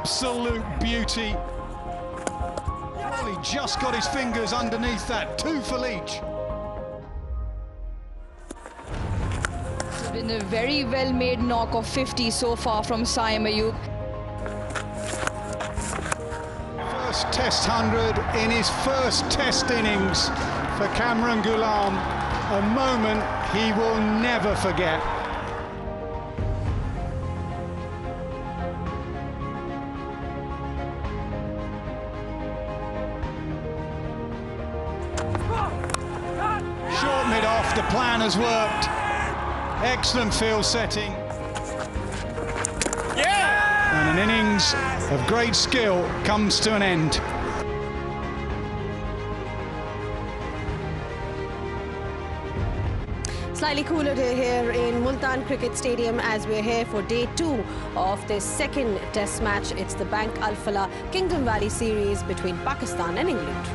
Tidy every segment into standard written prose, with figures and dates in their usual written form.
absolute beauty. Well, he just got his fingers underneath that. 2 for Leach. It's been a very well-made knock of 50 so far from Saim Ayub. First Test 100 in his first Test innings for Kamran Ghulam. A moment he will never forget. Short mid-off, the plan has worked. Excellent field setting. Yeah! And an innings of great skill comes to an end. Slightly cooler day here in Multan Cricket Stadium as we're here for day 2 of this second test match. It's the Bank Al Falah Kingdom Valley series between Pakistan and England.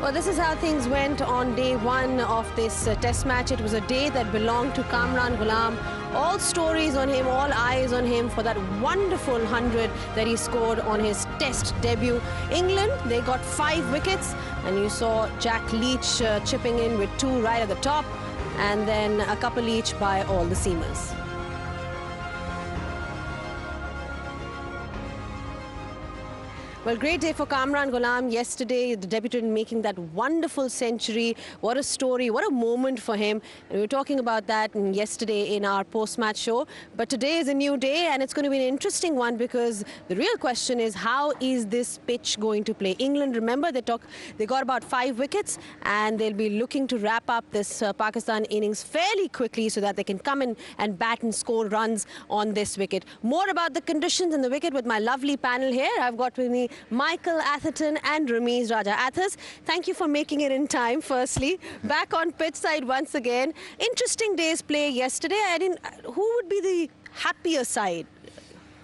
Well, this is how things went on day 1 of this test match. It was a day that belonged to Kamran Ghulam. All stories on him, all eyes on him for that wonderful 100 that he scored on his test debut. England, they got 5 wickets, and you saw Jack Leach chipping in with 2 right at the top, and then a couple each by all the seamers. Well, great day for Kamran Ghulam yesterday, the debutant making that wonderful century. What a story, what a moment for him. And we were talking about that yesterday in our post-match show. But today is a new day, and it's going to be an interesting one because the real question is, how is this pitch going to play? England, remember, they got about 5 wickets, and they'll be looking to wrap up this Pakistan innings fairly quickly so that they can come in and bat and score runs on this wicket. More about the conditions and the wicket with my lovely panel here. I've got with me Michael Atherton and Ramiz Raja. Athers, thank you for making it in time, firstly. Back on pitch side once again. Interesting day's play yesterday. Who would be the happier side?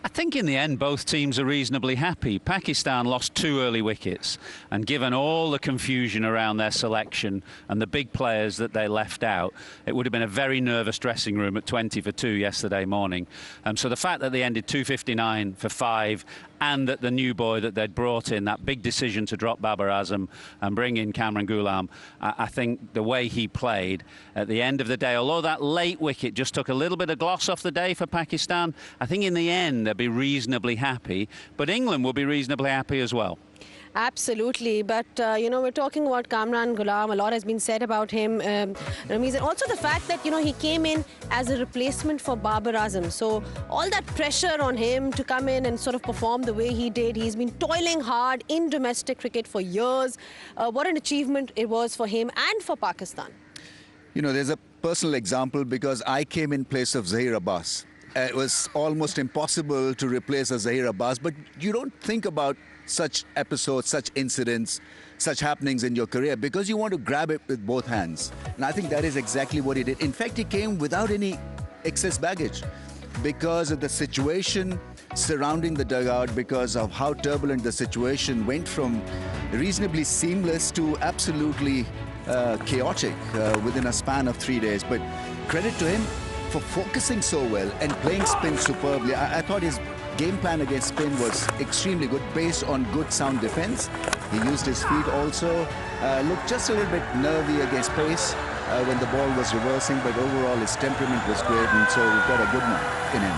I think in the end both teams are reasonably happy. Pakistan lost 2 early wickets, and given all the confusion around their selection and the big players that they left out, it would have been a very nervous dressing room at 20 for 2 yesterday morning. So the fact that they ended 259 for 5, and that the new boy that they'd brought in, that big decision to drop Babar Azam and bring in Kamran Ghulam, I think the way he played at the end of the day, although that late wicket just took a little bit of gloss off the day for Pakistan, I think in the end they'll be reasonably happy, but England will be reasonably happy as well. Absolutely, but you know, we're talking about Kamran Ghulam. A lot has been said about him. And also the fact that, you know, he came in as a replacement for Babar Azam. So all that pressure on him to come in and sort of perform the way he did. He's been toiling hard in domestic cricket for years. What an achievement it was for him and for Pakistan. You know, there's a personal example because I came in place of Zaheer Abbas. It was almost impossible to replace a Zaheer Abbas, but you don't think about such episodes, such incidents, such happenings in your career because you want to grab it with both hands. And I think that is exactly what he did. In fact, he came without any excess baggage because of the situation surrounding the dugout, because of how turbulent the situation went from reasonably seamless to absolutely chaotic within a span of 3 days. But credit to him for focusing so well and playing spin superbly. I thought his game plan against spin was extremely good, based on good sound defense. He used his feet also, looked just a little bit nervy against pace when the ball was reversing, but overall his temperament was great, and so we've got a good one in him.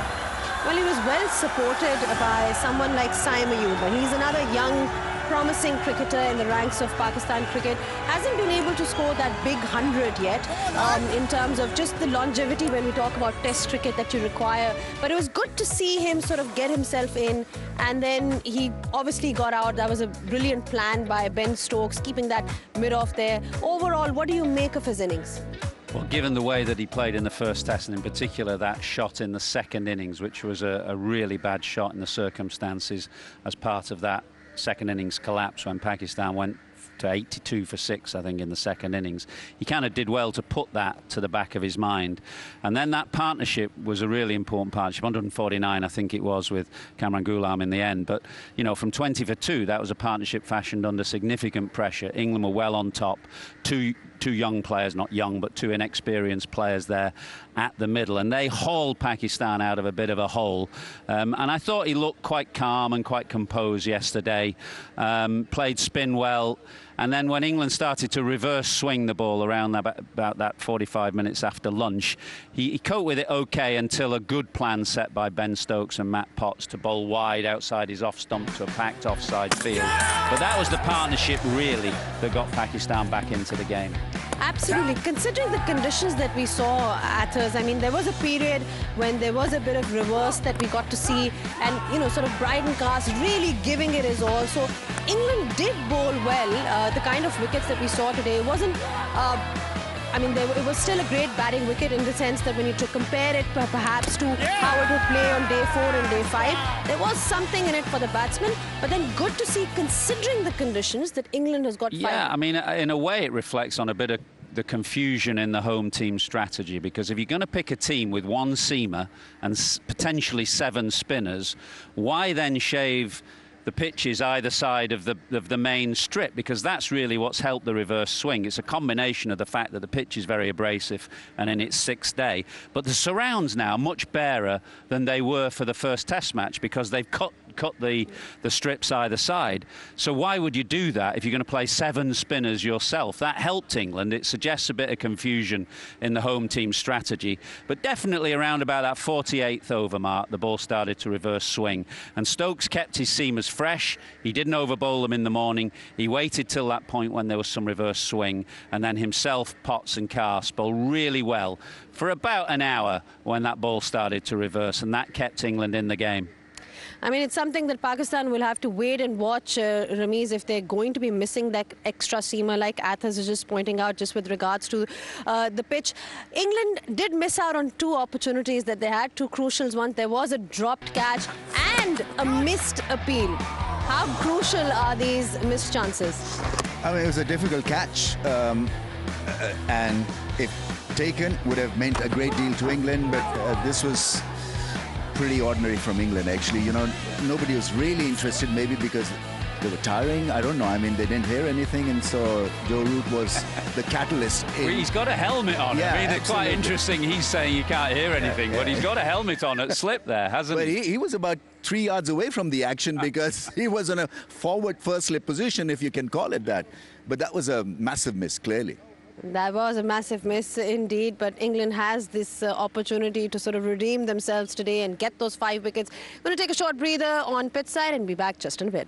Well, he was well supported by someone like Saim Ayub, and he's another young, promising cricketer in the ranks of Pakistan cricket. Hasn't been able to score that big 100 yet in terms of just the longevity when we talk about test cricket that you require. But it was good to see him sort of get himself in, and then he obviously got out. That was a brilliant plan by Ben Stokes, keeping that mid-off there. Overall, what do you make of his innings? Well, given the way that he played in the first test, and in particular that shot in the second innings, which was a really bad shot in the circumstances as part of that second innings collapse when Pakistan went to 82 for 6, I think, in the second innings. He kind of did well to put that to the back of his mind. And then that partnership was a really important partnership. 149, I think it was, with Kamran Ghulam in the end. But, you know, from 20 for 2, that was a partnership fashioned under significant pressure. England were well on top. 2 two young players, not young, but two inexperienced players there at the middle, and they hauled Pakistan out of a bit of a hole. And I thought he looked quite calm and quite composed yesterday, played spin well. And then when England started to reverse swing the ball around about that 45 minutes after lunch, he coped with it okay until a good plan set by Ben Stokes and Matt Potts to bowl wide outside his off stump to a packed offside field. But that was the partnership, really, that got Pakistan back into the game. Absolutely. Considering the conditions that we saw at us, I mean, there was a period when there was a bit of reverse that we got to see, and, you know, sort of Bryden Cast really giving it his all. So England did bowl well. The kind of wickets that we saw today wasn't... I mean, it was still a great batting wicket in the sense that when you compare it perhaps to how it would play on day 4 and day 5, there was something in it for the batsmen. But then good to see, considering the conditions, that England has got 5. Yeah, I mean, in a way it reflects on a bit of the confusion in the home team strategy, because if you're going to pick a team with one seamer and potentially 7 spinners, why then shave the pitches either side of the main strip? Because that's really what's helped the reverse swing. It's a combination of the fact that the pitch is very abrasive and in its 6th day, but the surrounds now are much barer than they were for the first test match, because they've cut the strips either side. So why would you do that if you're going to play 7 spinners yourself? That helped England. It suggests a bit of confusion in the home team strategy, but definitely around about that 48th over mark the ball started to reverse swing, and Stokes kept his seamers fresh. He didn't overbowl them in the morning. He waited till that point when there was some reverse swing, and then himself, Potts and Cast bowled really well for about an hour when that ball started to reverse, and that kept England in the game. I mean, it's something that Pakistan will have to wait and watch, Ramiz, if they're going to be missing that extra seamer, like Athas is just pointing out, just with regards to the pitch. England did miss out on 2 opportunities that they had, 2 crucials. One, there was a dropped catch and a missed appeal. How crucial are these missed chances? I mean, it was a difficult catch, and if taken, would have meant a great deal to England, but this was pretty ordinary from England, actually. You know, nobody was really interested, maybe because they were tiring. I don't know. I mean, they didn't hear anything, and so Joe Root was the catalyst. He's got a helmet on. Yeah, I mean, it's quite interesting. He's saying you can't hear anything, but he's got a helmet on at slip there, hasn't but he? He was about 3 yards away from the action because he was in a forward first slip position, if you can call it that. But that was a massive miss, clearly. That was a massive miss indeed, but England has this opportunity to sort of redeem themselves today and get those 5 wickets. We're going to take a short breather on pitch side and be back just in a bit.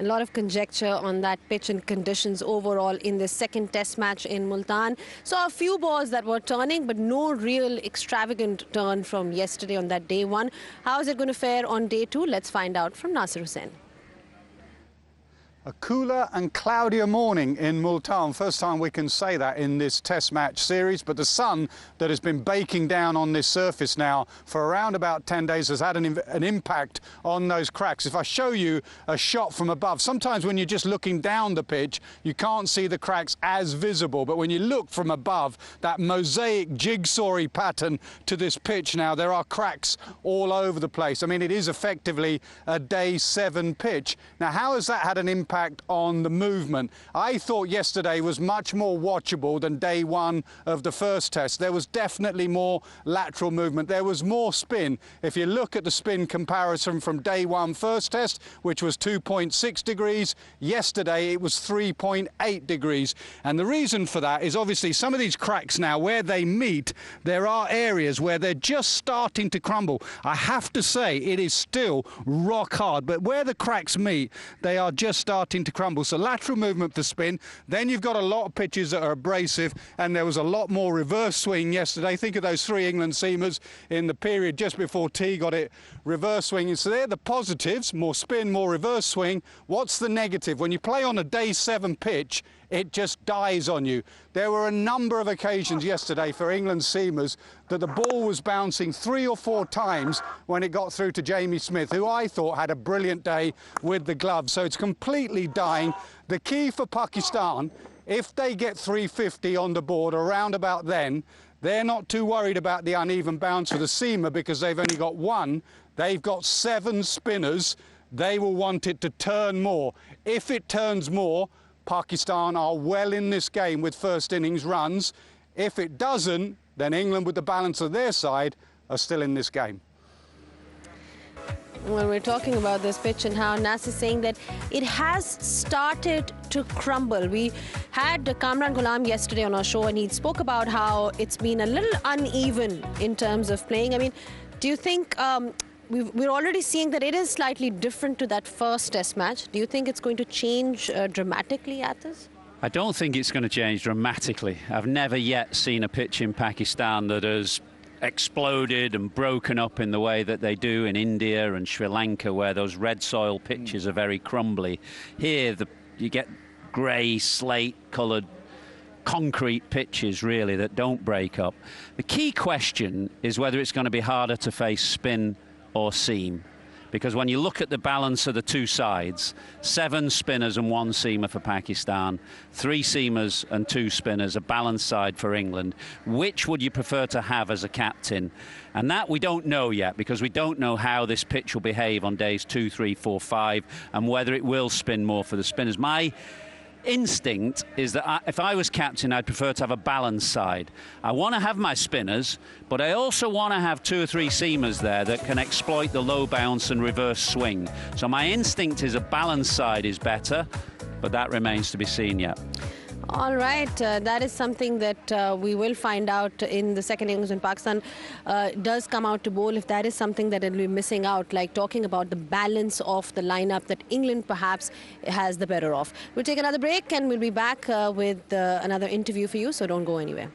A lot of conjecture on that pitch and conditions overall in the second test match in Multan. Saw a few balls that were turning, but no real extravagant turn from yesterday on that day one. How is it going to fare on day two? Let's find out from Nasir Hussain. A cooler and cloudier morning in Multan. First time we can say that in this test match series, but the sun that has been baking down on this surface now for around about 10 days has had an impact on those cracks. If I show you a shot from above, sometimes when you're just looking down the pitch, you can't see the cracks as visible, but when you look from above, that mosaic jigsaw-y pattern to this pitch now, there are cracks all over the place. I mean, it is effectively a day 7 pitch. Now, how has that had an impact on the movement? I thought yesterday was much more watchable than day 1 of the first test. There was definitely more lateral movement. There was more spin. If you look at the spin comparison from day 1 first test, which was 2.6 degrees, yesterday it was 3.8 degrees. And the reason for that is obviously some of these cracks now, where they meet, there are areas where they're just starting to crumble. I have to say it is still rock hard, but where the cracks meet, they are just starting to crumble. So lateral movement for spin. Then you've got a lot of pitches that are abrasive, and there was a lot more reverse swing yesterday. Think of those 3 England seamers in the period just before tea got it reverse swinging. So they're the positives: more spin, more reverse swing. What's the negative? When you play on a day 7 pitch, it just dies on you. There were a number of occasions yesterday for England seamers that the ball was bouncing 3 or 4 times when it got through to Jamie Smith, who I thought had a brilliant day with the glove. So it's completely dying. The key for Pakistan, if they get 350 on the board around about then, they're not too worried about the uneven bounce of the seamer because they've only got 1. They've got 7 spinners. They will want it to turn more. If it turns more, Pakistan are well in this game with first innings runs. If it doesn't, then England, with the balance of their side, are still in this game. When we're talking about this pitch and how Nas is saying that it has started to crumble. We had Kamran Ghulam yesterday on our show, and he spoke about how it's been a little uneven in terms of playing. I mean, do you think we're already seeing that it is slightly different to that first test match? Do you think it's going to change dramatically at this? I don't think it's going to change dramatically. I've never yet seen a pitch in Pakistan that has exploded and broken up in the way that they do in India and Sri Lanka, where those red soil pitches are very crumbly. Here, you get grey, slate-coloured concrete pitches, really, that don't break up. The key question is whether it's going to be harder to face spin or seam, because when you look at the balance of the two sides, 7 spinners and 1 seamer for Pakistan, 3 seamers and 2 spinners, a balanced side for England. Which would you prefer to have as a captain? And that we don't know yet, because we don't know how this pitch will behave on days 2, 3, 4, 5, and whether it will spin more for the spinners. My instinct is that if I was captain, I'd prefer to have a balanced side. I want to have my spinners, but I also want to have 2 or 3 seamers there that can exploit the low bounce and reverse swing. So my instinct is a balanced side is better, but that remains to be seen yet. All right, that is something that we will find out in the second innings when Pakistan does come out to bowl. If that is something that will be missing out, like talking about the balance of the lineup, that England perhaps has the better of. We'll take another break and we'll be back with another interview for you, so don't go anywhere.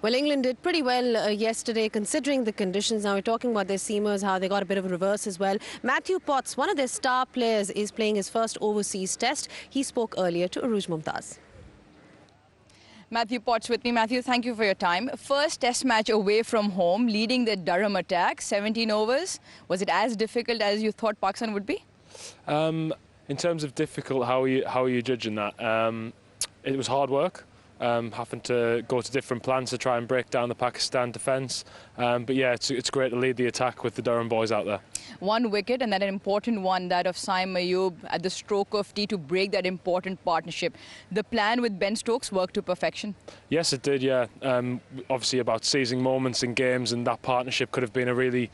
Well, England did pretty well yesterday considering the conditions. Now we're talking about their seamers, how they got a bit of a reverse as well. Matthew Potts, one of their star players, is playing his first overseas test. He spoke earlier to Aruj Mumtaz. Matthew Potts with me. Matthew, thank you for your time. First test match away from home, leading the Durham attack, 17 overs. Was it as difficult as you thought Pakistan would be? In terms of difficult, how are you judging that? It was hard work, having to go to different plans to try and break down the Pakistan defence. But yeah, it's great to lead the attack with the Durham boys out there. One wicket, and then an important one, that of Saim Ayub at the stroke of tea to break that important partnership. The plan with Ben Stokes worked to perfection. Yes, it did, yeah. Obviously about seizing moments in games, and that partnership could have been a really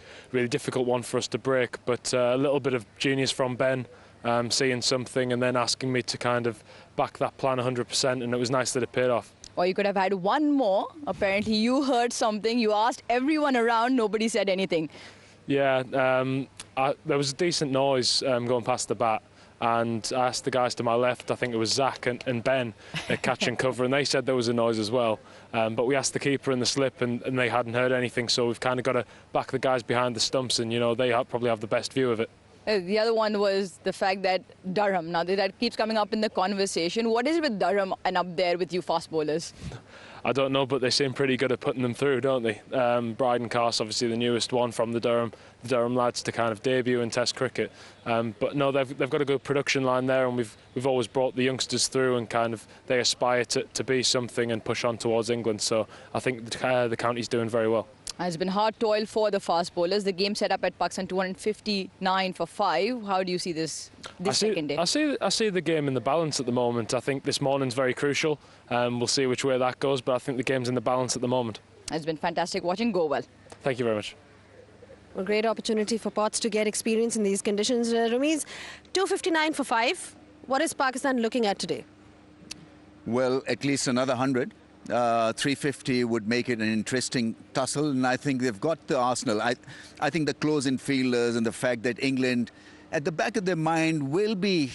difficult one for us to break. But a little bit of genius from Ben, seeing something and then asking me to kind of back that plan 100%, and it was nice that it paid off. Or you could have had one more. Apparently you heard something, you asked everyone around, nobody said anything. Yeah, there was a decent noise going past the bat, and I asked the guys to my left, I think it was Zach and Ben, at catch and cover, and they said there was a noise as well. But we asked the keeper in the slip, and they hadn't heard anything, so we've kind of got to back the guys behind the stumps, and, you know, they probably have the best view of it. The other one was the fact that Durham, now that keeps coming up in the conversation. What is it with Durham and up there with you fast bowlers? I don't know, but they seem pretty good at putting them through, don't they? Bryden Carse, obviously the newest one from the Durham lads to kind of debut in Test cricket. But no, they've got a good production line there, and we've always brought the youngsters through, and kind of they aspire to be something and push on towards England. So I think the county's doing very well. It's been hard toil for the fast bowlers. The game set up at Pakistan 259 for 5. How do you see this second day? I see the game in the balance at the moment. I think this morning's very crucial. We'll see which way that goes, but I think the game's in the balance at the moment. It's been fantastic watching. Go well. Thank you very much. A great opportunity for Potts to get experience in these conditions. Ramiz, 259 for 5. What is Pakistan looking at today? Well, at least another 100. 350 would make it an interesting tussle, and I think they've got the arsenal. I think the close-in fielders and the fact that England, at the back of their mind, will be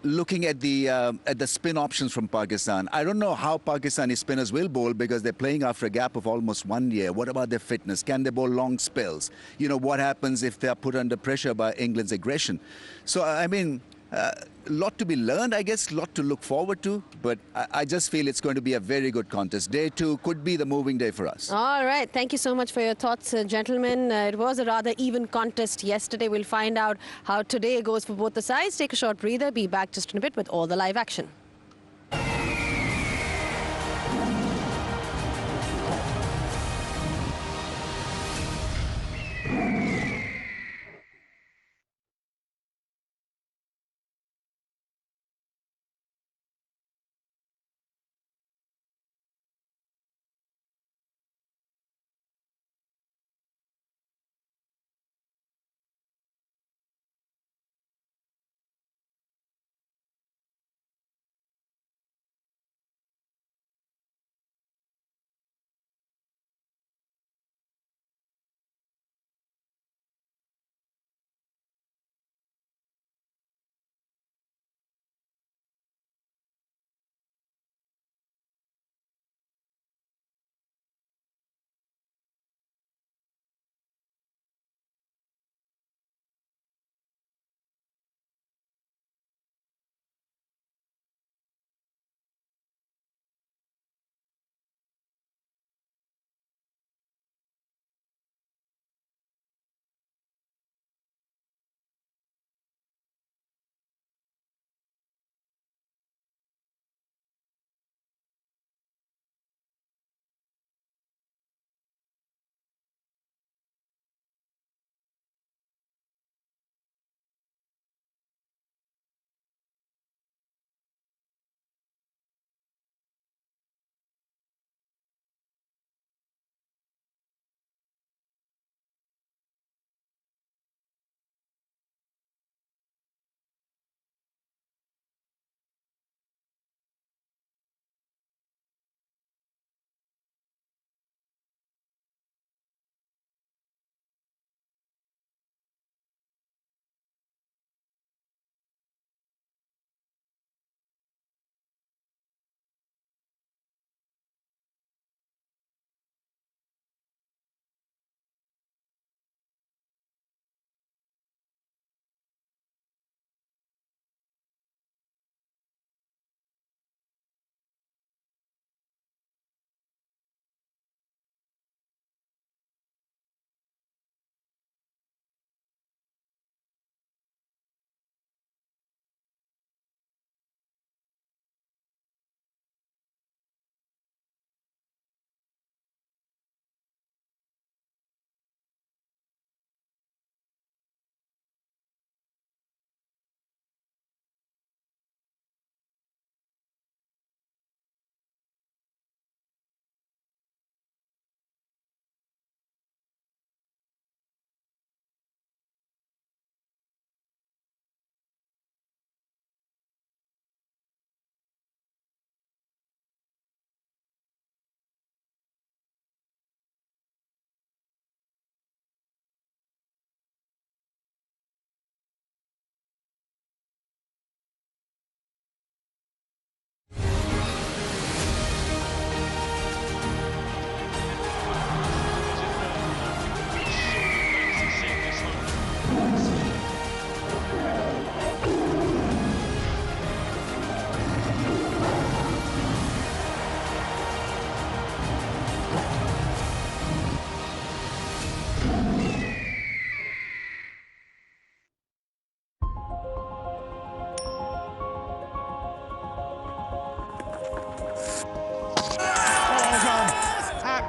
looking at the spin options from Pakistan. I don't know how Pakistani spinners will bowl, because they're playing after a gap of almost 1 year. What about their fitness? Can they bowl long spells? You know, what happens if they are put under pressure by England's aggression? So, I mean, a lot to be learned, I guess, a lot to look forward to, but I just feel it's going to be a very good contest. Day 2 could be the moving day for us. All right. Thank you so much for your thoughts, gentlemen. It was a rather even contest yesterday. We'll find out how today goes for both the sides. Take a short breather. Be back just in a bit with all the live action.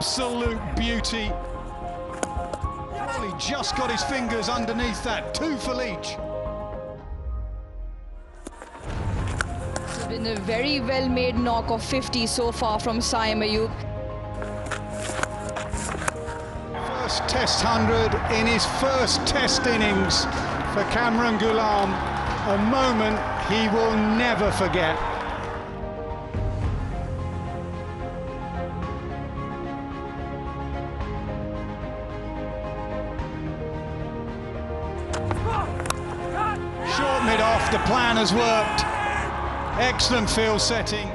absolute beauty. Well, he just got his fingers underneath that. 2 for Leach. It's been a very well-made knock of 50 so far from Saim Ayub. First Test 100 in his first Test innings for Kamran Ghulam. A moment he will never forget. Short mid-off, the plan has worked. Excellent field setting.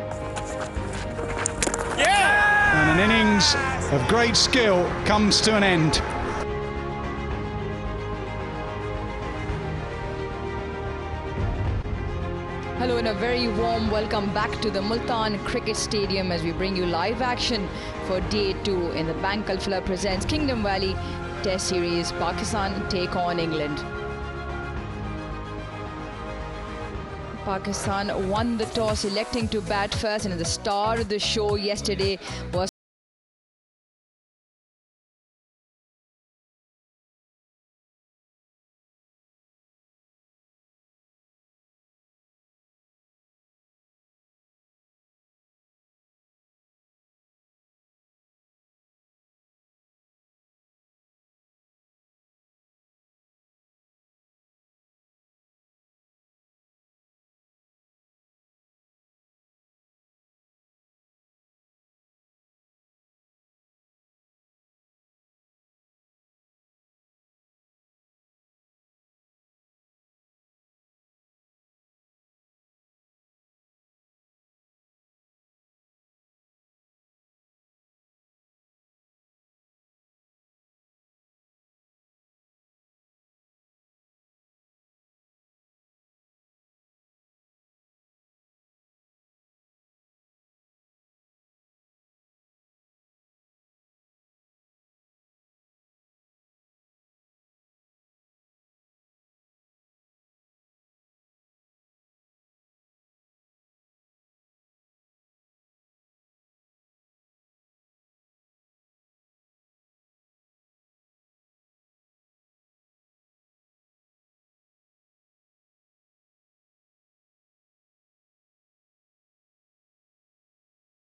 And an innings of great skill comes to an end. Hello and a very warm welcome back to the Multan Cricket Stadium as we bring you live action for Day 2 in the Bank Alfala presents Kingdom Valley Test Series. Pakistan take on England. Pakistan won the toss, electing to bat first, and the star of the show yesterday was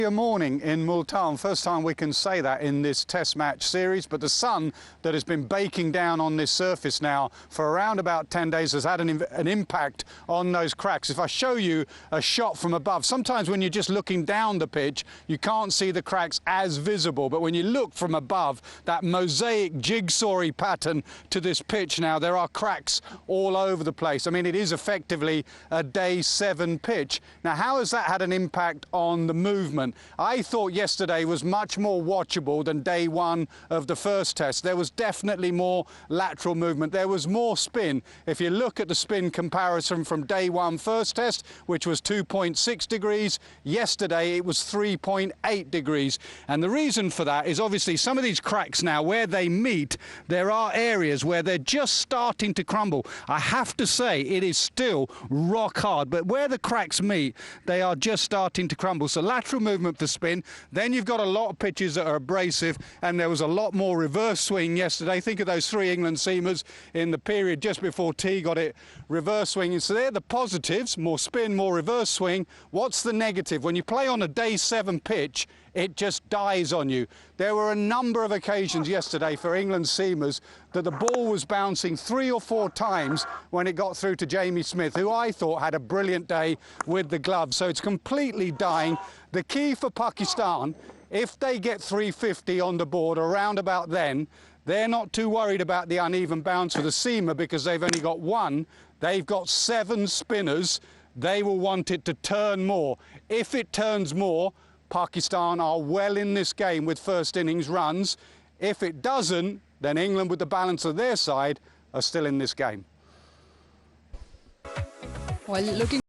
Morning in Multan. First time we can say that in this Test match series, but the sun that has been baking down on this surface now for around about 10 days has had an impact on those cracks. If I show you a shot from above, sometimes when you're just looking down the pitch you can't see the cracks as visible, but when you look from above, that mosaic jigsaw-y pattern to this pitch now, there are cracks all over the place. I mean, it is effectively a Day 7 pitch. Now, how has that had an impact on the movement? I thought yesterday was much more watchable than Day 1 of the first Test. There was definitely more lateral movement. There was more spin. If you look at the spin comparison from Day 1 first Test, which was 2.6 degrees, yesterday it was 3.8 degrees. And the reason for that is obviously some of these cracks now, where they meet, there are areas where they're just starting to crumble. I have to say it is still rock hard, but where the cracks meet, they are just starting to crumble. So lateral movement for spin. Then you've got a lot of pitches that are abrasive, and there was a lot more reverse swing yesterday. Think of those 3 England seamers in the period just before tea got it reverse swinging. So they're the positives: more spin, more reverse swing. What's the negative? When you play on a Day 7 pitch, it just dies on you. There were a number of occasions yesterday for England seamers that the ball was bouncing 3 or 4 times when it got through to Jamie Smith, who I thought had a brilliant day with the gloves. So it's completely dying. The key for Pakistan, if they get 350 on the board around about then, they're not too worried about the uneven bounce for the seamer because they've only got 1. They've got 7 spinners. They will want it to turn more. If it turns more, Pakistan are well in this game with first innings runs. If it doesn't, then England, with the balance of their side, are still in this game. well looking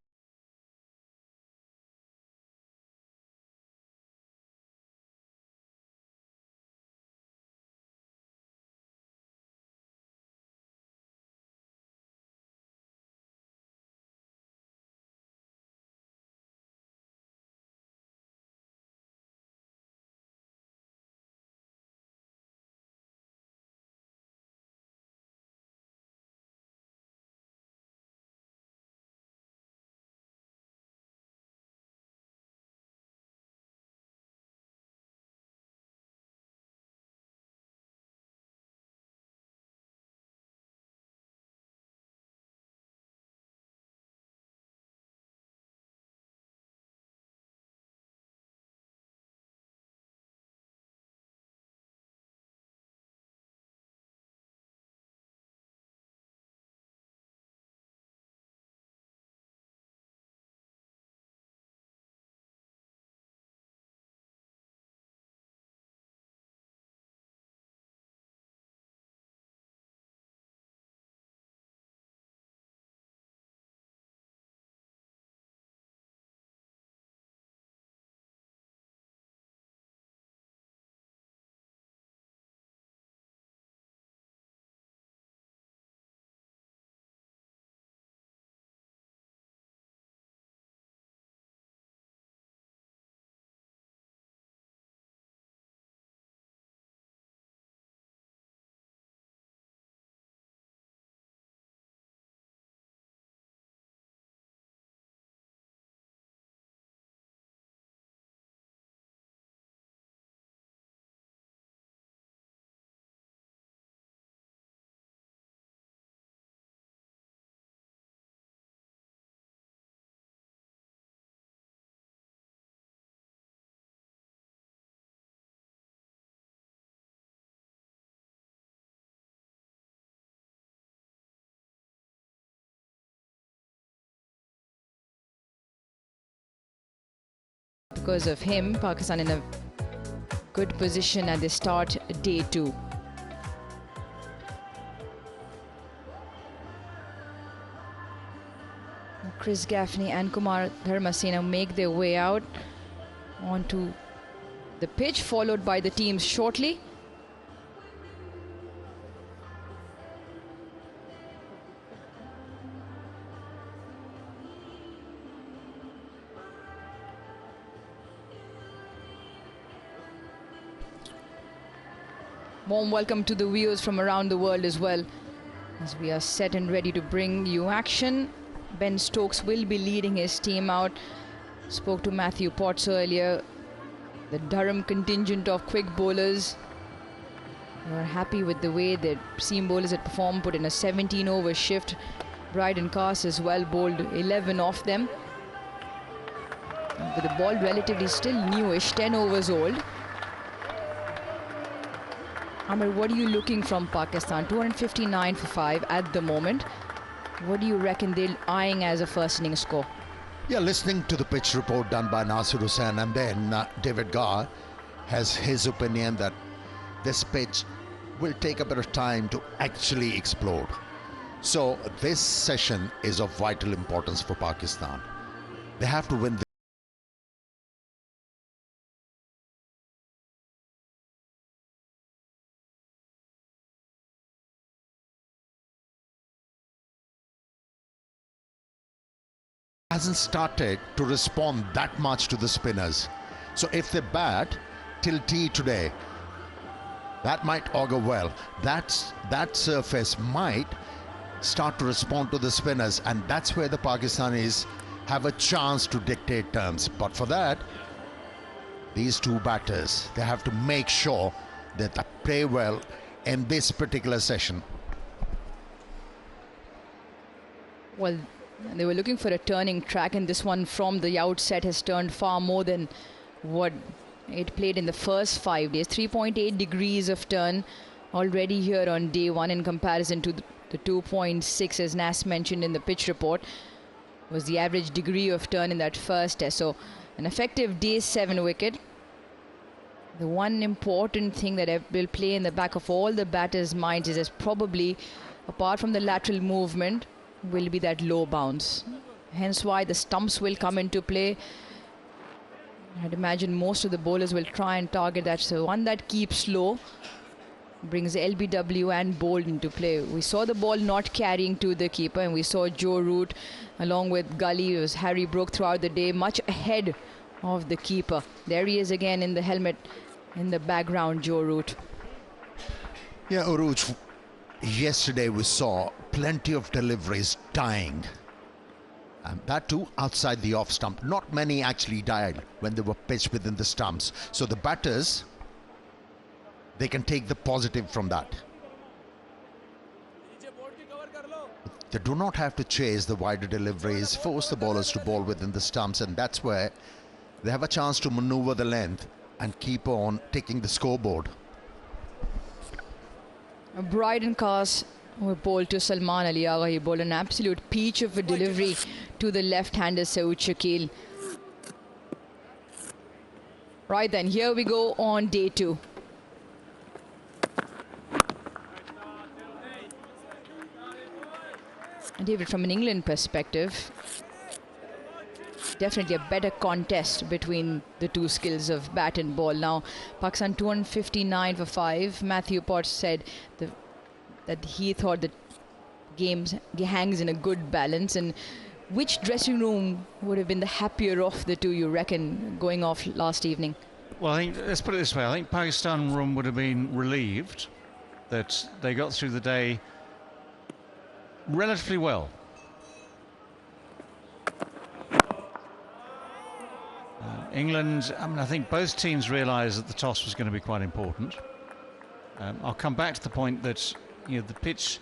Because of him, Pakistan in a good position at the start day 2. Chris Gaffney and Kumar Dharmasena make their way out onto the pitch, followed by the teams shortly. Warm welcome to the viewers from around the world as well, as we are set and ready to bring you action. Ben Stokes will be leading his team out. Spoke to Matthew Potts earlier. The Durham contingent of quick bowlers, they were happy with the way the seam bowlers had performed, put in a 17-over shift. Bryden Carse as well bowled 11 off them. With the ball relatively still newish, 10 overs old. Amir, what are you looking from Pakistan? 259 for 5 at the moment. What do you reckon they're eyeing as a first innings score? Yeah, listening to the pitch report done by Nasir Hussain, and then David Garr has his opinion that this pitch will take a bit of time to actually explode. So this session is of vital importance for Pakistan. They have to win. Hasn't started to respond that much to the spinners. So if they bat till tea today, that might augur well. That surface might start to respond to the spinners, and that's where the Pakistanis have a chance to dictate terms. But for that, these two batters, they have to make sure that they play well in this particular session. Well, they were looking for a turning track, and this one from the outset has turned far more than what it played in the first 5 days. 3.8 degrees of turn already here on day 1 in comparison to the 2.6, as Nas mentioned in the pitch report, was the average degree of turn in that first test. So an effective day 7 wicket. The one important thing that will play in the back of all the batters' minds is probably, apart from the lateral movement, will be that low bounce. Hence why the stumps will come into play. I'd imagine most of the bowlers will try and target that. So one that keeps low brings LBW and bowled into play. We saw the ball not carrying to the keeper, and we saw Joe Root along with Gully, was Harry Brook throughout the day, much ahead of the keeper. There he is again in the helmet in the background, Joe Root. Yeah, Uruj, yesterday we saw plenty of deliveries dying, and that too outside the off stump. Not many actually died when they were pitched within the stumps. So the batters, they can take the positive from that. They do not have to chase the wider deliveries, force the bowlers to bowl within the stumps, and that's where they have a chance to maneuver the length and keep on taking the scoreboard. Bryden Carse who bowled to Salman Ali Agha. He bowled an absolute peach of a delivery to the left-hander Saud Shakil. Right then, here we go on day 2. And David, from an England perspective, definitely a better contest between the two skills of bat and ball. Now, Pakistan 259 for 5. Matthew Potts said that he thought the game hangs in a good balance. And which dressing room would have been the happier of the two, you reckon, going off last evening? Well, I think, let's put it this way. I think Pakistan room would have been relieved that they got through the day relatively well. England, I mean, I think both teams realised that the toss was going to be quite important. I'll come back to the point that, you know, the pitch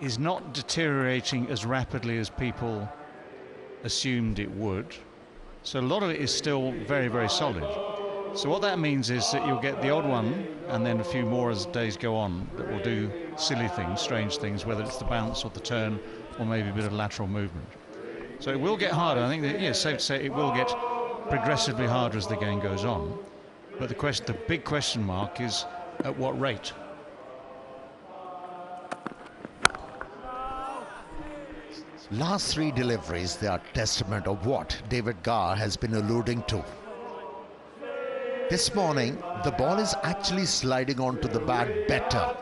is not deteriorating as rapidly as people assumed it would. So a lot of it is still very, very solid. So what that means is that you'll get the odd one and then a few more as days go on that will do silly things, strange things, whether it's the bounce or the turn or maybe a bit of lateral movement. So it will get harder. I think that, yeah, it's safe to say it will get progressively harder as the game goes on. But the big question mark is at what rate? Last three deliveries, they are testament of what David Garr has been alluding to. This morning, the ball is actually sliding onto the bat better.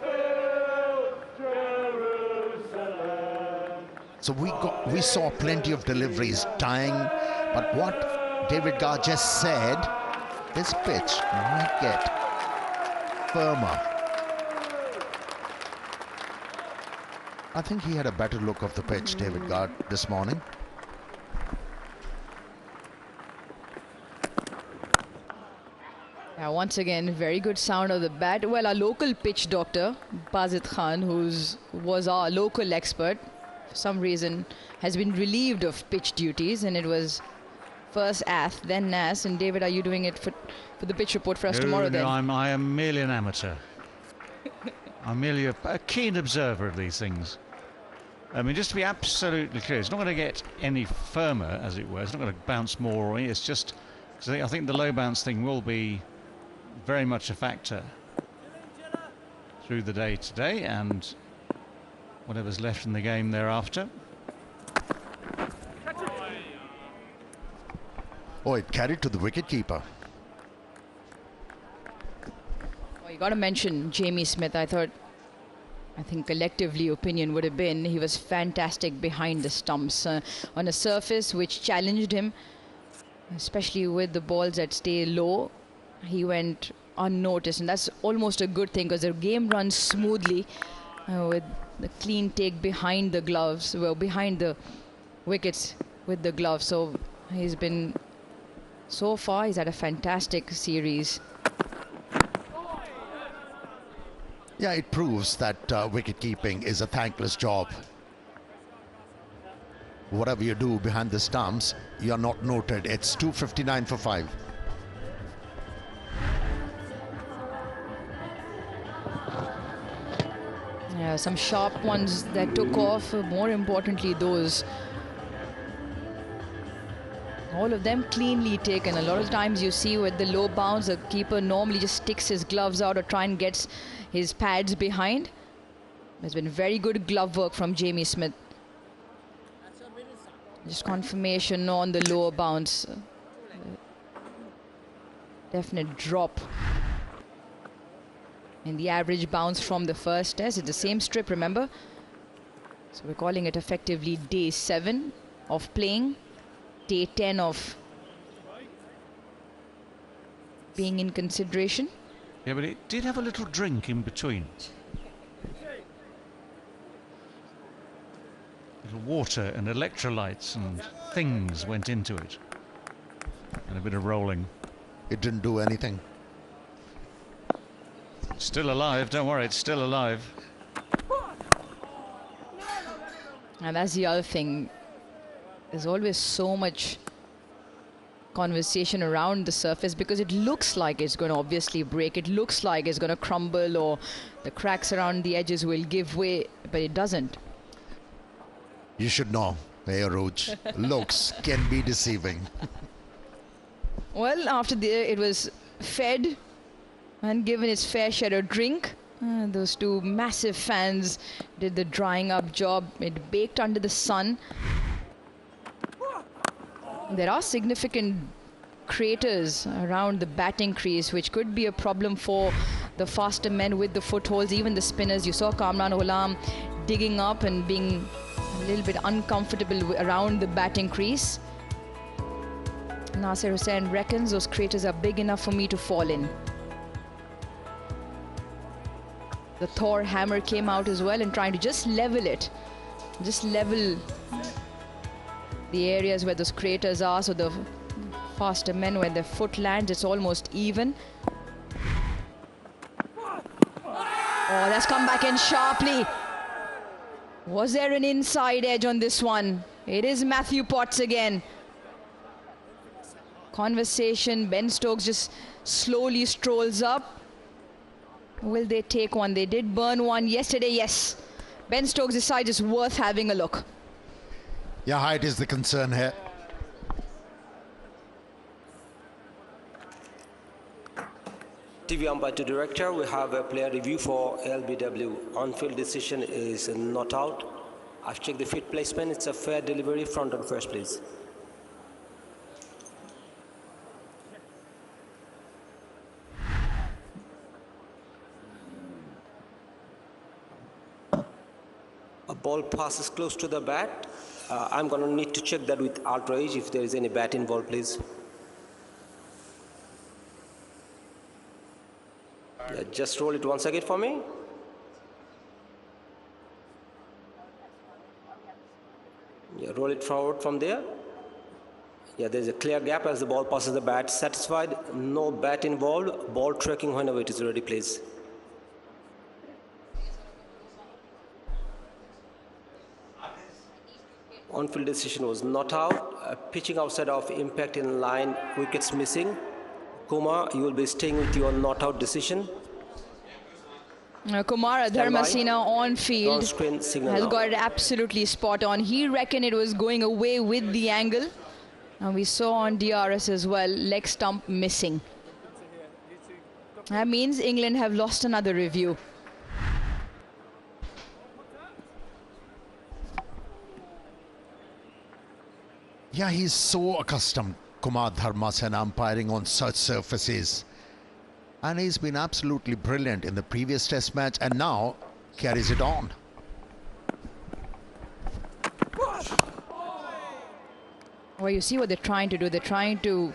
So we saw plenty of deliveries dying, but what David Garr just said, this pitch might get firmer. I think he had a better look of the pitch, David Garr, this morning. Yeah, once again, very good sound of the bat. Well, our local pitch doctor, Sajid Khan, was our local expert, for some reason has been relieved of pitch duties, and it was first Ath, then Nas. And David, are you doing it for the pitch report for us tomorrow then? No, I am merely an amateur. I'm merely a keen observer of these things. I mean, just to be absolutely clear, it's not going to get any firmer, as it were. It's not going to bounce more. It's just, I think the low bounce thing will be very much a factor through the day today and whatever's left in the game thereafter. Oh, it carried to the wicketkeeper. Oh, you got to mention Jamie Smith. I think collectively opinion would have been he was fantastic behind the stumps on a surface which challenged him, especially with the balls that stay low. He went unnoticed, and that's almost a good thing because the game runs smoothly with the clean take behind the gloves, well, behind the wickets with the gloves. So he's been, so far, he's had a fantastic series. Yeah, it proves that wicket-keeping is a thankless job. Whatever you do behind the stumps, you're not noted. It's 259 for 5. Yeah, some sharp ones that took off. More importantly, those. All of them cleanly taken. A lot of times you see with the low bounce, the keeper normally just sticks his gloves out or try and gets his pads behind. There's been very good glove work from Jamie Smith. Just confirmation on the lower bounce. Definite drop in the average bounce from the first test. It's the same strip, remember? So we're calling it effectively day 7 of playing. Day 10 of being in consideration. Yeah, but it did have a little drink in between. Little water and electrolytes and things went into it. And a bit of rolling. It didn't do anything. Still alive, don't worry, it's still alive. And that's the other thing. There's always so much conversation around the surface because it looks like it's going to obviously break. It looks like it's going to crumble or the cracks around the edges will give way, but it doesn't. You should know, hey Aruj, looks can be deceiving. Well, after it was fed and given its fair share of drink. Those two massive fans did the drying up job. It baked under the sun. There are significant craters around the batting crease, which could be a problem for the faster men with the footholds, even the spinners. You saw Kamran Ghulam digging up and being a little bit uncomfortable around the batting crease. Nasir Hussain reckons those craters are big enough for me to fall in. The Thor hammer came out as well and trying to just level it. Just level the areas where those craters are, so the faster men, when their foot lands, it's almost even. Oh, that's come back in sharply. Was there an inside edge on this one? It is Matthew Potts again. Conversation, Ben Stokes just slowly strolls up. Will they take one? They did burn one yesterday, yes. Ben Stokes decides it's worth having a look. Yeah, height is the concern here. TV umpire to director, we have a player review for LBW. On-field decision is not out. I've checked the feet placement. It's a fair delivery, front on first, please. A ball passes close to the bat. I'm going to need to check that with Ultra Edge if there is any bat involved, please. Yeah, just roll it once again for me. Yeah, roll it forward from there. Yeah, there's a clear gap as the ball passes the bat. Satisfied? No bat involved. Ball tracking whenever it is ready, please. On-field decision was not out. Pitching outside of impact in line, wickets missing. Kumar, you will be staying with your not out decision. Kumar Dharmasena on field has now. got it absolutely spot on. He reckoned it was going away with the angle. And we saw on DRS as well, leg stump missing. That means England have lost another review. Yeah, he's so accustomed, Kumar Dharmasena, umpiring on such surfaces. And he's been absolutely brilliant in the previous test match and now carries it on. Well, you see what they're trying to do. They're trying to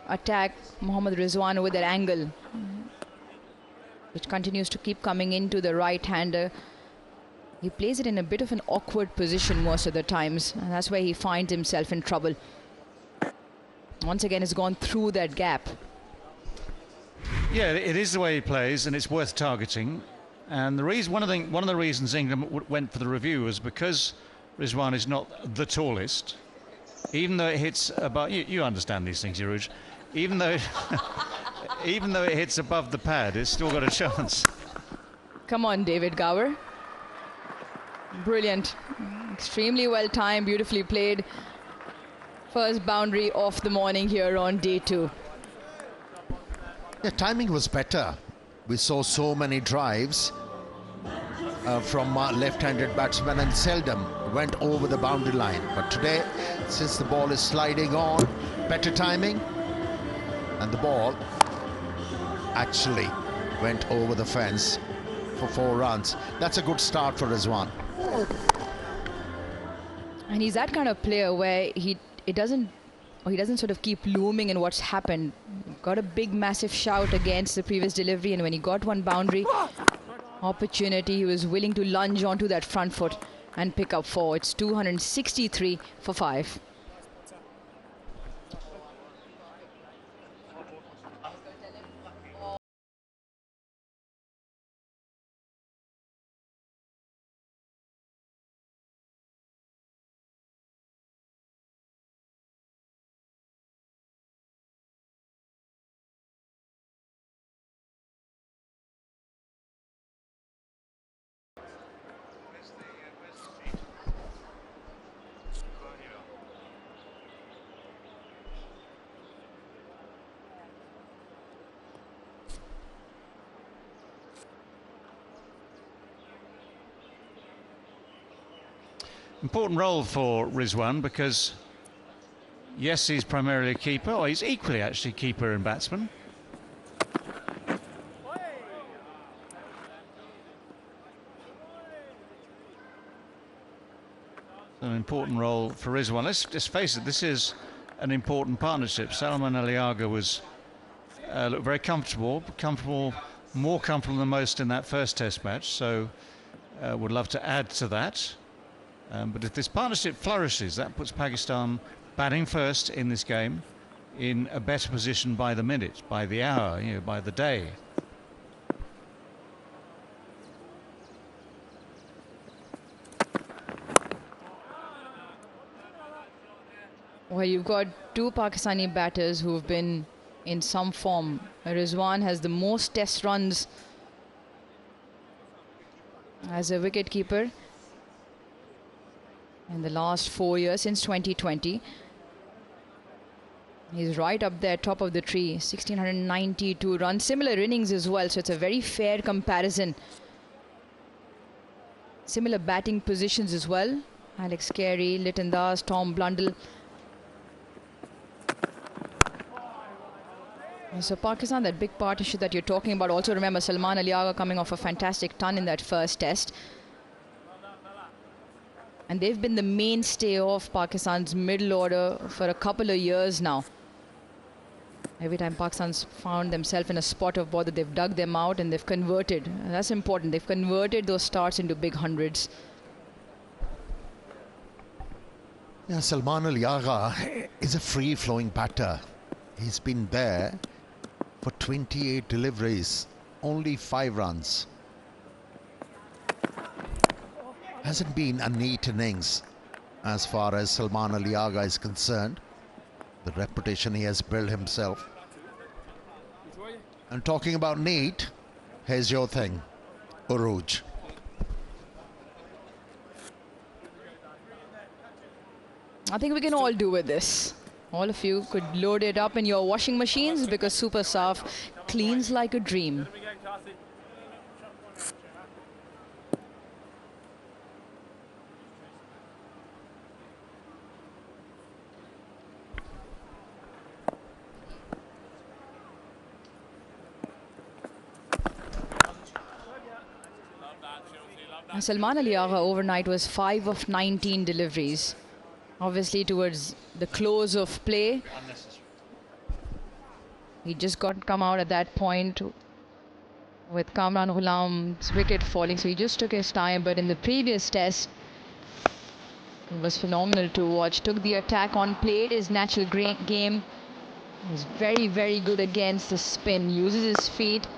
attack Mohammad Rizwan with that angle, which continues to keep coming into the right-hander. He plays it in a bit of an awkward position most of the times, and that's where he finds himself in trouble. Once again, it's gone through that gap. Yeah, it is the way he plays, and it's worth targeting. And the reason, one of the reasons England went for the review was because Rizwan is not the tallest. Even though it hits about, you understand these things, Yaruj. Even though it hits above the pad, it's still got a chance. Come on, David Gower. Brilliant. Extremely well timed, beautifully played. First boundary of the morning here on day 2. The timing was better. We saw so many drives from left-handed batsmen and seldom went over the boundary line. But today, since the ball is sliding on, better timing, and the ball actually went over the fence for 4 runs. That's a good start for Rizwan. And he's that kind of player where he doesn't sort of keep looming in what's happened. Got a big massive shout against the previous delivery, and when he got one boundary opportunity, he was willing to lunge onto that front foot and pick up 4. It's 263 for 5. Important role for Rizwan because, yes, he's primarily a keeper, or he's equally actually keeper and batsman. An important role for Rizwan. Let's just face it, this is an important partnership. Salman Aliaga was looked very comfortable, more comfortable than most in that first test match, so would love to add to that. But if this partnership flourishes, that puts Pakistan batting first in this game in a better position by the minute, by the hour, by the day. Well, you've got 2 Pakistani batters who've been in some form. Rizwan has the most test runs as a wicketkeeper in the last 4 years, since 2020. He's right up there, top of the tree. 1,692 runs. Similar innings as well, so it's a very fair comparison. Similar batting positions as well. Alex Carey, Lytton Das, Tom Blundell. So Pakistan, that big partnership that you're talking about. Also remember Salman Ali Agha coming off a fantastic ton in that first test. And they've been the mainstay of Pakistan's middle order for a couple of years now. Every time Pakistan's found themselves in a spot of bother, they've dug them out and they've converted. And that's important. They've converted those starts into big hundreds. Yeah, Salman Ali Agha is a free-flowing batter. He's been there for 28 deliveries, only 5 runs. Hasn't been a neat innings as far as Salman Ali Agha is concerned. The reputation he has built himself. And talking about neat, here's your thing, Uruj. I think we can all do with this. All of you could load it up in your washing machines because Super Saf cleans like a dream. Salman Ali Agha overnight was 5 of 19 deliveries. Obviously towards the close of play. He just come out at that point with Kamran Ghulam's wicket falling. So he just took his time. But in the previous test, it was phenomenal to watch. Took the attack on, played his natural game. He's very, very good against the spin. Uses his feet.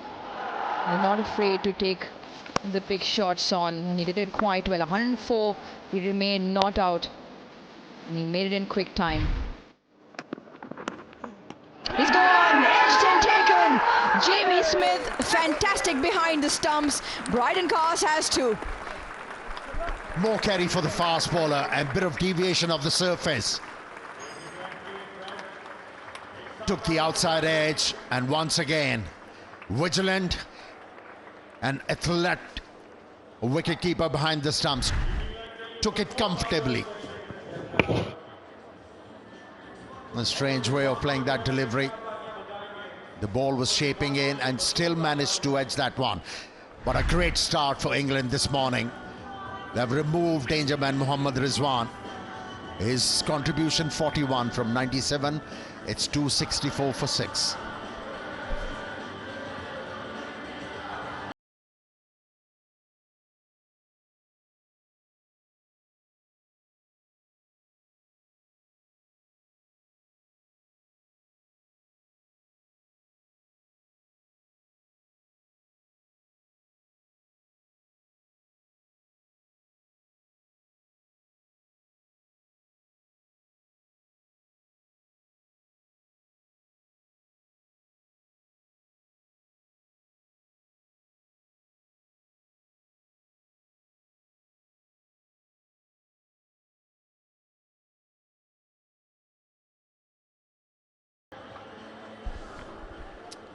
And not afraid to take the big shots on, and he did it quite well. 104, he remained not out, and he made it in quick time. He's gone, edged and taken. Jamie Smith, fantastic behind the stumps. Bryden Cars has 2. More carry for the fast bowler and bit of deviation of the surface. Took the outside edge, and once again, vigilant and athletic wicketkeeper behind the stumps. Took it comfortably. A strange way of playing that delivery. The ball was shaping in and still managed to edge that one. But a great start for England this morning. They've removed danger man Mohammad Rizwan. His contribution 41 from 97. It's 264 for 6.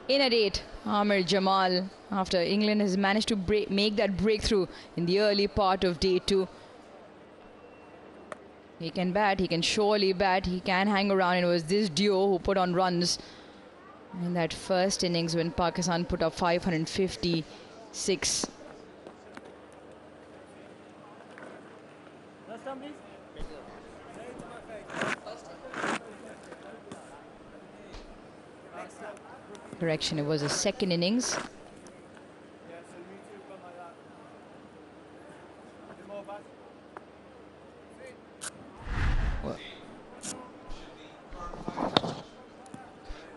In at 8, Amir Jamal, after England has managed to make that breakthrough in the early part of day 2. He can bat, he can surely bat, he can hang around. It was this duo who put on runs in that first innings when Pakistan put up 556. Correction, it was a second innings.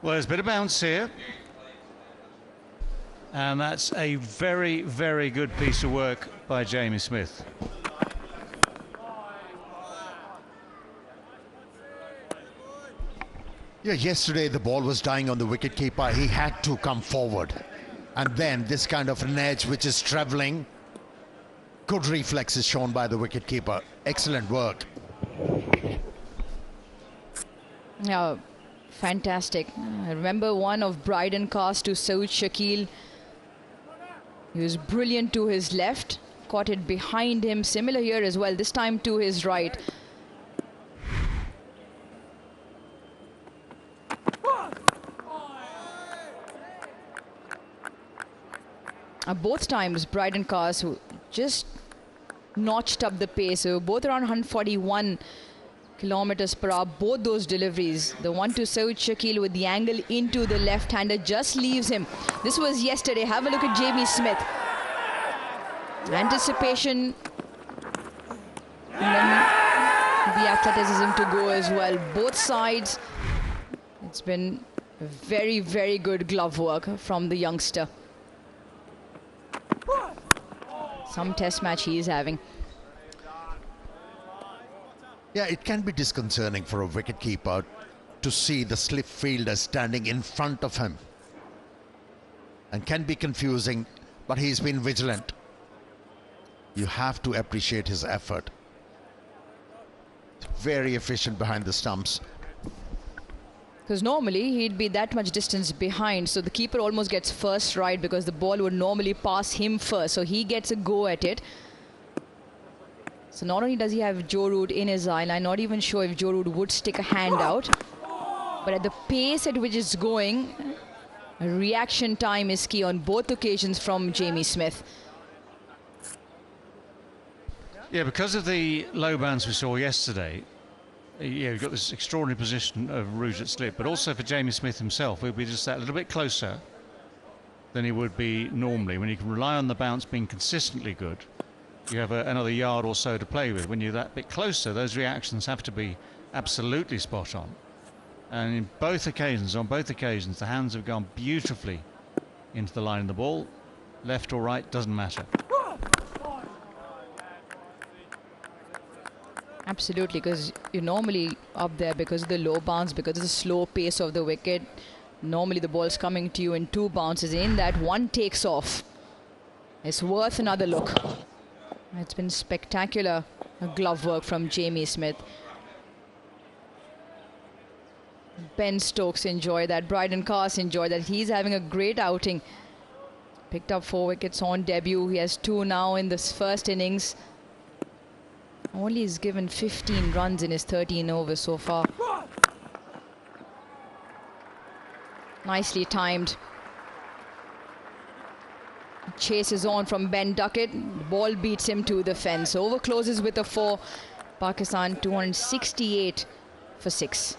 Well, there's a bit of bounce here. And that's a very, very good piece of work by Jamie Smith. Yeah, yesterday the ball was dying on the wicketkeeper. He had to come forward. And then this kind of an edge which is travelling. Good reflexes shown by the wicketkeeper. Excellent work. Now, Fantastic. I remember one of Bryden Cast to Saud Shakil. He was brilliant to his left. Caught it behind him. Similar here as well. This time to his right. Both times Bryden Cast just notched up the pace. So both around 141 kilometers per hour. Both those deliveries. The one to Saud Shakil with the angle into the left-hander just leaves him. This was yesterday. Have a look at Jamie Smith. Anticipation. And then the athleticism to go as well. Both sides. It's been very, very good glove work from the youngster. Some test match he is having. Yeah, it can be disconcerting for a wicketkeeper to see the slip fielder standing in front of him. And can be confusing, but he's been vigilant. You have to appreciate his effort. Very efficient behind the stumps. Because normally he'd be that much distance behind, so the keeper almost gets first right because the ball would normally pass him first, so he gets a go at it. So not only does he have Joe Root in his eye, and I'm not even sure if Joe Root would stick a hand out, but at the pace at which it's going, reaction time is key on both occasions from Jamie Smith. Yeah, because of the low bounce we saw yesterday, yeah, we've got this extraordinary position of Root at slip, but also for Jamie Smith himself, he'll be just that little bit closer than he would be normally. When you can rely on the bounce being consistently good, you have another yard or so to play with. When you're that bit closer, those reactions have to be absolutely spot on. And in both occasions, on both occasions, the hands have gone beautifully into the line of the ball. Left or right, doesn't matter. Absolutely, because you're normally up there because of the low bounce, because of the slow pace of the wicket. Normally the ball's coming to you in two bounces. In that, one takes off. It's worth another look. It's been spectacular glove work from Jamie Smith. Ben Stokes enjoyed that. Bryden Cast enjoyed that. He's having a great outing. Picked up 4 wickets on debut. He has 2 now in this first innings. Only he's given 15 runs in his 13 overs so far. Nicely timed. Chase is on from Ben Duckett. The ball beats him to the fence. Over closes with a 4. Pakistan 268 for 6.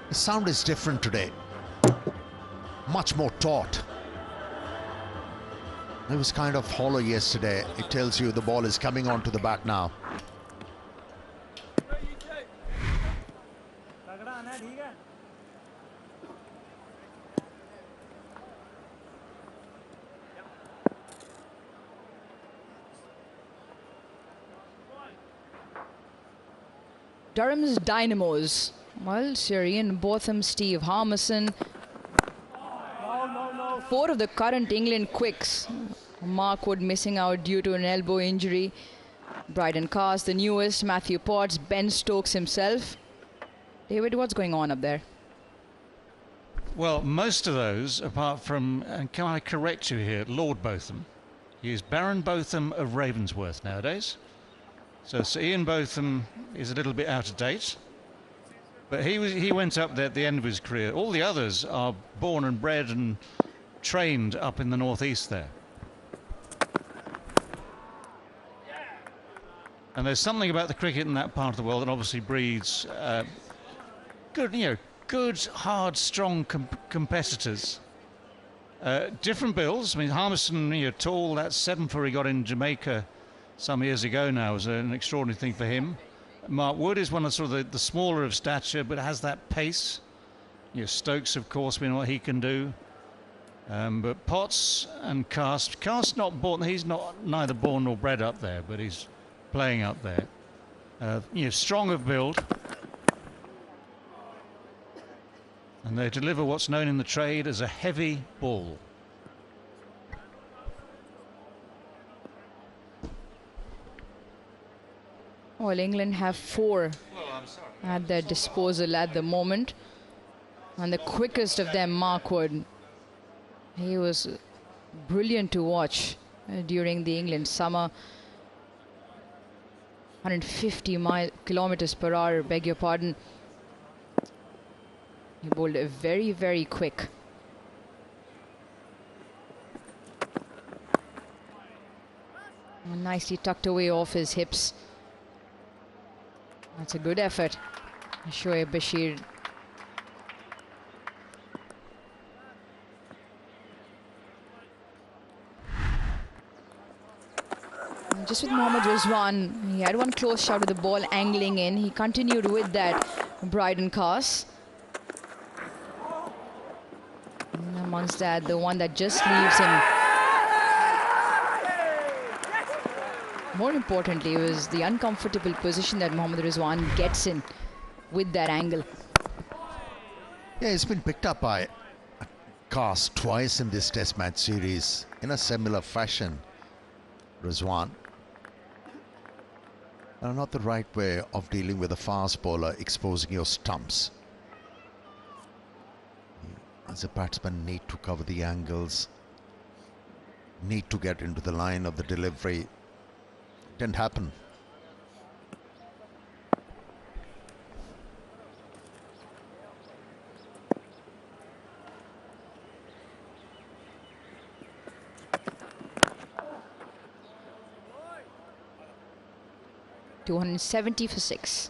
The sound is different today. Much more taut. It was kind of hollow yesterday. It tells you the ball is coming onto the bat now. Durham's Dynamos. Well, Syrian, Botham, Steve Harmison. 4 of the current England quicks. Mark Wood missing out due to an elbow injury. Bryden Cast, the newest. Matthew Potts, Ben Stokes himself. David, what's going on up there? Well, most of those, apart from, and can I correct you here, Lord Botham. He is Baron Botham of Ravensworth nowadays. So Sir Ian Botham is a little bit out of date. But he went up there at the end of his career. All the others are born and bred and trained up in the northeast there. And there's something about the cricket in that part of the world that obviously breeds good, hard, strong competitors. Different bills. I mean, Harmison, tall. That 7-4 he got in Jamaica some years ago now was an extraordinary thing for him. Mark Wood is one of sort of the smaller of stature, but has that pace. Stokes, of course, we know what he can do. But Potts and Cast not born. He's neither born nor bred up there, but he's playing up there. Strong of build. And they deliver what's known in the trade as a heavy ball. Well, England have 4 at their disposal at the moment. And the quickest of them, Mark Wood. He was brilliant to watch during the England summer. 150 kilometers per hour, beg your pardon. He bowled a very, very quick. And nicely tucked away off his hips. That's a good effort. Shoaib Bashir. Just with Mohammad Rizwan, he had one close shot with the ball angling in. He continued with that Bryden Cast. And amongst that, the one that just leaves him. More importantly, was the uncomfortable position that Mohammad Rizwan gets in with that angle. Yeah, it's been picked up by Cast twice in this Test match series in a similar fashion. Rizwan. Not the right way of dealing with a fast bowler, exposing your stumps. As a batsman, need to cover the angles, need to get into the line of the delivery. Didn't happen. .270 for 6.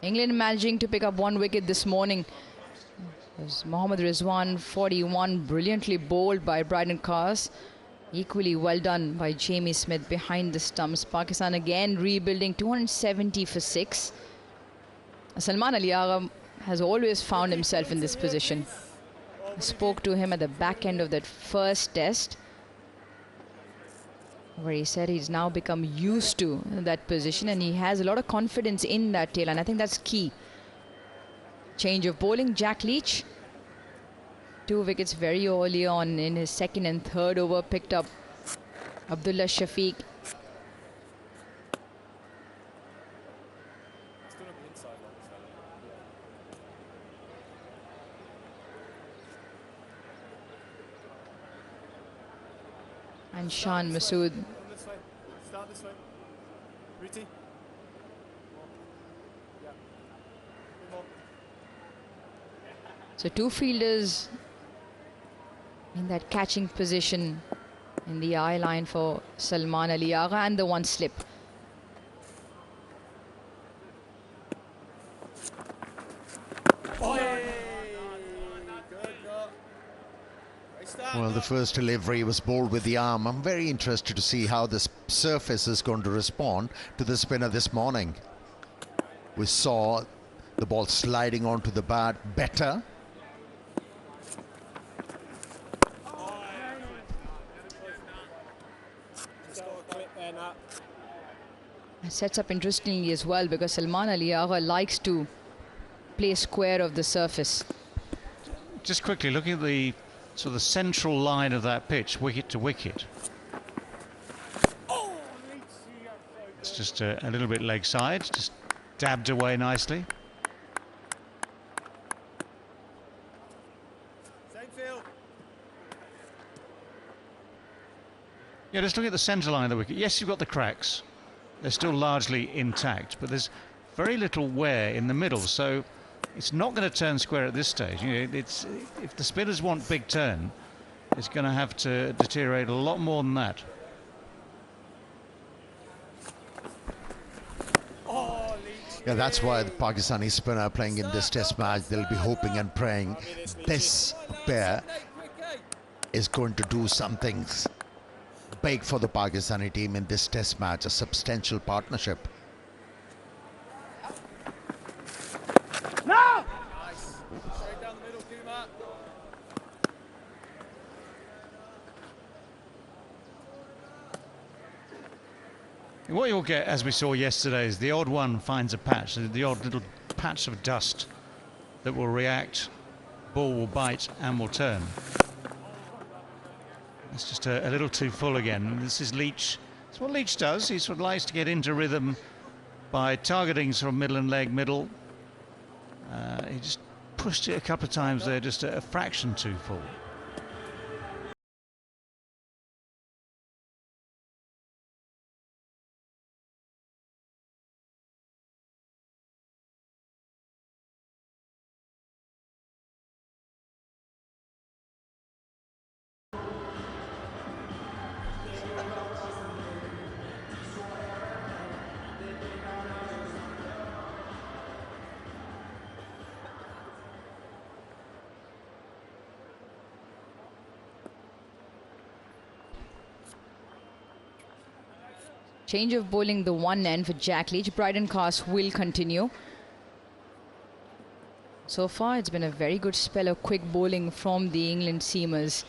England managing to pick up 1 wicket this morning. There's Mohammad Rizwan, 41, brilliantly bowled by Bryden Cast. Equally well done by Jamie Smith behind the stumps. Pakistan again rebuilding, 270 for 6. Salman Ali Agha has always found himself in this position. I spoke to him at the back end of that first test, where he said he's now become used to that position and he has a lot of confidence in that tail, and I think that's key. Change of bowling, Jack Leach. 2 wickets very early on in his second and third over, picked up Abdullah Shafiq. And Shan Masood. Start this way. Ruti. So 2 fielders in that catching position in the eye line for Salman Ali Agha, and the 1 slip. Well, the first delivery was bowled with the arm. I'm very interested to see how this surface is going to respond to the spinner this morning. We saw the ball sliding onto the bat better. It sets up interestingly as well, because Salman Ali Agha likes to play square of the surface. Just quickly looking at the sort of central line of that pitch, wicket to wicket. It's just a little bit leg side, just dabbed away nicely. Yeah, just look at the centre line of the wicket. Yes, you've got the cracks. They're still largely intact, but there's very little wear in the middle, so it's not going to turn square at this stage. You know, if the spinners want big turn, it's going to have to deteriorate a lot more than that. Yeah, that's why the Pakistani spinner playing in this test match, they'll be hoping and praying this pair is going to do something big for the Pakistani team in this test match, a substantial partnership. No! What you'll get, as we saw yesterday, is the odd one finds a patch, the odd little patch of dust that will react, ball will bite and will turn. It's just a little too full again. This is Leach. That's what Leach does. He sort of likes to get into rhythm by targeting sort of middle and leg middle. He just pushed it a couple of times there, just a fraction too full. Change of bowling the one end for Jack Leach. Bryden Cast will continue. So far, it's been a very good spell of quick bowling from the England seamers.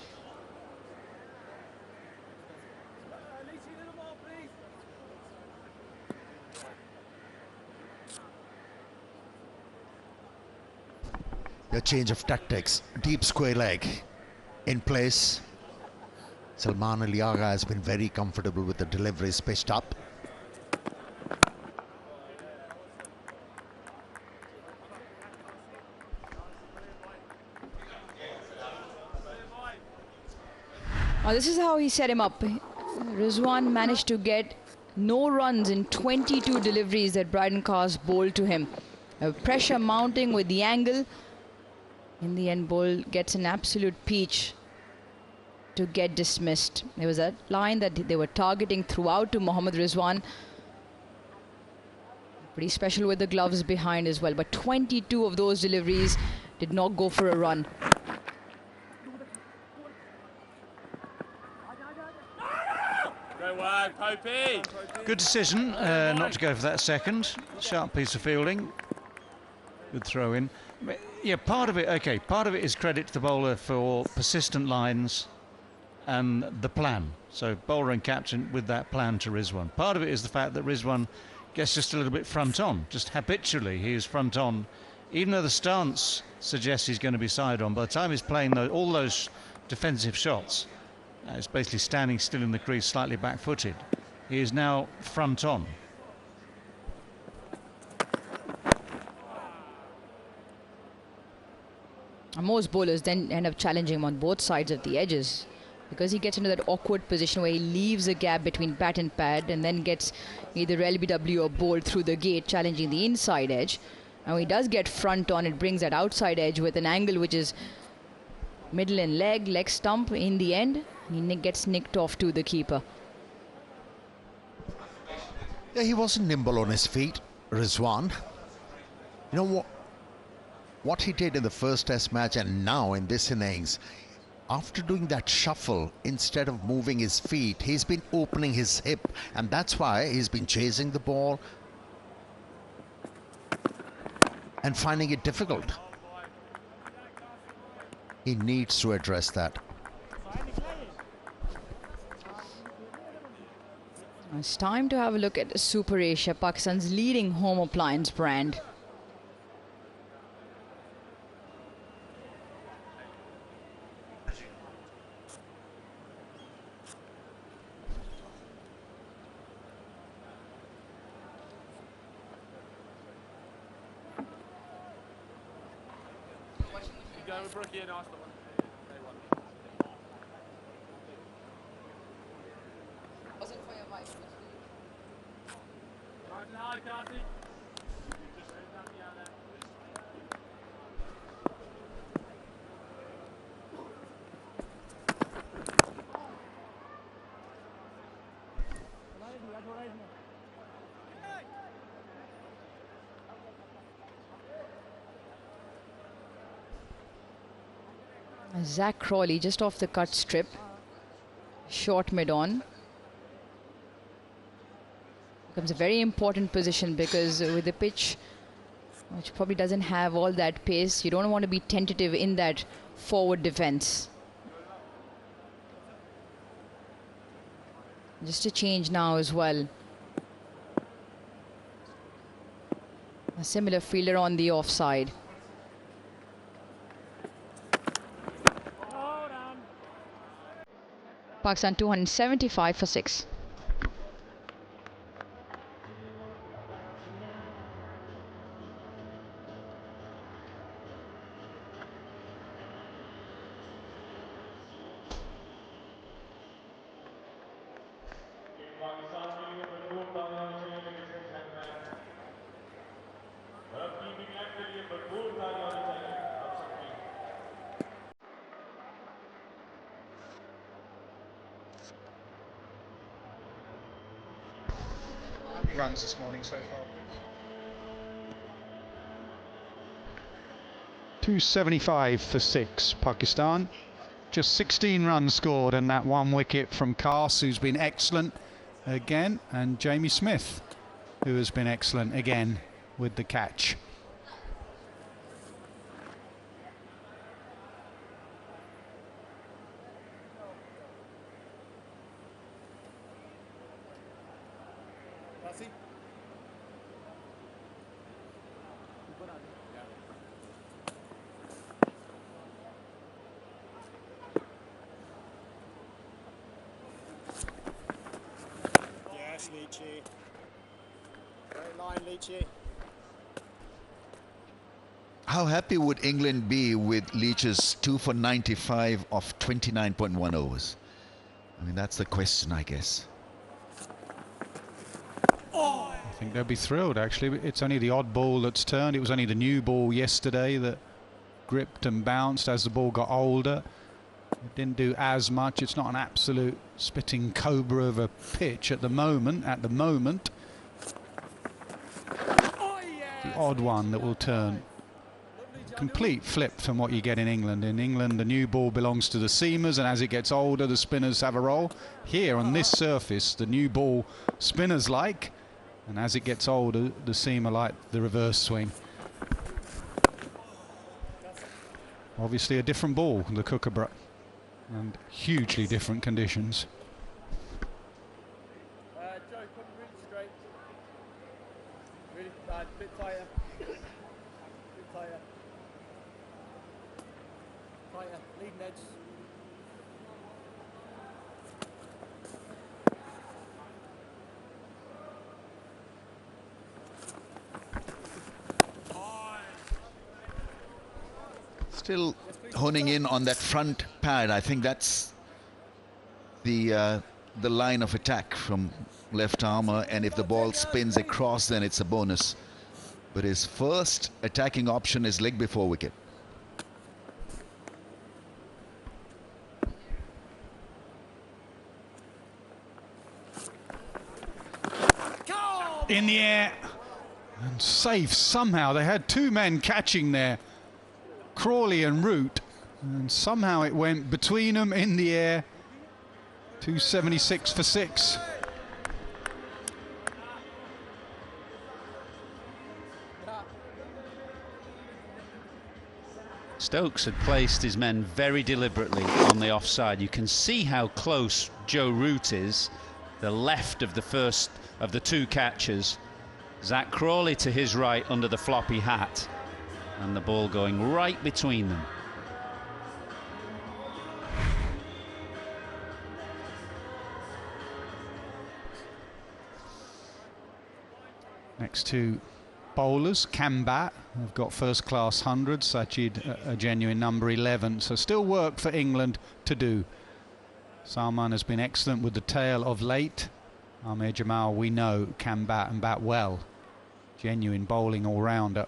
A change of tactics, deep square leg in place. Salman Ali Agha has been very comfortable with the deliveries pitched up. This is how he set him up. Rizwan managed to get no runs in 22 deliveries that Bryden Cast bowled to him. Pressure mounting with the angle. In the end, ball gets an absolute peach to get dismissed. There was a line that they were targeting throughout to Mohammad Rizwan. Pretty special with the gloves behind as well. But 22 of those deliveries did not go for a run. Good decision not to go for that second. Sharp piece of fielding. Good throw in. Yeah, part of it, okay, part of it is credit to the bowler for persistent lines and the plan. So bowler and captain with that plan to Rizwan. Part of it is the fact that Rizwan gets just a little bit front on. Just habitually he is front on. Even though the stance suggests he's going to be side on, by the time he's playing all those defensive shots, it's basically standing still in the crease, slightly back-footed. He is now front on. And most bowlers then end up challenging him on both sides of the edges, because he gets into that awkward position where he leaves a gap between bat and pad and then gets either LBW or bowled through the gate, challenging the inside edge. And when he does get front on, it brings that outside edge with an angle which is middle and leg stump. In the end, he gets nicked off to the keeper. Yeah, he wasn't nimble on his feet, Rizwan. You know what he did in the first test match and now in this innings, after doing that shuffle, instead of moving his feet, he's been opening his hip, and that's why he's been chasing the ball and finding it difficult. He needs to address that. It's time to have a look at Super Asia, Pakistan's leading home appliance brand. Zach Crawley just off the cut strip. Short mid-on. Becomes a very important position because with the pitch, which probably doesn't have all that pace, you don't want to be tentative in that forward defence. Just a change now as well. A similar fielder on the offside. Pakistan 275 for 6. Runs this morning so far. 275 for 6, Pakistan. Just 16 runs scored and that 1 wicket from Kars, who's been excellent again, and Jamie Smith, who has been excellent again with the catch. Leachy. Great line, Leachy. How happy would England be with Leach's 2 for 95 of 29.1 overs? I mean, that's the question, I guess. I think they'll be thrilled, actually. It's only the odd ball that's turned. It was only the new ball yesterday that gripped and bounced as the ball got older. It didn't do as much. It's not an absolute spitting cobra of a pitch at the moment. The odd one that will turn. Complete flip from what you get in England. In England, the new ball belongs to the seamers, and as it gets older, the spinners have a role. Here on this surface, the new ball spinners like, and as it gets older, the seamer like the reverse swing. Obviously a different ball, the Kookaburra, and hugely different conditions. Joe, come really straight. Really a bit tighter. Bit tighter. Tighter. Leading edge. Still honing in on that front pad. I think that's the line of attack from left armour, and if the ball spins across, then it's a bonus. But his first attacking option is leg before wicket. In the air and safe somehow. They had two men catching there, Crawley and Root, and somehow it went between them in the air. 276 for 6. Stokes had placed his men very deliberately on the offside. You can see how close Joe Root is, the left of the first of the two catchers. Zach Crawley to his right under the floppy hat, and the ball going right between them. Next two bowlers, Kambat, have got first class hundreds. Sajid, a genuine number 11. So still work for England to do. Salman has been excellent with the tail of late. Amir Jamal, we know, can bat and bat well. Genuine bowling all-rounder.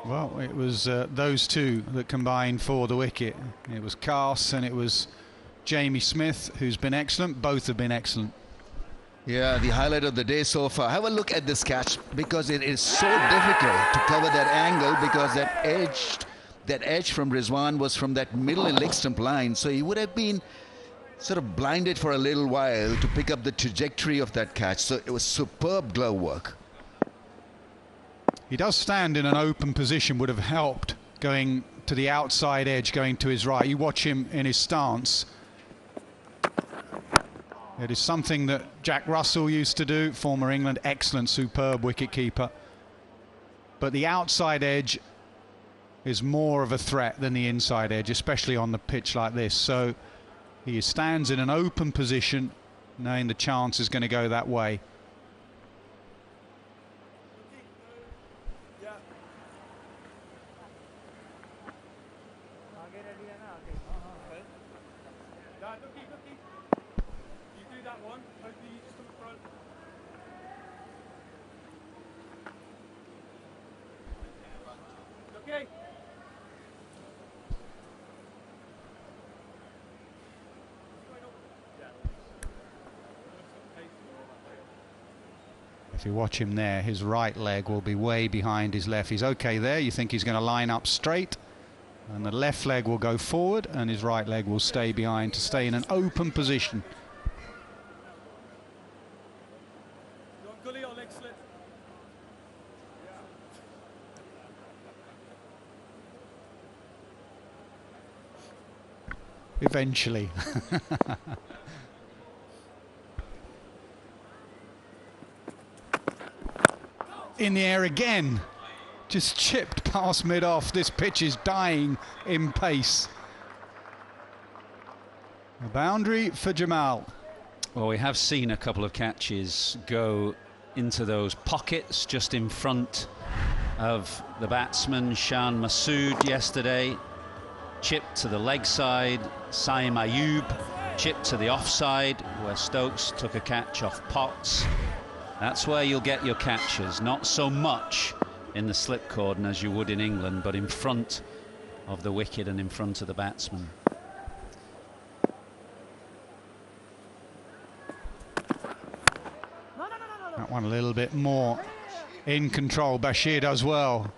Well, it was those two that combined for the wicket. It was Kars and it was Jamie Smith, who's been excellent. Both have been excellent. Yeah, the highlight of the day so far. Have a look at this catch, because it is so difficult to cover that angle, because that edge from Rizwan was from that middle and leg stump line, so he would have been sort of blinded for a little while to pick up the trajectory of that catch. So it was superb glove work. He does stand in an open position, would have helped going to the outside edge, going to his right. You watch him in his stance. It is something that Jack Russell used to do, former England, excellent, superb wicket-keeper. But the outside edge is more of a threat than the inside edge, especially on the pitch like this. So he stands in an open position, knowing the chance is going to go that way. If you watch him there, his right leg will be way behind his left. He's okay there. You think he's going to line up straight, and the left leg will go forward and his right leg will stay behind to stay in an open position. Eventually. In the air again, just chipped past mid-off. This pitch is dying in pace. A boundary for Jamal. Well, we have seen a couple of catches go into those pockets just in front of the batsman, Shan Masood, yesterday. Chipped to the leg side, Saim Ayub chipped to the offside, where Stokes took a catch off Potts. That's where you'll get your catches, not so much in the slip cordon as you would in England, but in front of the wicket and in front of the batsman. That one a little bit more in control. Bashir does well.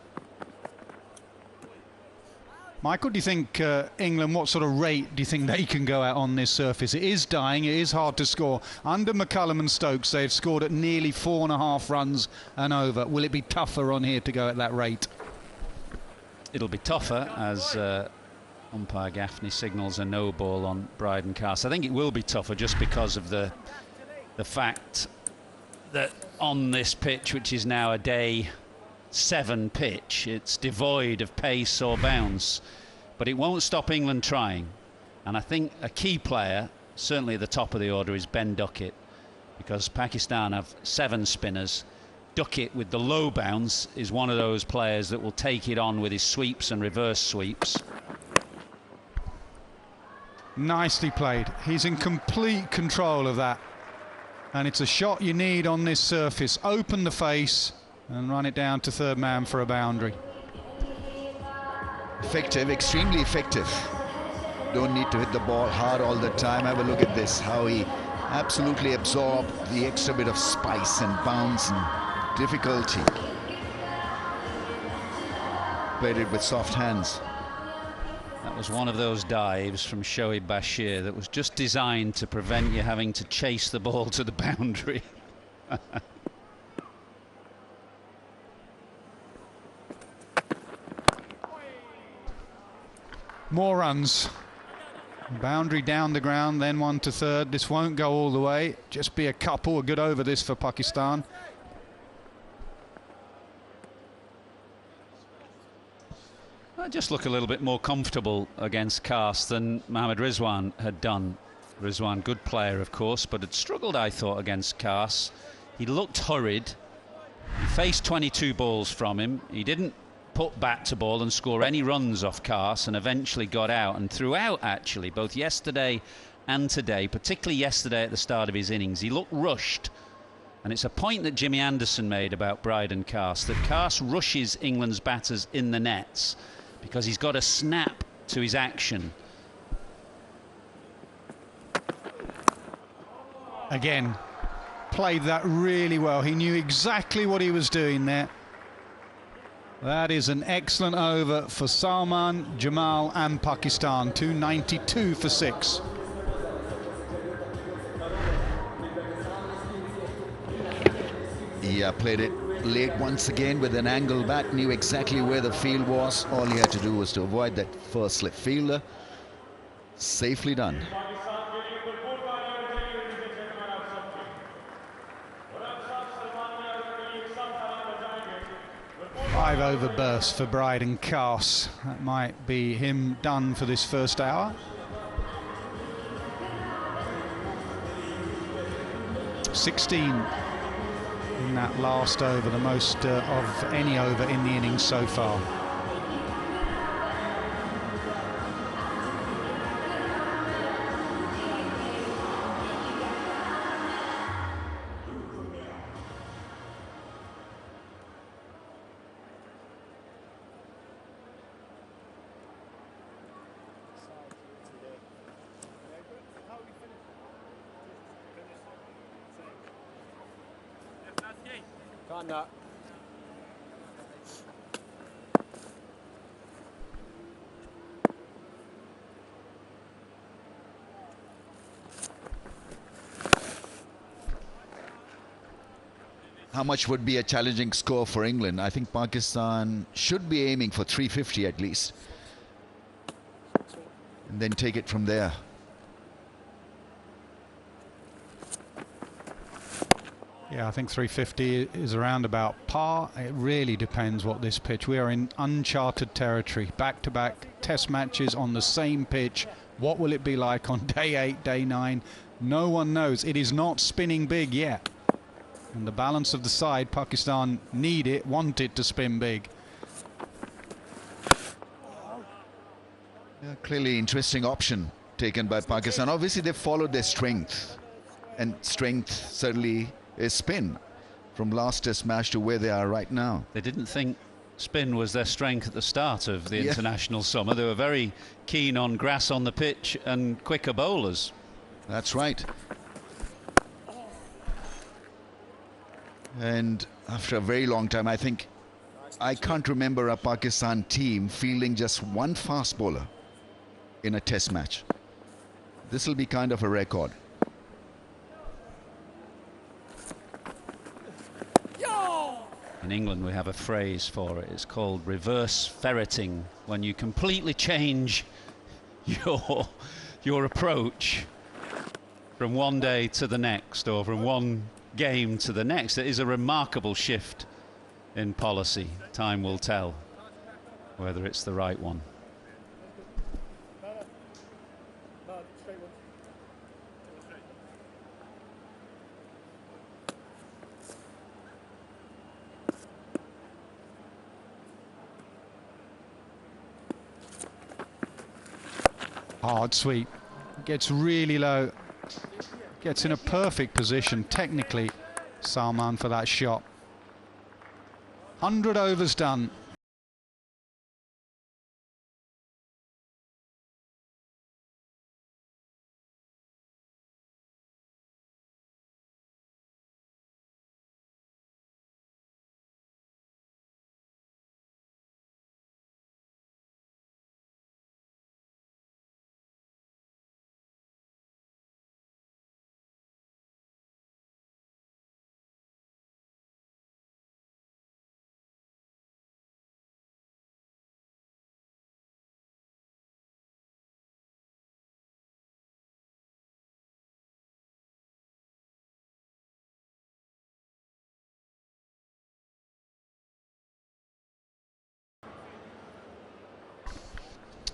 Michael, do you think England, what sort of rate do you think they can go out on this surface? It is dying, it is hard to score. Under McCullum and Stokes, they've scored at nearly 4.5 runs and over. Will it be tougher on here to go at that rate? It'll be tougher as umpire Gaffney signals a no ball on Bryden Cast. I think it will be tougher just because of the fact that on this pitch, which is now a day 7 pitch, it's devoid of pace or bounce, but it won't stop England trying. And I think a key player, certainly at the top of the order, is Ben Duckett, because Pakistan have 7 spinners. Ducket, with the low bounce, is one of those players that will take it on with his sweeps and reverse sweeps. Nicely played. He's in complete control of that, and it's a shot you need on this surface. Open the face and run it down to third man for a boundary. Effective, extremely effective. Don't need to hit the ball hard all the time. Have a look at this, how he absolutely absorbed the extra bit of spice and bounce and difficulty. Played it with soft hands. That was one of those dives from Shoaib Bashir that was just designed to prevent you having to chase the ball to the boundary. More runs. Boundary down the ground, then one to third. This won't go all the way, just be a couple. A good over this for Pakistan. I just look a little bit more comfortable against Cast than Mohammad Rizwan had done. Rizwan, good player of course, but had struggled, I thought, against Cast. He looked hurried. He faced 22 balls from him. He didn't put bat to ball and score any runs off Cast, and eventually got out. And throughout, actually, both yesterday and today, particularly yesterday at the start of his innings, he looked rushed. And it's a point that Jimmy Anderson made about Bryden Cast, that Cast rushes England's batters in the nets because he's got a snap to his action. Again, played that really well. He knew exactly what he was doing there. That is an excellent over for Salman, Jamal and Pakistan. 292 for 6. Yeah, played it late once again with an angle bat, knew exactly where the field was. All he had to do was to avoid that first slip fielder. Safely done. 5 over burst for Bryden Carse. That might be him done for this first hour. 16 in that last over, the most of any over in the innings so far. Can't. How much would be a challenging score for England? I think Pakistan should be aiming for 350 at least. And then take it from there. Yeah, I think 350 is around about par. It really depends what this pitch. We are in uncharted territory. Back-to-back test matches on the same pitch. What will it be like on day 8, day 9? No one knows. It is not spinning big yet. And the balance of the side, Pakistan need it, want it to spin big. Yeah, clearly interesting option taken by Pakistan. Obviously they've followed their strength. And strength certainly is spin, from last test match to where they are right now. They didn't think spin was their strength at the start of the international summer. They were very keen on grass on the pitch and quicker bowlers. That's right. And after a very long time, I think, I can't remember a Pakistan team fielding just one fast bowler in a test match. This will be kind of a record. In England we have a phrase for it. It's called reverse ferreting, when you completely change your approach from one day to the next, or from one game to the next. It is a remarkable shift in policy. Time will tell whether it's the right one. Hard sweep, gets really low, gets in a perfect position technically, Salman, for that shot. 100 overs done.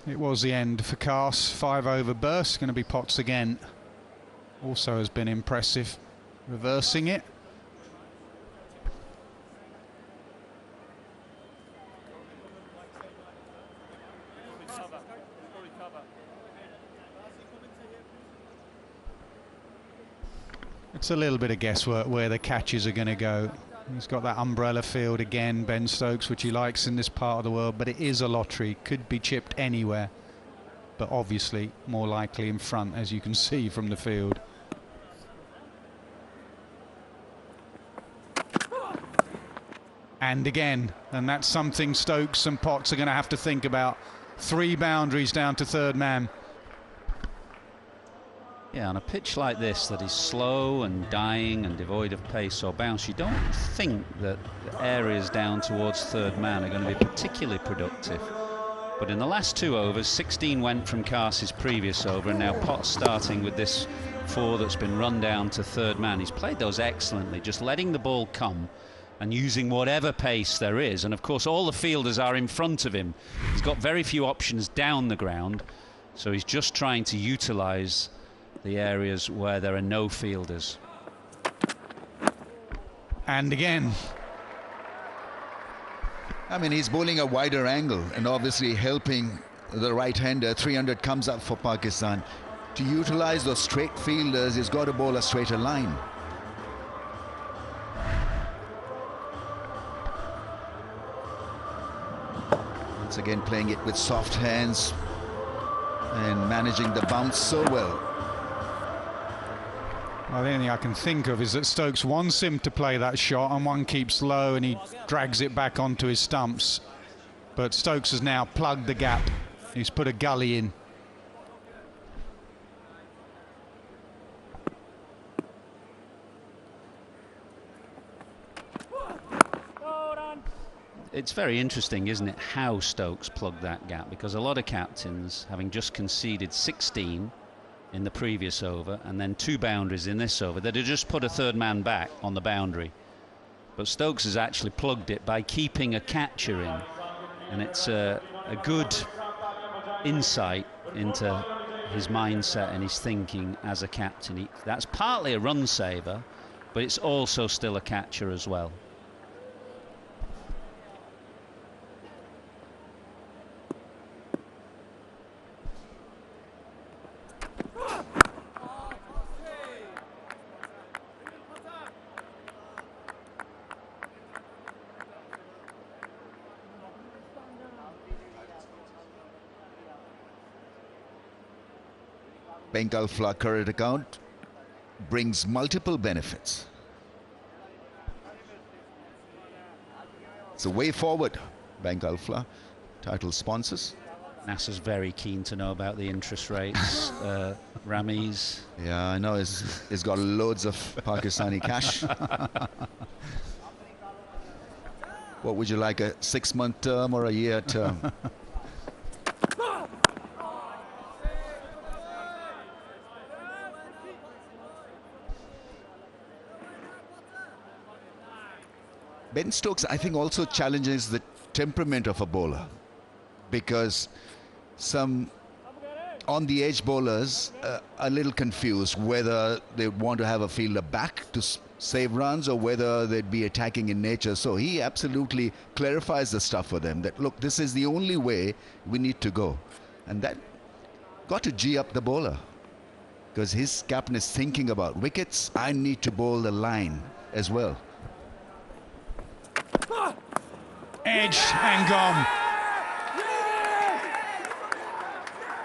It was the end for Carse. 5 over burst, going to be Potts again. Also has been impressive, reversing it. It's a little bit of guesswork where the catches are going to go. He's got that umbrella field again, Ben Stokes, which he likes in this part of the world, but it is a lottery, could be chipped anywhere, but obviously more likely in front, as you can see from the field. And again, and that's something Stokes and Potts are going to have to think about. 3 boundaries down to third man. Yeah, on a pitch like this that is slow and dying and devoid of pace or bounce, you don't think that the areas down towards third man are going to be particularly productive. But in the last 2 overs, 16 went from Carse's previous over, and now Potts starting with this 4 that's been run down to third man. He's played those excellently, just letting the ball come and using whatever pace there is. And of course, all the fielders are in front of him. He's got very few options down the ground, so he's just trying to utilise the areas where there are no fielders. And again, I mean, he's bowling a wider angle and obviously helping the right-hander. 300 comes up for Pakistan. To utilize those straight fielders, he's got to bowl a straighter line. Once again, playing it with soft hands and managing the bounce so well. Well, the only thing I can think of is that Stokes wants him to play that shot, and one keeps low and he drags it back onto his stumps. But Stokes has now plugged the gap. He's put a gully in. It's very interesting, isn't it, how Stokes plugged that gap, because a lot of captains, having just conceded 16 in the previous over and then 2 boundaries in this over, they'd have just put a third man back on the boundary. But Stokes has actually plugged it by keeping a catcher in, and it's a good insight into his mindset and his thinking as a captain. That's partly a run saver, but it's also still a catcher as well. Bengal Fla current account brings multiple benefits. It's a way forward. Bengal Fla, title sponsors. NASA's very keen to know about the interest rates, Rami's. Yeah, I know. He's got loads of Pakistani cash. What would you like, a 6-month term or a year term? Ben Stokes, I think, also challenges the temperament of a bowler, because some on-the-edge bowlers are a little confused whether they want to have a fielder back to save runs or whether they'd be attacking in nature. So he absolutely clarifies the stuff for them, that, look, this is the only way we need to go. And that got to G up the bowler, because his captain is thinking about wickets. I need to bowl the line as well. Edge and gone.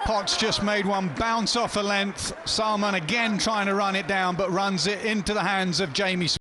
Potts just made one bounce off a length. Salman again trying to run it down, but runs it into the hands of Jamie Smith.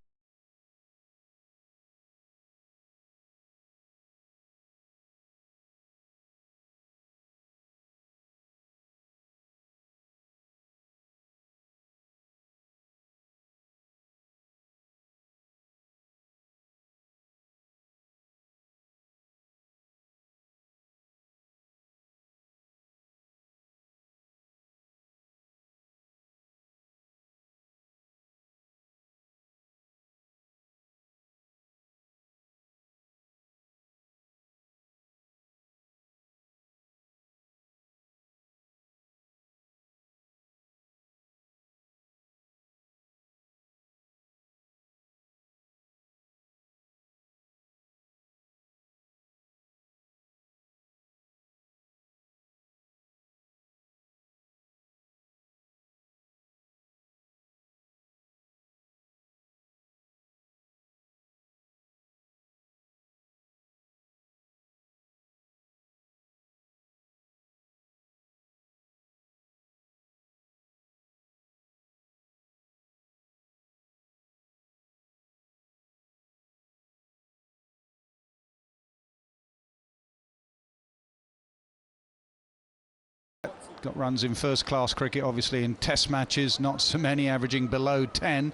got runs in first-class cricket, obviously in test matches, not so many, averaging below 10.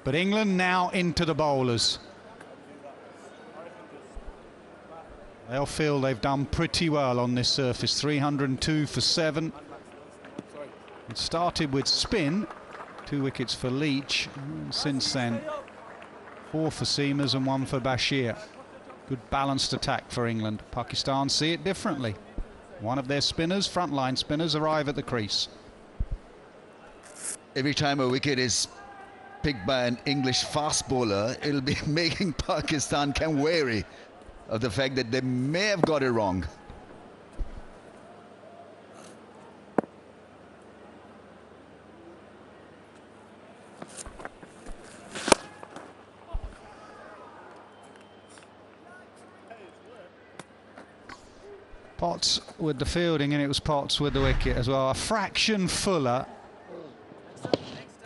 But England now into the bowlers. They'll feel they've done pretty well on this surface. 302 for 7. It started with spin, 2 wickets for Leach. And since then, 4 for seamers and 1 for Bashir. Good balanced attack for England. Pakistan see it differently. One of their spinners, frontline spinners, arrive at the crease. Every time a wicket is picked by an English fast bowler, it'll be making Pakistan come wary of the fact that they may have got it wrong. Potts with the fielding, and it was Potts with the wicket as well. A fraction fuller.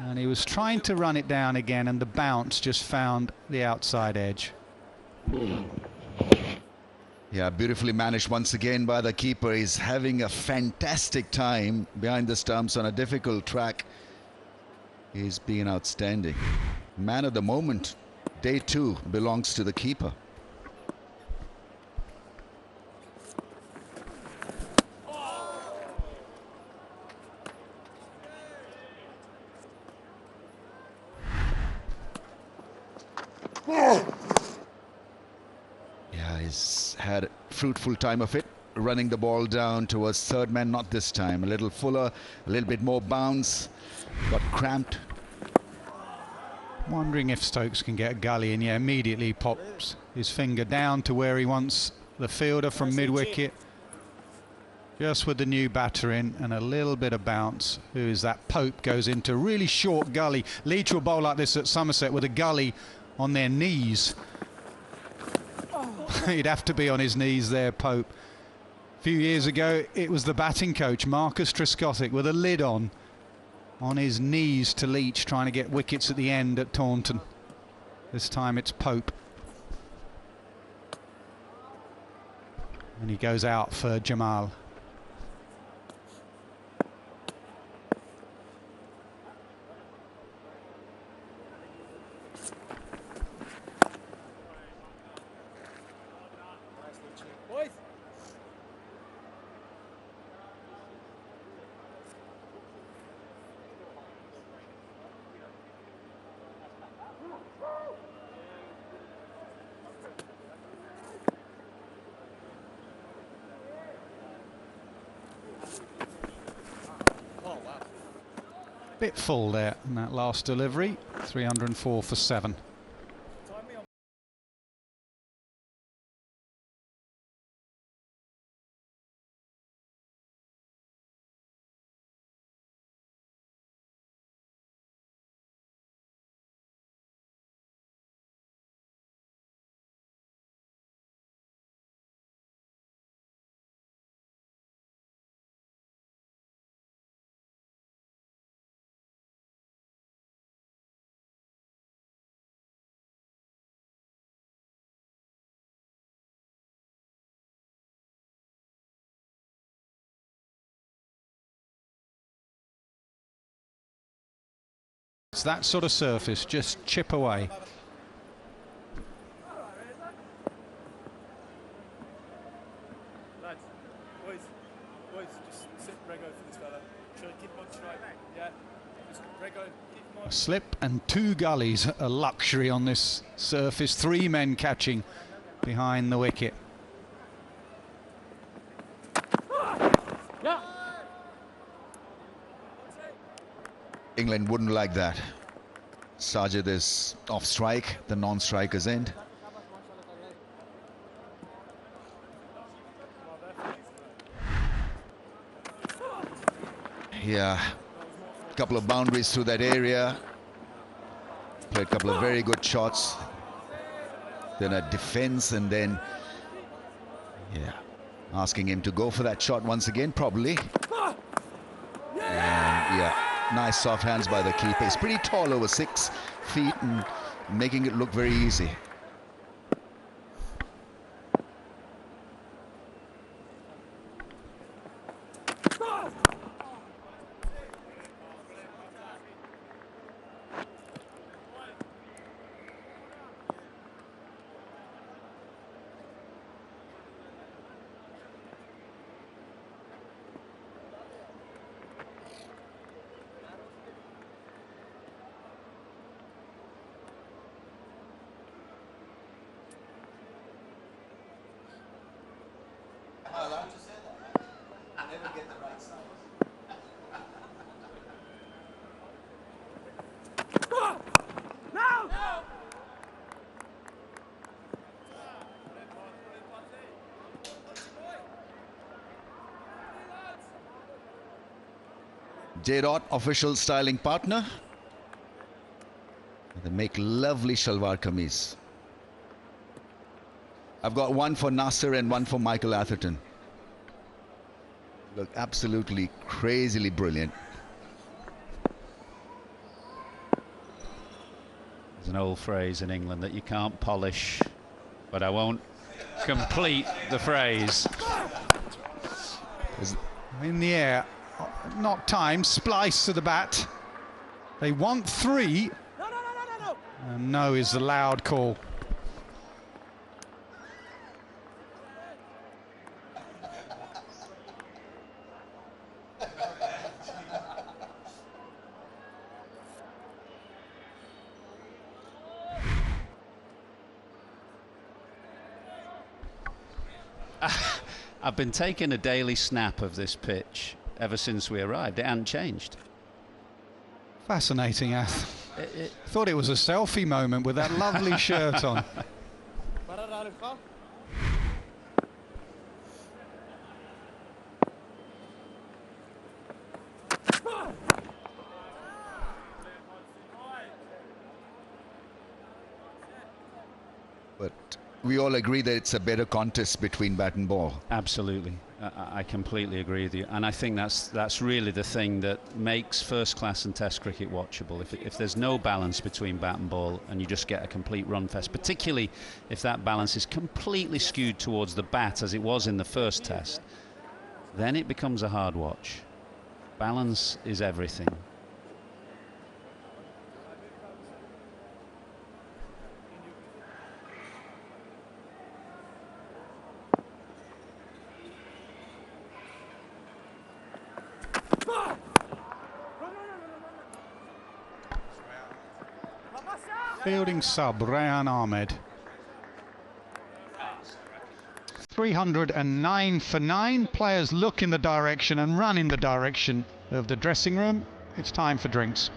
And he was trying to run it down again, and the bounce just found the outside edge. Yeah, beautifully managed once again by the keeper. He's having a fantastic time behind the stumps on a difficult track. He's been outstanding. Man of the moment, day 2, belongs to the keeper. Yeah, he's had a fruitful time of it, running the ball down towards third man. Not this time. A little fuller, a little bit more bounce. Got cramped. Wondering if Stokes can get a gully, and yeah, immediately pops his finger down to where he wants the fielder from mid-wicket. Just with the new batter in and a little bit of bounce. Who is that? Pope goes into a really short gully. Leach will bowl like this at Somerset with a gully on their knees. He'd have to be on his knees there, Pope. A few years ago, it was the batting coach, Marcus Trescothick, with a lid on his knees to Leach, trying to get wickets at the end at Taunton. This time it's Pope. And he goes out for Jamal. Bit full there in that last delivery. 304 for 7. It's that sort of surface, just chip away. Lads, boys, just sit Rego for this fella. Should I keep him on strike? Yeah, just Rego, keep him on. A slip and 2 gullies, a luxury on this surface. 3 men catching behind the wicket. England wouldn't like that. Sajid is off strike, the non-striker's end. Yeah, a couple of boundaries through that area. Played a couple of very good shots. Then a defense, and then, yeah, asking him to go for that shot once again, probably. And yeah. Nice soft hands by the keeper. He's pretty tall, over 6 feet, and making it look very easy. allowed to say that? I never get the right size. J-Dot, official styling partner. They make lovely shalwar kameez. I've got one for Nasser and one for Michael Atherton. Look absolutely crazily brilliant. There's an old phrase in England that you can't polish, but I won't complete the phrase. In the air, not time, splice to the bat. They want 3. And no is the loud call. I've been taking a daily snap of this pitch ever since we arrived. It hasn't changed. Fascinating, Ath. Thought it was a selfie moment with that lovely shirt on. But we all agree that it's a better contest between bat and ball. Absolutely. I completely agree with you, and I think that's really the thing that makes first class and test cricket watchable. If there's no balance between bat and ball and you just get a complete run fest, particularly if that balance is completely skewed towards the bat as it was in the first test, then it becomes a hard watch. Balance is everything. Fielding sub, Rayan Ahmed. 309 for 9. Players look in the direction and run in the direction of the dressing room. It's time for drinks.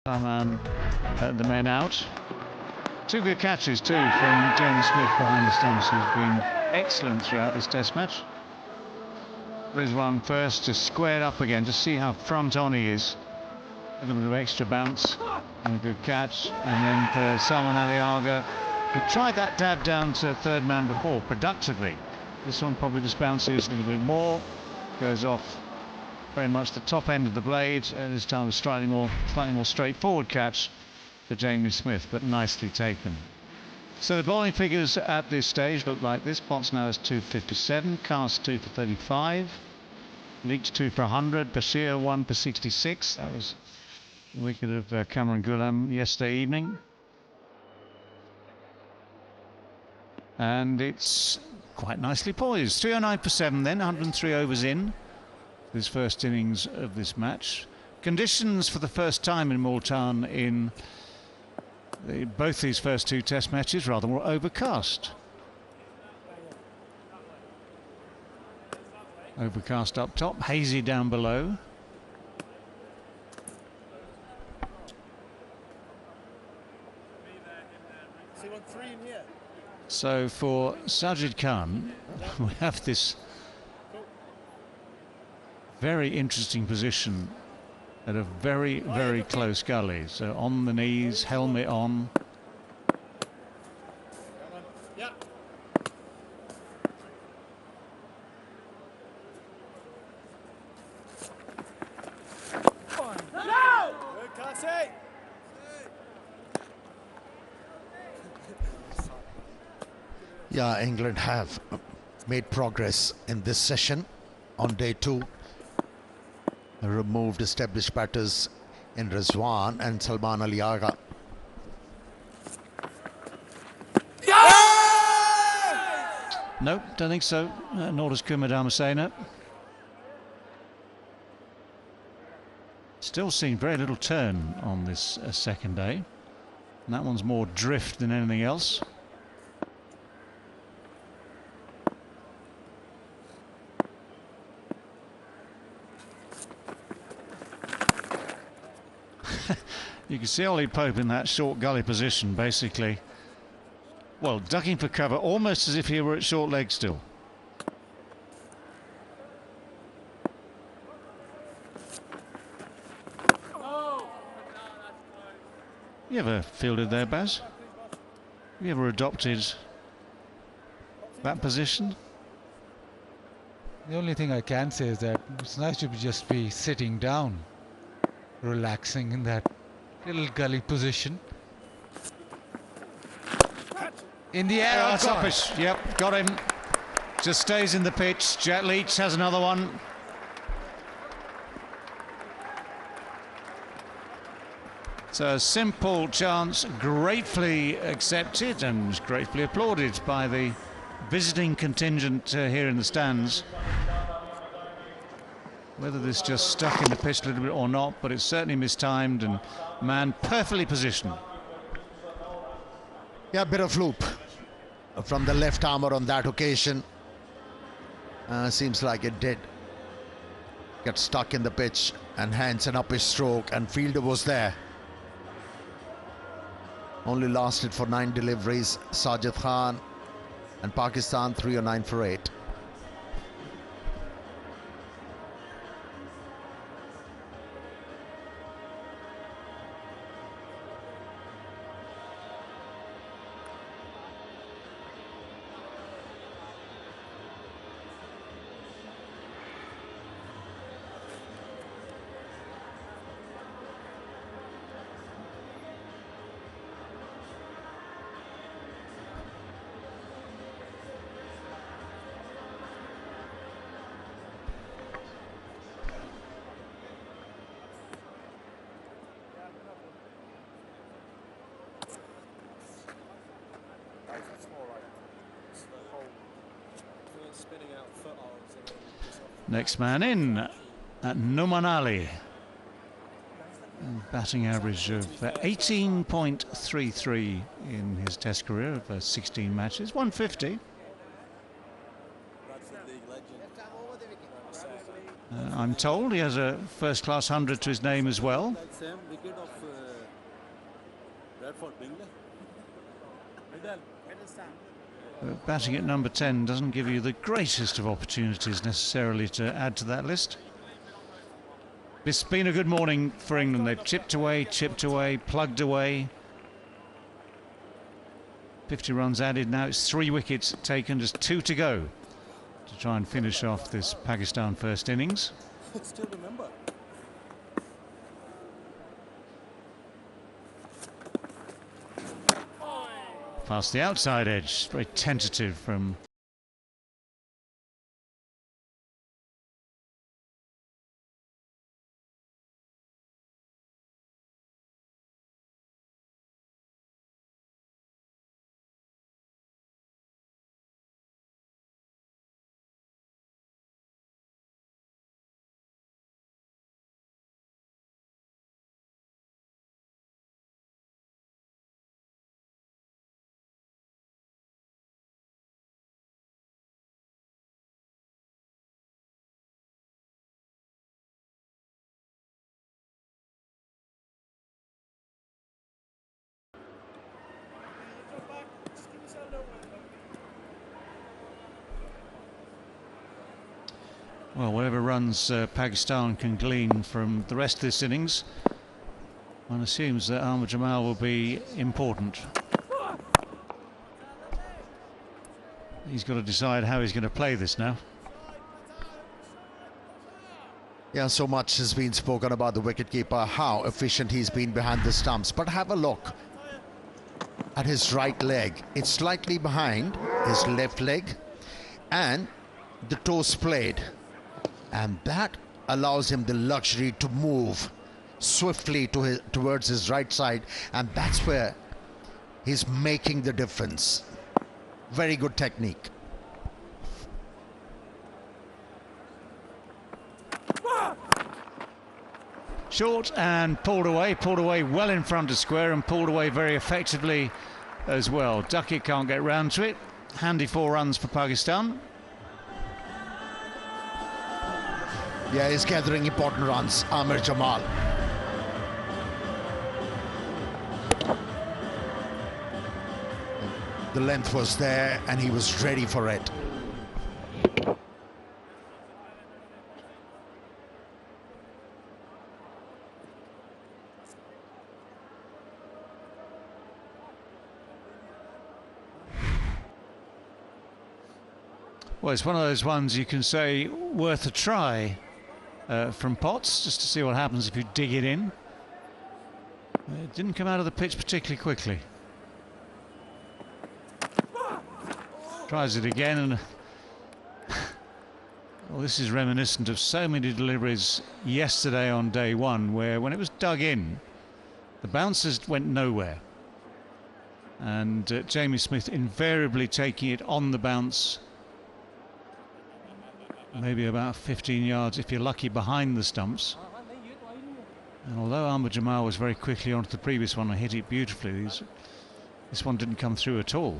Rahman, the men out. Two good catches too from James Smith behind the stumps, who's been excellent throughout this test match. Rizwan first, just squared up again, just see how front on he is. A little bit of extra bounce and a good catch. And then for Salman Aliaga, who tried that dab down to third man before productively. This one probably just bounces a little bit more, goes off very much the top end of the blade, and this time a slightly more straightforward catch for James Smith, but nicely taken. So the bowling figures at this stage look like this. Potts now is 257, Cast 2 for 35, Leach 2 for 100, Bashir 1 for 66. That was the wicket of Cameron Ghulam yesterday evening. And it's quite nicely poised. 309 for 7 then, 103 overs in this first innings of this match. Conditions for the first time in Multan in both these first two test matches rather more overcast. Overcast up top, hazy down below. So for Sajid Khan, we have this very interesting position at a very, very close gully. So on the knees, helmet on. Yeah, England have made progress in this session on day 2. Removed established batters in Rizwan and Salman Aliaga. No, don't think so. Nor does Kumar Dharmasena. Still seen very little turn on this second day. And that one's more drift than anything else. You can see Ollie Pope in that short gully position, basically. Well, ducking for cover, almost as if he were at short leg still. You ever fielded there, Baz? Have you ever adopted that position? The only thing I can say is that it's nice to just be sitting down, relaxing in that little gully position. In the air, that's uppish. Yep, got him. Just stays in the pitch. Jet Leach has another one. It's a simple chance, gratefully accepted and gratefully applauded by the visiting contingent here in the stands. Whether this just stuck in the pitch a little bit or not, but it's certainly mistimed and man perfectly positioned. Yeah, a bit of loop from the left armour on that occasion. Seems like it did get stuck in the pitch, and hence an uppish stroke, and fielder was there. Only lasted for 9 deliveries. Sajid Khan and Pakistan 309 for 8. Next man in at Numan Ali. Batting average of 18.33 in his test career of 16 matches, 150. I'm told he has a first-class 100 to his name as well. Batting at number 10 doesn't give you the greatest of opportunities necessarily to add to that list. It's been a good morning for England. They've chipped away, plugged away. 50 runs added now. It's 3 wickets taken, just 2 to go to try and finish off this Pakistan first innings. Still remember. Past the outside edge, very tentative from well, whatever runs Pakistan can glean from the rest of this innings, one assumes that Ahmed Jamal will be important. He's got to decide how he's going to play this now. Yeah, so much has been spoken about the wicketkeeper, how efficient he's been behind the stumps. But have a look at his right leg. It's slightly behind his left leg and the toe splayed. And that allows him the luxury to move swiftly towards his right side. And that's where he's making the difference. Very good technique. Short and pulled away well in front of square and pulled away very effectively as well. Ducket can't get round to it. Handy 4 runs for Pakistan. Yeah, he's gathering important runs, Ahmed Jamal. The length was there and he was ready for it. Well, it's one of those ones you can say worth a try from Potts, just to see what happens if you dig it in. It didn't come out of the pitch particularly quickly. Tries it again, and well, this is reminiscent of so many deliveries yesterday on day 1, where when it was dug in, the bouncers went nowhere. And Jamie Smith invariably taking it on the bounce, maybe about 15 yards, if you're lucky, behind the stumps. And although Ahmed Jamal was very quickly onto the previous one and hit it beautifully, this one didn't come through at all.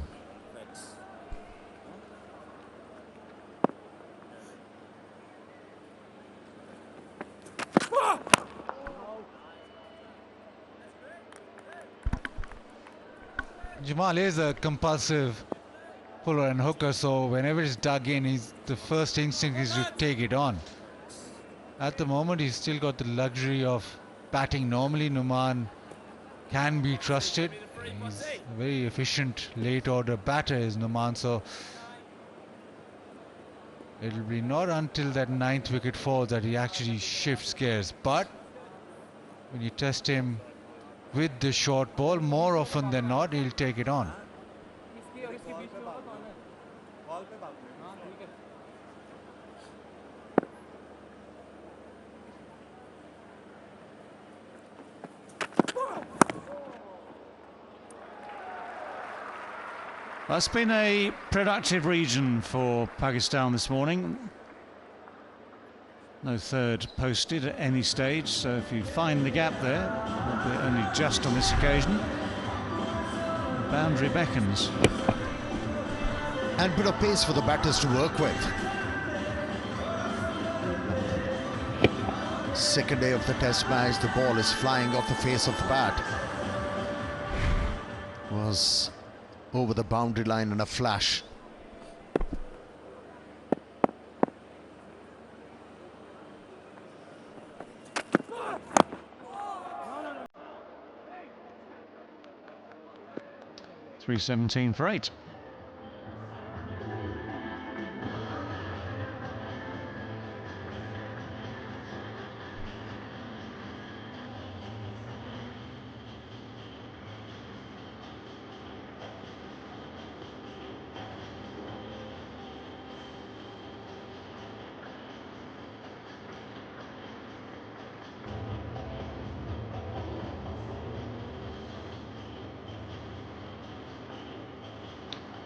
Jamal is a compulsive puller and hooker, so whenever it's dug in, the first instinct is to take it on. At the moment, he's still got the luxury of batting normally. Numan can be trusted. He's a very efficient late order batter, is Numan, so it'll be not until that 9th wicket falls that he actually shifts gears. But when you test him with the short ball, more often than not, he'll take it on. Well, it's been a productive region for Pakistan this morning. No third posted at any stage, so if you find the gap there, albeit only just on this occasion, the boundary beckons. And bit of pace for the batters to work with. Second day of the test match, the ball is flying off the face of the bat. was over the boundary line in a flash. .317 for 8.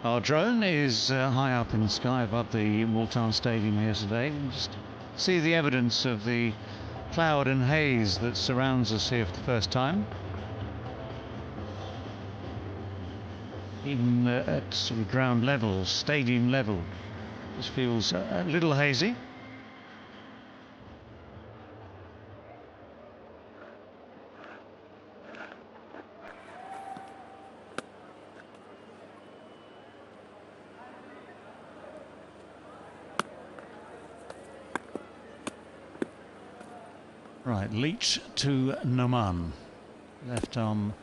Our drone is high up in the sky above the Multan Stadium here today. You can just see the evidence of the cloud and haze that surrounds us here for the first time. Even at sort of ground level, stadium level, this feels a little hazy. Right, Leach to Naman. Left arm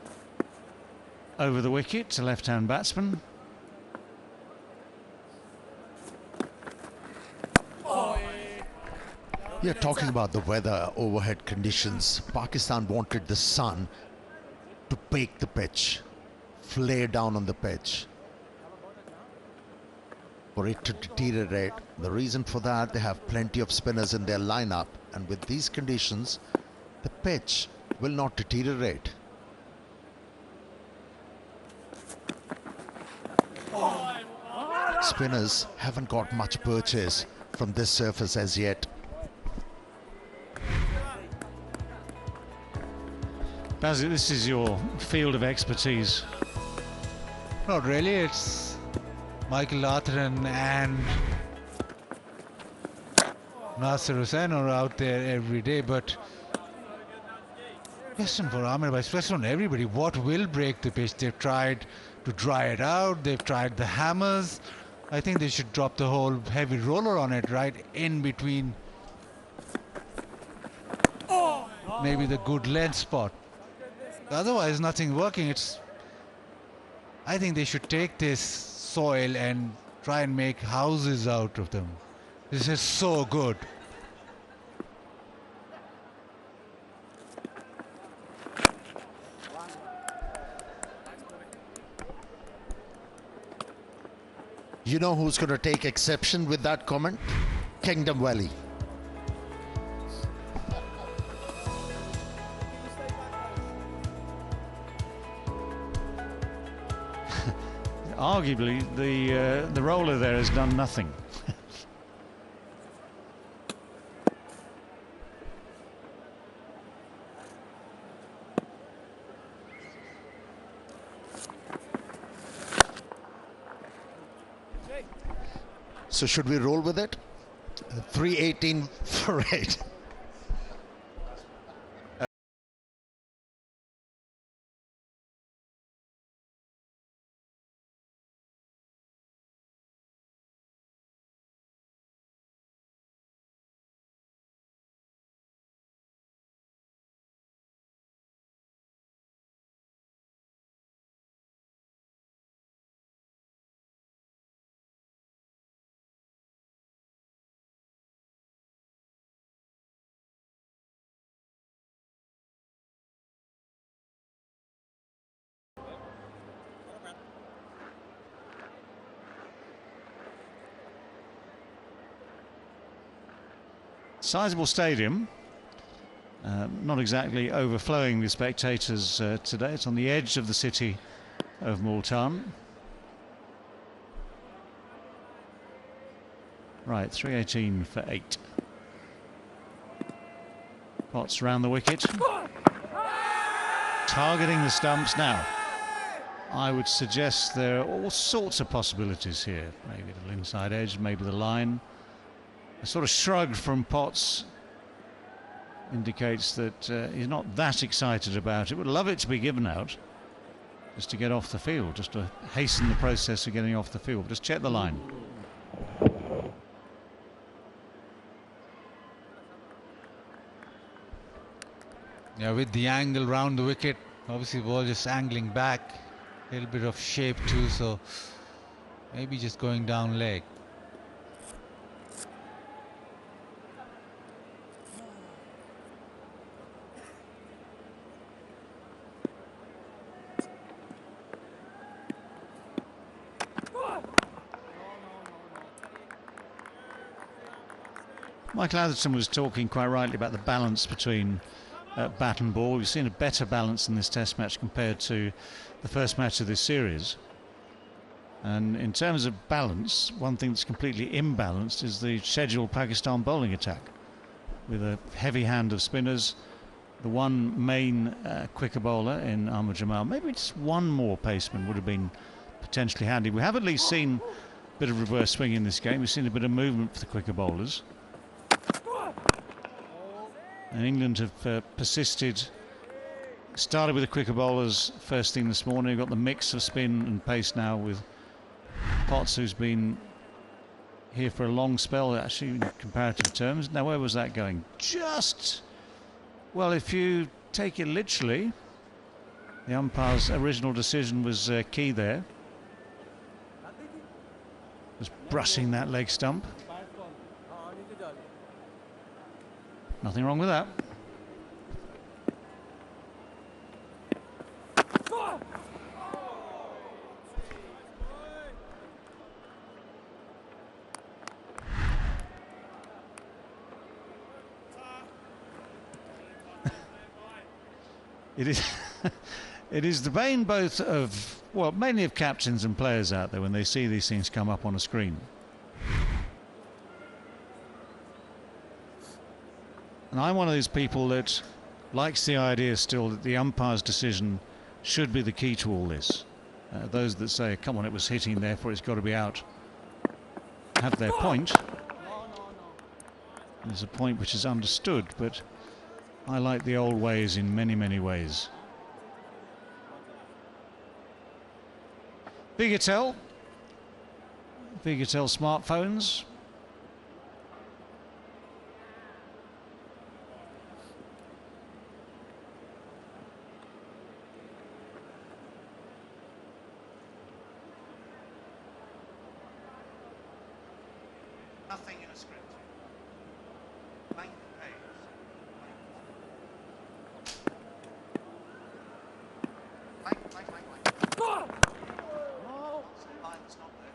over the wicket to left-hand batsman. You're talking about the weather, overhead conditions. Pakistan wanted the sun to bake the pitch, flare down on the pitch, for it to deteriorate. The reason for that, they have plenty of spinners in their lineup, and with these conditions, the pitch will not deteriorate. Spinners haven't got much purchase from this surface as yet. Basil, this is your field of expertise. Not really, it's Michael Atherton and Nasser Hussain are out there every day, but question for Amir, but question on everybody, what will break the pitch? They've tried to dry it out, they've tried the hammers. I think they should drop the whole heavy roller on it, right in between maybe the good length spot. Otherwise nothing working. I think they should take this soil and try and make houses out of them. This is so good. You know who's going to take exception with that comment? Kingdom Valley. Arguably, the roller there has done nothing. So should we roll with it? 318 for 8. Sizable stadium, not exactly overflowing with spectators today. It's on the edge of the city of Multan. Right, 318 for 8. Potts round the wicket. Targeting the stumps now. I would suggest there are all sorts of possibilities here. Maybe the inside edge, maybe the line. A sort of shrug from Potts indicates that he's not that excited about it. Would love it to be given out. just to get off the field, just to hasten the process of getting off the field. Just check the line. Yeah, with the angle round the wicket, obviously ball just angling back, a little bit of shape too, so maybe just going down leg. Michael Atherton was talking quite rightly about the balance between bat and ball. We've seen a better balance in this test match compared to the first match of this series. And in terms of balance, one thing that's completely imbalanced is the scheduled Pakistan bowling attack, with a heavy hand of spinners, the one main quicker bowler in Ahmad Jamal. Maybe just one more paceman would have been potentially handy. We have at least seen a bit of reverse swing in this game. We've seen a bit of movement for the quicker bowlers. And England have persisted. Started with the quicker bowlers first thing this morning. We've got the mix of spin and pace now with Potts, who's been here for a long spell, actually, in comparative terms. Now, where was that going? Just, well, if you take it literally, the umpire's original decision was key there. Was brushing that leg stump. Nothing wrong with that. It is it is the bane both of, well, mainly of captains and players out there when they see these things come up on a screen. And I'm one of these people that likes the idea still that the umpire's decision should be the key to all this. Those that say, come on, it was hitting, therefore it's got to be out, have their point. There's a point which is understood, but I like the old ways in many, many ways. Vigatel smartphones. Nothing in a script. Blank page. Blank. Line's not there.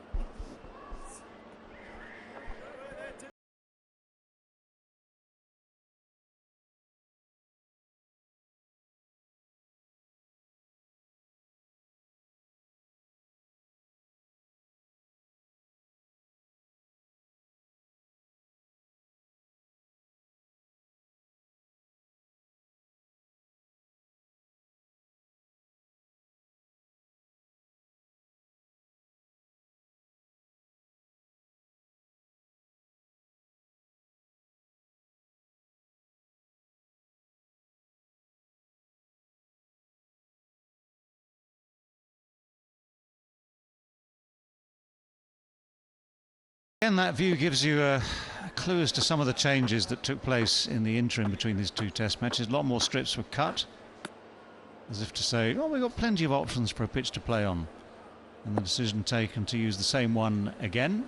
Again, that view gives you a clue as to some of the changes that took place in the interim between these two test matches. A lot more strips were cut, as if to say, oh, we've got plenty of options for a pitch to play on. And the decision taken to use the same one again.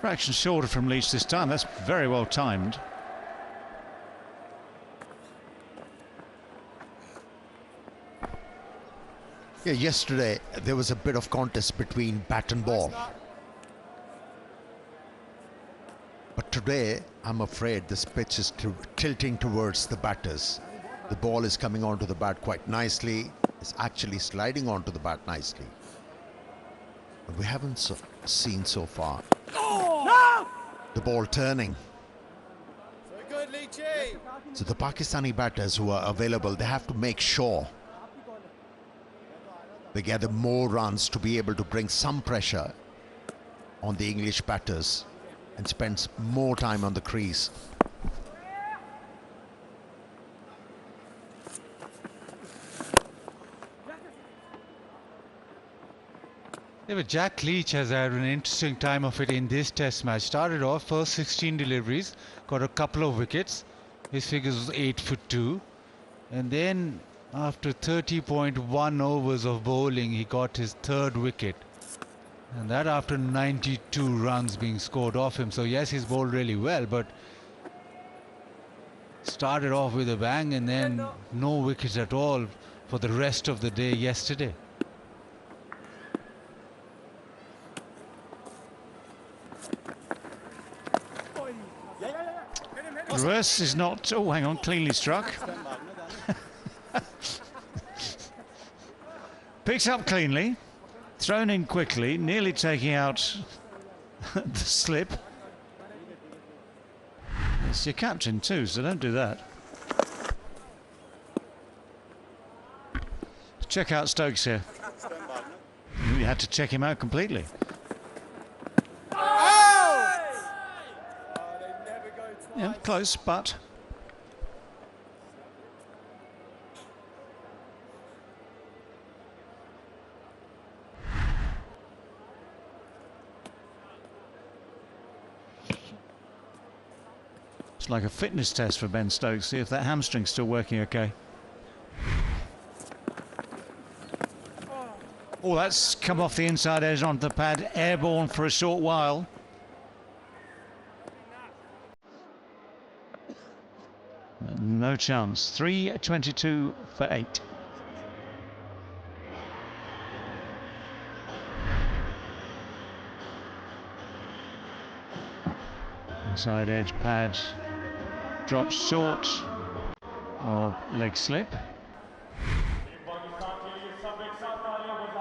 Fraction shorter from Leach this time. That's very well timed. Yeah, yesterday there was a bit of contest between bat and ball. But today, I'm afraid this pitch is tilting towards the batters. The ball is coming onto the bat quite nicely. It's actually sliding onto the bat nicely. But we haven't seen so far the ball turning. So the Pakistani batters who are available, they have to make sure they gather more runs to be able to bring some pressure on the English batters and spend more time on the crease. Yeah, but Jack Leach has had an interesting time of it in this test match. Started off first 16 deliveries, got a couple of wickets. His figures was 8 for 2. And then after 30.1 overs of bowling, he got his third wicket. And that after 92 runs being scored off him. So yes, he's bowled really well, but started off with a bang and then no wickets at all for the rest of the day yesterday. Reverse is not, oh hang on, cleanly struck. Picks up cleanly, thrown in quickly, nearly taking out the slip. It's your captain too, so don't do that. Check out Stokes here. You had to check him out completely. Yeah, close, but it's like a fitness test for Ben Stokes. See if that hamstring's still working okay. Oh, that's come off the inside edge onto the pad, airborne for a short while. No chance. 3:22 for 8. Inside edge pad drops short of leg slip.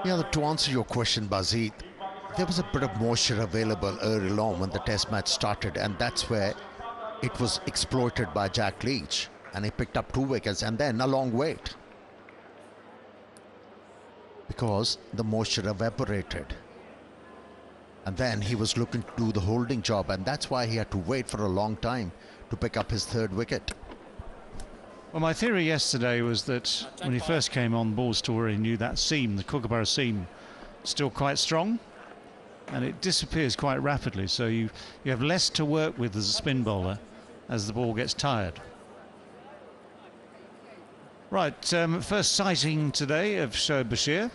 Yeah, to answer your question, Bazid, there was a bit of moisture available early on when the test match started, and that's where it was exploited by Jack Leach, and he picked up 2 wickets and then a long wait because the moisture evaporated, and then he was looking to do the holding job, and that's why he had to wait for a long time to pick up his 3rd wicket. Well, my theory yesterday was that when he first came on Balls Tour, he knew that seam, the Kookaburra seam, still quite strong, and it disappears quite rapidly, so you have less to work with as a spin bowler as the ball gets tired. Right, first sighting today of Shoaib Bashir.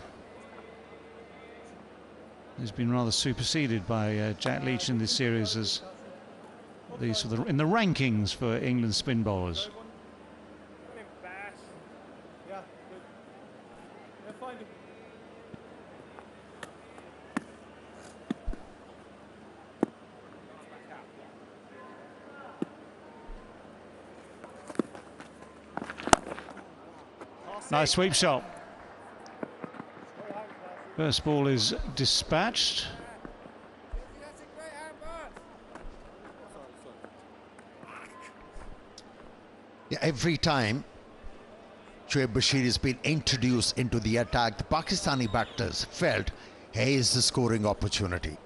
He's been rather superseded by Jack Leach in this series as the sort of in the rankings for England spin bowlers. Nice sweep shot. First ball is dispatched. Yeah, every time Shoaib Bashir has been introduced into the attack, the Pakistani batters felt, hey, is the scoring opportunity.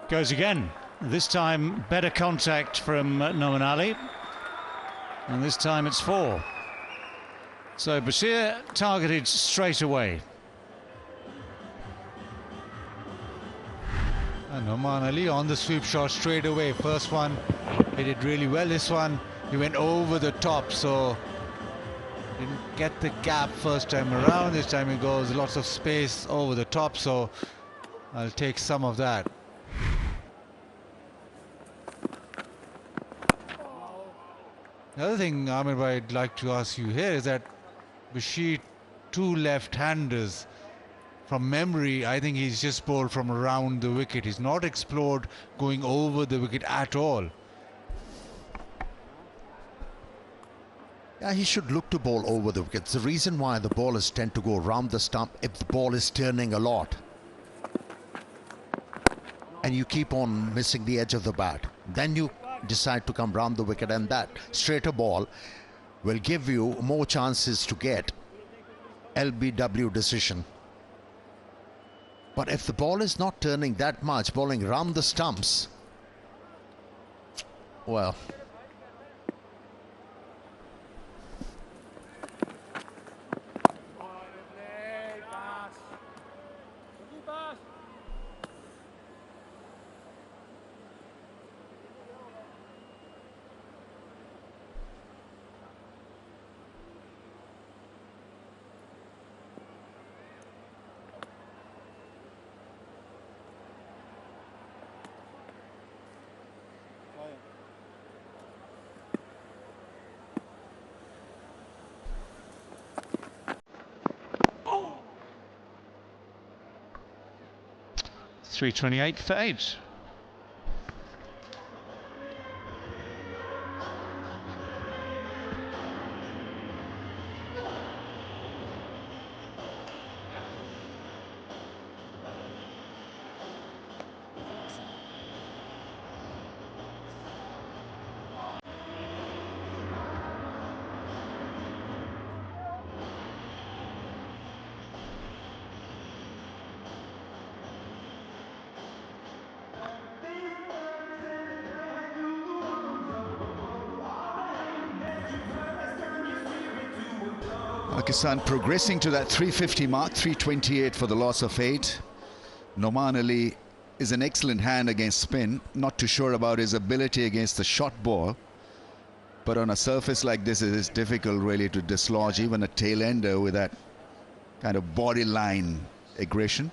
Goes again. This time better contact from Noman Ali, and this time it's 4. So Bashir targeted straight away. And Noman Ali on the sweep shot straight away. First one, he did really well. This one, he went over the top, so didn't get the gap first time around. This time he goes lots of space over the top, so I'll take some of that. The other thing, Amir, I'd like to ask you here is that Bashir, 2 left-handers. From memory, I think he's just bowled from around the wicket. He's not explored going over the wicket at all. Yeah, he should look to bowl over the wickets. The reason why the bowlers tend to go around the stump if the ball is turning a lot and you keep on missing the edge of the bat, then you decide to come round the wicket, and that straighter ball will give you more chances to get LBW decision. But if the ball is not turning that much, bowling round the stumps, well, .328 for 8. Pakistan progressing to that 350 mark, 328 for the loss of 8. Noman Ali is an excellent hand against spin. Not too sure about his ability against the short ball. But on a surface like this, it is difficult really to dislodge even a tail-ender with that kind of body line aggression.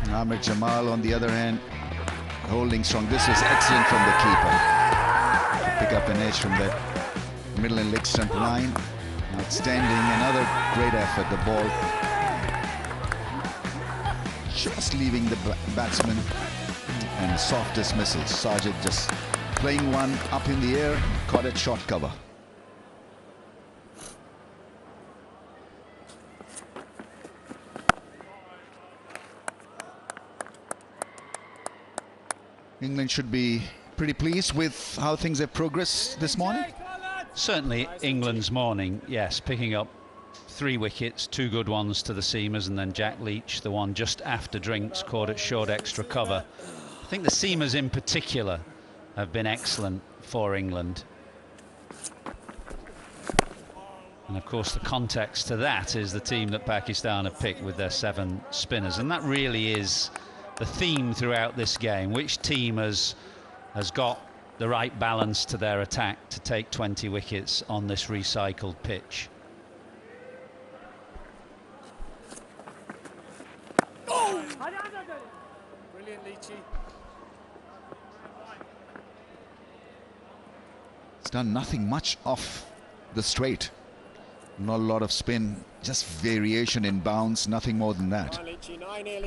Ahmed Jamal, on the other hand, holding strong. This was excellent from the keeper. Pick up an edge from that middle and leg stump line. Outstanding, another great effort. The ball just leaving the batsman, and soft dismissals. Sajid just playing one up in the air, caught it short cover. England should be pretty pleased with how things have progressed this morning. Certainly England's morning, yes, picking up 3 wickets, 2 good ones to the seamers, and then Jack Leach, the one just after drinks, caught at short extra cover. I think the seamers in particular have been excellent for England. And of course the context to that is the team that Pakistan have picked with their 7 spinners, and that really is the theme throughout this game. Which team has got the right balance to their attack to take 20 wickets on this recycled pitch? Brilliant, Leachy. It's done nothing much off the straight. Not a lot of spin, just variation in bounce, nothing more than that.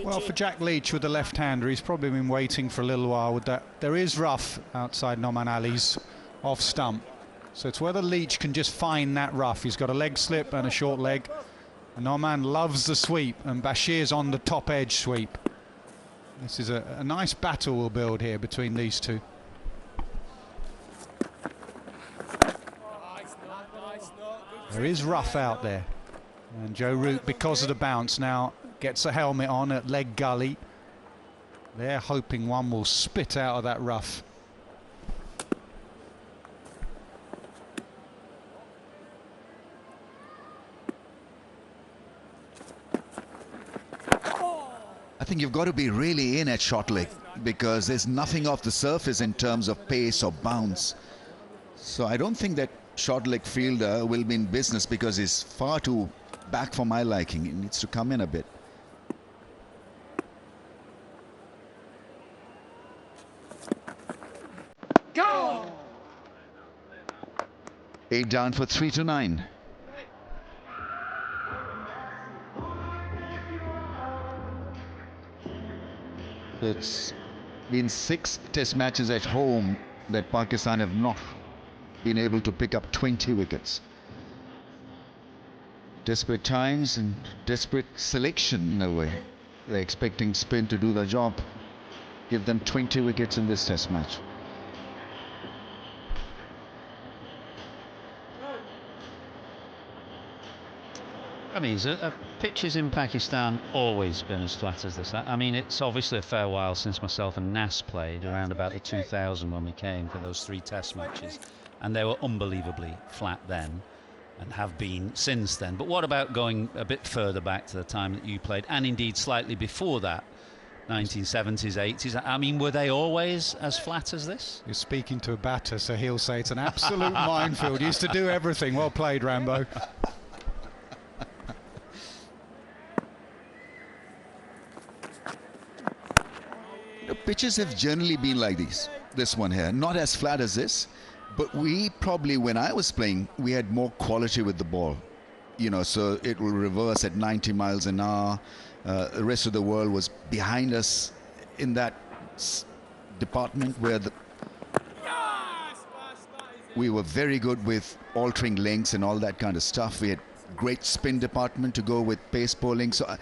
Well, for Jack Leach with the left-hander, he's probably been waiting for a little while with that. There is rough outside Noman Ali's off stump, so it's whether Leach can just find that rough. He's got a leg slip and a short leg, and Noman loves the sweep, and Bashir's on the top edge sweep. This is a nice battle we'll build here between these two. There is rough out there, and Joe Root, because of the bounce, now gets a helmet on at leg gully. They're hoping one will spit out of that rough. I think you've got to be really in at short leg, because there's nothing off the surface in terms of pace or bounce. So I don't think that short leg fielder will be in business, because he's far too back for my liking. He needs to come in a bit. Go! 8 down for 3 to 9. It's been 6 test matches at home that Pakistan have not been able to pick up 20 wickets. Desperate times and desperate selection in a way. They're expecting spin to do the job. Give them 20 wickets in this test match. I mean, pitches in Pakistan always been as flat as this. I mean, it's obviously a fair while since myself and Nas played, around about the 2000 when we came for those 3 test matches, and they were unbelievably flat then and have been since then. But what about going a bit further back to the time that you played, and indeed slightly before that, 1970s, 80s? I mean, were they always as flat as this? You're speaking to a batter, so he'll say it's an absolute minefield. Used to do everything. Well played, Rambo. The pitches have generally been like this one here, not as flat as this, but we probably, when I was playing, we had more quality with the ball, you know, so it will reverse at 90 miles an hour. The rest of the world was behind us in that department, where we were very good with altering lengths and all that kind of stuff. We had great spin department to go with pace bowling. So,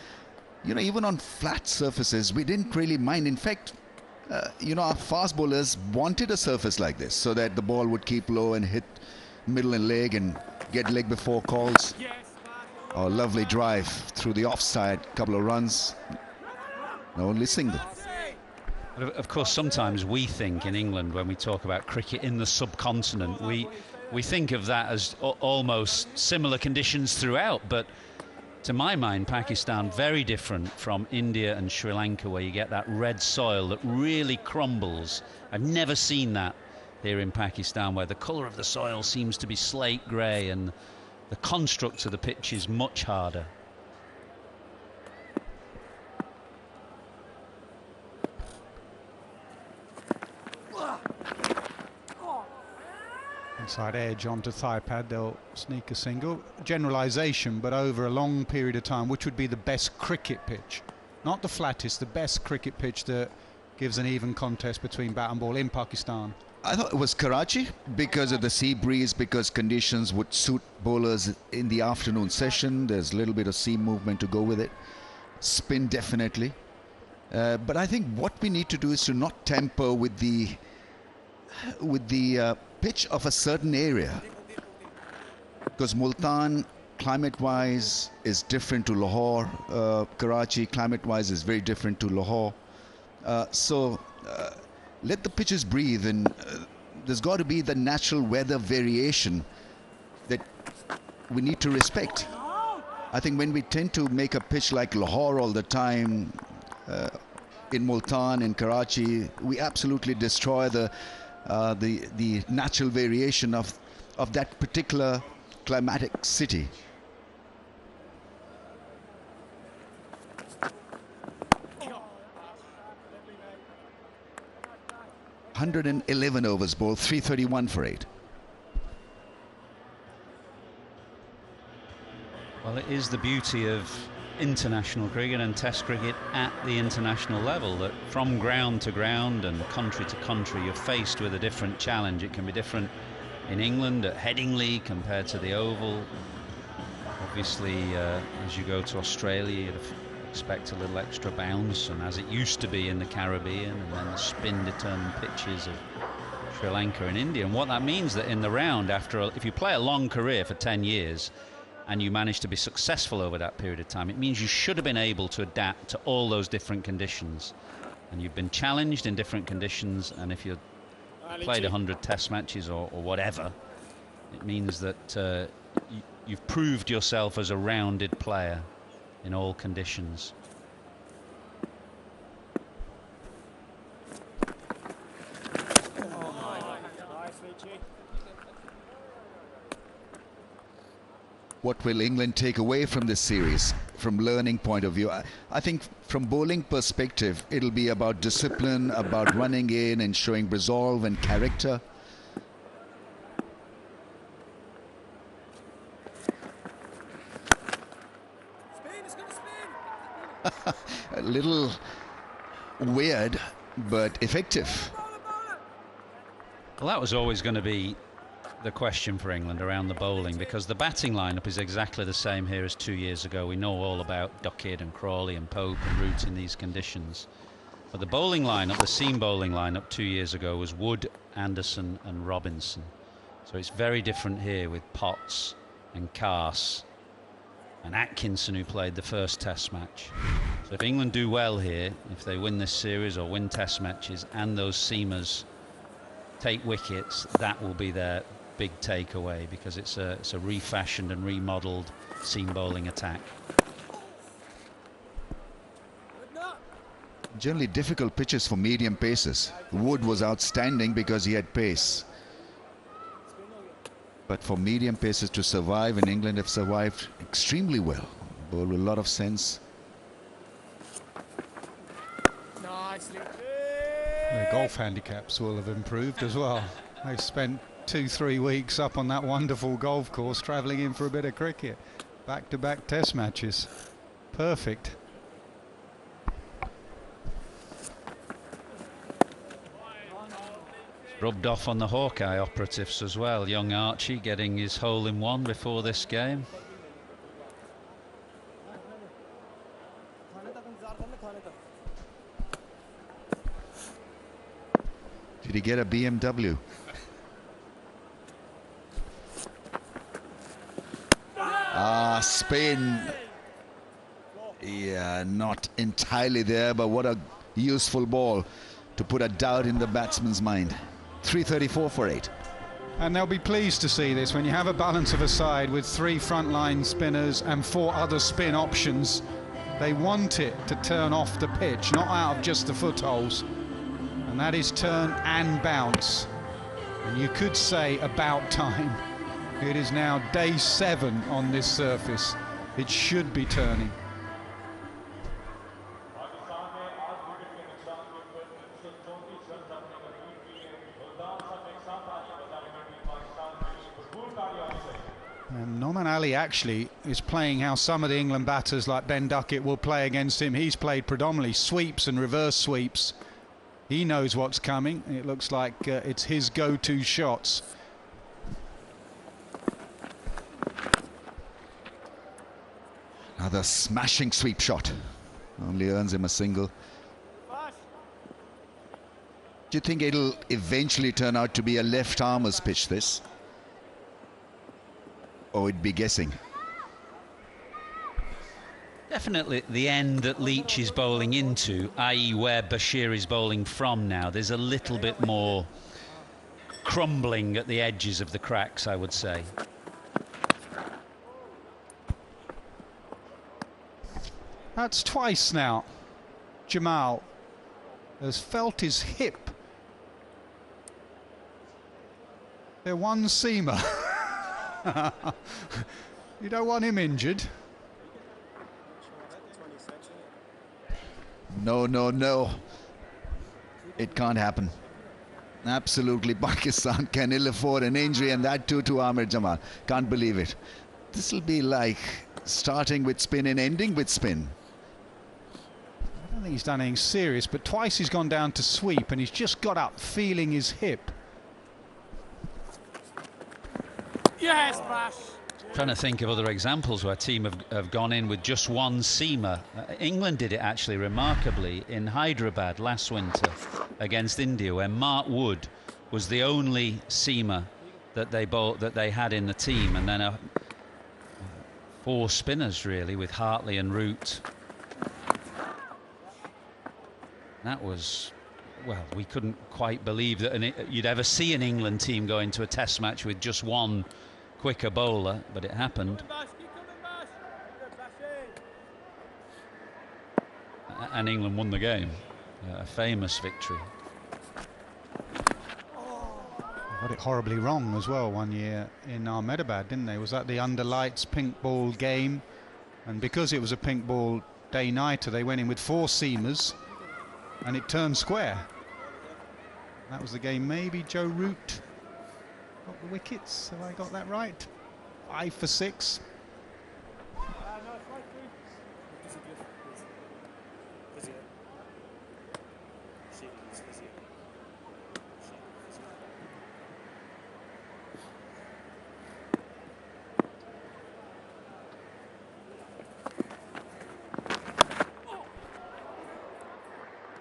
you know, even on flat surfaces, we didn't really mind. In fact, you know, our fast bowlers wanted a surface like this so that the ball would keep low and hit middle and leg and get leg before calls. Oh, lovely drive through the offside, couple of runs, only single. Of course, sometimes we think in England, when we talk about cricket in the subcontinent, we think of that as almost similar conditions throughout, but to my mind, Pakistan very different from India and Sri Lanka, where you get that red soil that really crumbles. I've never seen that here in Pakistan, where the colour of the soil seems to be slate grey and the construct of the pitch is much harder. Inside edge onto thigh pad, they'll sneak a single. Generalisation, but over a long period of time, which would be the best cricket pitch? Not the flattest, the best cricket pitch that gives an even contest between bat and ball in Pakistan. I thought it was Karachi, because of the sea breeze, because conditions would suit bowlers in the afternoon session. There's a little bit of sea movement to go with it. Spin, definitely. But I think what we need to do is to not temper with the pitch of a certain area, because Multan, climate-wise, is different to Lahore. Karachi, climate-wise, is very different to Lahore. Let the pitches breathe, and there's got to be the natural weather variation that we need to respect. I think when we tend to make a pitch like Lahore all the time, in Multan, in Karachi, we absolutely destroy the natural variation of that particular climatic city. ...111 overs bowled, 331 for 8. Well, it is the beauty of international cricket and test cricket at the international level, that from ground to ground and country to country, you're faced with a different challenge. It can be different in England at Headingley compared to the Oval. Obviously, as you go to Australia, you'd expect a little extra bounce, and as it used to be in the Caribbean, and then the spin-determined pitches of Sri Lanka and India. And what that means, that in the round, if you play a long career for 10 years and you manage to be successful over that period of time, it means you should have been able to adapt to all those different conditions, and you've been challenged in different conditions. And if you've played 100 test matches or whatever, it means that you've proved yourself as a rounded player in all conditions. What will England take away from this series from learning point of view? I think from bowling perspective, it'll be about discipline, about running in and showing resolve and character. A little weird, but effective. Well, that was always going to be the question for England around the bowling, because the batting lineup is exactly the same here as 2 years ago. We know all about Ducket and Crawley and Pope and Root in these conditions. But the bowling lineup, the seam bowling lineup 2 years ago, was Wood, Anderson and Robinson. So it's very different here with Potts and Carse and Atkinson, who played the first Test match. So if England do well here, if they win this series or win Test matches, and those seamers take wickets, that will be their big takeaway, because it's a refashioned and remodelled seam bowling attack. Generally difficult pitches for medium paces. Wood was outstanding because he had pace. But for medium paces to survive, and England have survived extremely well. Bowled with a lot of sense. Their golf handicaps will have improved as well. They've spent 2-3 weeks up on that wonderful golf course, travelling in for a bit of cricket. Back-to-back Test matches. Perfect. Rubbed off on the Hawkeye operatives as well. Young Archie getting his hole-in-one before this game. Did he get a BMW? Spin. Yeah, not entirely there, but what a useful ball to put a doubt in the batsman's mind. 334 for 8. And they'll be pleased to see this when you have a balance of a side with 3 frontline spinners and 4 other spin options. They want it to turn off the pitch, not out of just the footholes. And that is turn and bounce. And you could say about time. It is now day 7 on this surface. It should be turning. And Noman Ali actually is playing how some of the England batters like Ben Duckett will play against him. He's played predominantly sweeps and reverse sweeps. He knows what's coming. It looks like it's his go-to shots. Another smashing sweep shot. Only earns him a single. Do you think it'll eventually turn out to be a left-armer's pitch, this? Or it'd be guessing? Definitely the end that Leach is bowling into, i.e. where Bashir is bowling from now, there's a little bit more crumbling at the edges of the cracks, I would say. That's twice now. Jamal has felt his hip. They're one seamer. You don't want him injured. No, no, no. It can't happen. Absolutely, Pakistan can ill afford an injury, and that too to Amir Jamal. Can't believe it. This will be like starting with spin and ending with spin. I don't think he's done anything serious, but twice he's gone down to sweep and he's just got up feeling his hip. Yes, Bash. Trying to think of other examples where a team have gone in with just one seamer. England did it actually remarkably in Hyderabad last winter against India, where Mark Wood was the only seamer that they had in the team, and then 4 spinners really with Hartley and Root. That was, well, we couldn't quite believe that you'd ever see an England team go into a Test match with just one quicker bowler, but it happened. And England won the game. A famous victory. Got it horribly wrong as well one year in Ahmedabad, didn't they? Was that the under lights pink ball game? And because it was a pink ball day-nighter, they went in with 4 seamers and it turned square. That was the game. Maybe Joe Root got the wickets. Have I got that right? 5 for 6.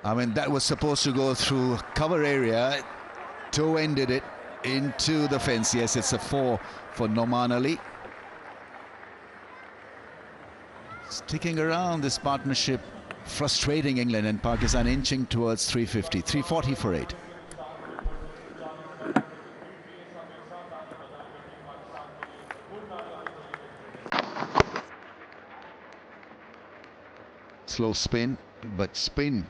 I mean, that was supposed to go through cover area. Toe ended it into the fence. Yes, it's a 4 for Noman Ali. Sticking around this partnership, frustrating England, and Pakistan inching towards 350, 340 for 8. Slow spin, but spin.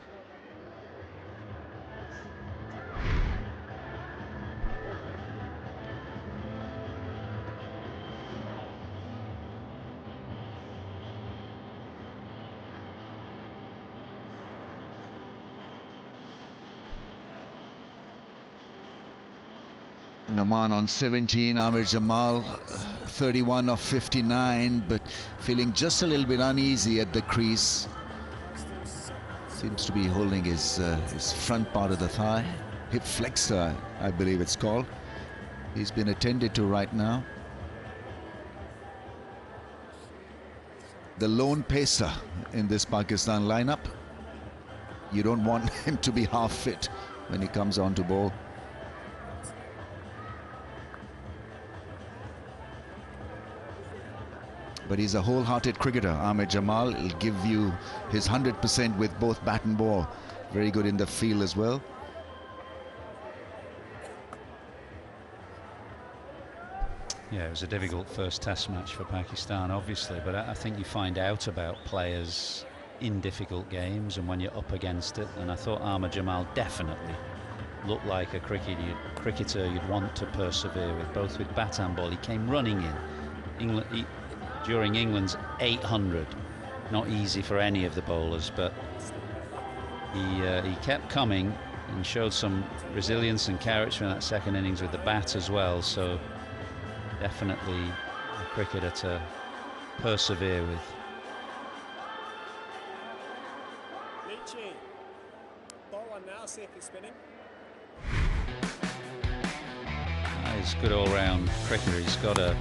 Noman on 17, Amir Jamal 31 of 59, but feeling just a little bit uneasy at the crease. Seems to be holding his front part of the thigh, hip flexor, I believe it's called. He's been attended to right now. The lone pacer in this Pakistan lineup. You don't want him to be half fit when he comes on to bowl. But he's a wholehearted cricketer, Amir Jamal. He'll give you his 100% with both bat and ball. Very good in the field as well. Yeah, it was a difficult first test match for Pakistan, obviously, but I think you find out about players in difficult games and when you're up against it, and I thought Amir Jamal definitely looked like a cricketer you'd want to persevere with, both with bat and ball. He came running in. During England's 800, not easy for any of the bowlers, but he kept coming and showed some resilience and character in that second innings with the bat as well, so definitely a cricketer to persevere with. Leachy, ball one now, see if he's spinning. He's a good all-round cricketer. He's got a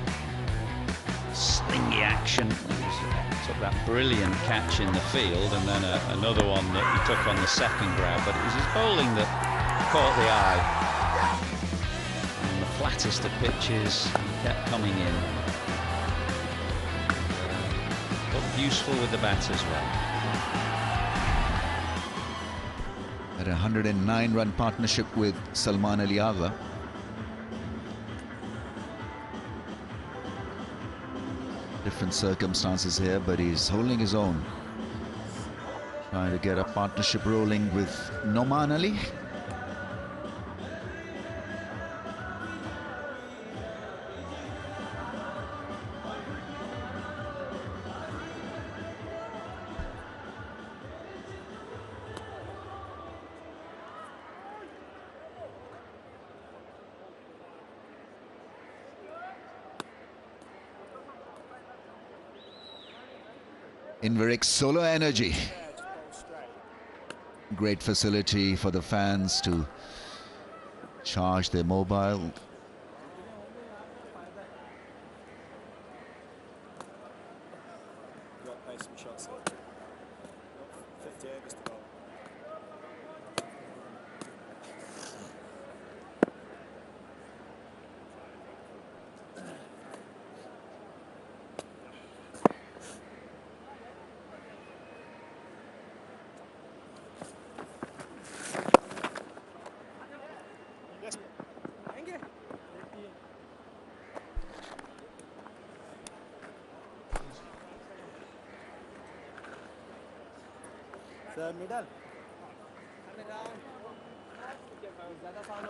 slingy action. Took that brilliant catch in the field, and then another one that he took on the second grab, but it was his bowling that caught the eye. And the flattest of pitches, he kept coming in. Looked useful with the bat as well. At a 109-run partnership with Salman Ali Agha. Different circumstances here, but he's holding his own. Trying to get a partnership rolling with Noman Ali. Inveric Solar Energy. Great facility for the fans to charge their mobile. Middle.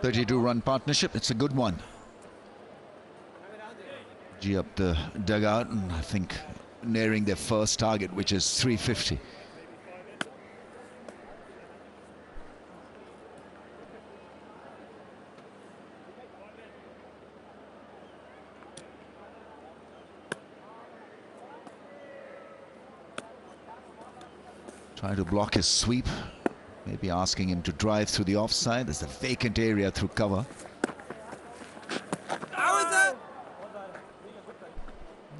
32-run partnership, it's a good one. G up the dugout, and I think nearing their first target, which is 350. Trying to block his sweep, maybe asking him to drive through the offside. There's a vacant area through cover.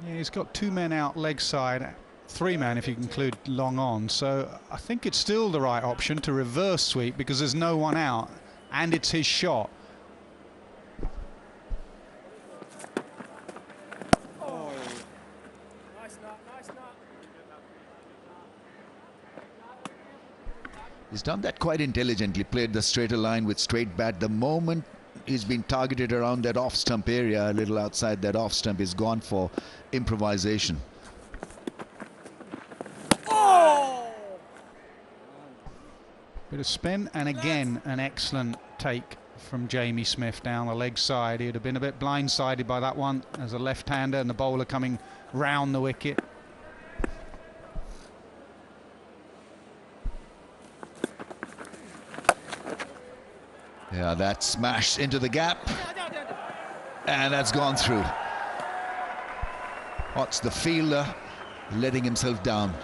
Yeah, he's got 2 men out leg side, 3 men if you include long on, so I think it's still the right option to reverse sweep because there's no one out and it's his shot. He's done that quite intelligently, played the straighter line with straight bat. The moment he's been targeted around that off-stump area, a little outside that off-stump, he's gone for improvisation. Bit of spin, and again an excellent take from Jamie Smith down the leg side. He'd have been a bit blindsided by that one as a left-hander and the bowler coming round the wicket. Yeah, that smash into the gap, and that's gone through. What's the fielder letting himself down?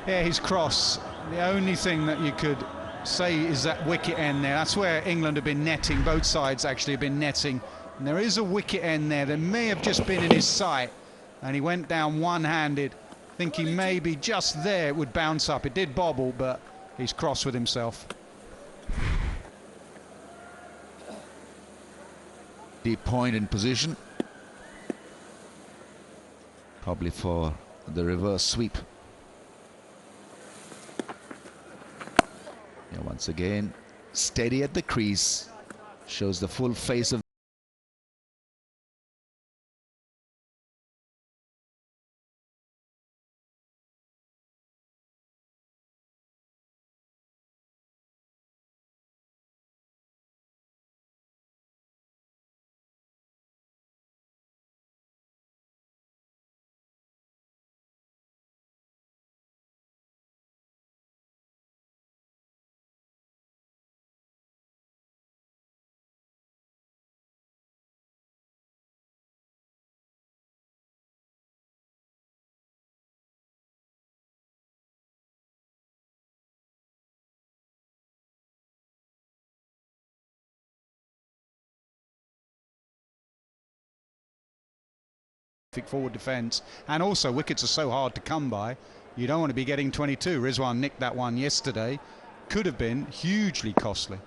Yeah, his cross. The only thing that you could say is that wicket end there. That's where England have been netting. Both sides actually have been netting. And there is a wicket end there that may have just been in his sight. And he went down one-handed, thinking maybe just there it would bounce up. It did bobble, but he's cross with himself. Deep point in position. Probably for the reverse sweep. Yeah, once again, steady at the crease. Shows the full face of forward defence, and also wickets are so hard to come by. You don't want to be getting 22. Rizwan nicked that one yesterday. Could have been hugely costly.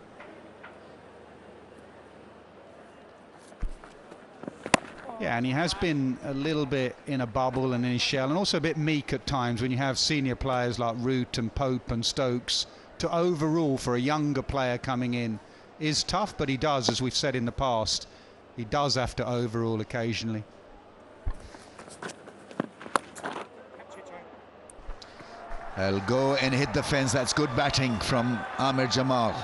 Yeah, and he has been a little bit in a bubble and in his shell, and also a bit meek at times when you have senior players like Root and Pope and Stokes. To overrule for a younger player coming in is tough, but he does, as we've said in the past, he does have to overrule occasionally. I'll go and hit the fence. That's good batting from Amir Jamal.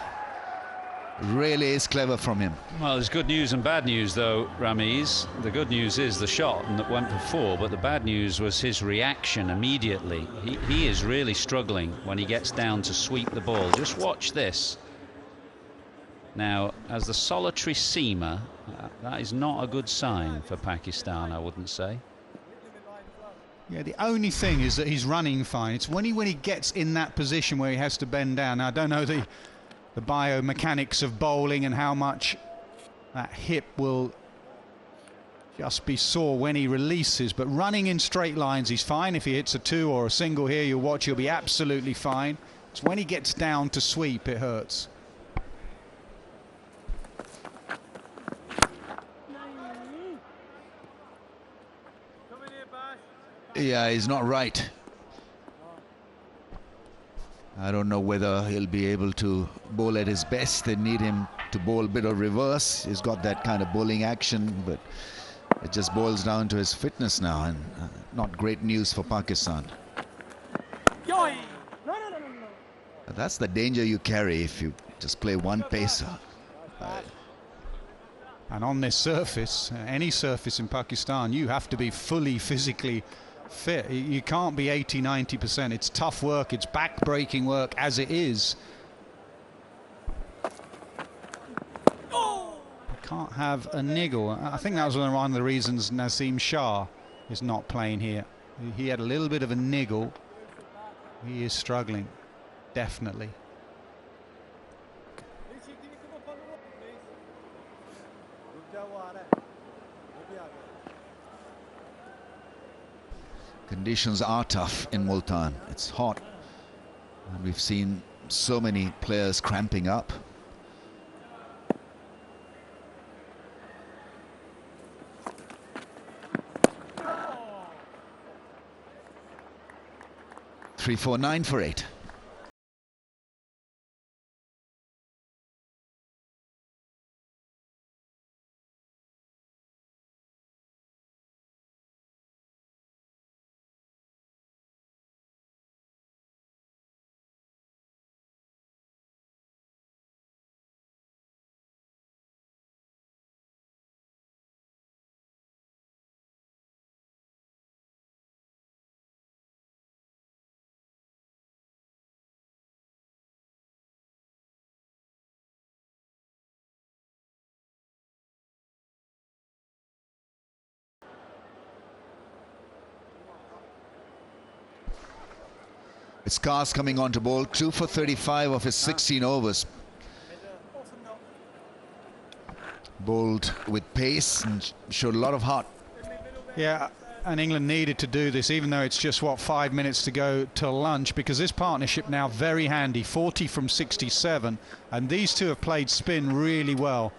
Really is clever from him. Well, there's good news and bad news, though, Ramiz. The good news is the shot and that went for 4, but the bad news was his reaction immediately. He is really struggling when he gets down to sweep the ball. Just watch this. Now, as the solitary seamer, that is not a good sign for Pakistan, I wouldn't say. Yeah, the only thing is that he's running fine. It's when he gets in that position where he has to bend down. Now, I don't know the biomechanics of bowling and how much that hip will just be sore when he releases, but running in straight lines, he's fine. If he hits a 2 or a single here, you'll watch, he'll be absolutely fine. It's when he gets down to sweep, it hurts. Yeah, he's not right. I don't know whether he'll be able to bowl at his best. They need him to bowl a bit of reverse. He's got that kind of bowling action, but it just boils down to his fitness now, and not great news for Pakistan. That's the danger you carry if you just play one pacer. And on this surface, any surface in Pakistan, you have to be fully physically fit. You can't be 80–90%. It's tough work, it's back-breaking work as it is. You can't have a niggle. I think that was one of the reasons Naseem Shah is not playing here. He had a little bit of a niggle. He is struggling, definitely. Conditions are tough in Multan. It's hot, and we've seen so many players cramping up. Three, 4, 9 for 8. It's Cars coming on to bowl, 2 for 35 of his 16 overs. Bowled with pace and showed a lot of heart. Yeah, and England needed to do this, even though it's just, what, 5 minutes to go till lunch, because this partnership now very handy, 40 from 67, and these two have played spin really well.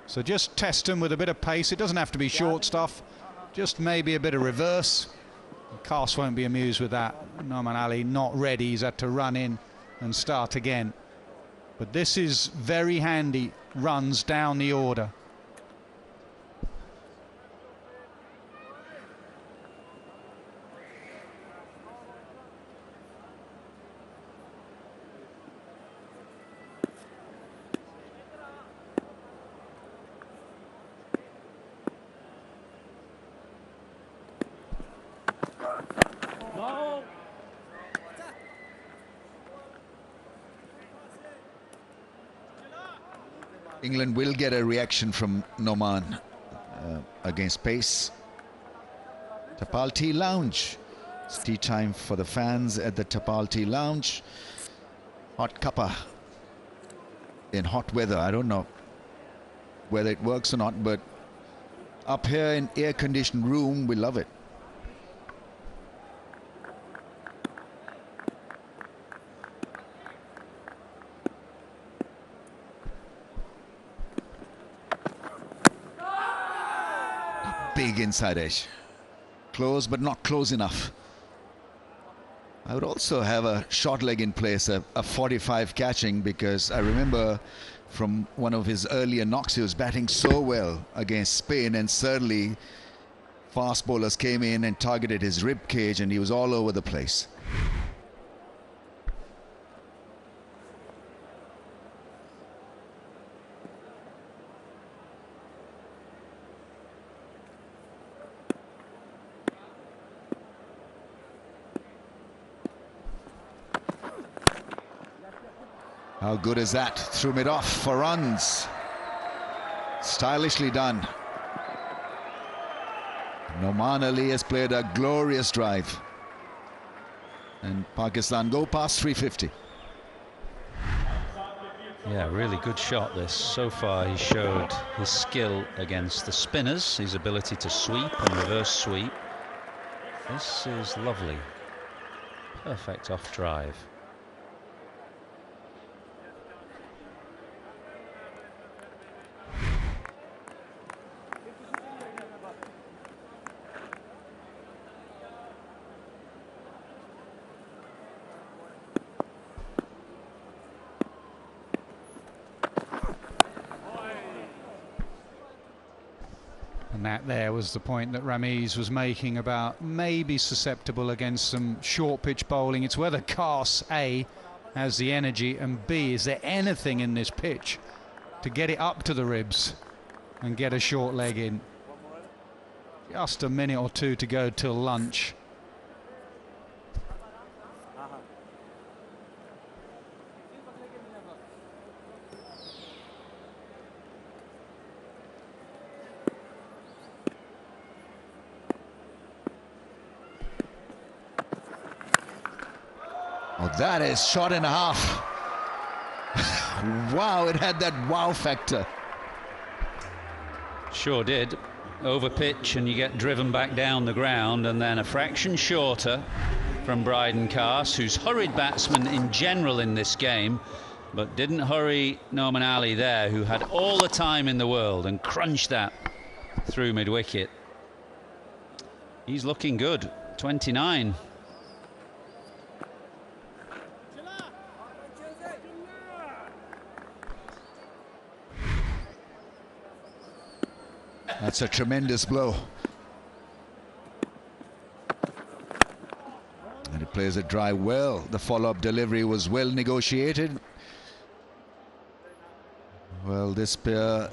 So just test them with a bit of pace. It doesn't have to be short stuff, just maybe a bit of reverse. Cast won't be amused with that. Noman Ali not ready, he's had to run in and start again. But this is very handy runs down the order. England will get a reaction from Noman against pace. Tapal Tea Lounge. It's tea time for the fans at the Tapal Tea Lounge. Hot cuppa in hot weather. I don't know whether it works or not, but up here in air-conditioned room, we love it. Big inside edge. Close, but not close enough. I would also have a short leg in place, a 45 catching, because I remember from one of his earlier knocks, he was batting so well against Spain, and certainly fast bowlers came in and targeted his rib cage, and he was all over the place. How good is that? Threw mid off for runs. Stylishly done. Noman Ali has played a glorious drive. And Pakistan go past 350. Yeah, really good shot this. So far he showed his skill against the spinners, his ability to sweep and reverse sweep. This is lovely. Perfect off drive. And that there was the point that Ramiz was making about maybe susceptible against some short pitch bowling. It's whether Cars, A, has the energy, and B, is there anything in this pitch to get it up to the ribs and get a short leg in. Just a minute or two to go till lunch. Oh, that is shot and a half. Wow, it had that wow factor. Sure did. Over pitch and you get driven back down the ground, and then a fraction shorter from Bryden Cars, who's hurried batsman in general in this game, but didn't hurry Noman Ali there, who had all the time in the world and crunched that through mid-wicket. He's looking good. 29. That's a tremendous blow. And he plays it dry well. The follow-up delivery was well negotiated. Well, this pair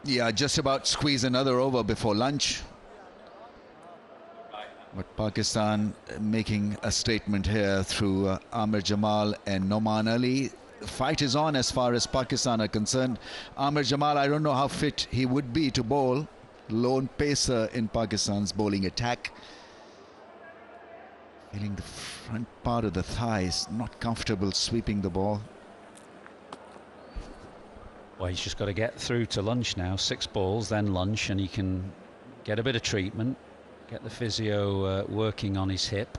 Yeah, just about squeeze another over before lunch. But Pakistan making a statement here through Amir Jamal and Noman Ali. The fight is on as far as Pakistan are concerned. Amir Jamal, I don't know how fit he would be to bowl. Lone pacer in Pakistan's bowling attack. Feeling the front part of the thighs, not comfortable sweeping the ball. Well, he's just got to get through to lunch now. 6 balls, then lunch, and he can get a bit of treatment, get the physio working on his hip.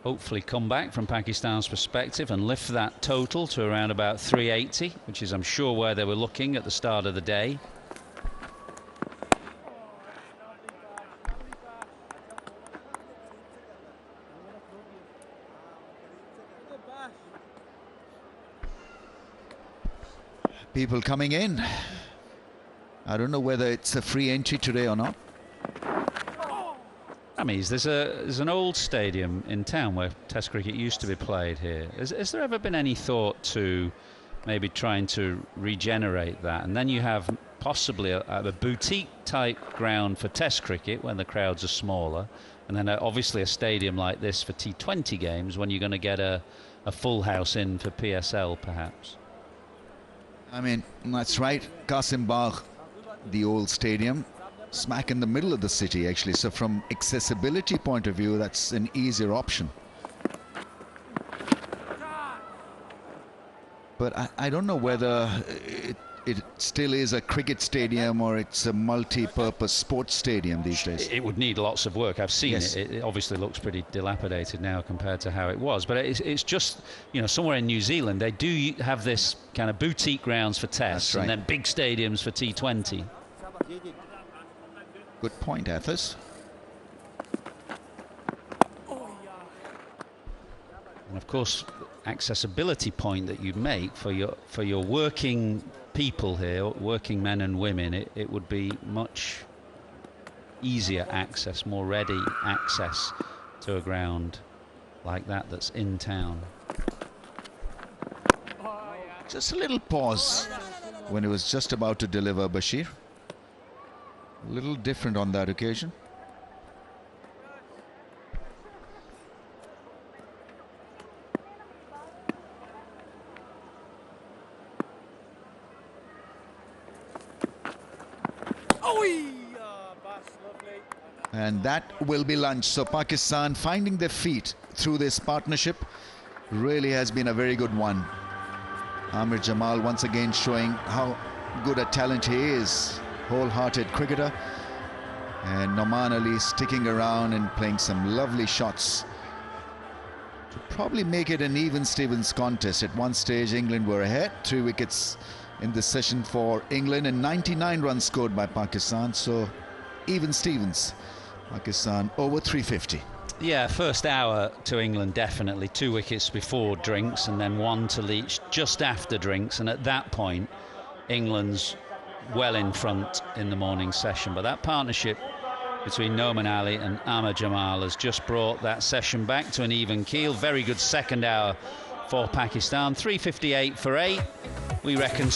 Hopefully come back from Pakistan's perspective and lift that total to around about 380, which is, I'm sure, where they were looking at the start of the day. People coming in. I don't know whether it's a free entry today or not. I mean, there's an old stadium in town where Test cricket used to be played here. Has there ever been any thought to maybe trying to regenerate that? And then you have possibly a boutique type ground for Test cricket when the crowds are smaller, and then obviously a stadium like this for T20 games when you're going to get a full house in for PSL perhaps. I mean, that's right. Qasim Bagh, the old stadium, smack in the middle of the city actually, so from accessibility point of view that's an easier option. But I don't know whether it still is a cricket stadium or it's a multi-purpose sports stadium these days. It would need lots of work. I've seen Yes. it. It obviously looks pretty dilapidated now compared to how it was. But it's just, you know, somewhere in New Zealand they do have this kind of boutique grounds for tests, right. and then big stadiums for T20. Good point, Athos. And of course, accessibility point that you make for your working people here, working men and women, it would be much easier access, more ready access to a ground like that that's in town. Just a little pause when he was just about to deliver Bashir. A little different on that occasion. And that will be lunch. So Pakistan finding their feet through this partnership really has been a very good one. Amir Jamal once again showing how good a talent he is. Wholehearted cricketer. And Noman Ali sticking around and playing some lovely shots to probably make it an even Stevens contest. At one stage England were ahead, 3 wickets in this session for England and 99 runs scored by Pakistan. So even Stevens. Pakistan over 350. Yeah, first hour to England definitely. 2 wickets before drinks and then 1 to Leach just after drinks, and at that point England's well in front in the morning session. But that partnership between Noman Ali and Amir Jamal has just brought that session back to an even keel. Very good second hour for Pakistan. 358 for 8. We reckon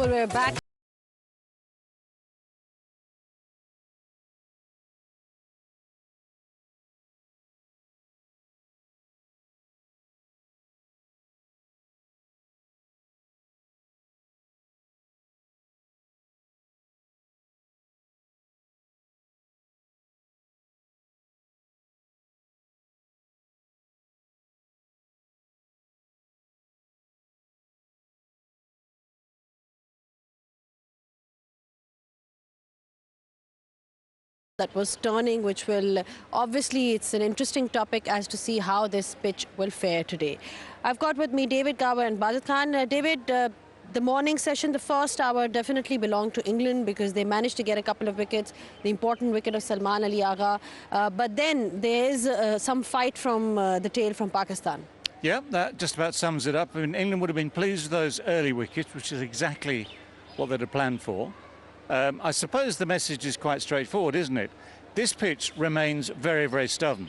Well, we're back. That was turning, which will obviously, it's an interesting topic as to see how this pitch will fare today. I've got with me David Garber and Sajid Khan. David, the morning session, the first hour definitely belonged to England because they managed to get a couple of wickets, the important wicket of Salman Ali Agha. But then there is some fight from the tail from Pakistan. Yeah, that just about sums it up. I mean, England would have been pleased with those early wickets, which is exactly what they'd have planned for. I suppose the message is quite straightforward, isn't it? This pitch remains very, very stubborn.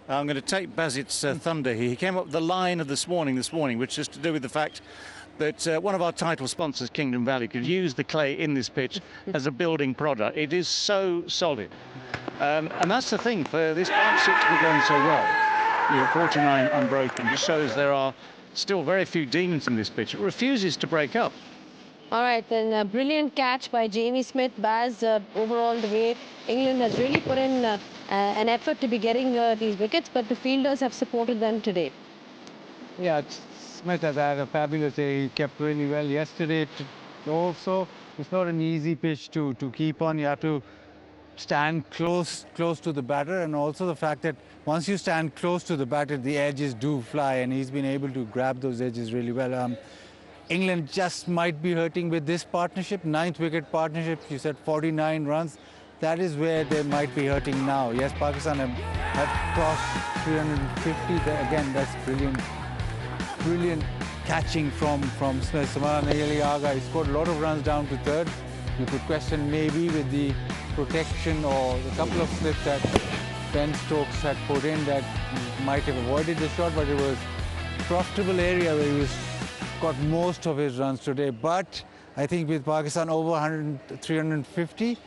I'm going to take Bazit's thunder here. He came up with the line of this morning, which is to do with the fact that one of our title sponsors, Kingdom Valley, could use the clay in this pitch as a building product. It is so solid. And that's the thing, for this partnership to be going so well. You're 49 unbroken. Just shows there are still very few demons in this pitch. It refuses to break up. All right, then a brilliant catch by Jamie Smith. Baz, overall, the way England has really put in an effort to be getting these wickets, but the fielders have supported them today. Yeah, Smith has had a fabulous day. He kept really well yesterday. Also, it's not an easy pitch to keep on. You have to stand close to the batter, and also the fact that once you stand close to the batter, the edges do fly, and he's been able to grab those edges really well. England just might be hurting with this partnership, 9th wicket partnership. You said 49 runs. That is where they might be hurting now. Yes, Pakistan have crossed 350. Again, that's brilliant catching from Smith. Salman Ali Agha, he scored a lot of runs down to third. You could question maybe with the protection or a couple of slips that Ben Stokes had put in that might have avoided the shot, but it was a profitable area where he got most of his runs today. But I think with Pakistan over 350,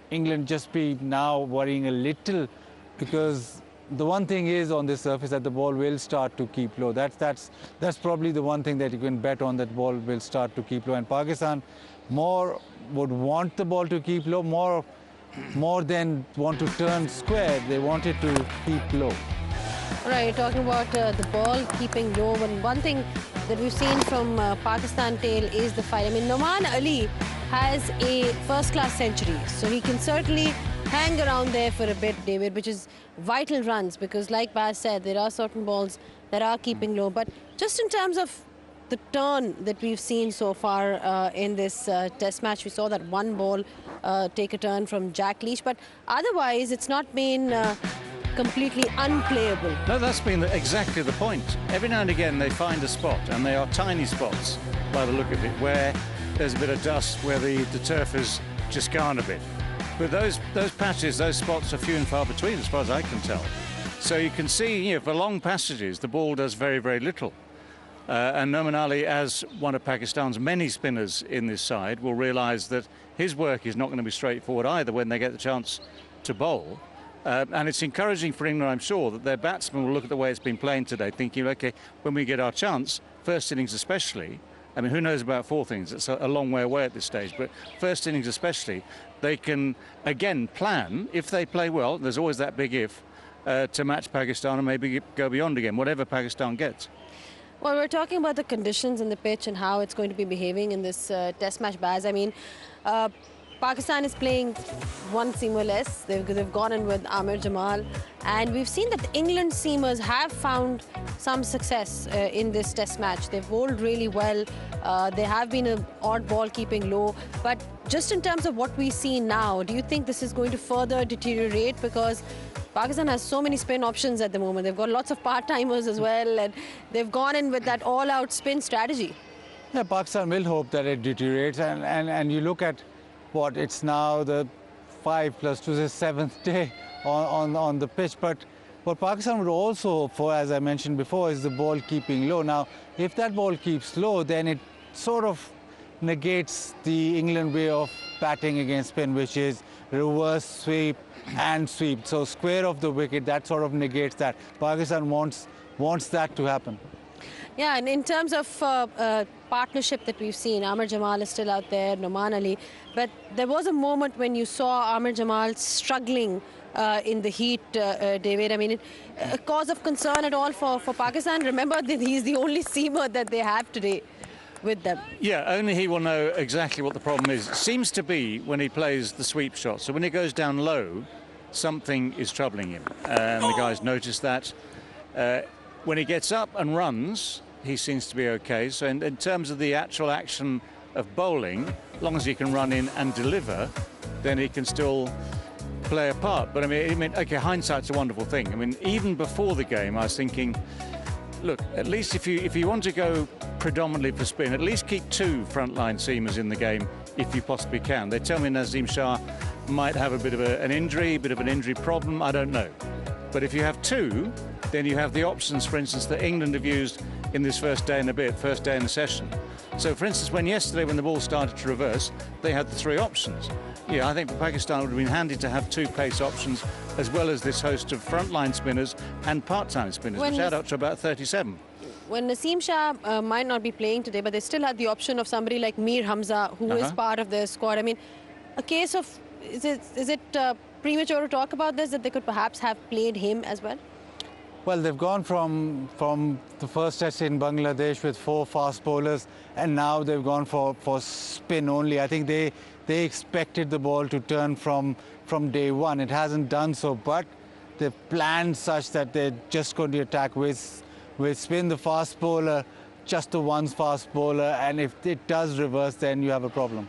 England just be now worrying a little, because the one thing is on this surface that the ball will start to keep low. That's probably the one thing that you can bet on, that ball will start to keep low. And Pakistan more would want the ball to keep low, more than want to turn square. They want it to keep low. All right, you're talking about the ball keeping low. And one thing that we've seen from Pakistan tail is the fight. I mean, Noman Ali has a first-class century, so he can certainly hang around there for a bit, David, which is vital runs, because like Baz said, there are certain balls that are keeping low. But just in terms of the turn that we've seen so far in this test match, we saw that one ball take a turn from Jack Leach, but otherwise it's not been completely unplayable. No, that's been exactly the point. Every now and again they find a spot, and they are tiny spots by the look of it, where there's a bit of dust, where the turf has just gone a bit. But those patches, those spots are few and far between as far as I can tell. So you can see, for long passages, the ball does very, very little. And Noman Ali, as one of Pakistan's many spinners in this side, will realise that his work is not going to be straightforward either when they get the chance to bowl. And it's encouraging for England, I'm sure, that their batsmen will look at the way it's been playing today, thinking, OK, when we get our chance, first innings especially, I mean, who knows about fourth innings? It's a long way away at this stage, but first innings especially, they can, again, plan, if they play well, there's always that big if, to match Pakistan and maybe go beyond again, whatever Pakistan gets. Well, we're talking about the conditions in the pitch and how it's going to be behaving in this test match, Baz. I mean, Pakistan is playing one seamer less. They've gone in with Amir Jamal. And we've seen that the England seamers have found some success in this test match. They've bowled really well. There have been an odd ball keeping low. But just in terms of what we see now, do you think this is going to further deteriorate? Because Pakistan has so many spin options at the moment. They've got lots of part-timers as well. And they've gone in with that all-out spin strategy. Yeah, Pakistan will hope that it deteriorates. And you look at what it's now the 5 plus 2 is the 7th day on the pitch. But what Pakistan would also hope for, as I mentioned before, is the ball keeping low. Now, if that ball keeps low, then it sort of negates the England way of batting against spin, which is reverse sweep and sweep. So square of the wicket, that sort of negates that. Pakistan wants that to happen. Yeah, and in terms of partnership that we've seen, Amir Jamal is still out there, Noman Ali, but there was a moment when you saw Amir Jamal struggling in the heat, David. I mean, a cause of concern at all for Pakistan? Remember that he's the only seamer that they have today with them. Yeah, only he will know exactly what the problem is. It seems to be when he plays the sweep shot. So when he goes down low, something is troubling him. And the guys notice that. When he gets up and runs, he seems to be okay. So in terms of the actual action of bowling, as long as he can run in and deliver, then he can still play a part. But I mean, okay, hindsight's a wonderful thing. I mean, even before the game, I was thinking, look, at least if you want to go predominantly for spin, at least keep two frontline seamers in the game if you possibly can. They tell me Nazim Shah might have a bit of an injury problem. I don't know. But if you have two, then you have the options, for instance, that England have used in this first day in the session. So, for instance, when the ball started to reverse, they had the three options. Yeah, I think for Pakistan it would have been handy to have two pace options as well as this host of frontline spinners and part-time spinners, which add up to about 37. When Naseem Shah might not be playing today, but they still had the option of somebody like Mir Hamza, who is part of their squad. I mean, a case of, is it premature to talk about this, that they could perhaps have played him as well? Well, they've gone from the first test in Bangladesh with 4 fast bowlers, and now they've gone for spin only. I think they expected the ball to turn from day one. It hasn't done so, but they've planned such that they're just going to attack with spin. The fast bowler, just the one fast bowler, and if it does reverse, then you have a problem.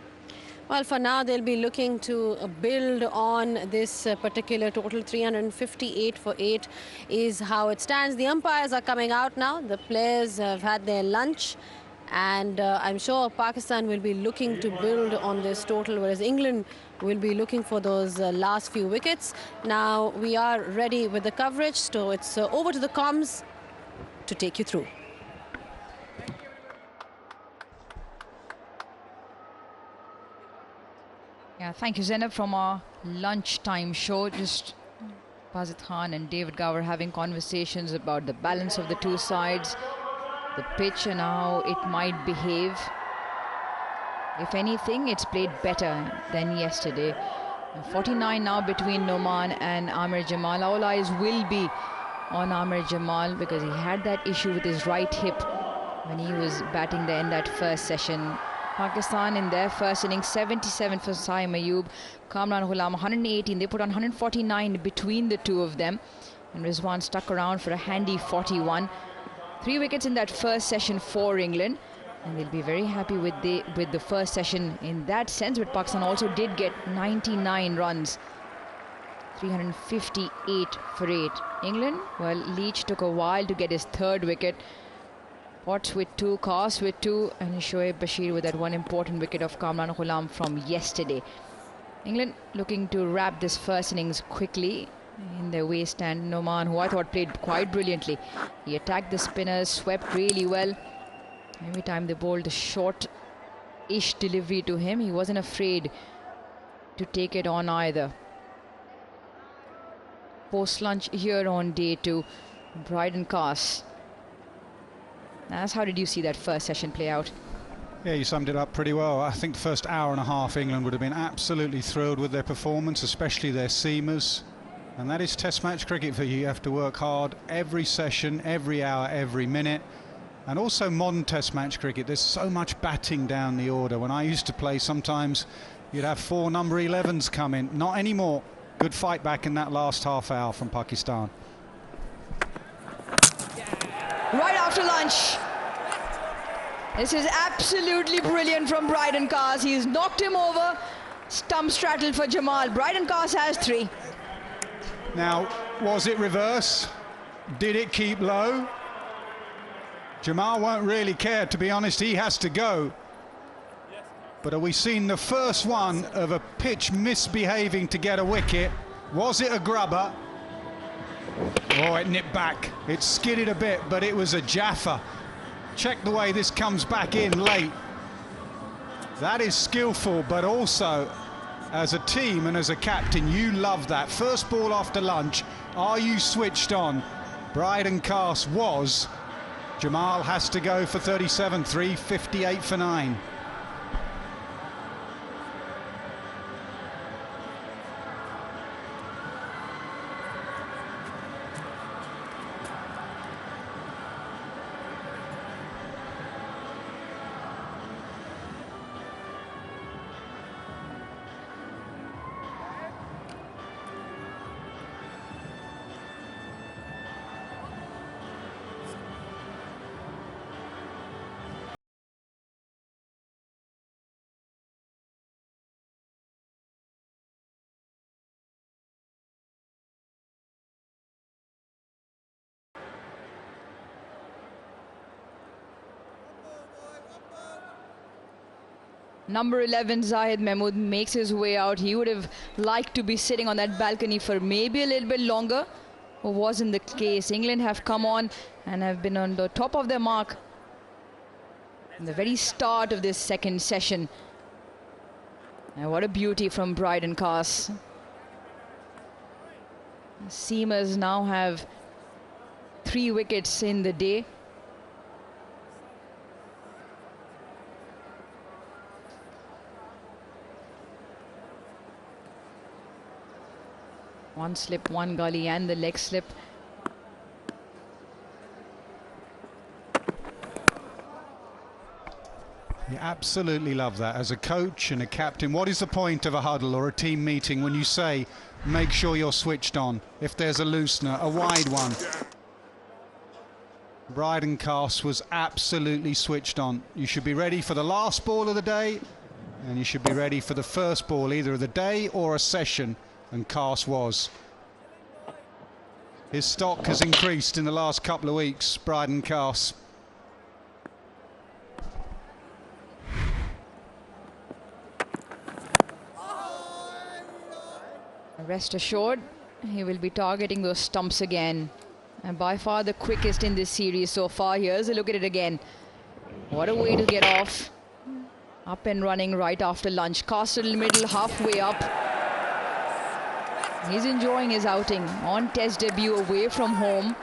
Well, for now, they'll be looking to build on this particular total. 358 for 8 is how it stands. The umpires are coming out now. The players have had their lunch. And I'm sure Pakistan will be looking to build on this total, whereas England will be looking for those last few wickets. Now, we are ready with the coverage. So it's over to the comms to take you through. Yeah, thank you, Zainab. From our lunchtime show, just Sajid Khan and David Gower having conversations about the balance of the two sides, the pitch and how it might behave. If anything, it's played better than yesterday. 49 now between Noman and Amir Jamal. All eyes will be on Amir Jamal because he had that issue with his right hip when he was batting there in that first session. Pakistan in their first innings, 77 for Saim Ayub, Kamran Ghulam 118. They put on 149 between the two of them, and Rizwan stuck around for a handy 41. 3 wickets in that first session for England, and they'll be very happy with the first session in that sense. But Pakistan also did get 99 runs, 358 for 8. England, well, Leach took a while to get his 3rd wicket. Potts with 2, Kaas with 2, and Shoaib Bashir with that one important wicket of Kamran Ghulam from yesterday. England looking to wrap this first innings quickly. In their way stand Noman, who I thought played quite brilliantly. He attacked the spinners, swept really well. Every time they bowled a short-ish delivery to him, he wasn't afraid to take it on either. Post-lunch here on day 2, Brydon Kaas. Nas, how did you see that first session play out? Yeah, you summed it up pretty well. I think the first hour and a half England would have been absolutely thrilled with their performance, especially their seamers. And that is Test match cricket for you. You have to work hard every session, every hour, every minute. And also modern Test match cricket, there's so much batting down the order. When I used to play, sometimes you'd have 4 number 11s come in. Not anymore. Good fight back in that last half hour from Pakistan. Right after lunch. This is absolutely brilliant from Brydon Kaas. He's knocked him over. Stump straddle for Jamal. Brydon Kaas has 3. Now, was it reverse? Did it keep low? Jamal won't really care, to be honest. He has to go. But are we seeing the first one of a pitch misbehaving to get a wicket? Was it a grubber? Oh, it nipped back. It skidded a bit, but it was a Jaffa. Check the way this comes back in late. That is skillful, but also as a team and as a captain, you love that. First ball after lunch, are you switched on? Bryden Cast was. Jamal has to go for 37, 358 for 9. Number 11, Zahid Mahmood, makes his way out. He would have liked to be sitting on that balcony for maybe a little bit longer. But wasn't the case. England have come on and have been on the top of their mark in the very start of this second session. And what a beauty from Bryden Cast. Seamers now have 3 wickets in the day. One slip, one gully, and the leg slip. You absolutely love that. As a coach and a captain, what is the point of a huddle or a team meeting when you say, make sure you're switched on? If there's a loosener, a wide one. Bryden Cast was absolutely switched on. You should be ready for the last ball of the day, and you should be ready for the first ball, either of the day or a session. And Cast was. His stock has increased in the last couple of weeks, Bryden Cast. Rest assured, he will be targeting those stumps again. And by far the quickest in this series so far. Here's a look at it again. What a way to get off. Up and running right after lunch. Castle middle, halfway up. He's enjoying his outing on test debut away from home.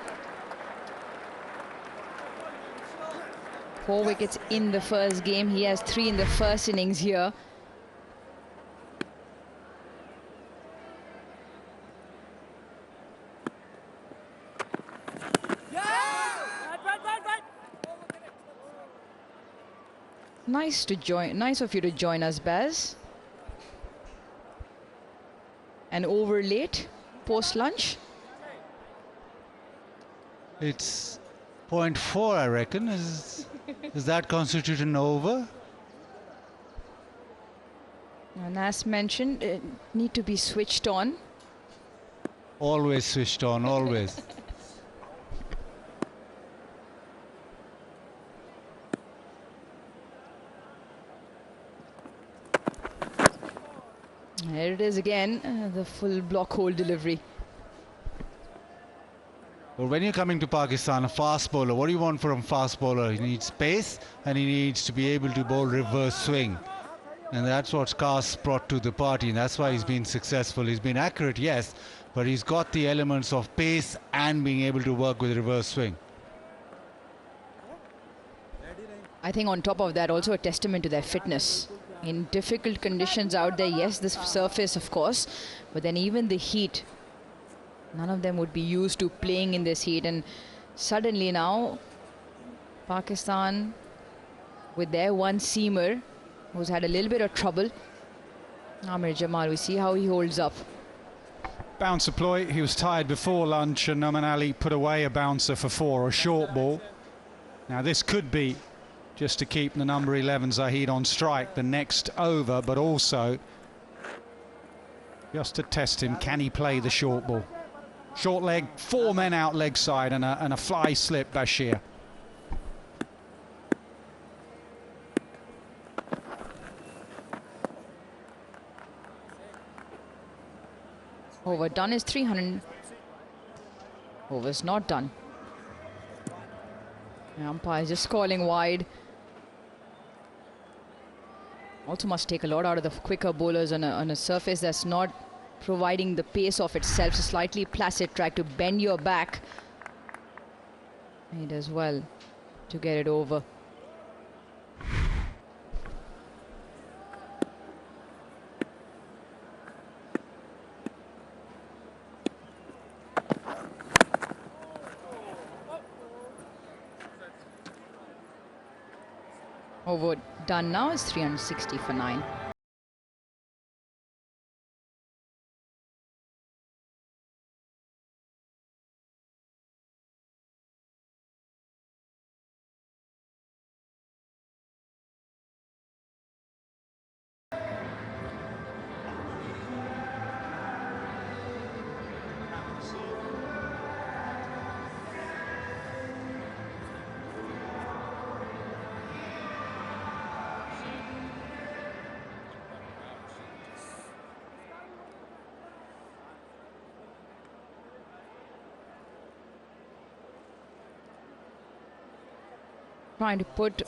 4 wickets in the first game. He has 3 in the first innings here. Nice of you to join us, Baz. And over late, post-lunch? It's 0.4, I reckon. Does that constitute an over? And as mentioned, it need to be switched on. Always switched on, always. There it is again, the full block hole delivery. Well, when you're coming to Pakistan, a fast bowler, what do you want from a fast bowler? He needs pace and he needs to be able to bowl reverse swing. And that's what Cast brought to the party, and that's why he's been successful. He's been accurate, yes, but he's got the elements of pace and being able to work with reverse swing. I think on top of that, also a testament to their fitness. In difficult conditions out there, yes, the surface, of course, but then even the heat. None of them would be used to playing in this heat, and suddenly now, Pakistan, with their one seamer, who's had a little bit of trouble, Amir Jamal, we see how he holds up. Bouncer ploy, he was tired before lunch, and Noman Ali put away a bouncer for 4, a short ball. Now this could be just to keep the number 11 Zahid on strike the next over, but also just to test him, can he play the short ball? Short leg, 4 men out leg side, and a fly slip Bashir. Over done is 300. Over's not done. The umpire just calling wide. Also must take a lot out of the quicker bowlers on a surface that's not providing the pace of itself. So slightly placid, try to bend your back. He does well to get it over. Over done now is 360 for 9. Trying to put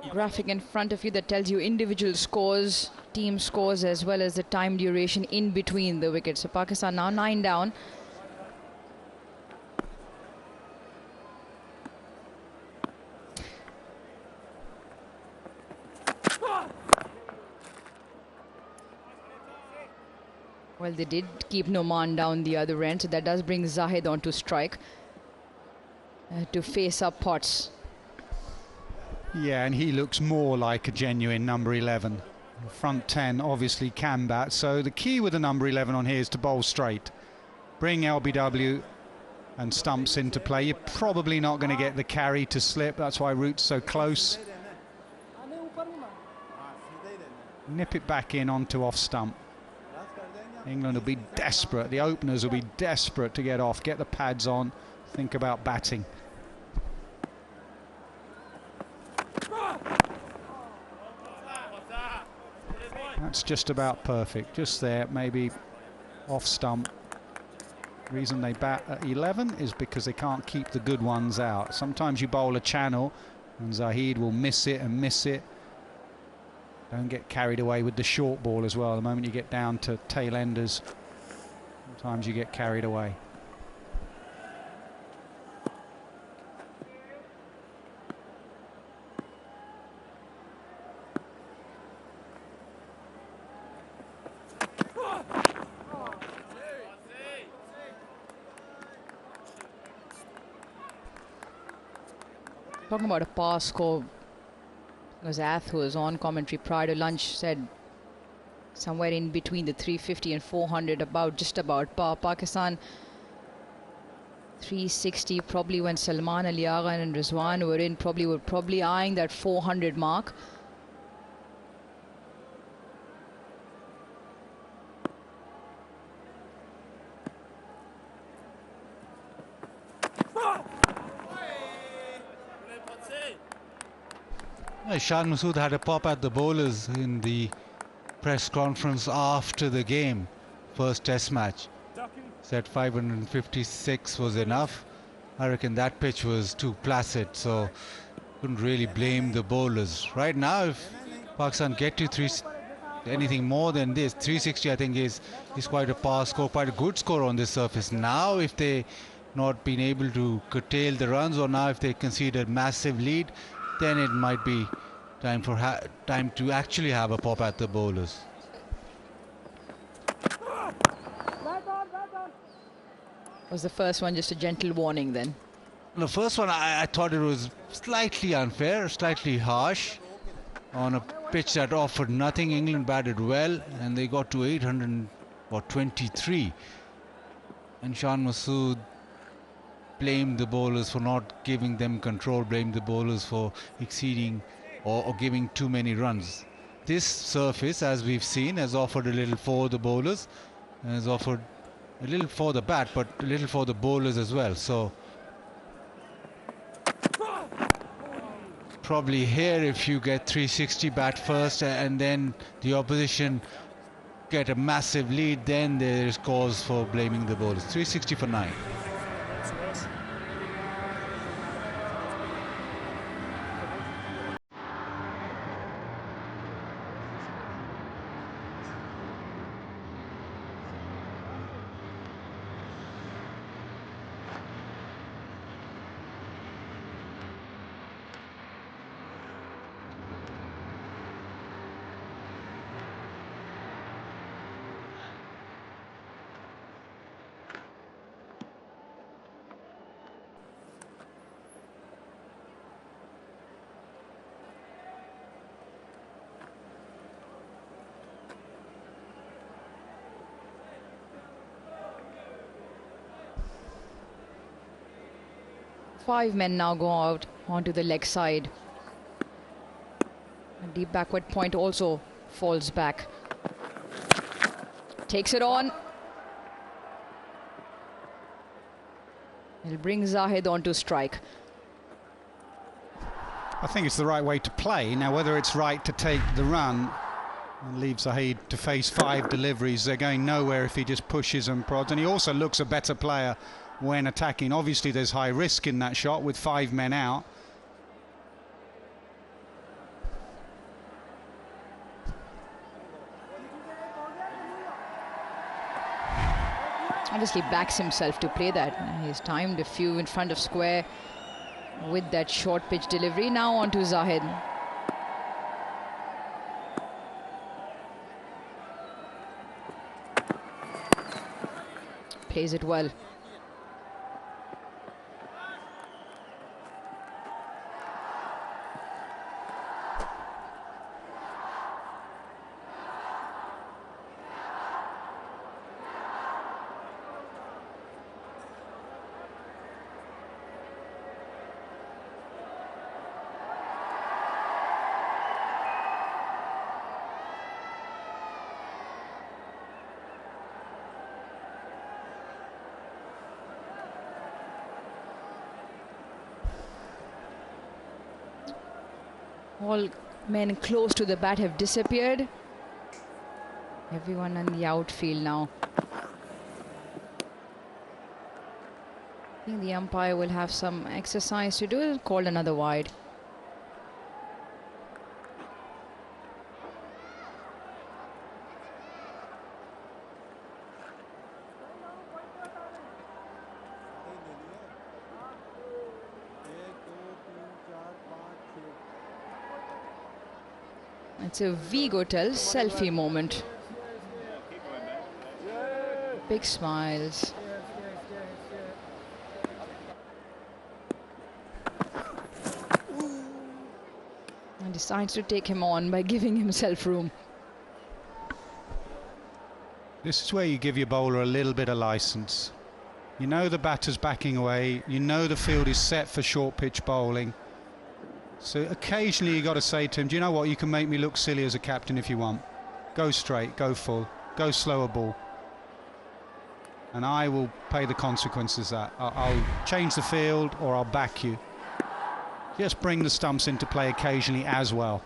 a graphic in front of you that tells you individual scores, team scores, as well as the time duration in between the wickets. So Pakistan now 9 down. Well, they did keep Noman down the other end, so that does bring Zahid onto strike to face up Potts. Yeah, and he looks more like a genuine number 11. Front 10 obviously can bat, so the key with the number 11 on here is to bowl straight. Bring LBW and stumps into play. You're probably not going to get the carry to slip, that's why Root's so close. Nip it back in onto off stump. England will be desperate, the openers will be desperate to get off, get the pads on, think about batting. That's just about perfect, just there, maybe off stump. Reason they bat at 11 is because they can't keep the good ones out. Sometimes you bowl a channel and Zahid will miss it and miss it. Don't get carried away with the short ball as well. The moment you get down to tail enders, sometimes you get carried away. Talking about a pass score, because Ath, who was on commentary prior to lunch, said somewhere in between the 350 and 400, just about par. Pakistan 360, probably when Salman Ali Agha and Rizwan were in, were probably eyeing that 400 mark. Shan Masood had a pop at the bowlers in the press conference after the game, first test match. Said 556 was enough. I reckon that pitch was too placid, so couldn't really blame the bowlers. Right now, if Pakistan get to anything more than this, 360 I think is quite a pass score, quite a good score on this surface. Now if they not been able to curtail the runs, or now if they concede a massive lead, then it might be time to actually have a pop at the bowlers. Was the first one just a gentle warning then? The first one, I thought it was slightly unfair, slightly harsh on a pitch that offered nothing. England batted well and they got to 823, and Shan Masood blamed the bowlers for not giving them control, blamed the bowlers for exceeding or giving too many runs. This surface, as we've seen, has offered a little for the bowlers, has offered a little for the bat, but a little for the bowlers as well. So probably here, if you get 360 bat first and then the opposition get a massive lead, then there is cause for blaming the bowlers. 360 for 9. 5 men now go out onto the leg side. A deep backward point also falls back. Takes it on. He'll bring Zahid onto strike. I think it's the right way to play. Now, whether it's right to take the run and leave Zahid to face 5 deliveries, they're going nowhere if he just pushes and prods. And he also looks a better player when attacking. Obviously, there's high risk in that shot with 5 men out. Obviously backs himself to play that. He's timed a few in front of square with that short pitch delivery. Now on to Zahid. Plays it well. All men close to the bat have disappeared. Everyone in the outfield now. I think the umpire will have some exercise to do. Call another wide. It's a Vigotel selfie moment. Big smiles. And decides to take him on by giving himself room. This is where you give your bowler a little bit of license. You know the batter's backing away. You know the field is set for short pitch bowling. So occasionally you got to say to him, do you know what, you can make me look silly as a captain if you want. Go straight, go full, go slower ball. And I will pay the consequences of that. I'll change the field or I'll back you. Just bring the stumps into play occasionally as well.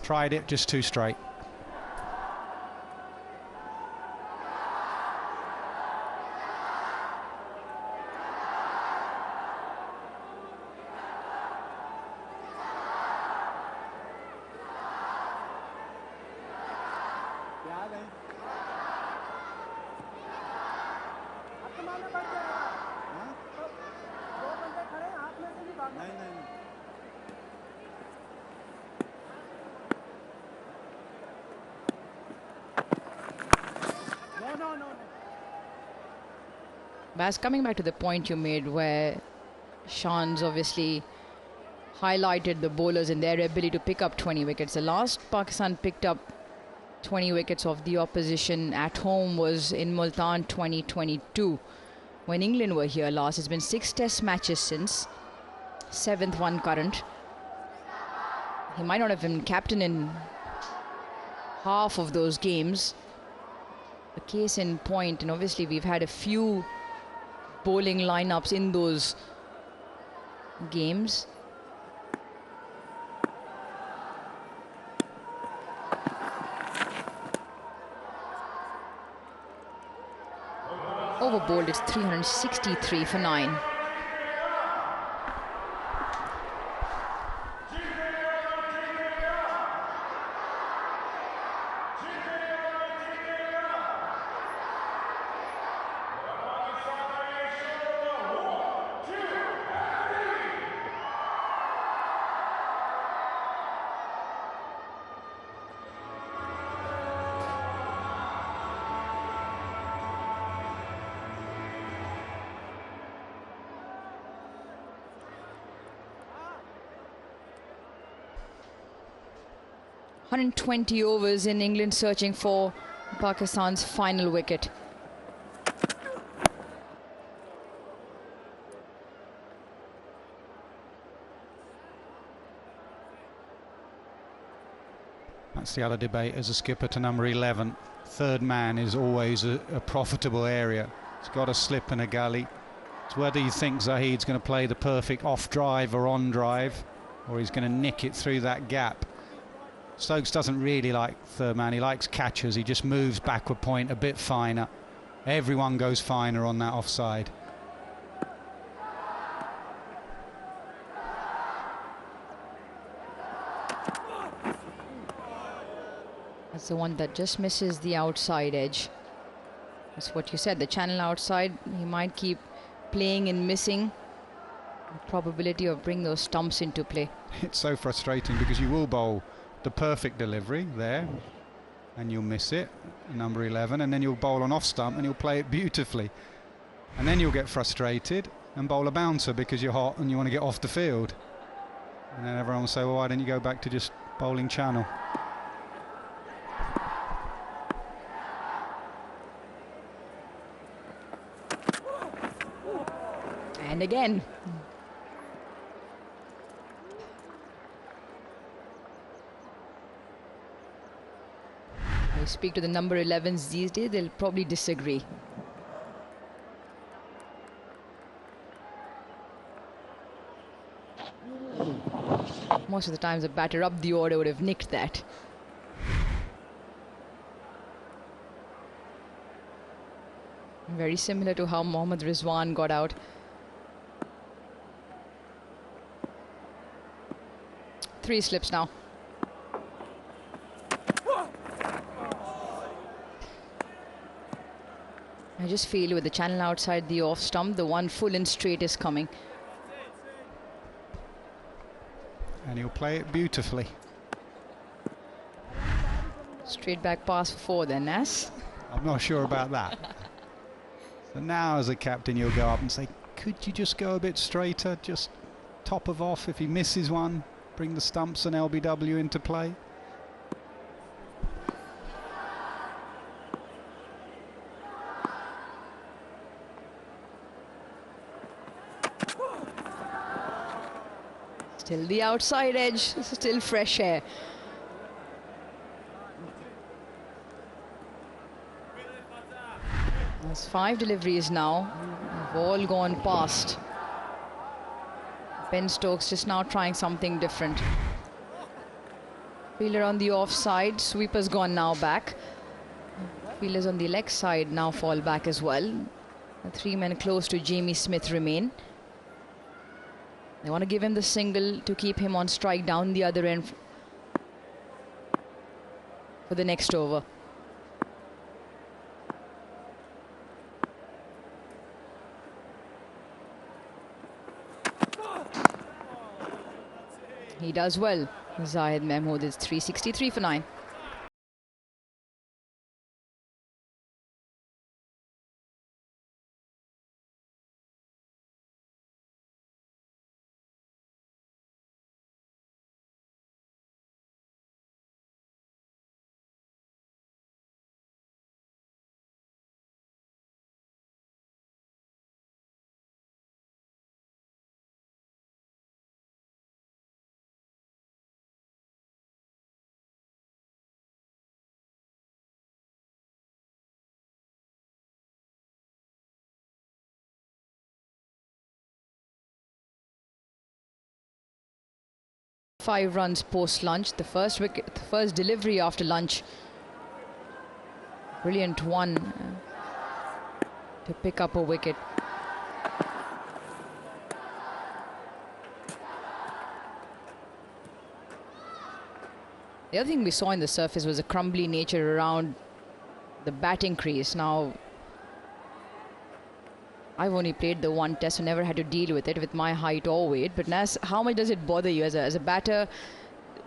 Tried it, just too straight. Baz, coming back to the point you made where Shan's obviously highlighted the bowlers and their ability to pick up 20 wickets. The last Pakistan picked up 20 wickets of the opposition at home was in Multan 2022 when England were here last. It's been 6 test matches since, 7th one current. He might not have been captain in half of those games. A case in point, and obviously we've had a few bowling lineups in those games. Overbowled, it's 363 for 9. .120 overs in England searching for Pakistan's final wicket. That's the other debate as a skipper to number 11. Third man is always a profitable area. It's got a slip and a gully. It's whether you think Zahid's going to play the perfect off drive or on drive, or he's going to nick it through that gap. Stokes doesn't really like third man. He likes catchers. He just moves backward point a bit finer. Everyone goes finer on that offside. That's the one that just misses the outside edge. That's what you said, the channel outside. He might keep playing and missing. The probability of bringing those stumps into play. It's so frustrating because you will bowl the perfect delivery there and you'll miss it, number 11, and then you'll bowl an off stump and you'll play it beautifully. And then you'll get frustrated and bowl a bouncer because you're hot and you want to get off the field. And then everyone will say, well, why don't you go back to just bowling channel? And again. I speak to the number 11s these days, they'll probably disagree. Most of the times a batter up the order would have nicked that. Very similar to how Mohammad Rizwan got out. Three slips now. I just feel with the channel outside the off stump, the one full and straight is coming. And he'll play it beautifully. Straight back pass for 4 then, Nas. I'm not sure about that. So now as a captain you'll go up and say, could you just go a bit straighter, just top of off? If he misses one, bring the stumps and LBW into play. Still the outside edge, still fresh air. There's 5 deliveries now, have all gone past. Ben Stokes just now trying something different. Fielder on the offside, sweeper's gone now back. Fielders on the leg side now fall back as well. The 3 men close to Jamie Smith remain. They want to give him the single to keep him on strike down the other end for the next over. He does well. Zahid Mahmood is 363 for 9. Five runs post lunch, the first wicket, the first delivery after lunch. Brilliant one to pick up a wicket. The other thing we saw in the surface was a crumbly nature around the batting crease. Now, I've only played the one test, so never had to deal with it with my height or weight. But Nas, how much does it bother you as a batter,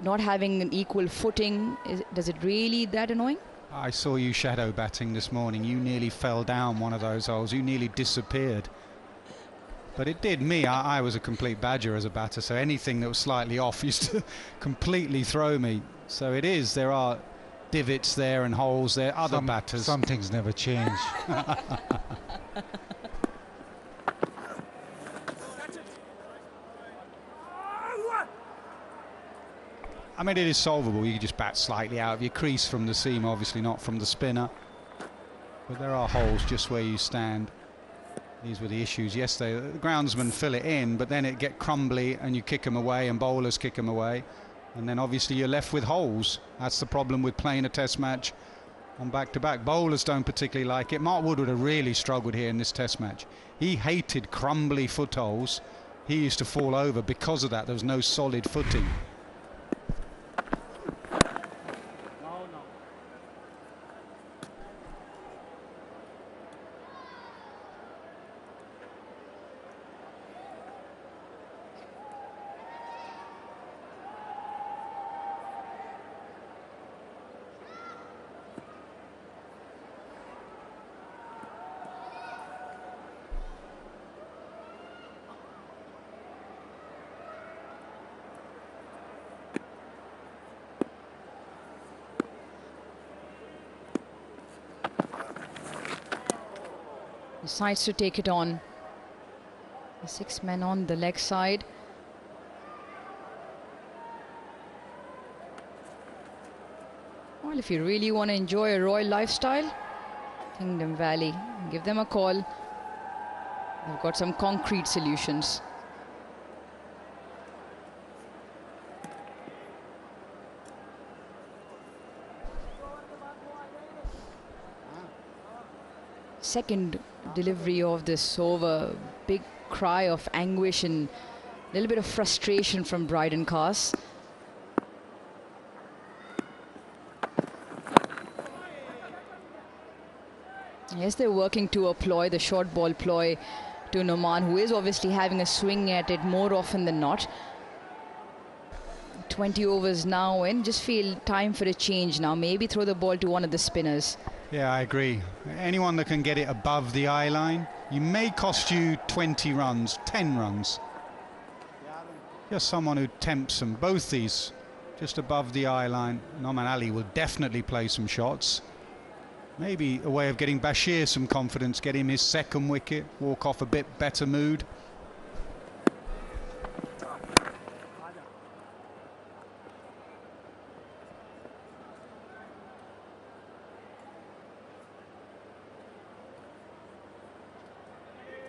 not having an equal footing? Does it really that annoying? I saw you shadow batting this morning. You nearly fell down one of those holes. You nearly disappeared. But it did me. I was a complete badger as a batter, so anything that was slightly off used to completely throw me. So it is. There are divots there and holes there. Other batters. Some things never change. I mean, it is solvable. You can just bat slightly out of your crease from the seam, obviously not from the spinner. But there are holes just where you stand. These were the issues yesterday. The groundsmen fill it in, but then it get crumbly and you kick them away and bowlers kick them away. And then obviously you're left with holes. That's the problem with playing a test match on back-to-back. Bowlers don't particularly like it. Mark Wood would have really struggled here in this test match. He hated crumbly footholes. He used to fall over because of that. There was no solid footing. Decides to take it on. The 6 men on the leg side. Well, if you really want to enjoy a royal lifestyle, Kingdom Valley, give them a call. They've got some concrete solutions. Second delivery of this over, big cry of anguish and a little bit of frustration from Bryden Cars. Yes, they're working to a ploy, the short ball ploy to Noman, who is obviously having a swing at it more often than not. 20 overs now in, just feel time for a change now. Maybe throw the ball to one of the spinners. Yeah, I agree. Anyone that can get it above the eye line, you may cost you 20 runs, 10 runs. Just someone who tempts them. Both these just above the eye line. Noman Ali will definitely play some shots. Maybe a way of getting Bashir some confidence, get him his second wicket, walk off a bit better mood.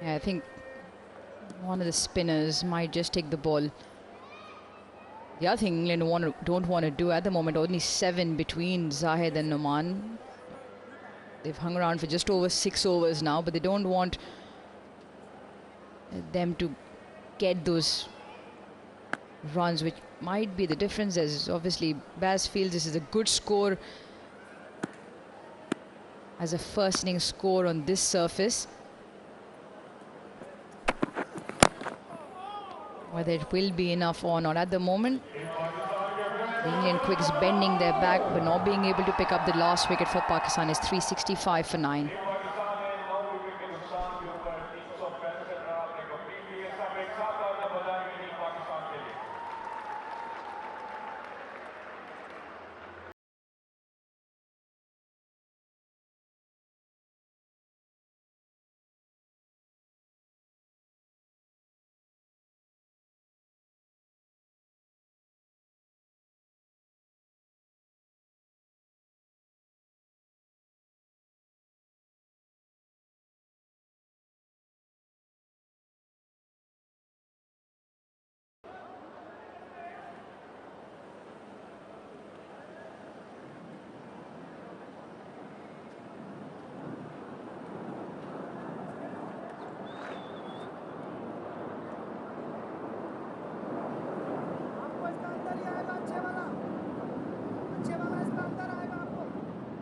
Yeah, I think one of the spinners might just take the ball. The other thing England don't want to do at the moment, only 7 between Zahid and Noman. They've hung around for just over 6 overs now, but they don't want them to get those runs, which might be the difference. As obviously Baz feels this is a good score as a first innings score on this surface. Whether it will be enough or not at the moment. The Indian quicks bending their back but not being able to pick up the last wicket for Pakistan is 365 for 9.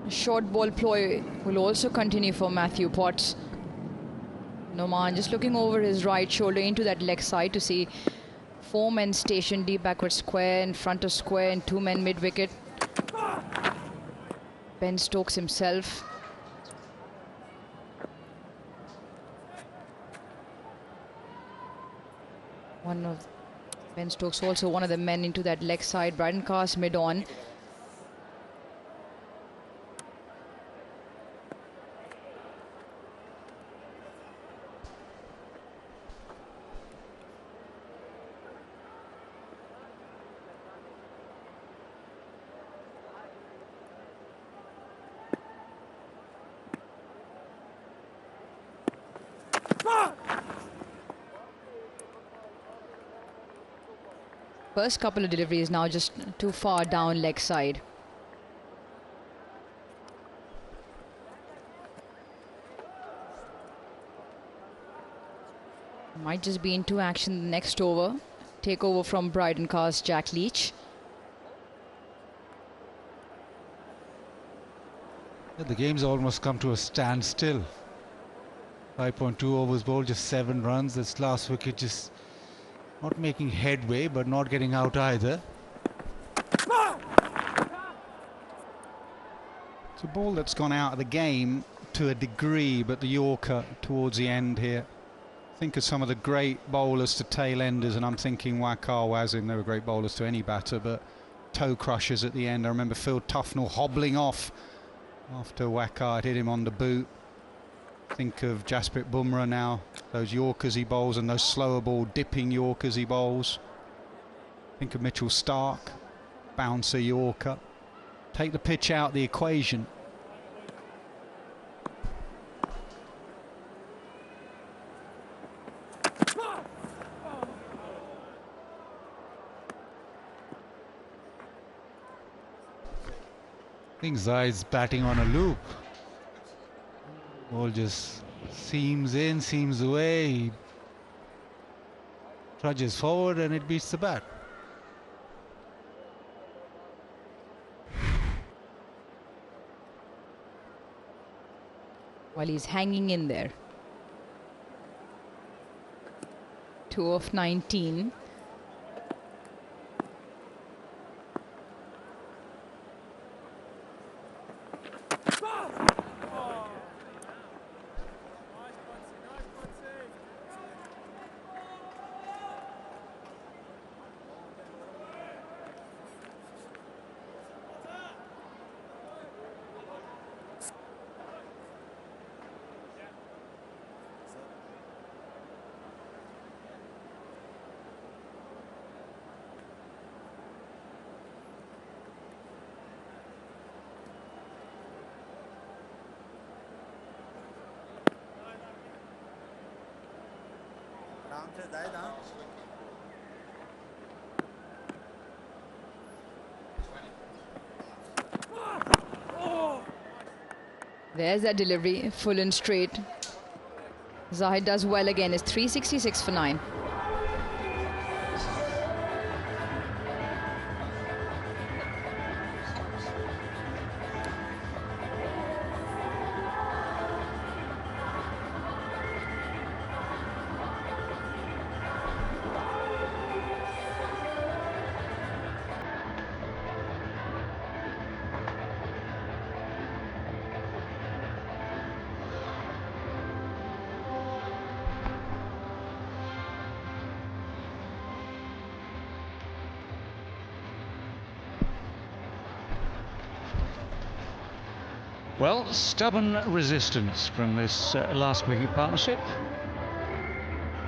Short ball ploy will also continue for Matthew Potts. Noman just looking over his right shoulder into that leg side to see 4 men stationed deep backward square, in front of square, and 2 men mid wicket. Ben Stokes himself. Ben Stokes also one of the men into that leg side. Bryden Cars mid on. First couple of deliveries now just too far down leg side. Might just be into action the next over. Take over from Bryden Carr's Jack Leach. Yeah, the game's almost come to a standstill. 5.2 overs bowled, just 7 runs. This last wicket just not making headway, but not getting out either. It's a ball that's gone out of the game to a degree, but the Yorker towards the end here. Think of some of the great bowlers to tail enders, and I'm thinking Waqar, Wasim, they were great bowlers to any batter, but toe crushers at the end. I remember Phil Tufnell hobbling off after Waqar had hit him on the boot. Think of Jasprit Bumrah now, those Yorkers he bowls and those slower ball dipping Yorkers he bowls. Think of Mitchell Stark, bouncer Yorker. Take the pitch out the equation. I think Zaid's batting on a loop. Ball just seams in, seams away. He trudges forward and it beats the bat. While he's hanging in there. 2 of 19. There's that delivery, full and straight. Zahid does well again, is 366 for 9. Well, stubborn resistance from this last wicket partnership.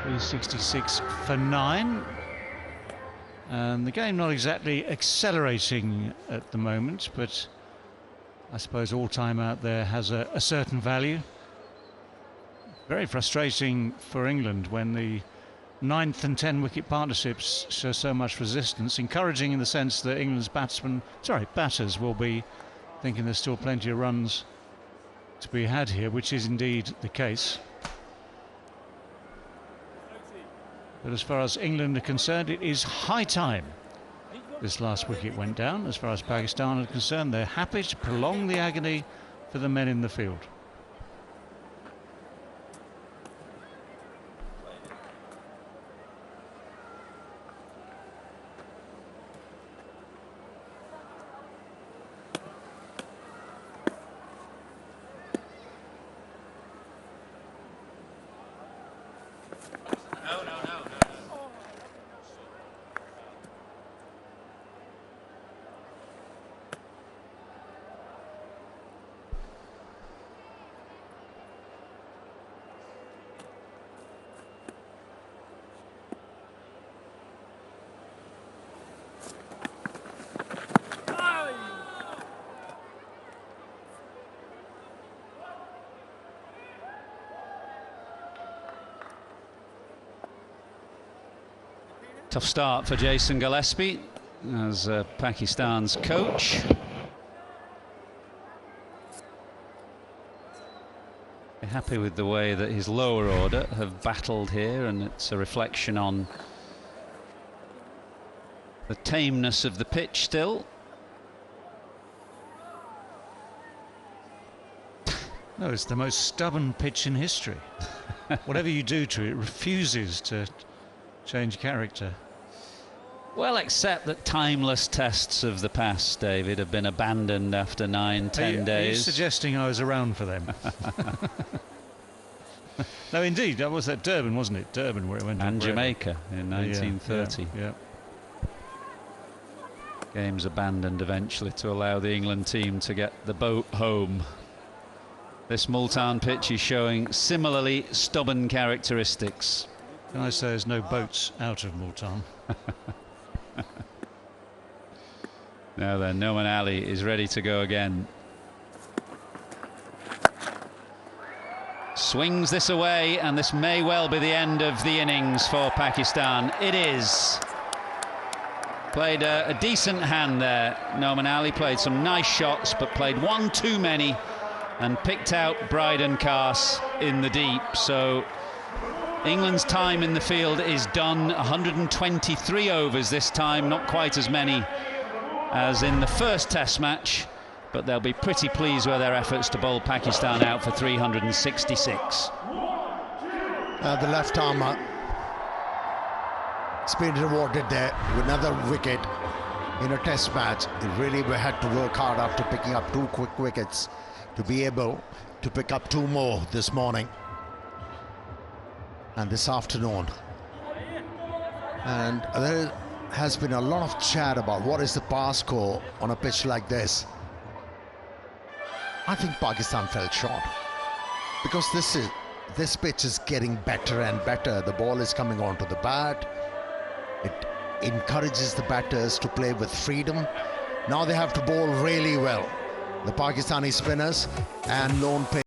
366 for 9. And the game not exactly accelerating at the moment, but I suppose all time out there has a certain value. Very frustrating for England when the 9th and 10 wicket partnerships show so much resistance. Encouraging in the sense that England's batters will be thinking there's still plenty of runs to be had here, which is indeed the case. But as far as England are concerned, it is high time this last wicket went down. As far as Pakistan are concerned, they're happy to prolong the agony for the men in the field. Tough start for Jason Gillespie as Pakistan's coach. Happy with the way that his lower order have battled here, and it's a reflection on the tameness of the pitch still. No, it's the most stubborn pitch in history. Whatever you do to it, it refuses to change character. Well, except that timeless tests of the past, David, have been abandoned after 9-10 days. Are you suggesting I was around for them? No, indeed, that was at Durban, wasn't it? Durban, where it went. And Jamaica in 1930. Yeah. Games abandoned eventually to allow the England team to get the boat home. This Multan pitch is showing similarly stubborn characteristics. Can I say there's no boats out of Multan? Now then, Noman Ali is ready to go again. Swings this away, and this may well be the end of the innings for Pakistan. It is. Played a decent hand there. Noman Ali played some nice shots, but played one too many and picked out Bryden Cars in the deep. So England's time in the field is done. 123 overs this time, not quite as many as in the first Test match, but they'll be pretty pleased with their efforts to bowl Pakistan out for 366. The left armer has been rewarded there with another wicket in a Test match. He really had to work hard after picking up 2 quick wickets to be able to pick up 2 more this morning and this afternoon. And there has been a lot of chat about what is the par score on a pitch like this. I think Pakistan fell short because this pitch is getting better and better. The ball is coming onto the bat. It encourages the batters to play with freedom. Now they have to bowl really well, the Pakistani spinners and lone pace.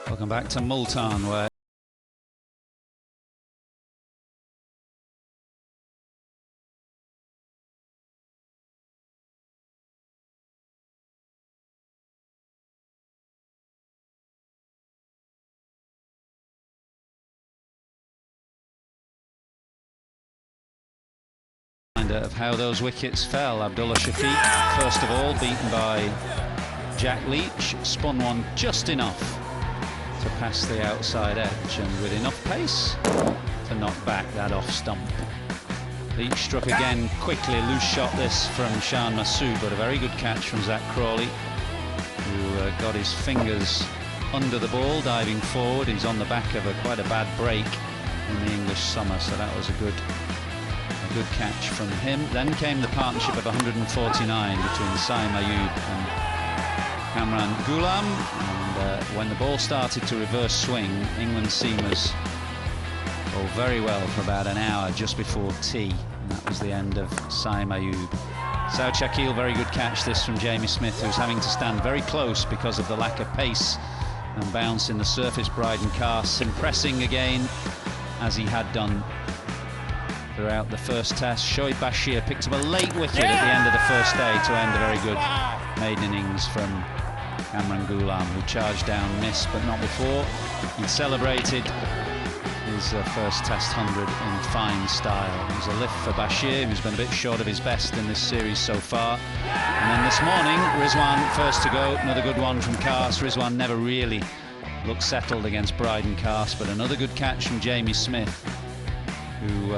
Welcome back to Multan, where of how those wickets fell. Abdullah Shafiq, first of all, beaten by Jack Leach, spun one just enough to pass the outside edge and with enough pace to knock back that off stump. Leach struck again quickly, loose shot this from Shan Masood, but a very good catch from Zach Crawley, who got his fingers under the ball, diving forward. He's on the back of quite a bad break in the English summer, so that was a good catch from him. Then came the partnership of 149 between Saim Ayub and Kamran Ghulam, and when the ball started to reverse swing, England seamers bowled very well for about an hour just before tea, and that was the end of Saim Ayub. Saud Shakil, very good catch this from Jamie Smith, who's having to stand very close because of the lack of pace and bounce in the surface. Bryden Carse impressing again, as he had done throughout the first test. Shoaib Bashir picked up a late wicket at the end of the first day to end a very good maiden innings from Kamran Ghulam, who charged down, missed, but not before. He'd celebrated his first test 100 in fine style. It was a lift for Bashir, who's been a bit short of his best in this series so far. And then this morning, Rizwan first to go, another good one from Carse. Rizwan never really looked settled against Bryden Carse, but another good catch from Jamie Smith, who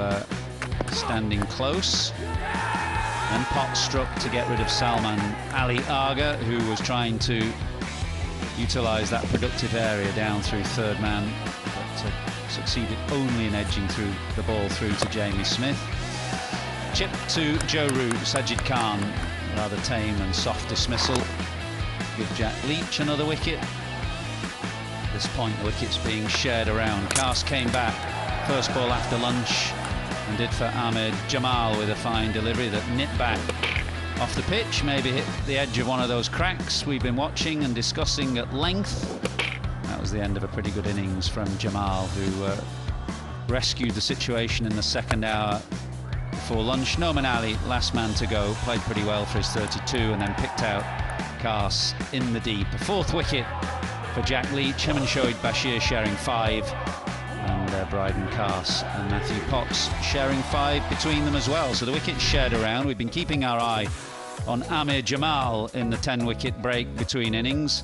standing close, and Potts struck to get rid of Salman Ali Agha, who was trying to utilise that productive area down through third man, but succeeded only in edging through the ball through to Jamie Smith. Chip to Joe Root. Sajid Khan, rather tame and soft dismissal. Give Jack Leach another wicket. At this point the wicket's being shared around. Carse came back, first ball after lunch, and did for Ahmed Jamal with a fine delivery that nipped back off the pitch, maybe hit the edge of one of those cracks we've been watching and discussing at length. That was the end of a pretty good innings from Jamal, who rescued the situation in the second hour before lunch. Noman Ali, last man to go, played pretty well for his 32 and then picked out Carse in the deep. A fourth wicket for Jack Leach, him and Shoaib Bashir sharing 5. And Bryden Carse and Matthew Potts sharing 5 between them as well. So the wickets shared around. We've been keeping our eye on Amir Jamal in the 10-wicket break between innings,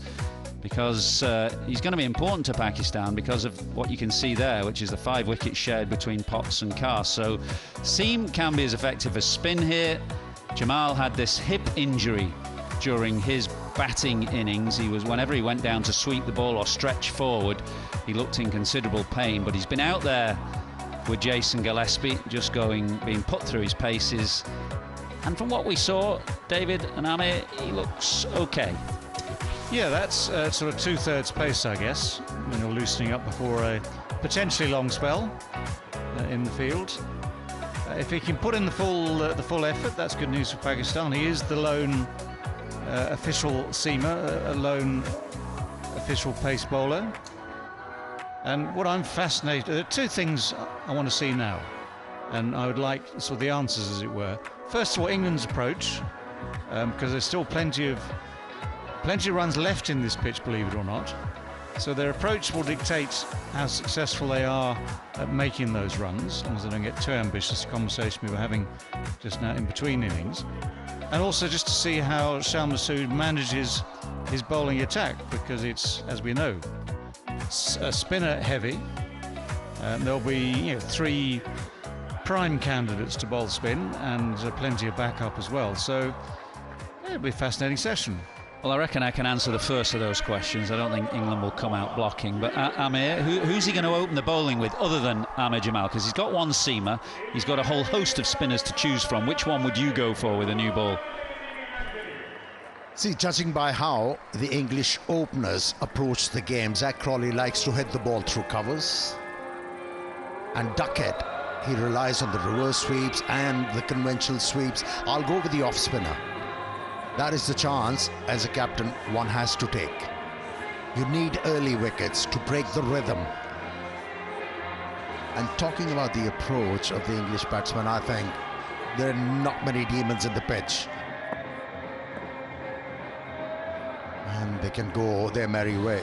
because he's going to be important to Pakistan because of what you can see there, which is the 5 wickets shared between Potts and Carse. So seam can be as effective as spin here. Jamal had this hip injury during his batting innings. He was, whenever he went down to sweep the ball or stretch forward, he looked in considerable pain, but he's been out there with Jason Gillespie, just being put through his paces, and from what we saw, David and Amir, he looks okay. Yeah, that's sort of 2/3 pace, I guess, loosening up before a potentially long spell in the field. If he can put in the full effort, that's good news for Pakistan. He is the lone official seamer, a lone official pace bowler. And what I'm fascinated, there are 2 things I want to see now, and I would like sort of the answers, as it were. First of all, England's approach, because there's still plenty of runs left in this pitch, believe it or not. So their approach will dictate how successful they are at making those runs, as long as they don't get too ambitious, the conversation we were having just now in between innings. And also just to see how Shan Masood manages his bowling attack, because it's, as we know, spinner heavy. There'll be 3 prime candidates to bowl spin and plenty of backup as well. So it'll be a fascinating session. Well, I reckon I can answer the first of those questions. I don't think England will come out blocking. But Amir, who's he going to open the bowling with other than Amir Jamal? Because he's got one seamer, he's got a whole host of spinners to choose from. Which one would you go for with a new ball? See, judging by how the English openers approach the game, Zach Crawley likes to hit the ball through covers. And Ducket, he relies on the reverse sweeps and the conventional sweeps. I'll go with the off spinner. That is the chance, as a captain, one has to take. You need early wickets to break the rhythm. And talking about the approach of the English batsmen, I think there are not many demons in the pitch. And they can go their merry way.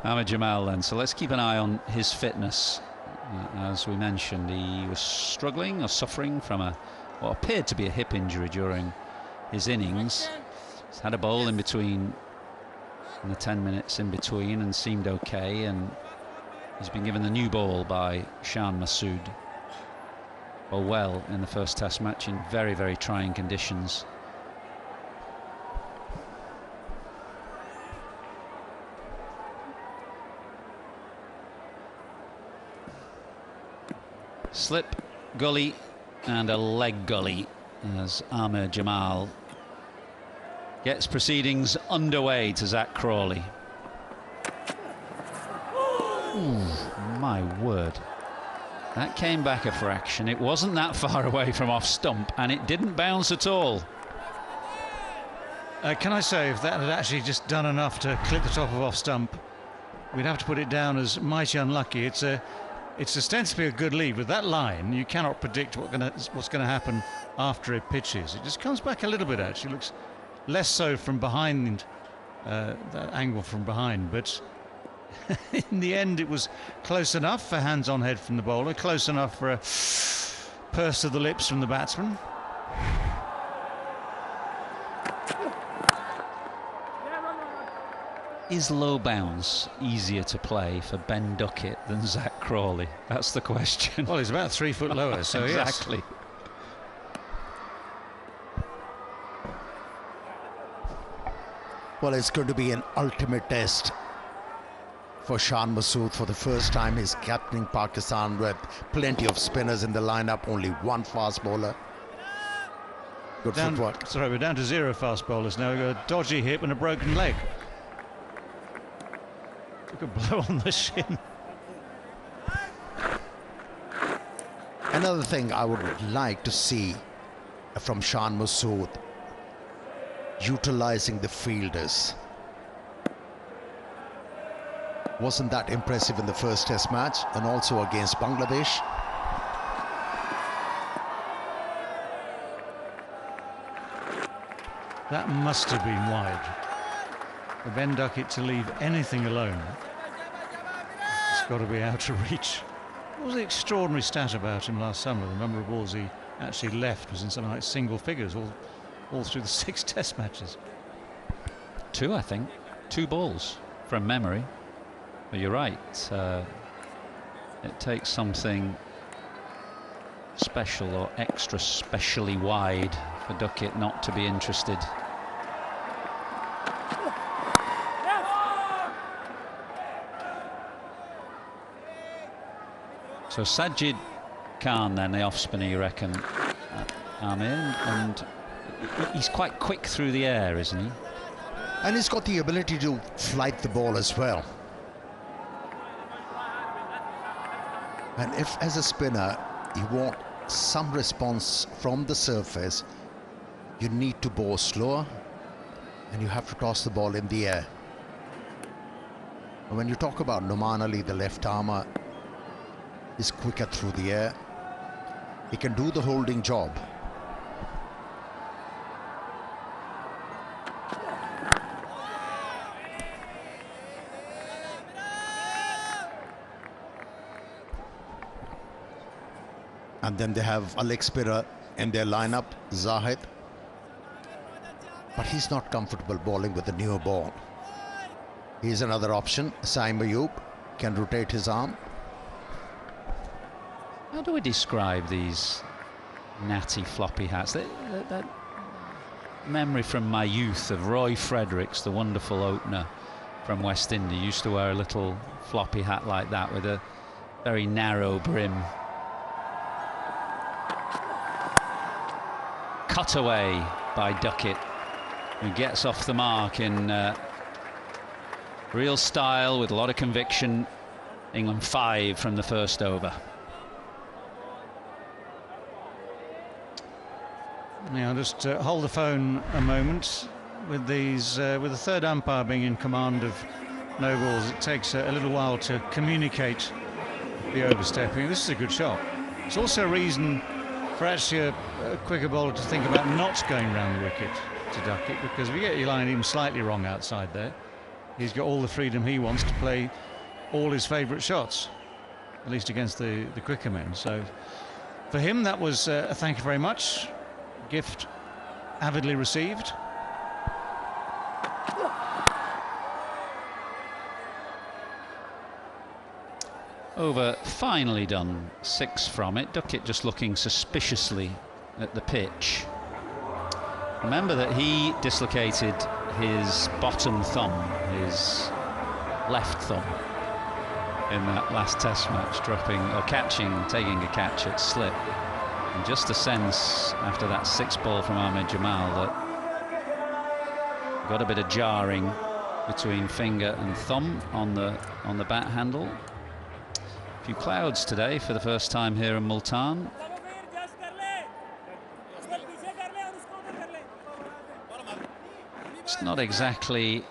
Ahmed Jamal then, so let's keep an eye on his fitness. As we mentioned, he was struggling or suffering from what appeared to be a hip injury during his innings. He's had a bowl in between, in the 10 minutes in between, and seemed okay, and he's been given the new ball by Shan Masood. Well in the first test match in very, very trying conditions. Slip, gully and a leg gully as Ahmed Jamal gets proceedings underway to Zach Crawley. Ooh, my word. That came back a fraction. It wasn't that far away from off stump, and it didn't bounce at all. Can I say, if that had actually just done enough to clip the top of off stump, we'd have to put it down as mighty unlucky. It's ostensibly a good lead. With that line, you cannot predict what's going to happen after it pitches. It just comes back a little bit, actually. Looks less so from behind, that angle from behind, but in the end it was close enough for hands on head from the bowler, close enough for a purse to the lips from the batsman. Is low bounce easier to play for Ben Duckett than Zach Crawley? That's the question. Well, he's about 3 foot lower, so exactly. Yes. Well, it's going to be an ultimate test for Shan Masood. For the first time, he's captaining Pakistan with plenty of spinners in the lineup, only one fast bowler. Good footwork. Sorry, we're down to 0 fast bowlers now. We've got a dodgy hip and a broken leg. Took a blow on the shin. Another thing I would like to see from Shan Masood, utilizing the fielders. Wasn't that impressive in the first test match and also against Bangladesh? That must have been wide. For Ben Duckett to leave anything alone, it's got to be out of reach. What was the extraordinary stat about him last summer? The number of balls he actually left was in something like single figures all through the 6 test matches. 2, I think. 2 balls from memory. But you're right. It takes something special or extra specially wide for Duckett not to be interested. So Sajid Khan then, the off spinner, you reckon, Amir, and he's quite quick through the air, isn't he? And he's got the ability to flight the ball as well. And if, as a spinner, you want some response from the surface, you need to bowl slower and you have to toss the ball in the air. And when you talk about Numan Ali, the left armer, is quicker through the air. He can do the holding job. And then they have a leg spinner in their lineup, Zahid. But he's not comfortable bowling with the newer ball. Here's another option. Saim Ayub can rotate his arm. How do we describe these natty floppy hats? That memory from my youth of Roy Fredericks, the wonderful opener from West Indies, used to wear a little floppy hat like that with a very narrow brim. Cut away by Ducket, who gets off the mark in real style with a lot of conviction. England 5 from the first over. Now just hold the phone a moment. With these, with the third umpire being in command of no balls, it takes a little while to communicate the overstepping. This is a good shot. It's also a reason for actually a quicker bowler to think about not going round the wicket to Ducket, because if you get your line even slightly wrong outside there, he's got all the freedom he wants to play all his favourite shots, at least against the quicker men. So for him, that was a thank you very much. Gift avidly received. Over finally done, 6 from it. Ducket just looking suspiciously at the pitch. Remember that he dislocated his bottom thumb, his left thumb, in that last test match, dropping or taking a catch at slip. And just a sense after that 6 ball from Ahmed Jamal that got a bit of jarring between finger and thumb on the bat handle. A few clouds today for the first time here in Multan. It's not exactly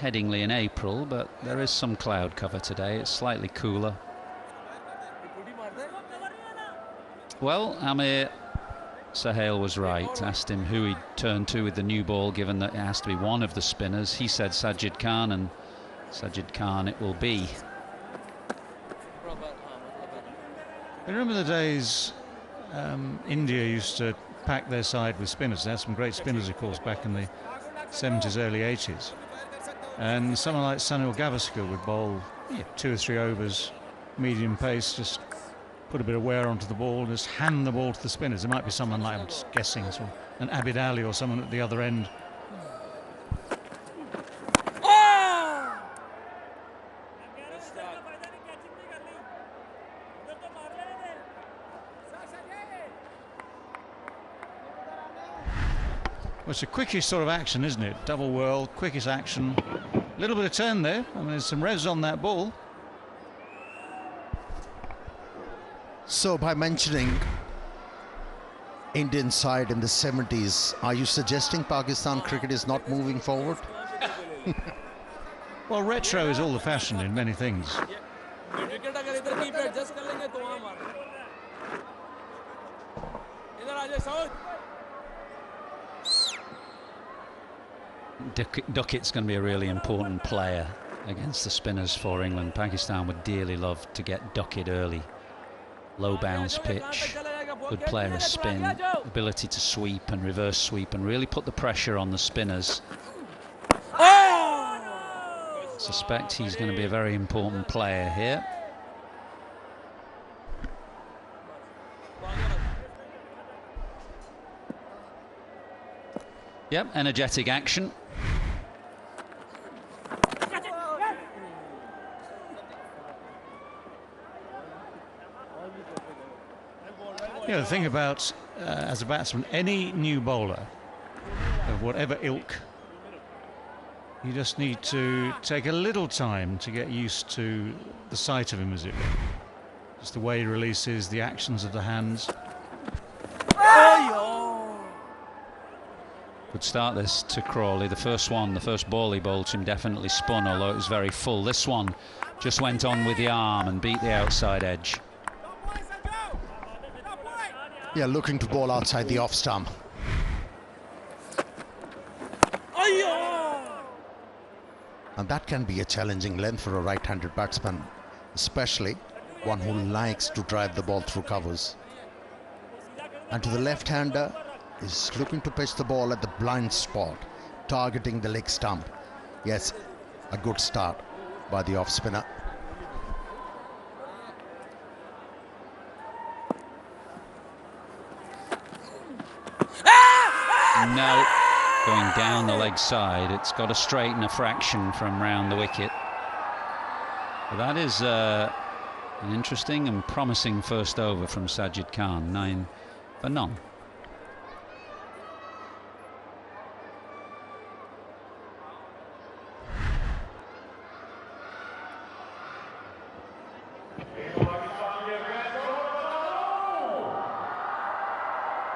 Headingley in April, but there is some cloud cover today. It's slightly cooler. Well, Amir Sahel was right. Asked him who he'd turn to with the new ball, given that it has to be one of the spinners. He said Sajid Khan, and Sajid Khan it will be. I remember the days India used to pack their side with spinners. They had some great spinners, of course, back in the 70s, early 80s. And someone like Sunil Gavaskar would bowl 2 or 3 overs, medium pace, just put a bit of wear onto the ball, and just hand the ball to the spinners. There might be someone like, I'm just guessing, so an Abid Ali or someone at the other end. Well, it's a quickish sort of action, isn't it? Double whirl, quickest action. A little bit of turn there. I mean, there's some revs on that ball. So by mentioning Indian side in the 70s, are you suggesting Pakistan cricket is not moving forward? Well, retro is all the fashion in many things. Duckett's going to be a really important player against the spinners for England. Pakistan would dearly love to get Ducket early. Low bounce pitch, good player of spin, ability to sweep and reverse sweep and really put the pressure on the spinners. I suspect he's going to be a very important player here. Yep, energetic action. Yeah, the thing about, as a batsman, any new bowler of whatever ilk, you just need to take a little time to get used to the sight of him, as it were. Just the way he releases, the actions of the hands. Could start this to Crawley. The first ball he bowled to him definitely spun, although it was very full. This one just went on with the arm and beat the outside edge. Yeah, looking to bowl outside the off stump. And that can be a challenging length for a right-handed batsman, especially one who likes to drive the ball through covers. And to the left-hander, is looking to pitch the ball at the blind spot, targeting the leg stump. Yes, a good start by the off-spinner. No, going down the leg side. It's got to straighten a fraction from round the wicket. But that is an interesting and promising first over from Sajid Khan. 9 for none.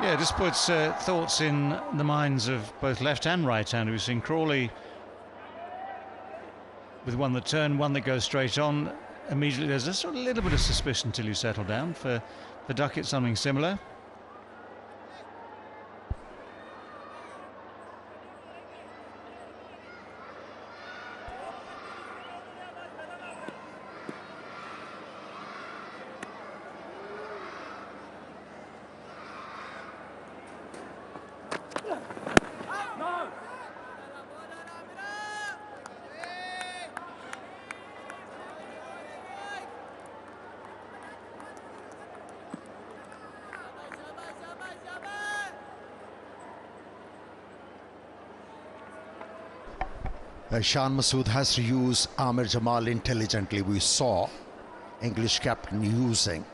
Yeah, Yeah, just puts thoughts in the minds of both left and right-hander. We've seen Crawley with one that turn, one that goes straight on. Immediately there's a sort of little bit of suspicion until you settle down. For Ducket, something similar. Shan Masood has to use Amir Jamal intelligently. We saw English captain using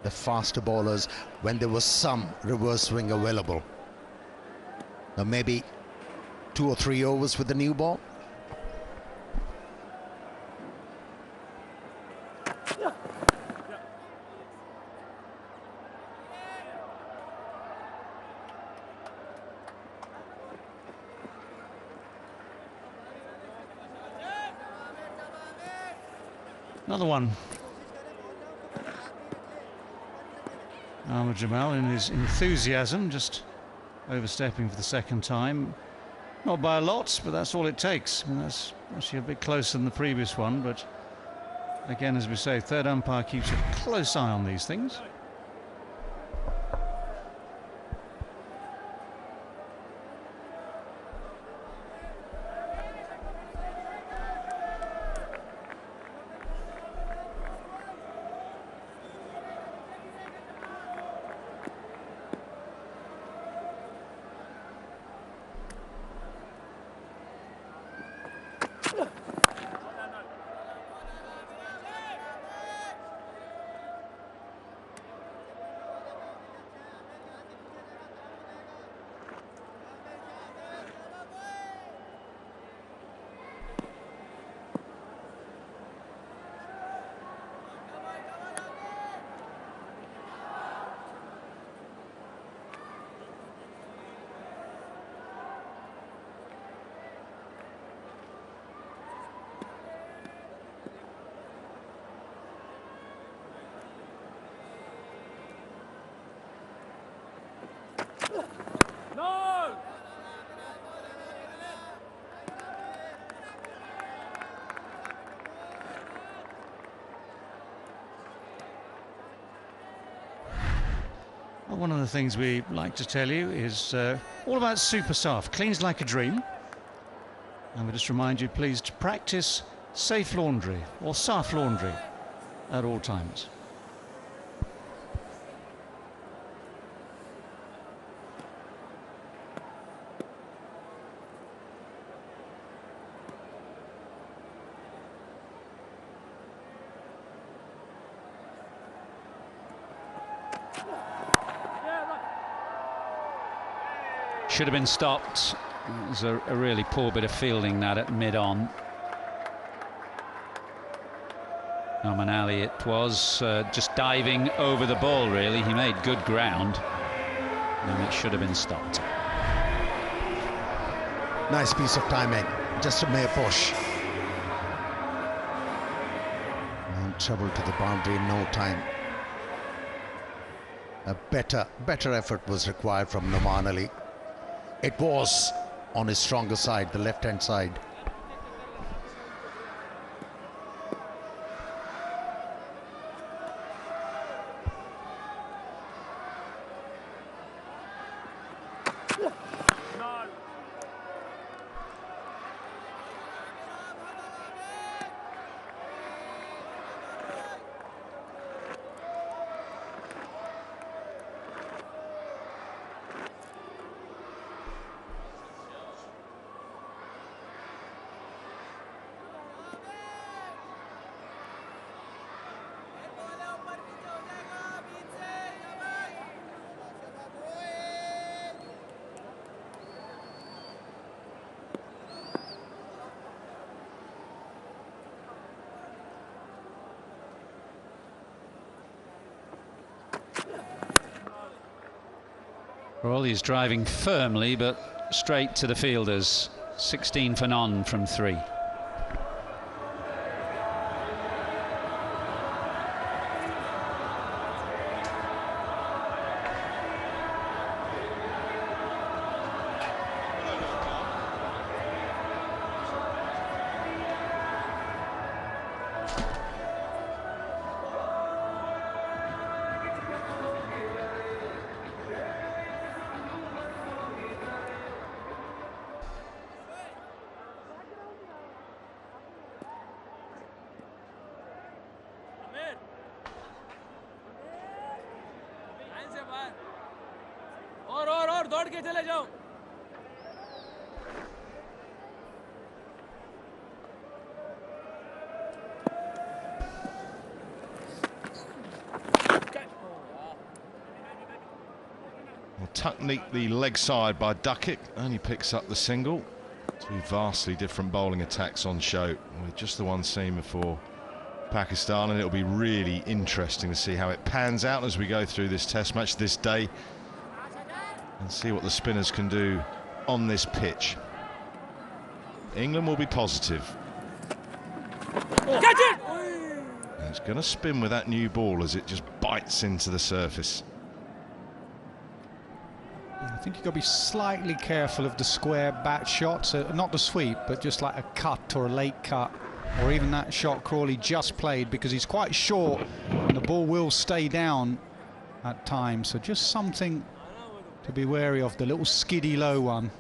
the faster bowlers when there was some reverse swing available. Now maybe 2 or 3 overs with the new ball. Another one. Ahmed Jamal, in his enthusiasm, just overstepping for the second time. Not by a lot, but that's all it takes. I mean, that's actually a bit closer than the previous one, but again, as we say, third umpire keeps a close eye on these things. Well, one of the things we like to tell you is all about super soft, cleans like a dream. And we just remind you, please, to practice safe laundry or soft laundry at all times. Should have been stopped. It was a really poor bit of fielding that at mid-on. Norman Ali it was, just diving over the ball really. He made good ground and it should have been stopped. Nice piece of timing, just a mere push. And trouble to the boundary in no time. A better effort was required from Nouman Ali. It was on his stronger side, the left-hand side. Crawley is driving firmly, but straight to the fielders. 16 for none from 3. और दौड़ के चले जाओ। Well, tucked neatly leg side by Ducket, only picks up the single. Two vastly different bowling attacks on show, with just the one seamer for Pakistan, and it'll be really interesting to see how it pans out as we go through this test match this day and see what the spinners can do on this pitch. England will be positive. Catch it! And it's going to spin with that new ball as it just bites into the surface. I think you've got to be slightly careful of the square bat shots, not the sweep, but just like a cut or a late cut, or even that shot Crawley just played, because he's quite short and the ball will stay down at times. So just something to be wary of, the little skiddy low one.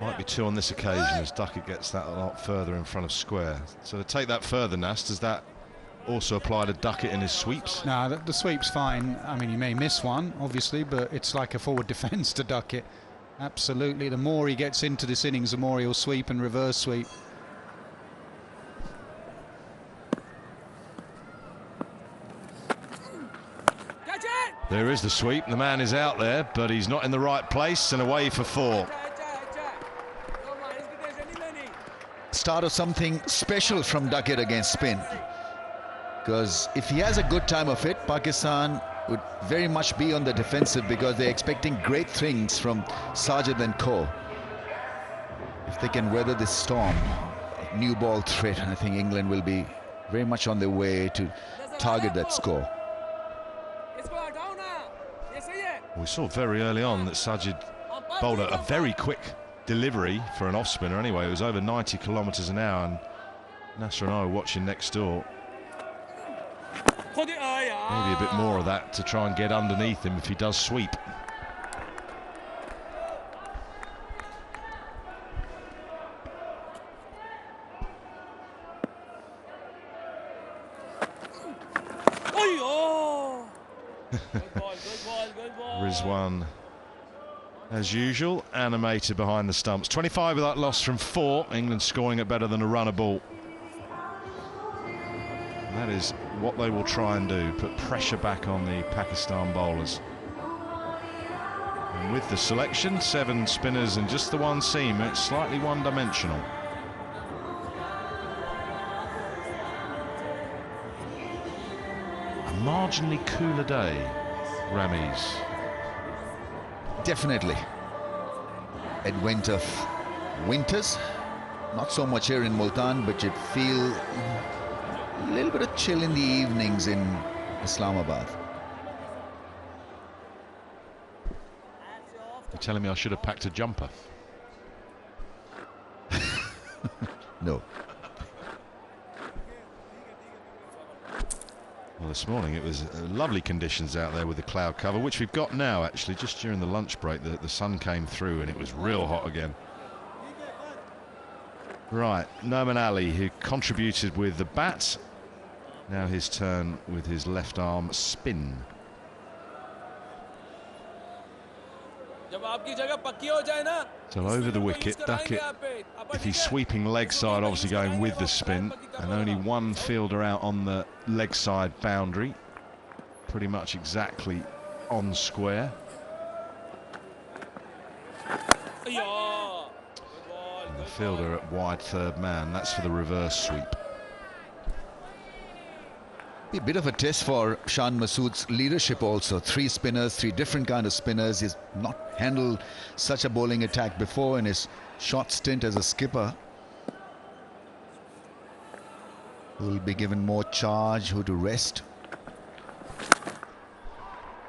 Might be 2 on this occasion as Ducket gets that a lot further in front of square. So to take that further, Nas, does that also apply to Ducket in his sweeps? No, the sweep's fine. I mean, he may miss one, obviously, but it's like a forward defence to Ducket. Absolutely. The more he gets into this innings, the more he'll sweep and reverse sweep. There is the sweep. The man is out there, but he's not in the right place and away for 4. Start of something special from Ducket against spin, because if he has a good time of it, Pakistan would very much be on the defensive, because they're expecting great things from Sajid and co. If they can weather this storm, new ball threat, I think England will be very much on their way to target that score. We saw very early on that Sajid bowled a very quick delivery for an off spinner. Anyway, it was over 90 kilometres an hour, and Nasser and I were watching next door. Maybe a bit more of that to try and get underneath him if he does sweep. Rizwan, as usual, animated behind the stumps. 25 without loss from 4. England scoring it better than a runner ball. And that is what they will try and do, put pressure back on the Pakistan bowlers. And with the selection, 7 spinners and just the one seamer, it's slightly one-dimensional. A marginally cooler day, Ramiz. Definitely. Advent of winters, not so much here in Multan, but you'd feel a little bit of chill in the evenings in Islamabad. You're telling me I should have packed a jumper? No. Well, this morning it was lovely conditions out there with the cloud cover, which we've got now actually. Just during the lunch break, the sun came through and it was real hot again. Right, Noman Ali, who contributed with the bat. Now his turn with his left arm spin. So over the wicket, Ducket, if he's sweeping leg side, obviously going with the spin, and only one fielder out on the leg side boundary, pretty much exactly on square. And the fielder at wide third man, that's for the reverse sweep. Be a bit of a test for Shan Masood's leadership also. 3 spinners, 3 different kind of spinners. He's not handled such a bowling attack before in his short stint as a skipper. Who will be given more charge, who to rest.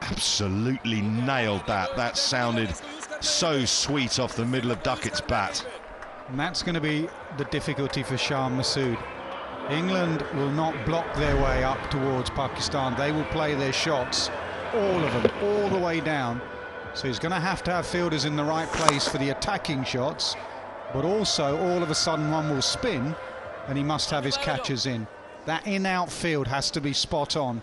Absolutely nailed that. That sounded so sweet off the middle of Duckett's bat. And that's going to be the difficulty for Shan Masood. England will not block their way up towards Pakistan. They will play their shots, all of them, all the way down. So he's going to have fielders in the right place for the attacking shots, but also all of a sudden one will spin and he must have his catches in. That in-out field has to be spot on.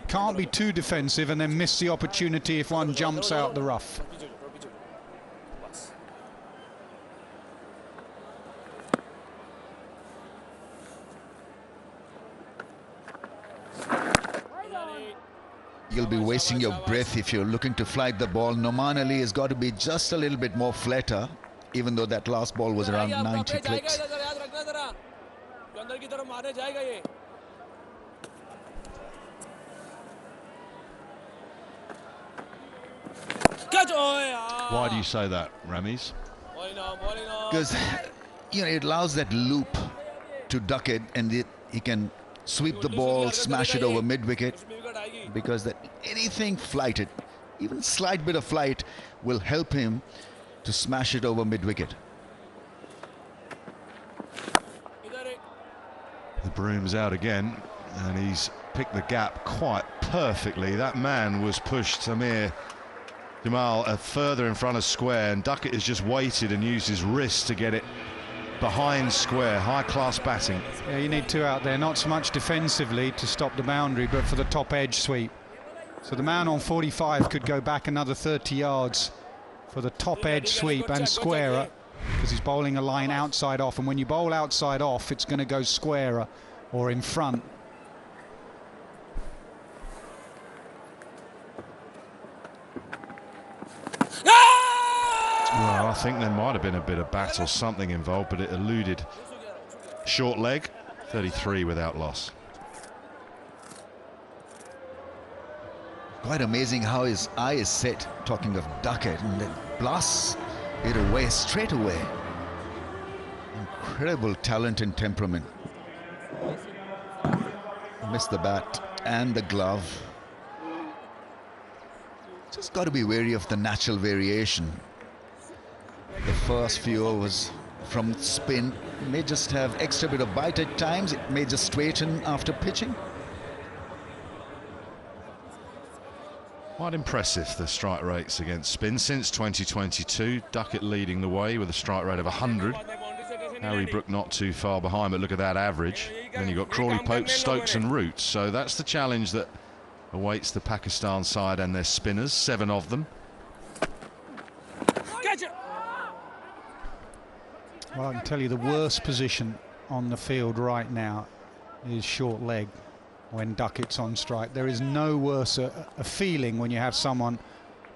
Can't be too defensive and then miss the opportunity if one jumps out the rough. You'll be wasting your breath if you're looking to flight the ball. Noman Ali has got to be just a little bit more flatter, even though that last ball was around 90 clicks. Why do you say that, Ramiz? Because, you know, it allows that loop to Ducket, and he can sweep the ball, smash it over mid-wicket, because that anything flighted, even slight bit of flight, will help him to smash it over mid-wicket. The broom's out again, and he's picked the gap quite perfectly. That man was pushed, Samir Jamal, further in front of square, and Ducket has just waited and used his wrist to get it behind square. High-class batting. Yeah, you need 2 out there, not so much defensively to stop the boundary, but for the top edge sweep. So the man on 45 could go back another 30 yards for the top edge sweep and squarer, because he's bowling a line outside off, and when you bowl outside off, it's going to go squarer or in front. Well, I think there might have been a bit of bat or something involved, but it eluded. Short leg, 33 without loss. Quite amazing how his eye is set, talking of Ducket, and then blasts it away straight away. Incredible talent and temperament. Missed the bat and the glove. Just got to be wary of the natural variation. The first few overs from spin may just have extra bit of bite at times. It may just straighten after pitching. Quite impressive, the strike rates against spin since 2022. Ducket leading the way with a strike rate of 100. Harry Brook not too far behind, but look at that average. Then you've got Crawley, Pope, Stokes and Roots. So that's the challenge that awaits the Pakistan side and their spinners, 7 of them. Well, I can tell you the worst position on the field right now is short leg when Duckett's on strike. There is no worse a feeling when you have someone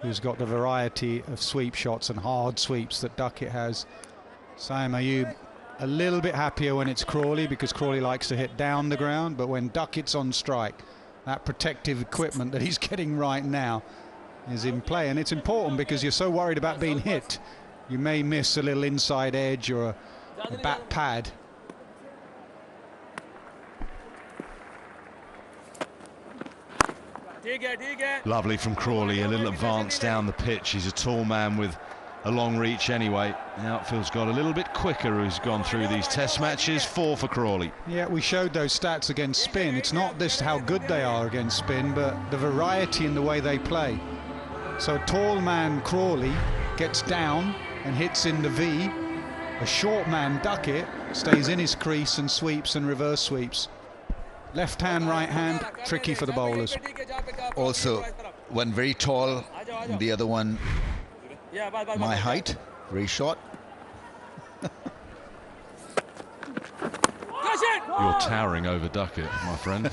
who's got the variety of sweep shots and hard sweeps that Duckett has. Saim Ayub a little bit happier when it's Crawley, because Crawley likes to hit down the ground, but when Duckett's on strike, that protective equipment that he's getting right now is in play, and it's important because you're so worried about being hit. You may miss a little inside edge or a bat pad. Lovely from Crawley, a little advance down the pitch. He's a tall man with a long reach anyway. The outfield's got a little bit quicker who's gone through these test matches. 4 for Crawley. Yeah, we showed those stats against spin. It's not just how good they are against spin, but the variety in the way they play. So a tall man, Crawley, gets down and hits in the V. A short man, Ducket, stays in his crease and sweeps and reverse sweeps. Left hand, right hand, tricky for the bowlers. Also, one very tall, the other one my height, very short. You're towering over Ducket, my friend.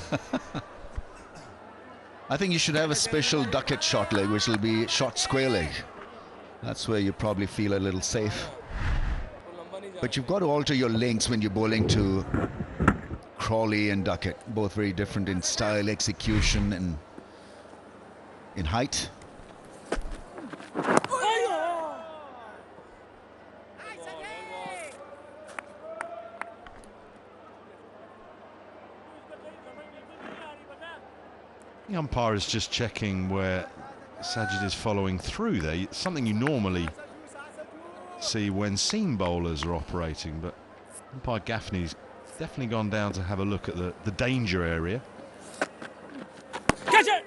I think you should have a special Ducket short leg, which will be short square leg. That's where you probably feel a little safe. But you've got to alter your links when you're bowling to Crawley and Ducket, both very different in style, execution, and in height. The umpire is just checking where Sajid is following through there. It's something you normally see when seam bowlers are operating, but umpire Gaffney's definitely gone down to have a look at the danger area. Catch it!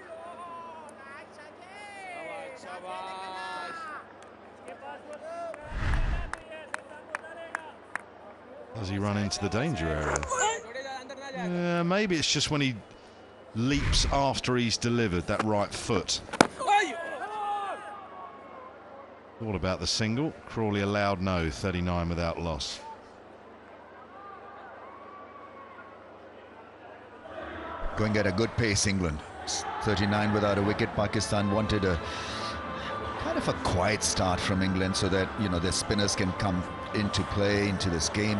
Does he run into the danger area? Maybe it's just when he leaps after he's delivered that right foot. All about the single. Crawley allowed no, 39 without loss. Going at a good pace, England. 39 without a wicket. Pakistan wanted a kind of a quiet start from England so that, you know, their spinners can come into play into this game.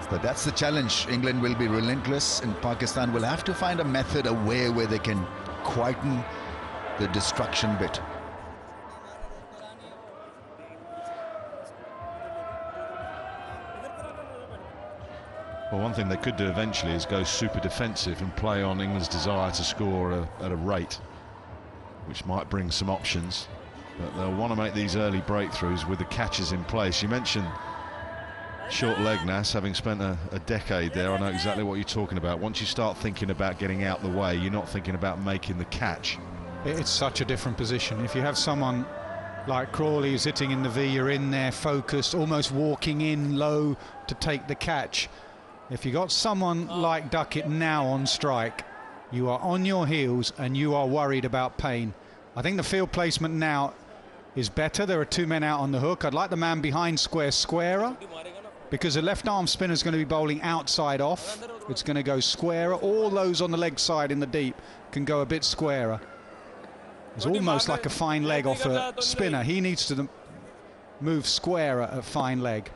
But that's the challenge. England will be relentless and Pakistan will have to find a method, a way where they can quieten the destruction bit. Well, one thing they could do eventually is go super defensive and play on England's desire to score at a rate, which might bring some options. But they'll want to make these early breakthroughs with the catches in place. You mentioned short leg, Nas, having spent a decade there. I know exactly what you're talking about. Once you start thinking about getting out the way, you're not thinking about making the catch. It's such a different position. If you have someone like Crawley who's hitting in the V, you're in there focused, almost walking in low to take the catch. If you got someone like Duckett now on strike, you are on your heels and you are worried about pain. I think the field placement now is better. There are two men out on the hook. I'd like the man behind square squarer, because the left arm spinner is going to be bowling outside off. It's going to go squarer. All those on the leg side in the deep can go a bit squarer. It's almost like a fine leg off a spinner. He needs to move squarer at fine leg.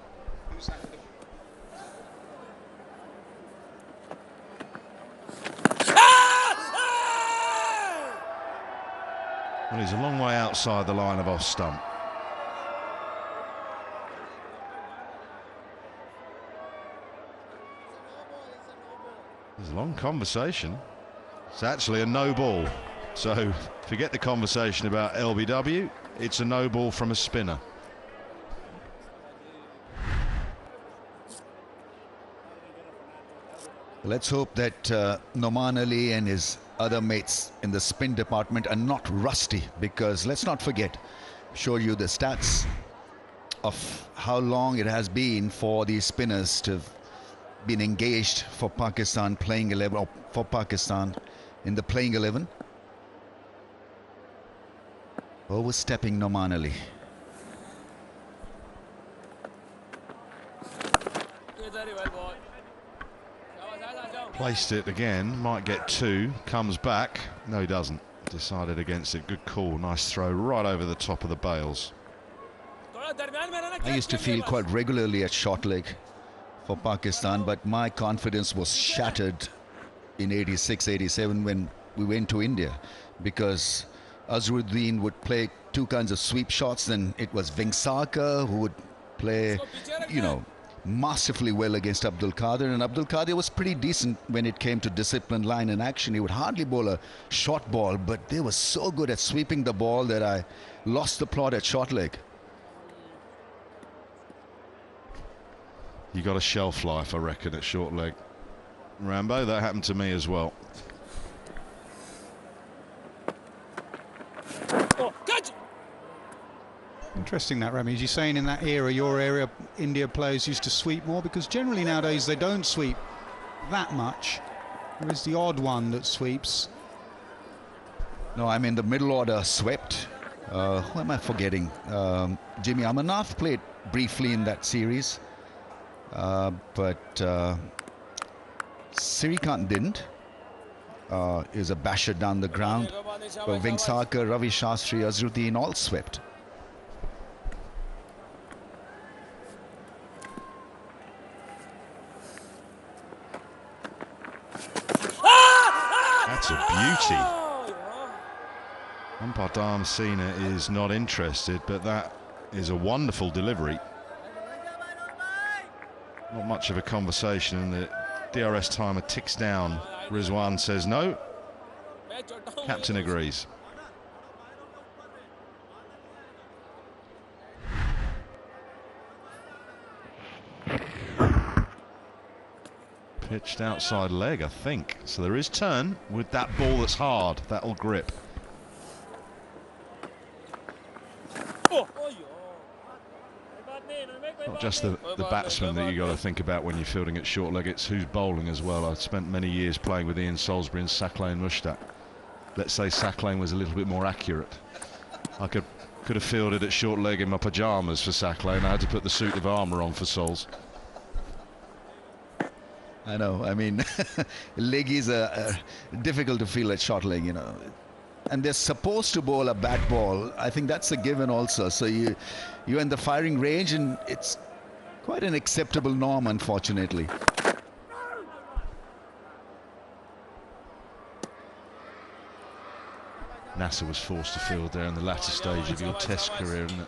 Well, he's a long way outside the line of off stump. There's a long conversation. It's actually a no ball. So forget the conversation about LBW. It's a no ball from a spinner. Let's hope that Noman Ali and his other mates in the spin department are not rusty, because let's not forget, show you the stats of how long it has been for these spinners to have been engaged for Pakistan playing 11, or for Pakistan in the playing 11. Overstepping Noman Ali. Placed it again, might get two, comes back. No, he doesn't. Decided against it. Good call, nice throw right over the top of the bails. I used to feel quite regularly at short leg for Pakistan, but my confidence was shattered in 86, 87 when we went to India, because Azharuddin would play two kinds of sweep shots. Then it was Vengsarkar who would play, you know, masterfully well against Abdul Qadir, and Abdul Qadir was pretty decent when it came to disciplined line and action. He would hardly bowl a short ball, but they were so good at sweeping the ball that I lost the plot at short leg. You got a shelf life, I reckon, at short leg. Rambo, that happened to me as well. Interesting that, Rami. You're saying in that era, your area, India players used to sweep more, because generally nowadays they don't sweep that much. There is the odd one that sweeps. No, I mean the middle order swept. Who am I forgetting? Jimmy Amarnath played briefly in that series, but Sirikant didn't. Is a basher down the ground. But Vengsarkar, Ravi Shastri, Azharuddin all swept. That's a beauty. Umpire Dharmasena is not interested, but that is a wonderful delivery. Not much of a conversation, and the DRS timer ticks down. Rizwan says no. Captain agrees. Pitched outside leg, I think. So there is turn with that ball that's hard. That'll grip. Not just the batsman that you got to think about when you're fielding at short leg, it's who's bowling as well. I spent many years playing with Ian Salisbury and Saqlain Mushtaq. Let's say Saqlain was a little bit more accurate. I could have fielded at short leg in my pyjamas for Saqlain. I had to put the suit of armour on for Sols. I know. I mean, leggies are difficult to feel at short leg, you know. And they're supposed to bowl a bat ball. I think that's a given also. So you're in the firing range, and it's quite an acceptable norm, unfortunately. Nasser was forced to field there in the latter stage of your Test career, isn't it?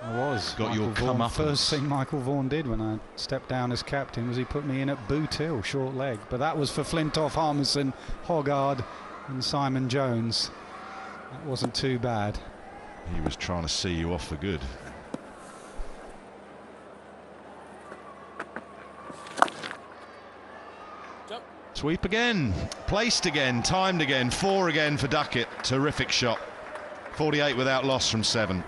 I was. Got Michael your Vaughan, comeuppance. first thing Michael Vaughan did when I stepped down as captain was he put me in at Boot Hill, short leg. But that was for Flintoff, Harmison, Hoggard and Simon Jones. That wasn't too bad. He was trying to see you off for good. Sweep again, placed again, timed again, 4 again for Ducket. Terrific shot. 48 without loss from 7.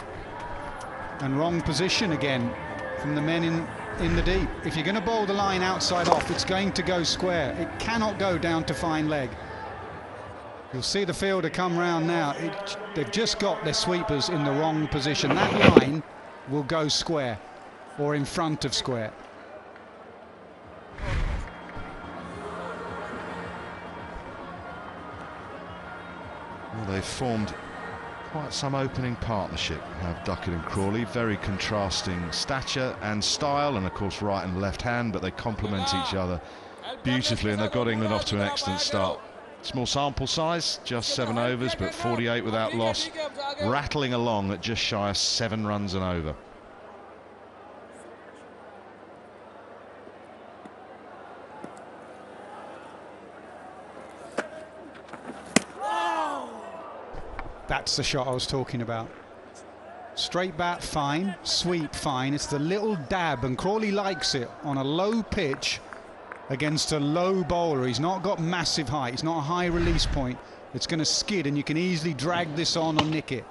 And wrong position again from the men in the deep. If you're going to bowl the line outside off, it's going to go square. It cannot go down to fine leg. You'll see the fielder come round now. They've just got their sweepers in the wrong position. That line will go square or in front of square. Well, they've formed quite some opening partnership, have Duckett and Crawley. Very contrasting stature and style, and of course right and left hand, but they complement each other beautifully, and they've got England off to an excellent start. Small sample size, just 7 overs, but 48 without loss, rattling along at just shy of 7 runs and over. That's the shot I was talking about. Straight bat, fine. Sweep, fine. It's the little dab, and Crawley likes it on a low pitch against a low bowler. He's not got massive height. It's not a high release point. It's going to skid, and you can easily drag this on or nick it.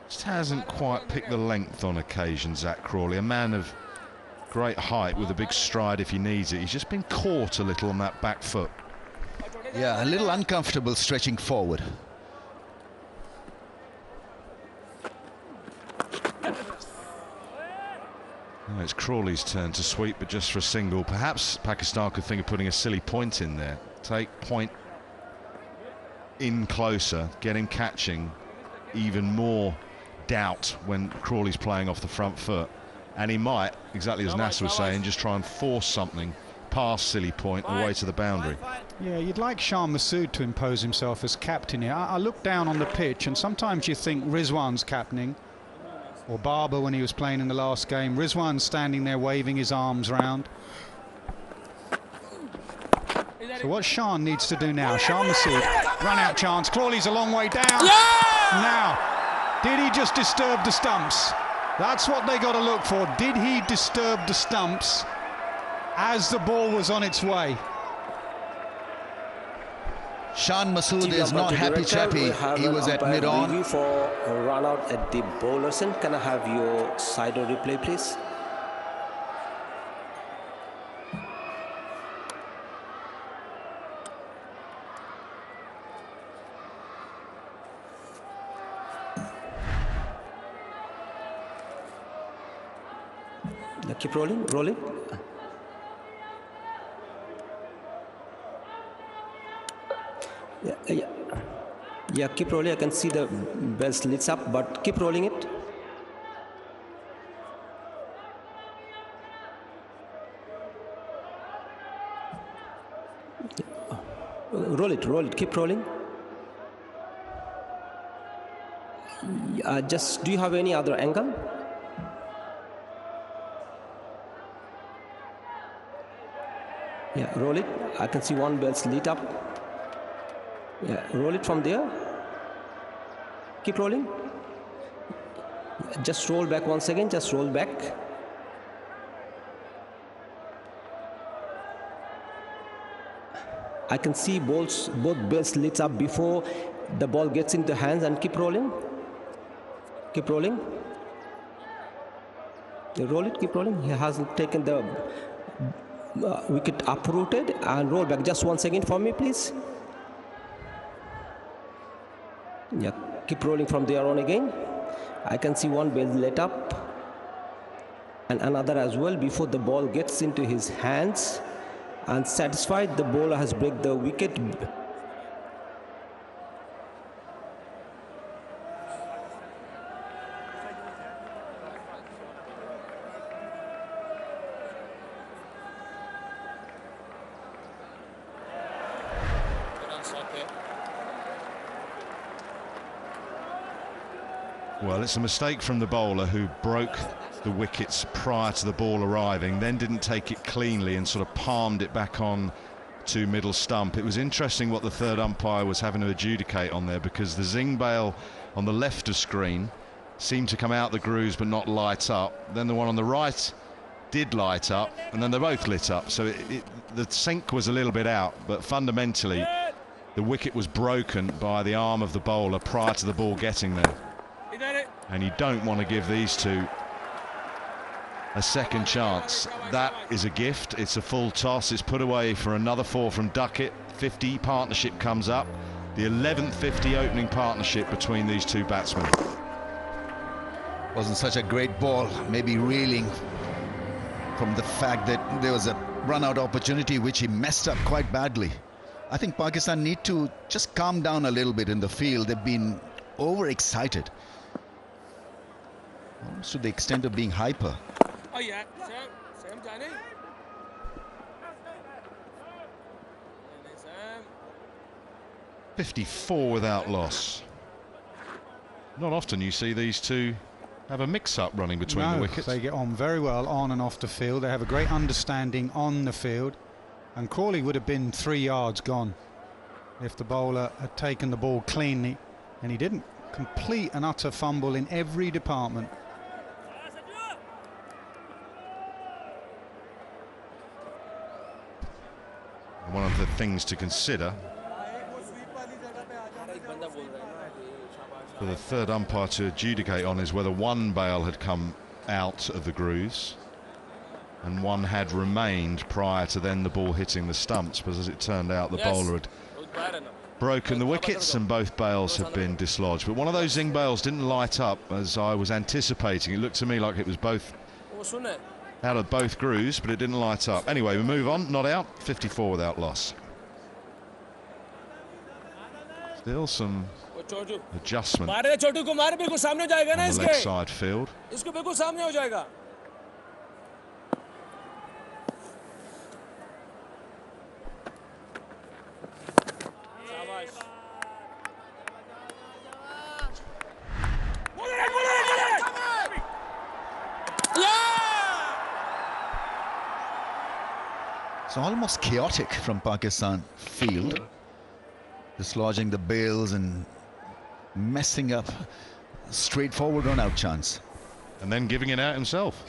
Just hasn't quite picked the length on occasion, Zach Crawley. A man of great height with a big stride if he needs it. He's just been caught a little on that back foot. Yeah, a little uncomfortable stretching forward. Well, it's Crawley's turn to sweep, but just for a single. Perhaps Pakistan could think of putting a silly point in there. Take point in closer, get him catching. Even more doubt when Crawley's playing off the front foot. And he might, exactly as Nasser was saying, just try and force something past silly point away to the boundary. Yeah, you'd like Shan Masood to impose himself as captain here. I look down on the pitch, and sometimes you think Rizwan's captaining, or Barber when he was playing in the last game. Rizwan's standing there waving his arms round. So what Shan needs to do now, Shan Masood, run out chance. Crawley's a long way down. Now, did he just disturb the stumps? That's what they got to look for. Did he disturb the stumps as the ball was on its way? Shan Masood is not happy chappy. He was at mid-on. Review for a run out at the bowler's end. Can I have your side of replay, please? Keep rolling, rolling. Yeah, keep rolling. I can see the bell slits up, but keep rolling it. Roll it, keep rolling. Just, do you have any other angle? Yeah, roll it. I can see one bell's lit up. Yeah, roll it from there. Keep rolling. Just roll back once again, just roll back. I can see both bells lit up before the ball gets into hands, and keep rolling. Keep rolling. You roll it, keep rolling. He hasn't taken the wicket uprooted, and roll back just once again for me, please. Yeah, keep rolling from there on again. I can see one bell lit up and another as well before the ball gets into his hands, and satisfied the bowler has break the wicket. Well, it's a mistake from the bowler who broke the wickets prior to the ball arriving, then didn't take it cleanly and sort of palmed it back on to middle stump. It was interesting what the third umpire was having to adjudicate on there, because the zing bail on the left of screen seemed to come out the grooves but not light up. Then the one on the right did light up, and then they both lit up. So the sink was a little bit out, but fundamentally the wicket was broken by the arm of the bowler prior to the ball getting there. And you don't want to give these two a second chance. That is a gift. It's a full toss. It's put away for another 4 from Ducket. 50 partnership comes up. The 11th 50 opening partnership between these two batsmen. Wasn't such a great ball, maybe reeling from the fact that there was a run-out opportunity which he messed up quite badly. I think Pakistan need to just calm down a little bit in the field. They've been overexcited, almost to the extent of being hyper. Oh yeah, Sam Johnny. 54 without loss. Not often you see these two have a mix-up running between the wickets. They get on very well on and off the field. They have a great understanding on the field, and Crawley would have been 3 yards gone if the bowler had taken the ball cleanly, and he didn't. Complete and utter fumble in every department. One of the things to consider for the third umpire to adjudicate on is whether one bail had come out of the grooves and one had remained prior to then the ball hitting the stumps, because as it turned out the bowler had broken the wickets and both bails have been dislodged. But one of those zing bails didn't light up as I was anticipating. It looked to me like it was both out of both grooves, but it didn't light up. Anyway, we move on. Not out. 54 without loss. Still some adjustment on the leg side field. It's almost chaotic from Pakistan field, dislodging the bails and messing up a straightforward run-out chance. And then giving it out himself.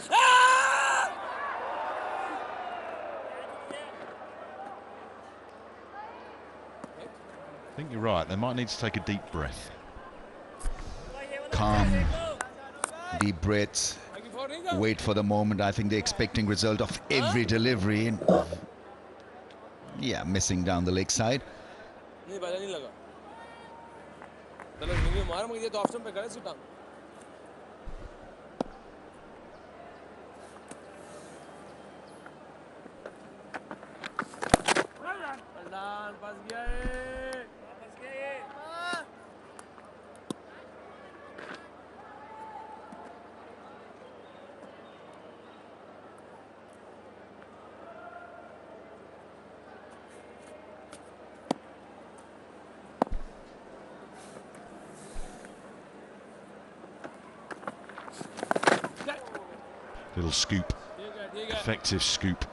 I think you're right. They might need to take a deep breath. Calm, deep breaths. Wait for the moment. I think they're expecting result of every delivery, and yeah, missing down the leg side. Little scoop, effective scoop,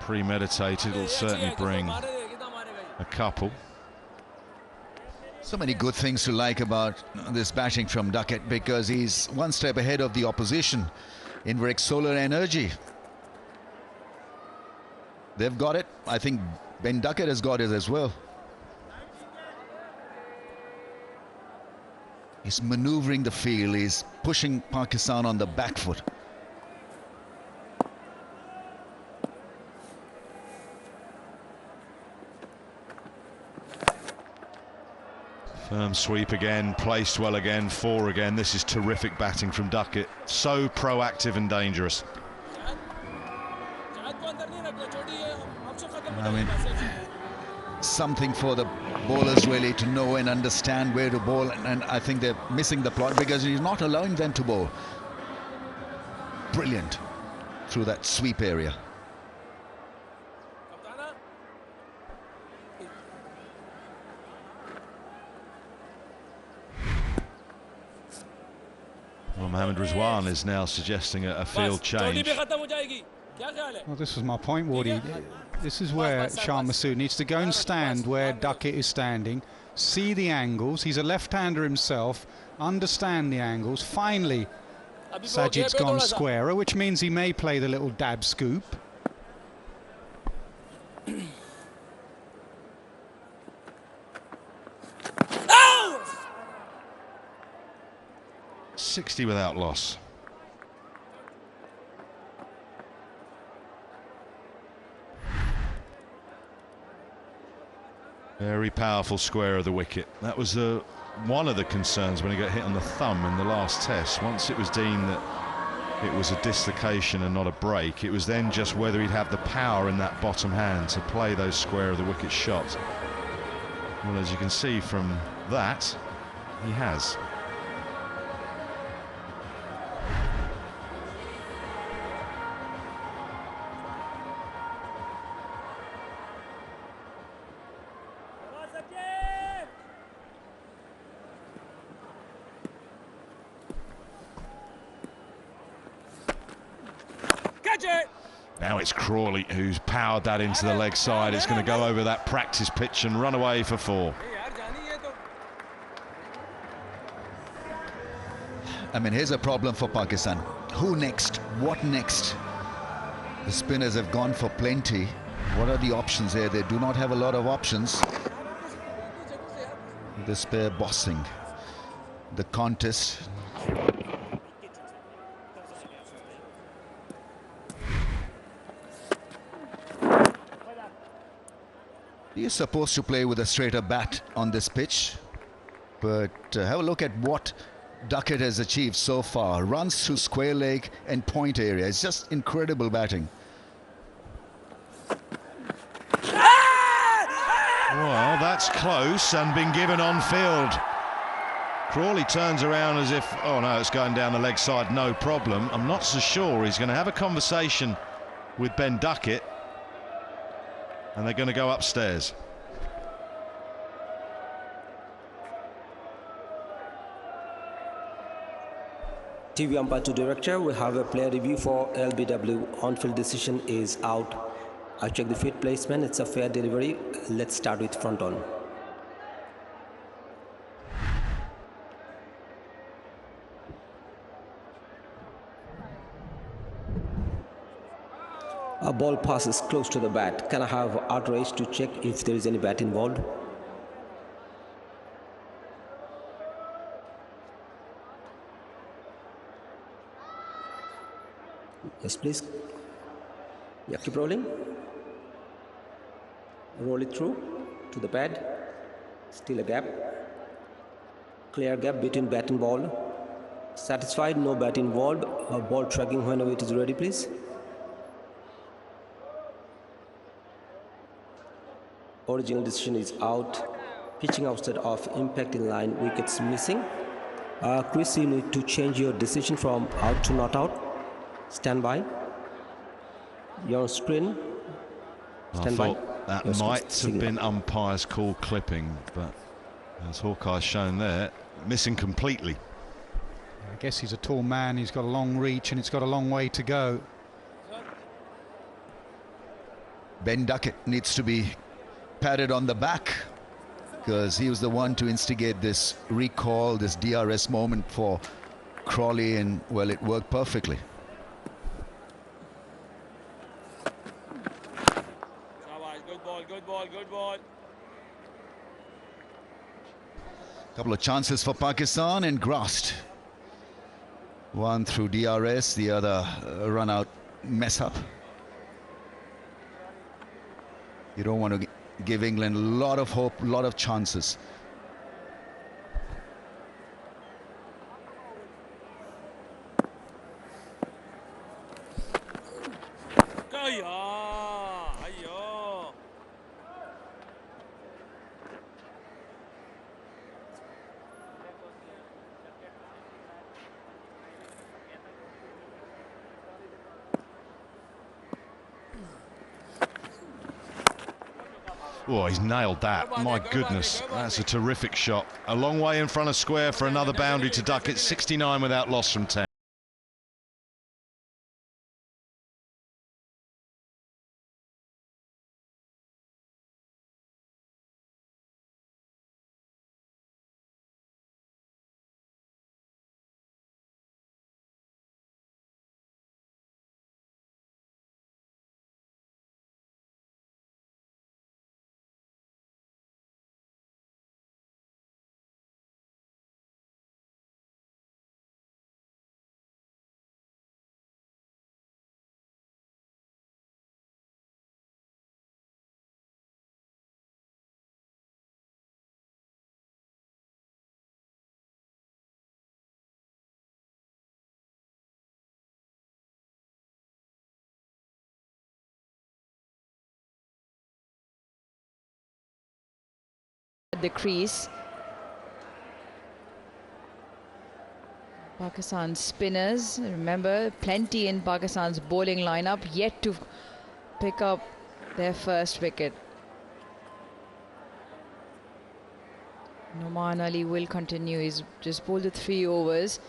premeditated, will certainly bring a couple. So many good things to like about this batting from Ducket, because he's one step ahead of the opposition in direct solar energy. They've got it. I think Ben Duckett has got it as well. He's maneuvering the field. He's pushing Pakistan on the back foot. Firm sweep again, placed well again, 4 again. This is terrific batting from Ducket. So proactive and dangerous. I mean, something for the bowlers really to know and understand where to bowl, and I think they're missing the plot because he's not allowing them to bowl. Brilliant through that sweep area. Well, Mohammad Rizwan is now suggesting a field change. Well, this was my point, Wardy. This is where Shah Masood needs to go and stand where Duckett is standing, see the angles. He's a left-hander himself, understand the angles. Finally, Sajid's gone squarer, which means he may play the little dab scoop. 60 without loss. Very powerful square of the wicket. That was one of the concerns when he got hit on the thumb in the last test. Once it was deemed that it was a dislocation and not a break, it was then just whether he'd have the power in that bottom hand to play those square of the wicket shots. Well, as you can see from that, he has. Now it's Crawley who's powered that into the leg side. It's going to go over that practice pitch and run away for 4. I mean, here's a problem for Pakistan. Who next? What next? The spinners have gone for plenty. What are the options here? They do not have a lot of options. The spare bossing the contest. He is supposed to play with a straighter bat on this pitch, but have a look at what Ducket has achieved so far. Runs through square leg and point area. It's just incredible batting. Well, that's close and been given on field. Crawley turns around as if, oh no, it's going down the leg side, no problem. I'm not so sure. He's going to have a conversation with Ben Duckett, and they're going to go upstairs. TV umpire to director, we have a player review for LBW. On-field decision is out. I check the feet placement. It's a fair delivery. Let's start with front on. A ball passes close to the bat. Can I have outrage to check if there is any bat involved? Yes, please. Yeah, keep rolling. Roll it through to the pad. Still a gap. Clear gap between bat and ball. Satisfied, no bat involved. Ball tracking whenever it is ready, please. Original decision is out. Pitching outside of impact in line, wickets missing. Chris, you need to change your decision from out to not out. Stand by. Your screen. Stand by. That might have been umpire's call clipping, but as Hawkeye's shown there, missing completely. I guess he's a tall man, he's got a long reach and it's got a long way to go. Ben Duckett needs to be patted on the back because he was the one to instigate this recall, this DRS moment for Crawley, and well, it worked perfectly. Good ball, good ball, good ball. Couple of chances for Pakistan and grasped. One through DRS, the other run out mess up. You don't want to give England a lot of hope, a lot of chances. Oh, he's nailed that. My goodness, that's a terrific shot. A long way in front of square for another boundary to Duckett. 69 without loss from 10. The crease. Pakistan spinners, remember, plenty in Pakistan's bowling lineup, yet to pick up their first wicket. Noman Ali will continue. He's just bowled the 3 overs.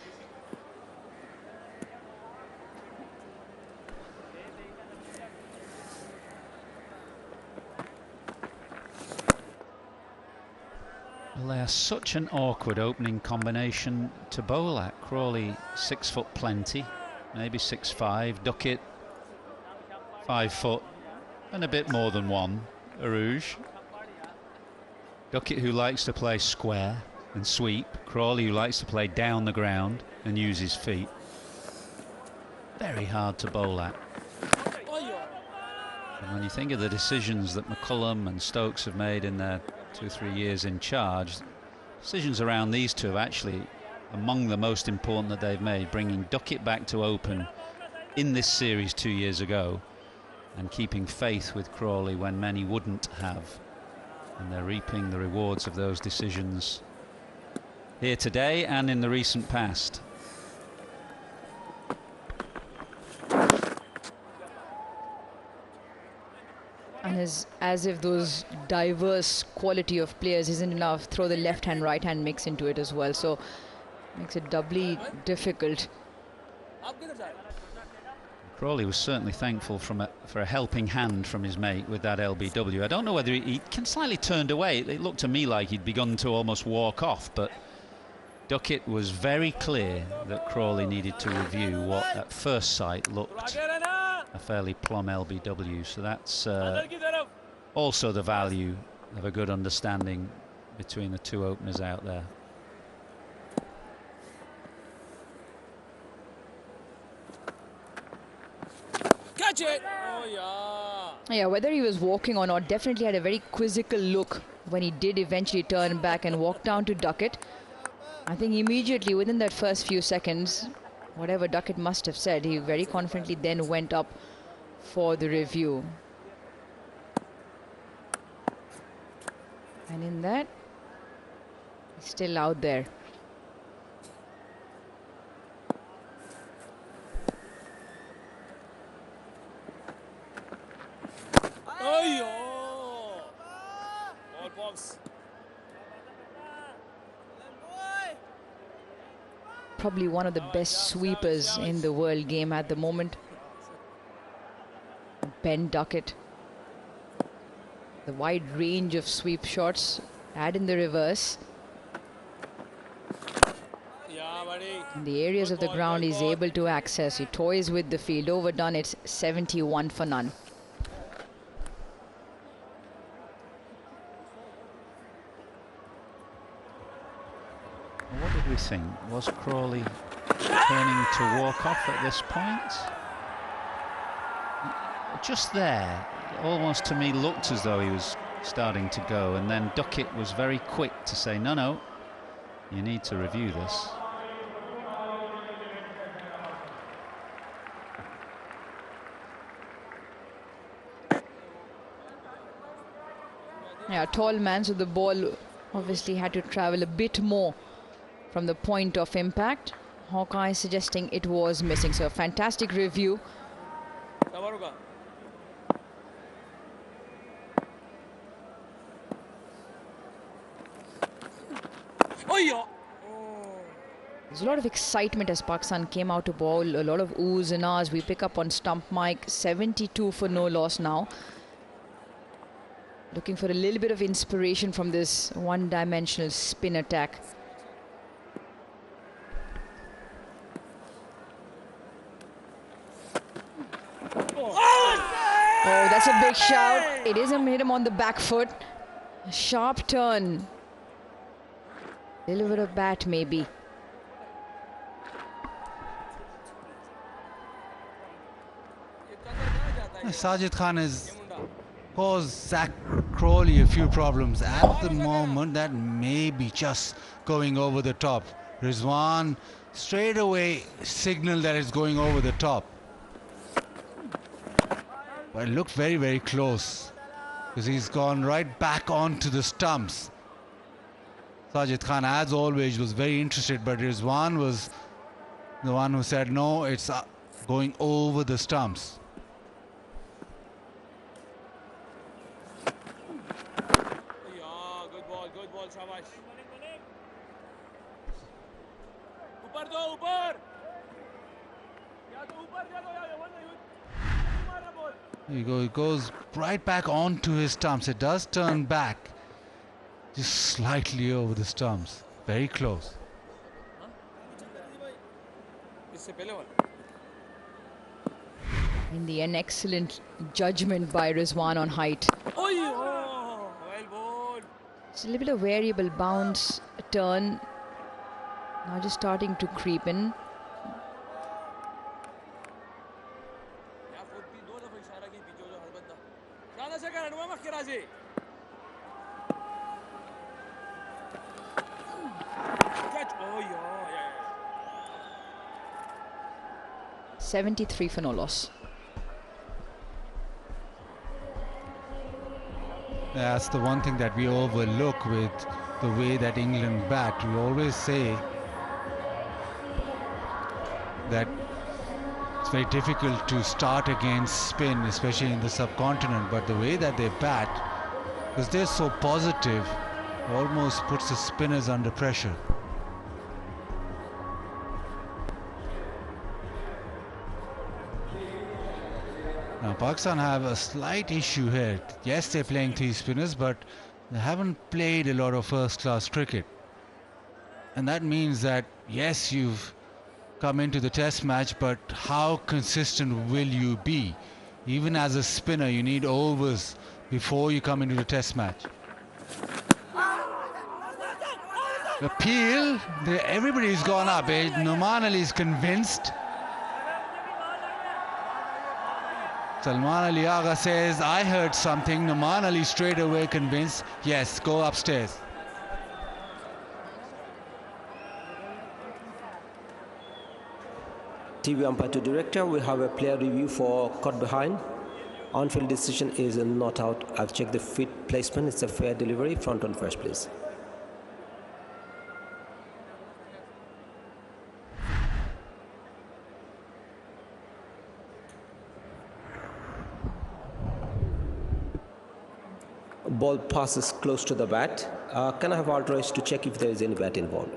Well, they are such an awkward opening combination to bowl at. Crawley 6 foot plenty, maybe 6'5". Ducket 5 foot and a bit more than 1. Arouge. Ducket, who likes to play square and sweep. Crawley, who likes to play down the ground and use his feet. Very hard to bowl at. And when you think of the decisions that McCullum and Stokes have made in their 2-3 years in charge, decisions around these two are actually among the most important that they've made, bringing Ducket back to open in this series 2 years ago and keeping faith with Crawley when many wouldn't have, and they're reaping the rewards of those decisions here today and in the recent past. And as if those diverse quality of players isn't enough, throw the left hand, right hand mix into it as well. So makes it doubly difficult. Crawley was certainly thankful for a helping hand from his mate with that LBW. I don't know whether he slightly turned away. It looked to me like he'd begun to almost walk off, but Duckett was very clear that Crawley needed to review what at first sight looked a fairly plumb LBW. So that's also the value of a good understanding between the two openers out there. Catch it! Oh, yeah. Yeah, whether he was walking or not, definitely had a very quizzical look when he did eventually turn back and walk down to Ducket. I think immediately within that first few seconds, whatever Ducket must have said, he very confidently then went up for the review. And in that, he's still out there. probably one of the best sweepers in the world game at the moment. Ben Duckett. The wide range of sweep shots. Add in the reverse. In the areas of the ground he's able to access. He toys with the field. Overdone, it's 71 for none. What did we think? Was Crawley turning to walk off at this point? Just there, almost to me looked as though he was starting to go, and then Ducket was very quick to say, no, you need to review this. Yeah, tall man, so the ball obviously had to travel a bit more from the point of impact. Hawkeye suggesting it was missing. So a fantastic review. There's a lot of excitement as Pakistan came out to bowl. A lot of oohs and ahs. We pick up on stump mic. 72 for no loss now. Looking for a little bit of inspiration from this one-dimensional spin attack. Oh, that's a big shout. It isn't hit him on the back foot. A sharp turn. A little bit of bat maybe. Sajid Khan has caused Zach Crawley a few problems at the moment. That may be just going over the top. Rizwan straight away signaled that it's going over the top. But it looked very, very close because he's gone right back onto the stumps. Sajid Khan, as always, was very interested, but Rizwan was the one who said, no, it's going over the stumps. There you go, it goes right back onto his stumps. It does turn back, just slightly over the stumps. Very close. In the end, excellent judgment by Rizwan on height. It's a little bit of variable bounce, turn. Now just starting to creep in. .73 for no loss. That's the one thing that we overlook with the way that England bat. We always say that it's very difficult to start against spin, especially in the subcontinent, but the way that they bat, because they're so positive, almost puts the spinners under pressure. Now Pakistan have a slight issue here. Yes, they're playing three spinners, but they haven't played a lot of first-class cricket. And that means that, yes, you've come into the test match, but how consistent will you be? Even as a spinner, you need overs before you come into the test match. The peel, everybody's gone up. Numan Ali is convinced. Salman Ali Agha says, I heard something. Numan Ali straight away convinced, yes, go upstairs. TV umpire to director, we have a player review for caught behind. On-field decision is not out. I've checked the feet placement. It's a fair delivery. Front on first, please. Ball passes close to the bat. Can I have authorized to check if there is any bat involved?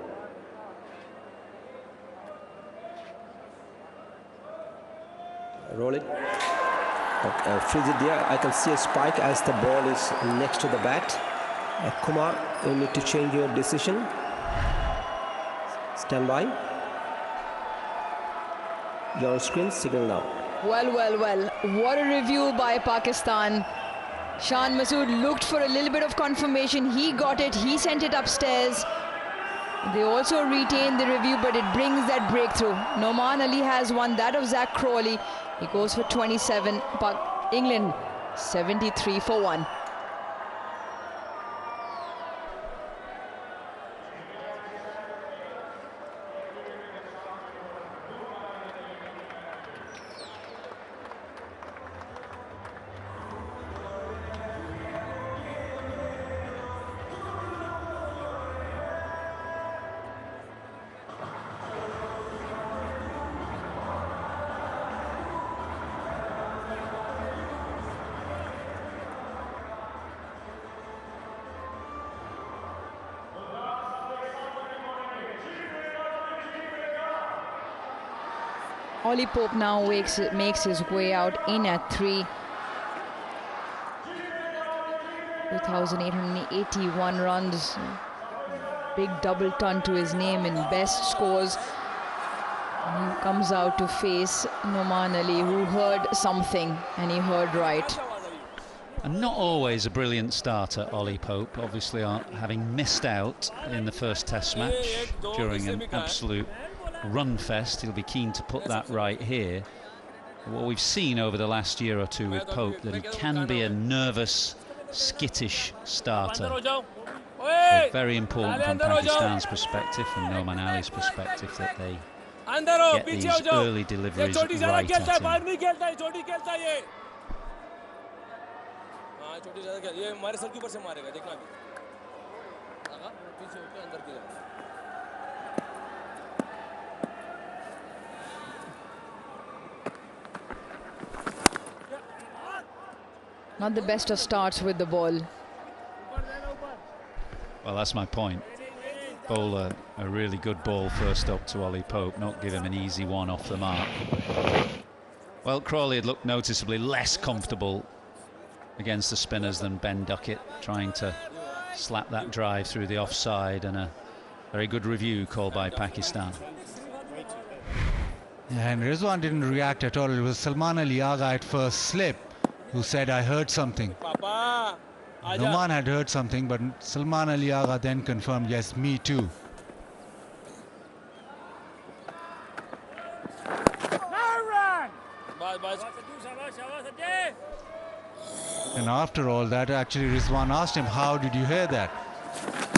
Roll it. Okay, freeze it there. I can see a spike as the ball is next to the bat. Kumar, you need to change your decision. Stand by. You're on screen, signal now. Well, well, well. What a review by Pakistan. Shan Masood looked for a little bit of confirmation. He got it. He sent it upstairs. They also retained the review, but it brings that breakthrough. Noman Ali has won that of Zach Crawley. He goes for 27. England 73 for 1. Ollie Pope now makes his way out in at 3. 2,881 runs. Big double ton to his name in best scores. And he comes out to face Noman Ali, who heard something, and he heard right. And not always a brilliant starter, Ollie Pope, obviously having missed out in the first Test match during an absolute run fest. He'll be keen to put that right here. What we've seen over the last year or two with Pope, that he can be a nervous, skittish starter. So very important from Pakistan's perspective and Noman Ali's perspective that they get these early deliveries right at him. Not the best of starts with the ball. Well, that's my point. Bowl a really good ball first up to Ollie Pope, not give him an easy one off the mark. Well, Crawley had looked noticeably less comfortable against the spinners than Ben Duckett, trying to slap that drive through the offside, and a very good review called by Pakistan. Yeah, and Rizwan didn't react at all. It was Salman Ali Agha at first slip who said, I heard something. Noman had heard something, but Salman Ali Agha then confirmed, yes, me too. And after all that, actually Rizwan asked him, how did you hear that?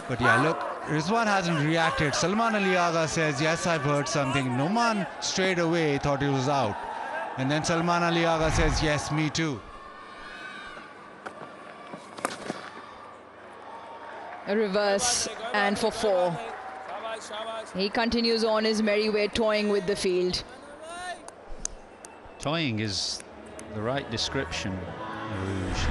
But yeah, look, Rizwan hasn't reacted. Salman Ali Agha says, yes, I've heard something. Noman straight away thought it was out. And then Salman Ali Agha says, yes, me too. A reverse, and for 4. He continues on his merry way, toying with the field. Toying is the right description.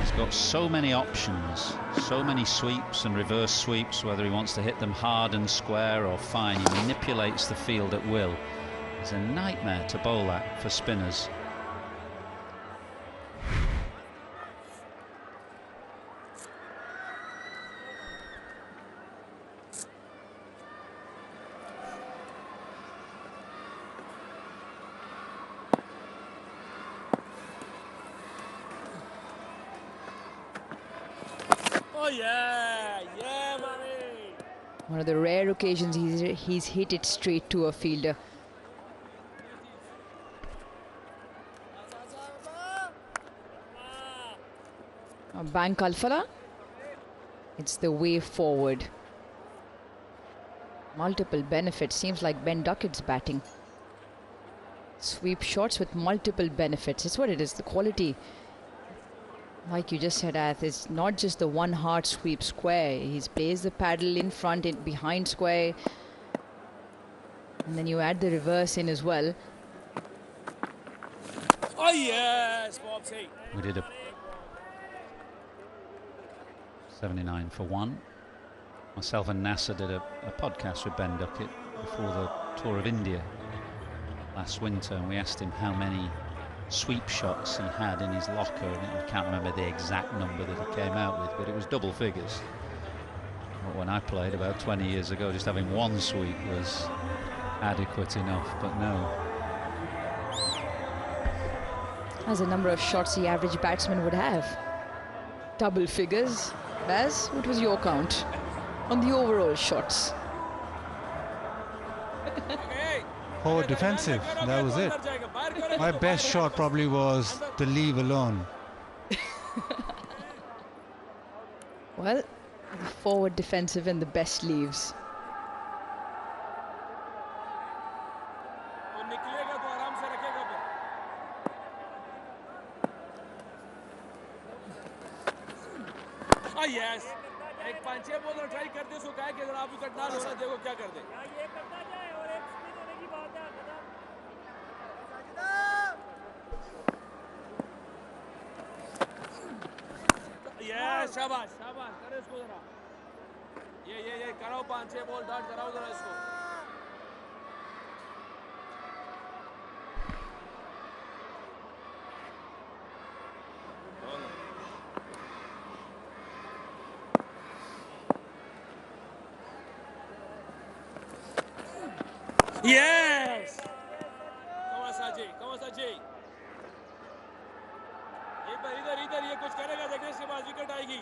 He's got so many options, so many sweeps and reverse sweeps, whether he wants to hit them hard and square or fine. He manipulates the field at will. It's a nightmare to bowl at for spinners. One of the rare occasions he's hit it straight to a fielder. Bank Alfala, it's the way forward. Multiple benefits. Seems like Ben Duckett's batting. Sweep shots with multiple benefits. It's what it is. The quality, like you just said, Ath, is not just the one hard sweep square. He plays the paddle in front, in behind square, and then you add the reverse in as well. Oh yes, Bobsy. We did a 79 for 1. Myself and Nasser did a podcast with Ben Duckett before the tour of India last winter, and we asked him how many sweep shots he had in his locker, and I can't remember the exact number that he came out with, but it was double figures. But when I played about 20 years ago, just having one sweep was adequate enough, but no. That's a number of shots the average batsman would have. Double figures. Baz, what was your count on the overall shots? Forward defensive, that was it. My best shot probably was the leave alone. Well, the forward defensive and the best leaves. Yes. एक पांच छह bowler try करते उसको कहा कि अगर आप wicket ना लो ना देखो क्या कर दे ये करता जाए और एक स्पिन होने की बात है यस शाबाश शाबाश करे इसको जरा ये कराओ पांच छह बॉल डॉट कराओ जरा इसको Yes! Come on, Sajid. Come on, Sajid. इधर ये कुछ करेगा देखने से बाद विकेट आएगी.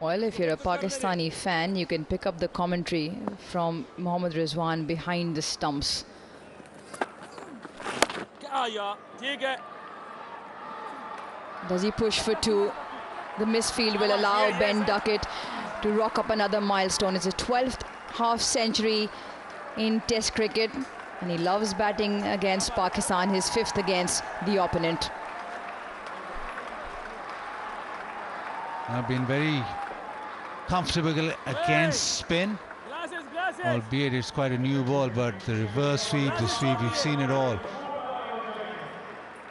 Well, if you're a Pakistani fan, you can pick up the commentary from Mohammad Rizwan behind the stumps. Does he push for two? The misfield will allow Ben Duckett to rock up another milestone. It's a 12th half century in Test cricket, and he loves batting against Pakistan, his 5th against the opponent. I've been very comfortable against spin, albeit it's quite a new ball, but the reverse sweep, the sweep, we've seen it all.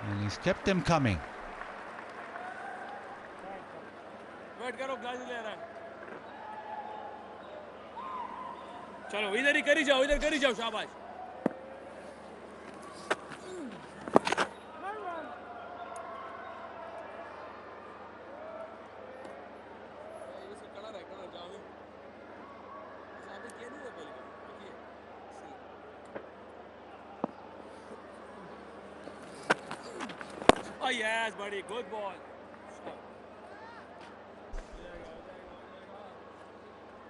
And he's kept them coming. चलो इधर ही करी जाओ शाबाश Oh yes buddy, good ball.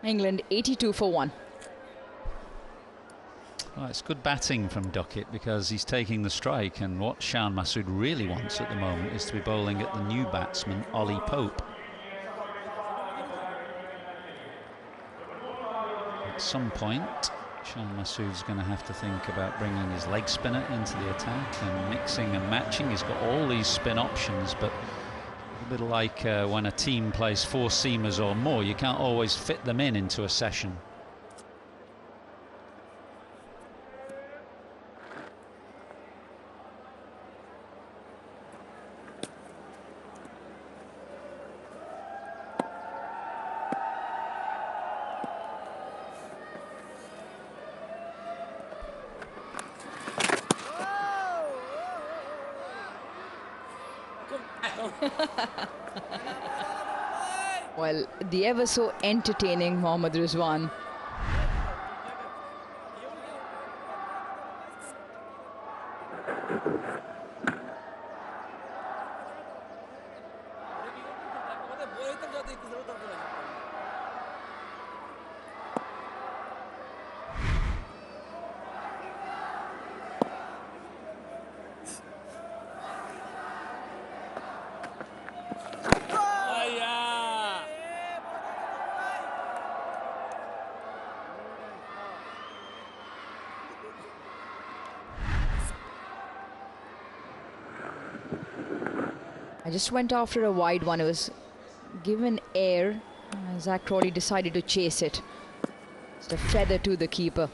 England 82 for 1. Well, it's good batting from Ducket because he's taking the strike, and what Shan Masood really wants at the moment is to be bowling at the new batsman, Ollie Pope. At some point, Shan Masood's going to have to think about bringing his leg spinner into the attack and mixing and matching. He's got all these spin options, but a bit like when a team plays 4 seamers or more, you can't always fit them into a session. Well, the ever so entertaining Mohammad Rizwan. I just went after a wide one. It was given air. Zach Crawley decided to chase it. It's a feather to the keeper.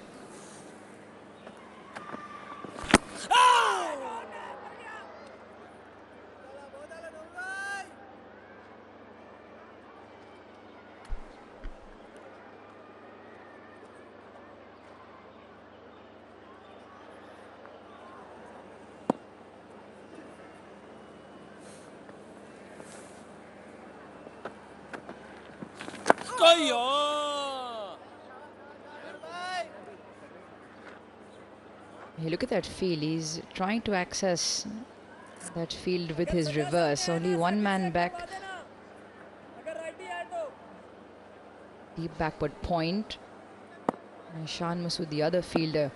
Hey, look at that field. He's trying to access that field with his reverse. Only one man back. Deep backward point. And Shan Masood, the other fielder,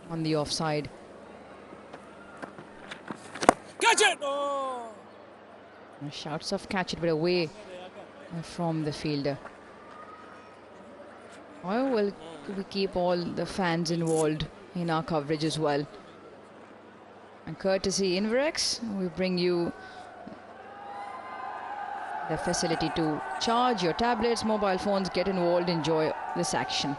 on the offside. Catch it! Oh. Shouts of catch it, but away from the fielder. Oh, well, we keep all the fans involved in our coverage as well. And courtesy Inverex, we bring you the facility to charge your tablets, mobile phones, get involved, enjoy this action.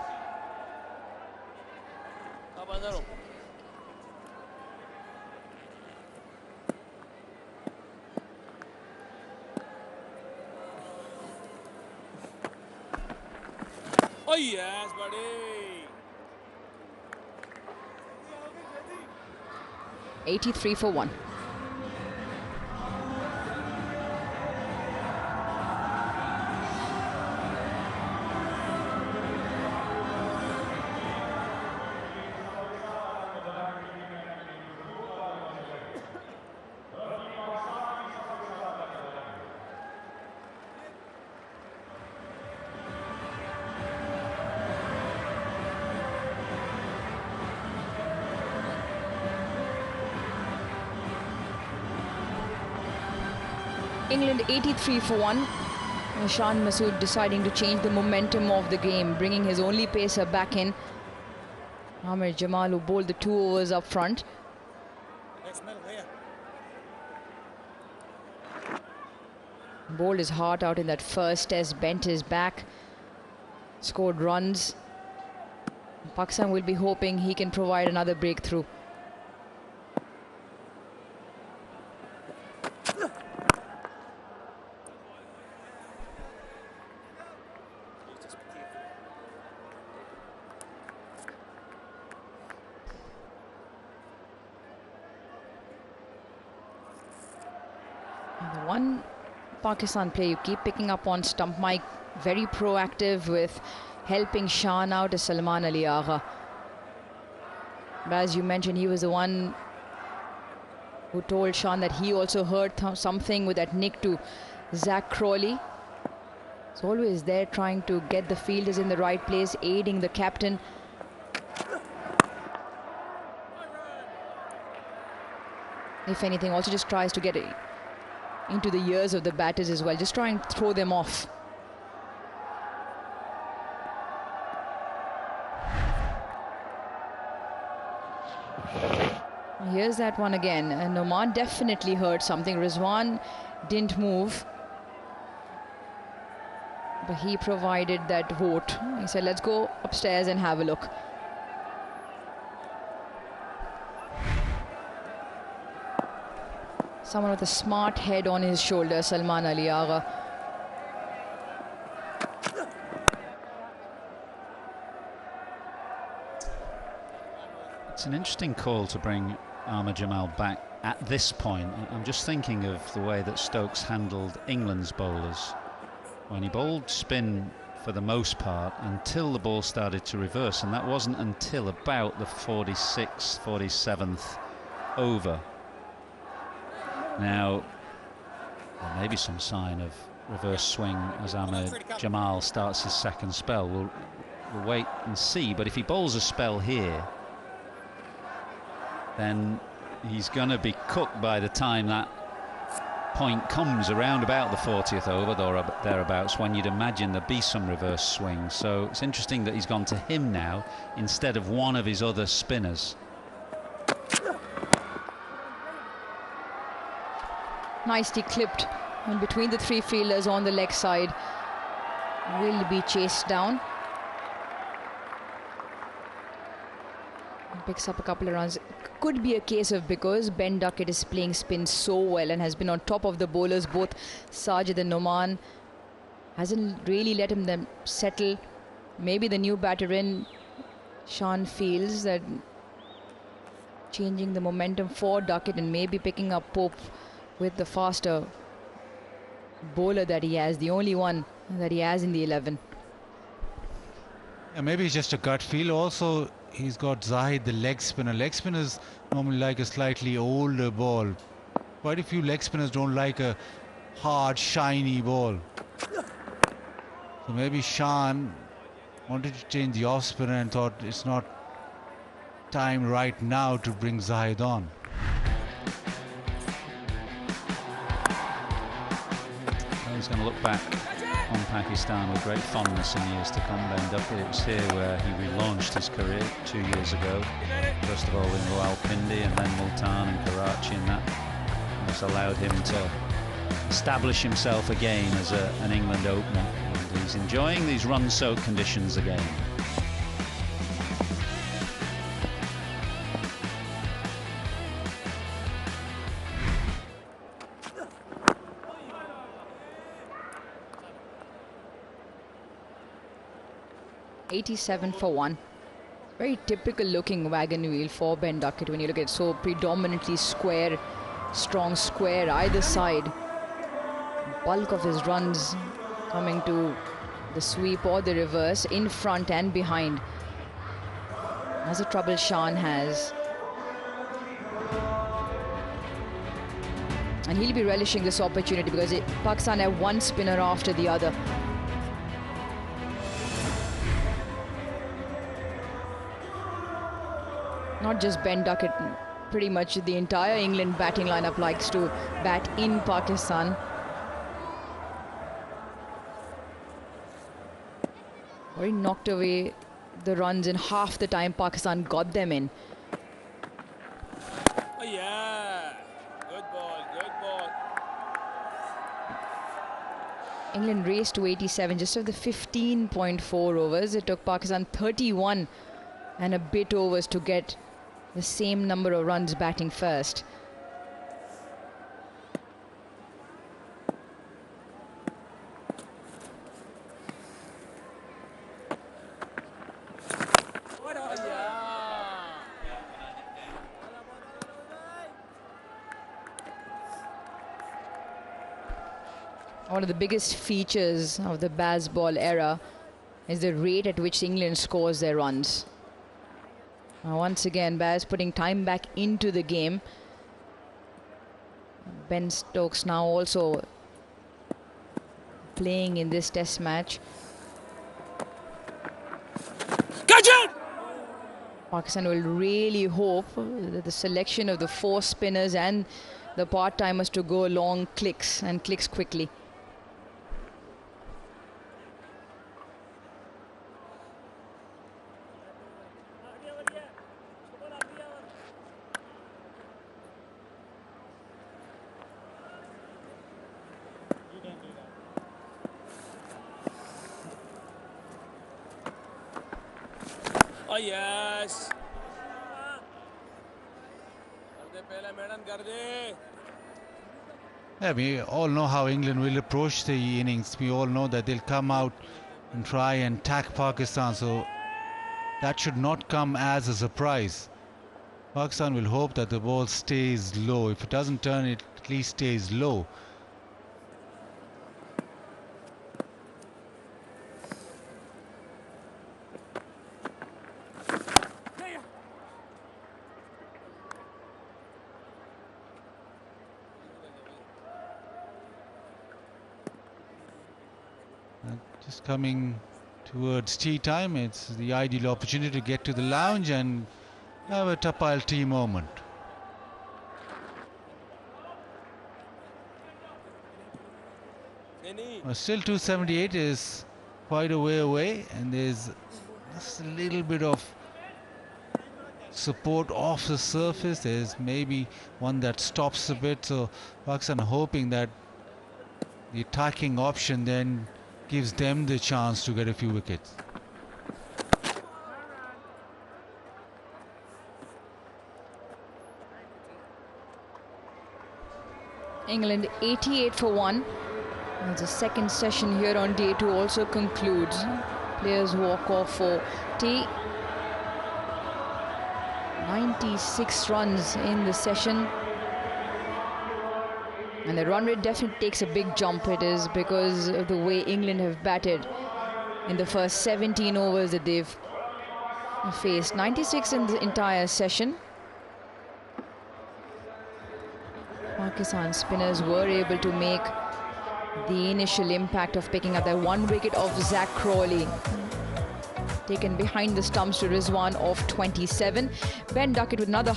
Oh yes, buddy. 83 for 1. England 83 for 1. Shan Masood deciding to change the momentum of the game, bringing his only pacer back in. Amir Jamal, who bowled the 2 overs up front. Bowled his heart out in that first test, bent his back, scored runs. Pakistan will be hoping he can provide another breakthrough. One Pakistan player you keep picking up on stump mic, very proactive with helping Shan out, is Salman Ali Agha. But as you mentioned, he was the one who told Shan that he also heard something with that nick to Zach Crawley. He's always there trying to get the fielders in the right place, aiding the captain. If anything, also just tries to get it into the ears of the batters as well, just try and throw them off. Here's that one again, and Noman definitely heard something. Rizwan didn't move, but he provided that vote. He said, let's go upstairs and have a look. Someone with a smart head on his shoulder, Salman Ali Agha. It's an interesting call to bring Amir Jamal back at this point. I'm just thinking of the way that Stokes handled England's bowlers when he bowled spin for the most part until the ball started to reverse, and that wasn't until about the 46th, 47th over. Now, there may be some sign of reverse swing as Amir Jamal starts his second spell. We'll wait and see, but if he bowls a spell here, then he's going to be cooked by the time that point comes around about the 40th over or thereabouts, when you'd imagine there'd be some reverse swing. So it's interesting that he's gone to him now instead of one of his other spinners. Nicely clipped in between the 3 fielders on the leg side. Will be chased down. Picks up a couple of runs. Could be a case of because Ben Duckett is playing spin so well and has been on top of the bowlers, both Sajid and Noman. Hasn't really let them settle. Maybe the new batter in, Shan, feels that changing the momentum for Ducket and maybe picking up Pope with the faster bowler that he has, the only one that he has in the 11. Yeah, maybe it's just a gut feel. Also, he's got Zahid, the leg spinner. Leg spinners normally like a slightly older ball. Quite a few leg spinners don't like a hard, shiny ball. So maybe Shan wanted to change the off spinner and thought it's not time right now to bring Zahid on. He's going to look back on Pakistan with great fondness in years to come. Ben Duckett, it was here where he relaunched his career 2 years ago. First of all in Rawalpindi and then Multan and Karachi, and that has allowed him to establish himself again as an England opener. And he's enjoying these run-soaked conditions again. .87 for 1. Very typical looking wagon wheel for Ben Duckett when you look at it. So predominantly square, strong square either side. Bulk of his runs coming to the sweep or the reverse, in front and behind. That's the trouble Shan has. And he'll be relishing this opportunity because Pakistan have one spinner after the other. Not just Ben Duckett, pretty much the entire England batting lineup likes to bat in Pakistan. He knocked away the runs in half the time Pakistan got them in. Oh yeah, good ball, good ball. England raced to 87 just after the 15.4 overs. It took Pakistan 31 and a bit overs to get the same number of runs batting first. One of the biggest features of the Bazball era is the rate at which England scores their runs. Now once again, Baz putting time back into the game. Ben Stokes now also playing in this test match. Catch it! Pakistan will really hope that the selection of the 4 spinners and the part-timers to go long clicks and clicks quickly. Oh yes. Yeah, we all know how England will approach the innings. We all know that they'll come out and try and attack Pakistan, so that should not come as a surprise. Pakistan will hope that the ball stays low. If it doesn't turn, it at least stays low. Just coming towards tea time, it's the ideal opportunity to get to the lounge and have a Tapile tea moment. Still 278 is quite a way away, and there's just a little bit of support off the surface. There's maybe one that stops a bit, so Pakistan hoping that the attacking option then gives them the chance to get a few wickets. England 88 for 1. As the second session here on day 2 also concludes. Players walk off for tea. 96 runs in the session. And the run rate definitely takes a big jump. It is because of the way England have batted in the first 17 overs that they've faced. 96 in the entire session. Pakistan spinners were able to make the initial impact of picking up that 1 wicket of Zach Crawley. Taken behind the stumps to Rizwan of 27. Ben Duckett with another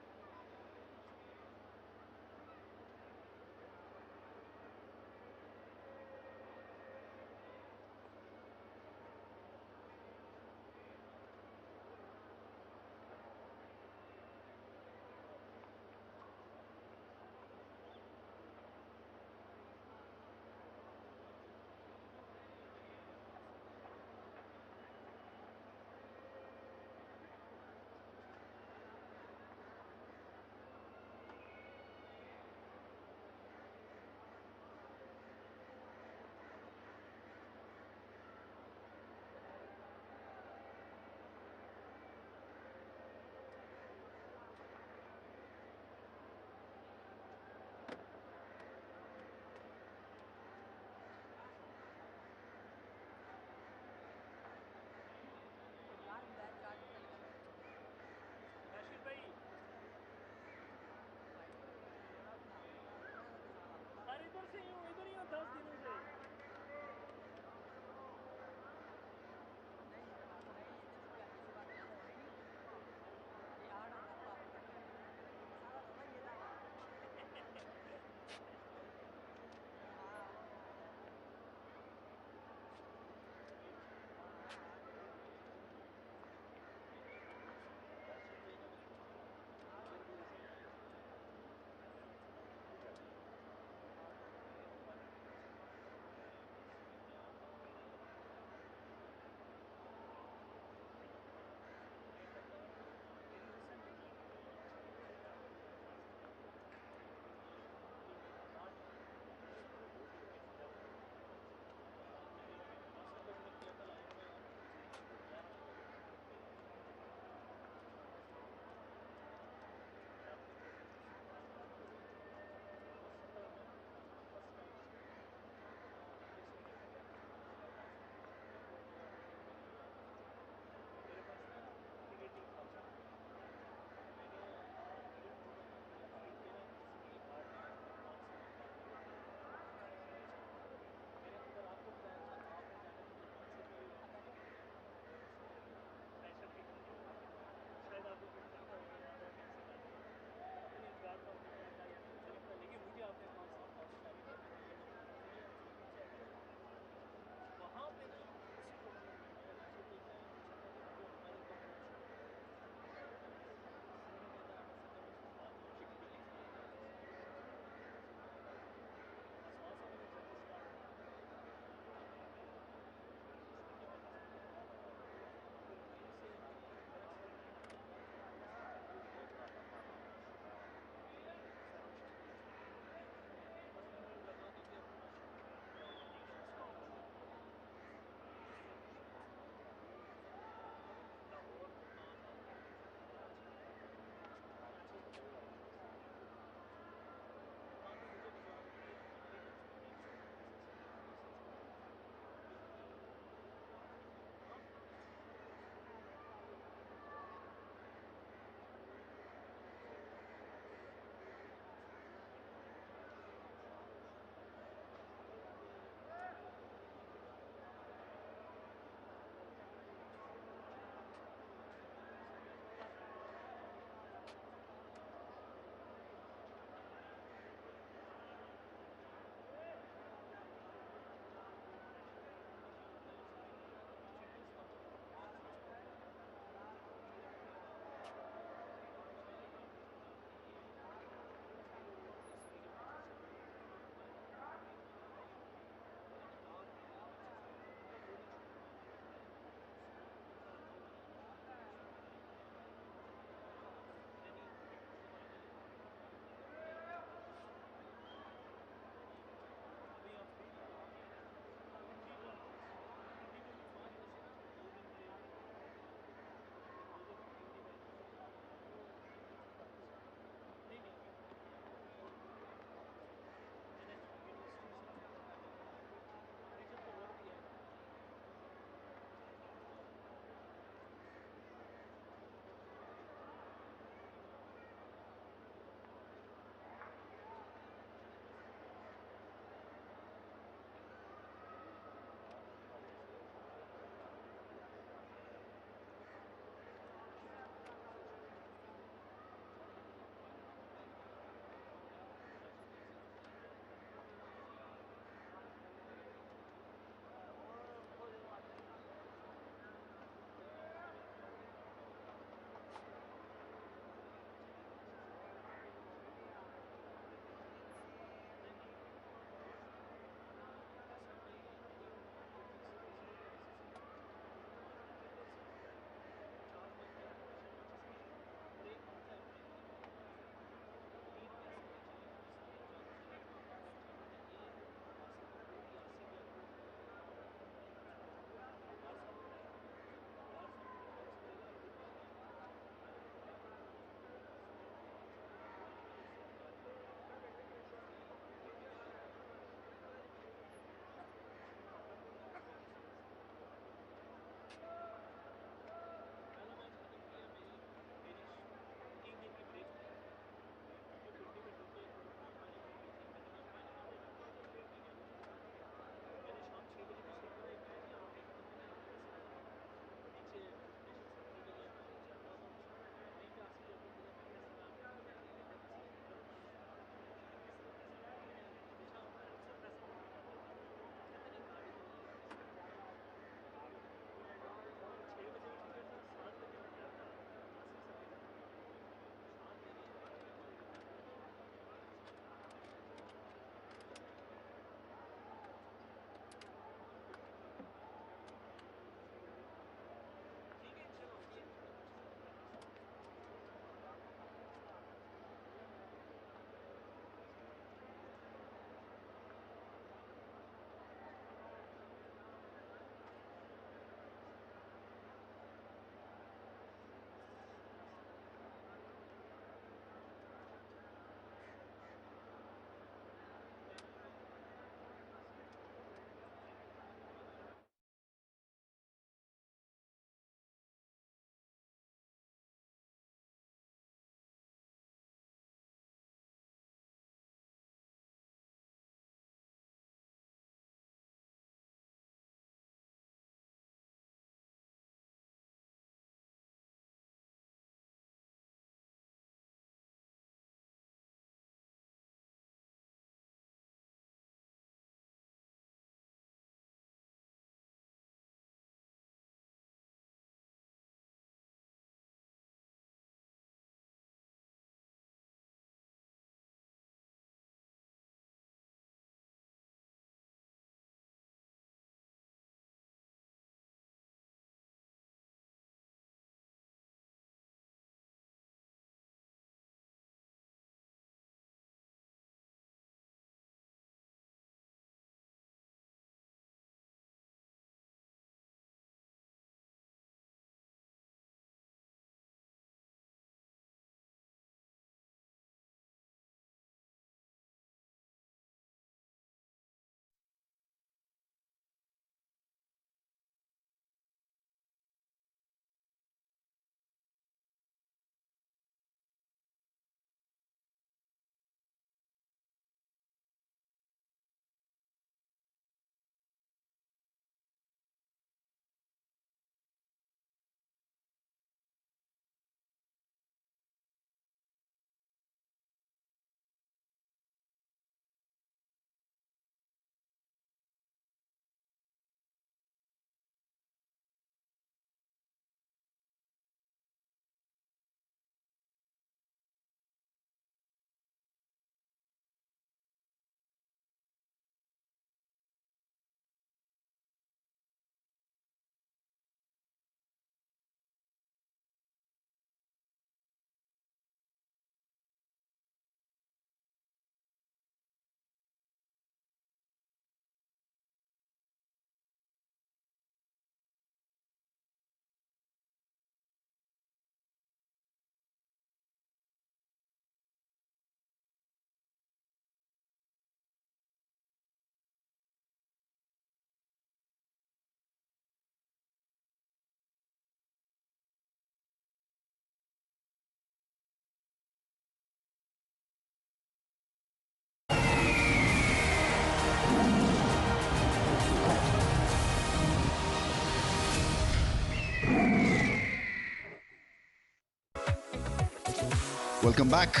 Welcome back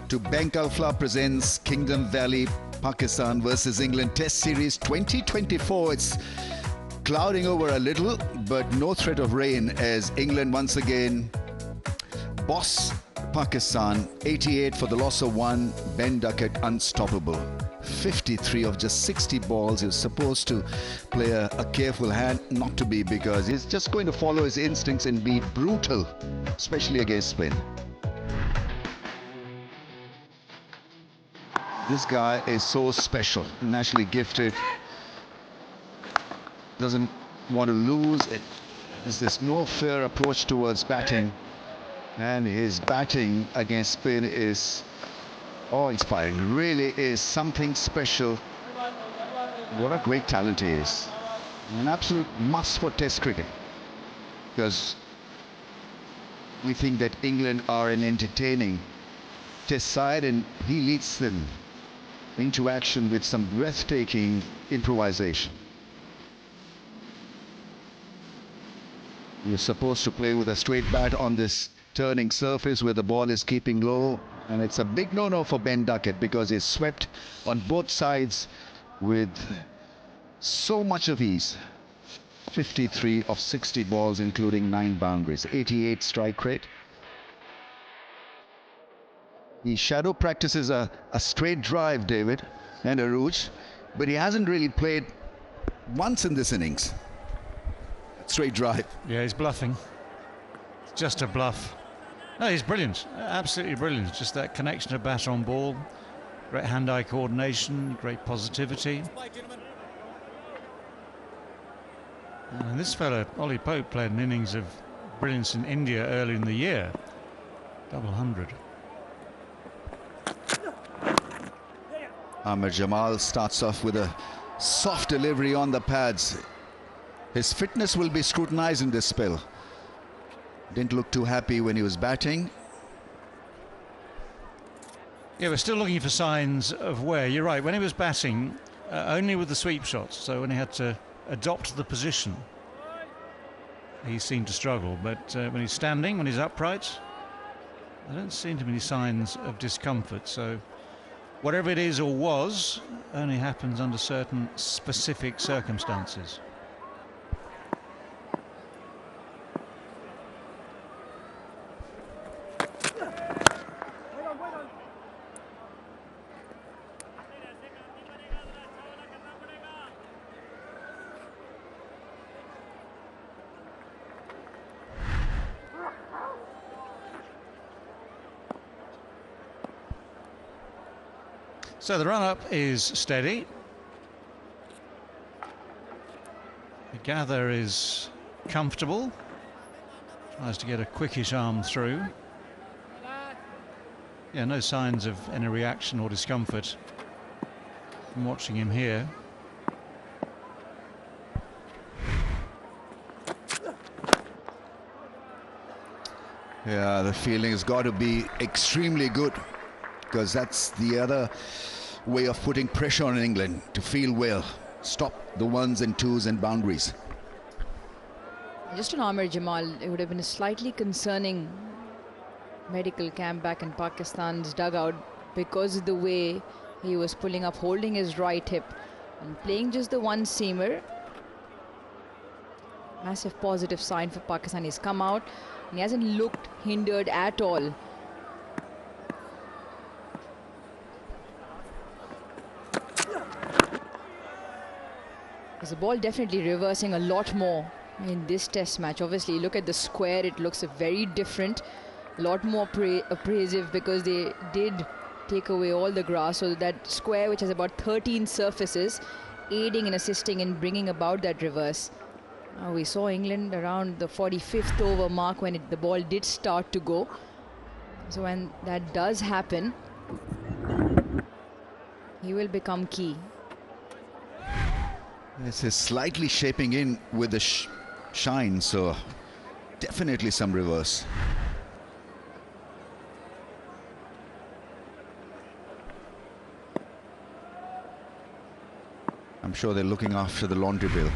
to Bankalfla presents Kingdom Valley, Pakistan versus England Test Series 2024. It's clouding over a little, but no threat of rain as England once again boss Pakistan. 88 for the loss of 1. Ben Duckett unstoppable. 53 of just 60 balls. He was supposed to play a careful hand, not to be, because he's just going to follow his instincts and be brutal, especially against spin. This guy is so special, naturally gifted, doesn't want to lose. There's this no fear approach towards batting, and his batting against spin is awe-inspiring. Really is something special. What a great talent he is. An absolute must for Test cricket, because we think that England are an entertaining Test side, and he leads them into action with some breathtaking improvisation. You're supposed to play with a straight bat on this turning surface where the ball is keeping low, and it's a big no-no for Ben Duckett because he's swept on both sides with so much of ease. 53 of 60 balls, including 9 boundaries, 88 strike rate. He shadow practices a straight drive, David, and a rouge, but he hasn't really played once in this innings. Straight drive. Yeah, he's bluffing. It's just a bluff. No, he's brilliant. Absolutely brilliant. Just that connection of bat on ball. Great hand-eye coordination, great positivity. And this fella, Ollie Pope, played an innings of brilliance in India early in the year. Double 100. Ahmed Jamal starts off with a soft delivery on the pads. His fitness will be scrutinized in this spell. Didn't look too happy when he was batting. Yeah, we're still looking for signs of wear. You're right, when he was batting, only with the sweep shots, so when he had to adopt the position, he seemed to struggle. But when he's standing, when he's upright, there don't seem to be any signs of discomfort. So whatever it is or was only happens under certain specific circumstances. So the run-up is steady. The gather is comfortable. Tries to get a quickish arm through. Yeah, no signs of any reaction or discomfort from watching him here. Yeah, the feeling has got to be extremely good, because that's the other way of putting pressure on England, to feel well, stop the 1s and 2s and boundaries. Just on Amir Jamal, it would have been a slightly concerning medical camp back in Pakistan's dugout, because of the way he was pulling up, holding his right hip and playing just the one seamer. Massive positive sign for Pakistan. He's come out and he hasn't looked hindered at all. The ball definitely reversing a lot more in this test match. Obviously, look at the square, it looks very different, a lot more abrasive, because they did take away all the grass. So that square, which has about 13 surfaces, aiding and assisting in bringing about that reverse. We saw England around the 45th over mark when the ball did start to go. So when that does happen, he will become key. This is slightly shaping in with the shine, so definitely some reverse. I'm sure they're looking after the laundry bill.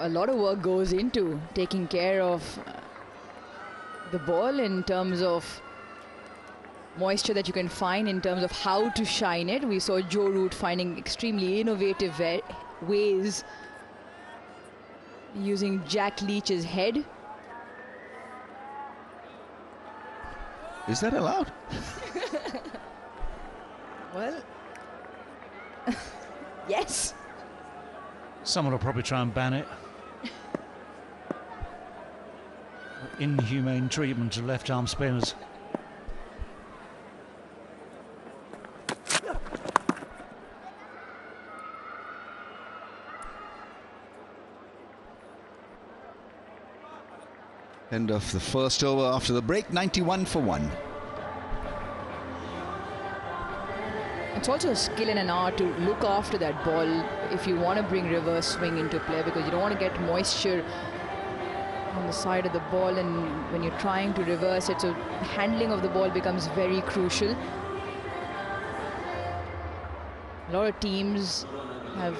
a lot of work goes into taking care of the ball in terms of moisture that you can find, in terms of how to shine it. We saw Joe Root finding extremely innovative ways using Jack Leach's head. Is that allowed? Well, yes. Someone will probably try and ban it. Inhumane treatment of left-arm spinners. End of the first over after the break, 91 for 1. It's also a skill and an art to look after that ball if you want to bring reverse swing into play, because you don't want to get moisture on the side of the ball, and when you're trying to reverse it, so handling of the ball becomes very crucial. A lot of teams have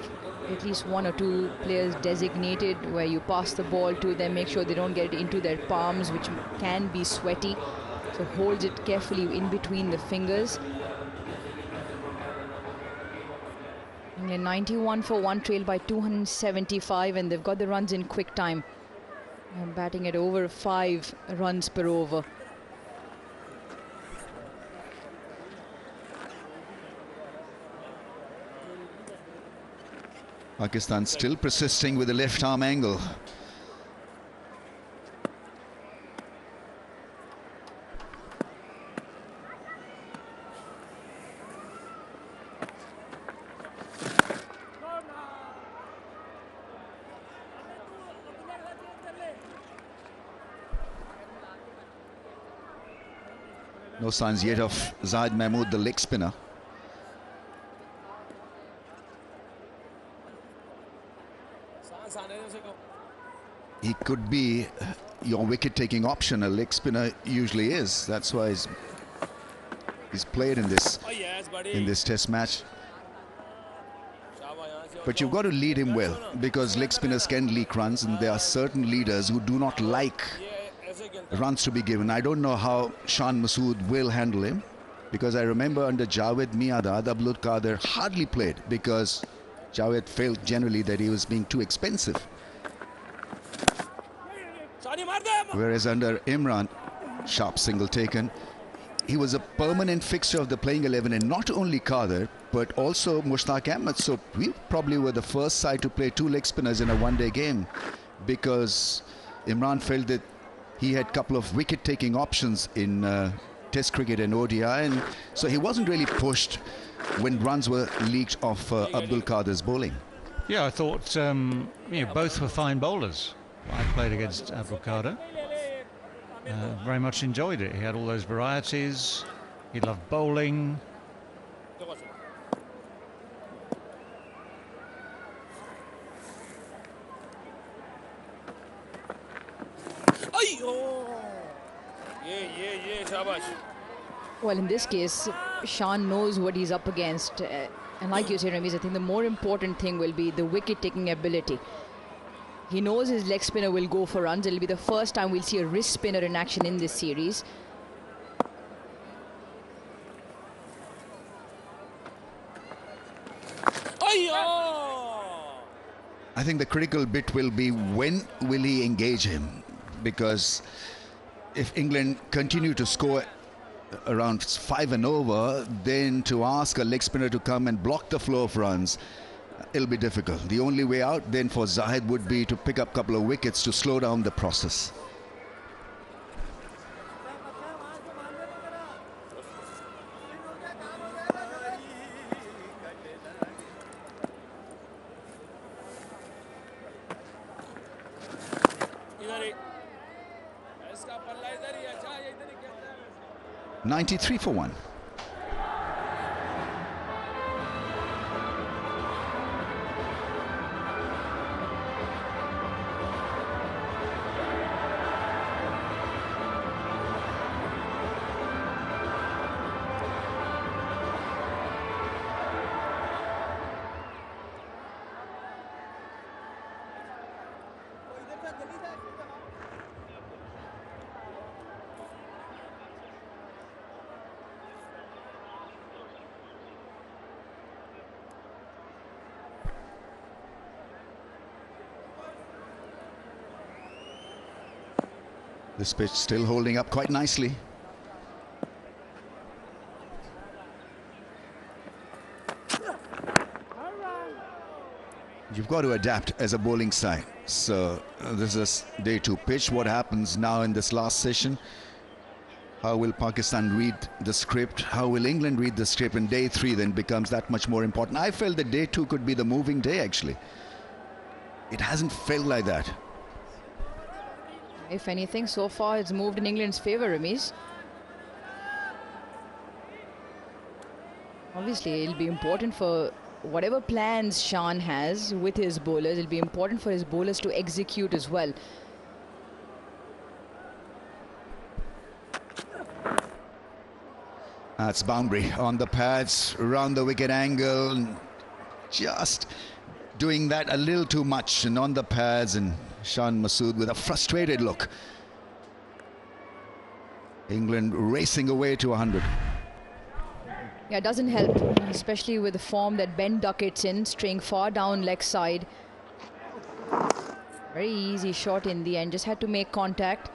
at least one or two players designated where you pass the ball to them, make sure they don't get it into their palms, which can be sweaty, so hold it carefully in between the fingers. And they're 91 for 1, trailed by 275, and they've got the runs in quick time. And batting at over 5 runs per over. Pakistan still persisting with the left arm angle. No signs yet of Zahid Mahmood, the leg spinner. He could be your wicket-taking option. A leg spinner usually is. That's why he's played in this Test match. But you've got to lead him well, because leg spinners can leak runs, and there are certain leaders who do not like runs to be given. I don't know how Shan Masood will handle him, because I remember under Javed Miadad, Abdul Qadir hardly played because Javed felt generally that he was being too expensive. Whereas under Imran, sharp single taken, he was a permanent fixture of the playing 11, and not only Qadir but also Mushtaq Ahmed. So we probably were the first side to play 2 leg spinners in a one-day game, because Imran felt that he had a couple of wicket-taking options in Test cricket and ODI, and so he wasn't really pushed when runs were leaked off Abdul Qadir's bowling. Yeah, I thought both were fine bowlers. I played against Abdul Qadir. Very much enjoyed it. He had all those varieties. He loved bowling. Well, in this case, Shan knows what he's up against. And like you said, Ramiz, I think the more important thing will be the wicket-taking ability. He knows his leg spinner will go for runs. It'll be the first time we'll see a wrist spinner in action in this series. I think the critical bit will be when will he engage him, because if England continue to score around 5 and over, then to ask a leg spinner to come and block the flow of runs, it'll be difficult. The only way out then for Zahid would be to pick up a couple of wickets to slow down the process. .93 for 1. This pitch still holding up quite nicely. You've got to adapt as a bowling side. So this is day 2 pitch. What happens now in this last session? How will Pakistan read the script? How will England read the script? And day 3 then becomes that much more important. I felt that day 2 could be the moving day, actually. It hasn't felt like that. If anything, so far it's moved in England's favour, Ramiz. Obviously, it'll be important for whatever plans Shan has with his bowlers. It'll be important for his bowlers to execute as well. That's boundary on the pads, around the wicket angle. Just doing that a little too much, and on the pads, and Shan Masood with a frustrated look. England racing away to 100. Yeah, it doesn't help, especially with the form that Ben Duckett's in, straying far down leg side. Very easy shot in the end, just had to make contact.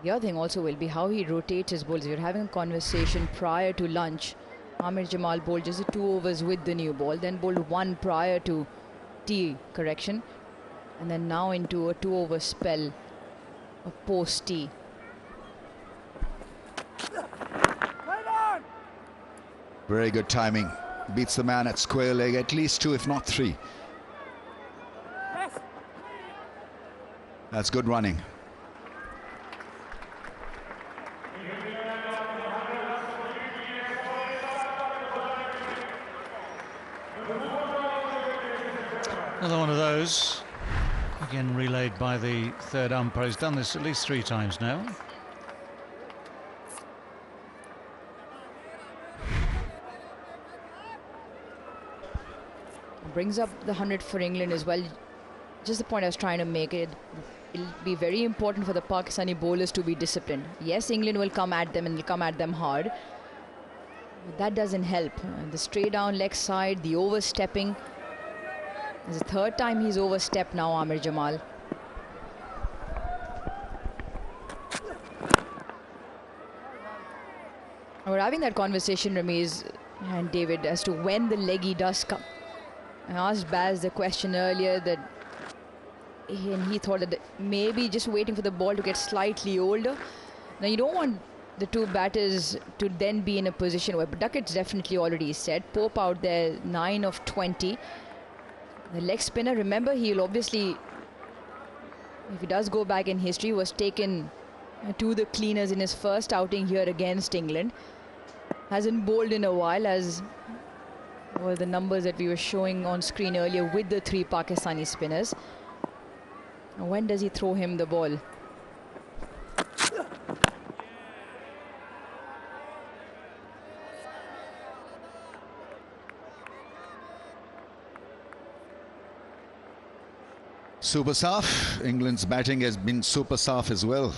The other thing also will be how he rotates his bowls. We were having a conversation prior to lunch. Amir Jamal bowled just 2 overs with the new ball, then bowled 1 prior to tea correction, and then now into a 2-over spell of post tea. Very good timing. Beats the man at square leg, at least 2 if not 3. That's good running. Another one of those, again relayed by the third umpire. He's done this at least 3 times now. Brings up the 100 for England as well. Just the point I was trying to make, it'll be very important for the Pakistani bowlers to be disciplined. Yes, England will come at them and will come at them hard, but that doesn't help. The straight down leg side, the overstepping. It's the 3rd time he's overstepped now, Amir Jamal. We're having that conversation, Ramiz and David, as to when the leggy does come. I asked Baz the question earlier that he thought that maybe just waiting for the ball to get slightly older. Now, you don't want the 2 batters to then be in a position where Duckett's definitely already set. Pope out there, 9 of 20. The leg spinner, remember, he'll obviously, if he does go back in history, was taken to the cleaners in his first outing here against England. Hasn't bowled in a while, as were the numbers that we were showing on screen earlier with the 3 Pakistani spinners. Now, when does he throw him the ball? Super soft. England's batting has been super soft as well.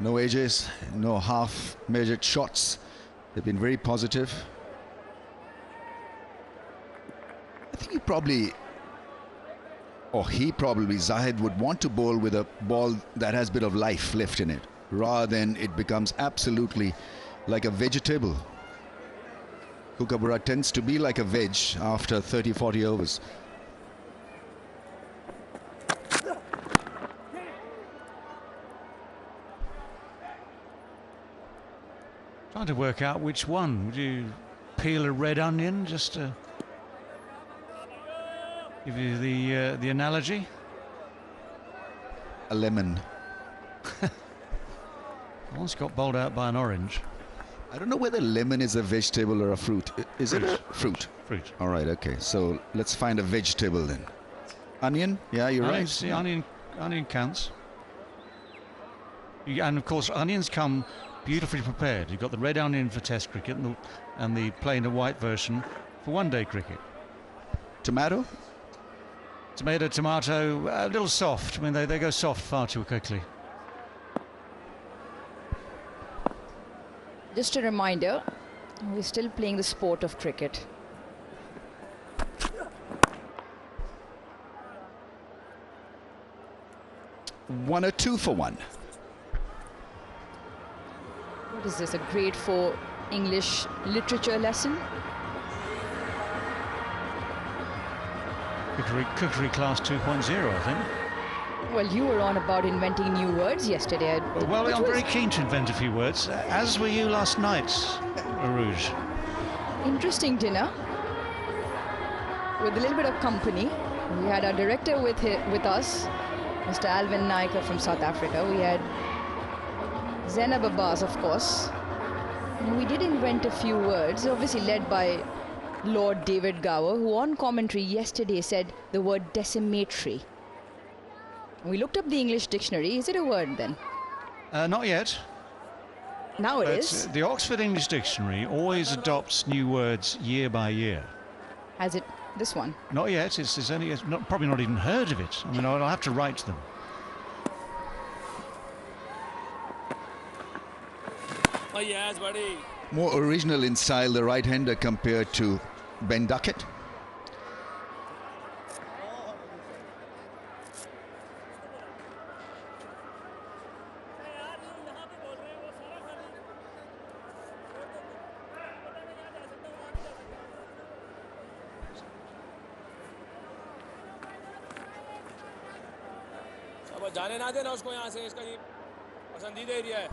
No edges, no half measured shots. They've been very positive. I think he probably, Zahid would want to bowl with a ball that has a bit of life left in it, rather than it becomes absolutely like a vegetable. Kookaburra tends to be like a veg after 30-40 overs. Trying to work out which one. Would you peel a red onion just to give you the analogy? A lemon. Once got bowled out by an orange. I don't know whether lemon is a vegetable or a fruit. Is it a fruit? Fruit. All right, okay. So let's find a vegetable then. Onion? Yeah, you're right. See, onion counts. And of course, onions come beautifully prepared. You've got the red onion for Test cricket and the plain and white version for one-day cricket. Tomato? Tomato, a little soft. I mean, they go soft far too quickly. Just a reminder, we're still playing the sport of cricket. 102 for 1. What is this, a grade 4 English literature lesson? Cookery class 2.0, I think. Well, you were on about inventing new words yesterday. Well, I'm very keen to invent a few words, as were you last night, Aruj. Interesting dinner with a little bit of company. We had our director with us, Mr. Alvin Naika from South Africa. We had Zainab Abbas, of course. And we did invent a few words, obviously led by Lord David Gower, who on commentary yesterday said the word decimatory. We looked up the English dictionary. Is it a word then? Not yet. Now it is. The Oxford English Dictionary always adopts new words year by year. Has it this one? Not yet. It's probably not even heard of it. I mean, I'll have to write to them. Oh yes, buddy. More original in style, the right-hander compared to Ben Duckett. अब जाने ना देना उसको यहाँ से, इसका ये पसंदीदा एरिया है.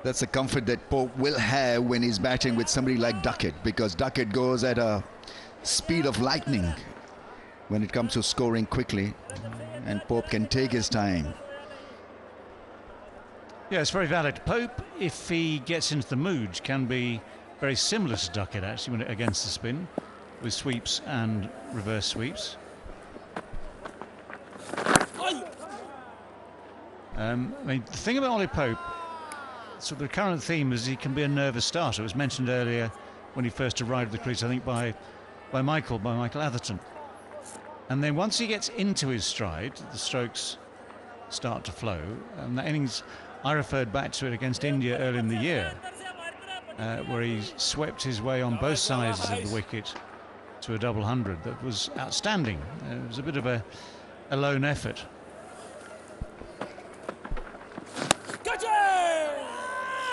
That's a comfort that Pope will have when he's batting with somebody like Ducket, because Ducket goes at a speed of lightning when it comes to scoring quickly, and Pope can take his time. Yeah, it's very valid. Pope, if he gets into the mood, can be very similar to Ducket, actually, when against the spin, with sweeps and reverse sweeps. I mean, the thing about Ollie Pope, so the current theme is he can be a nervous starter. It was mentioned earlier when he first arrived at the crease, I think by Michael Atherton. And then once he gets into his stride, the strokes start to flow. And that innings, I referred back to it against India early in the year, where he swept his way on both sides of the wicket to a double hundred. That was outstanding. It was a bit of a lone effort.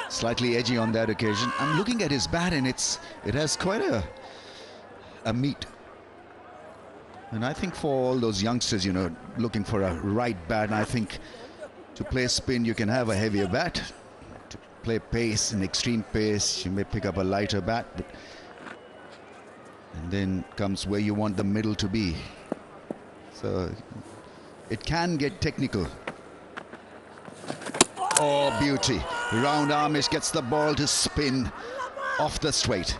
Slightly edgy on that occasion. I'm looking at his bat, and it has quite a meat. And I think for all those youngsters, you know, looking for a right bat, and I think to play spin, you can have a heavier bat. To play pace and extreme pace, you may pick up a lighter bat. And then comes where you want the middle to be. So it can get technical. Oh, beauty. Round armish gets the ball to spin off the straight.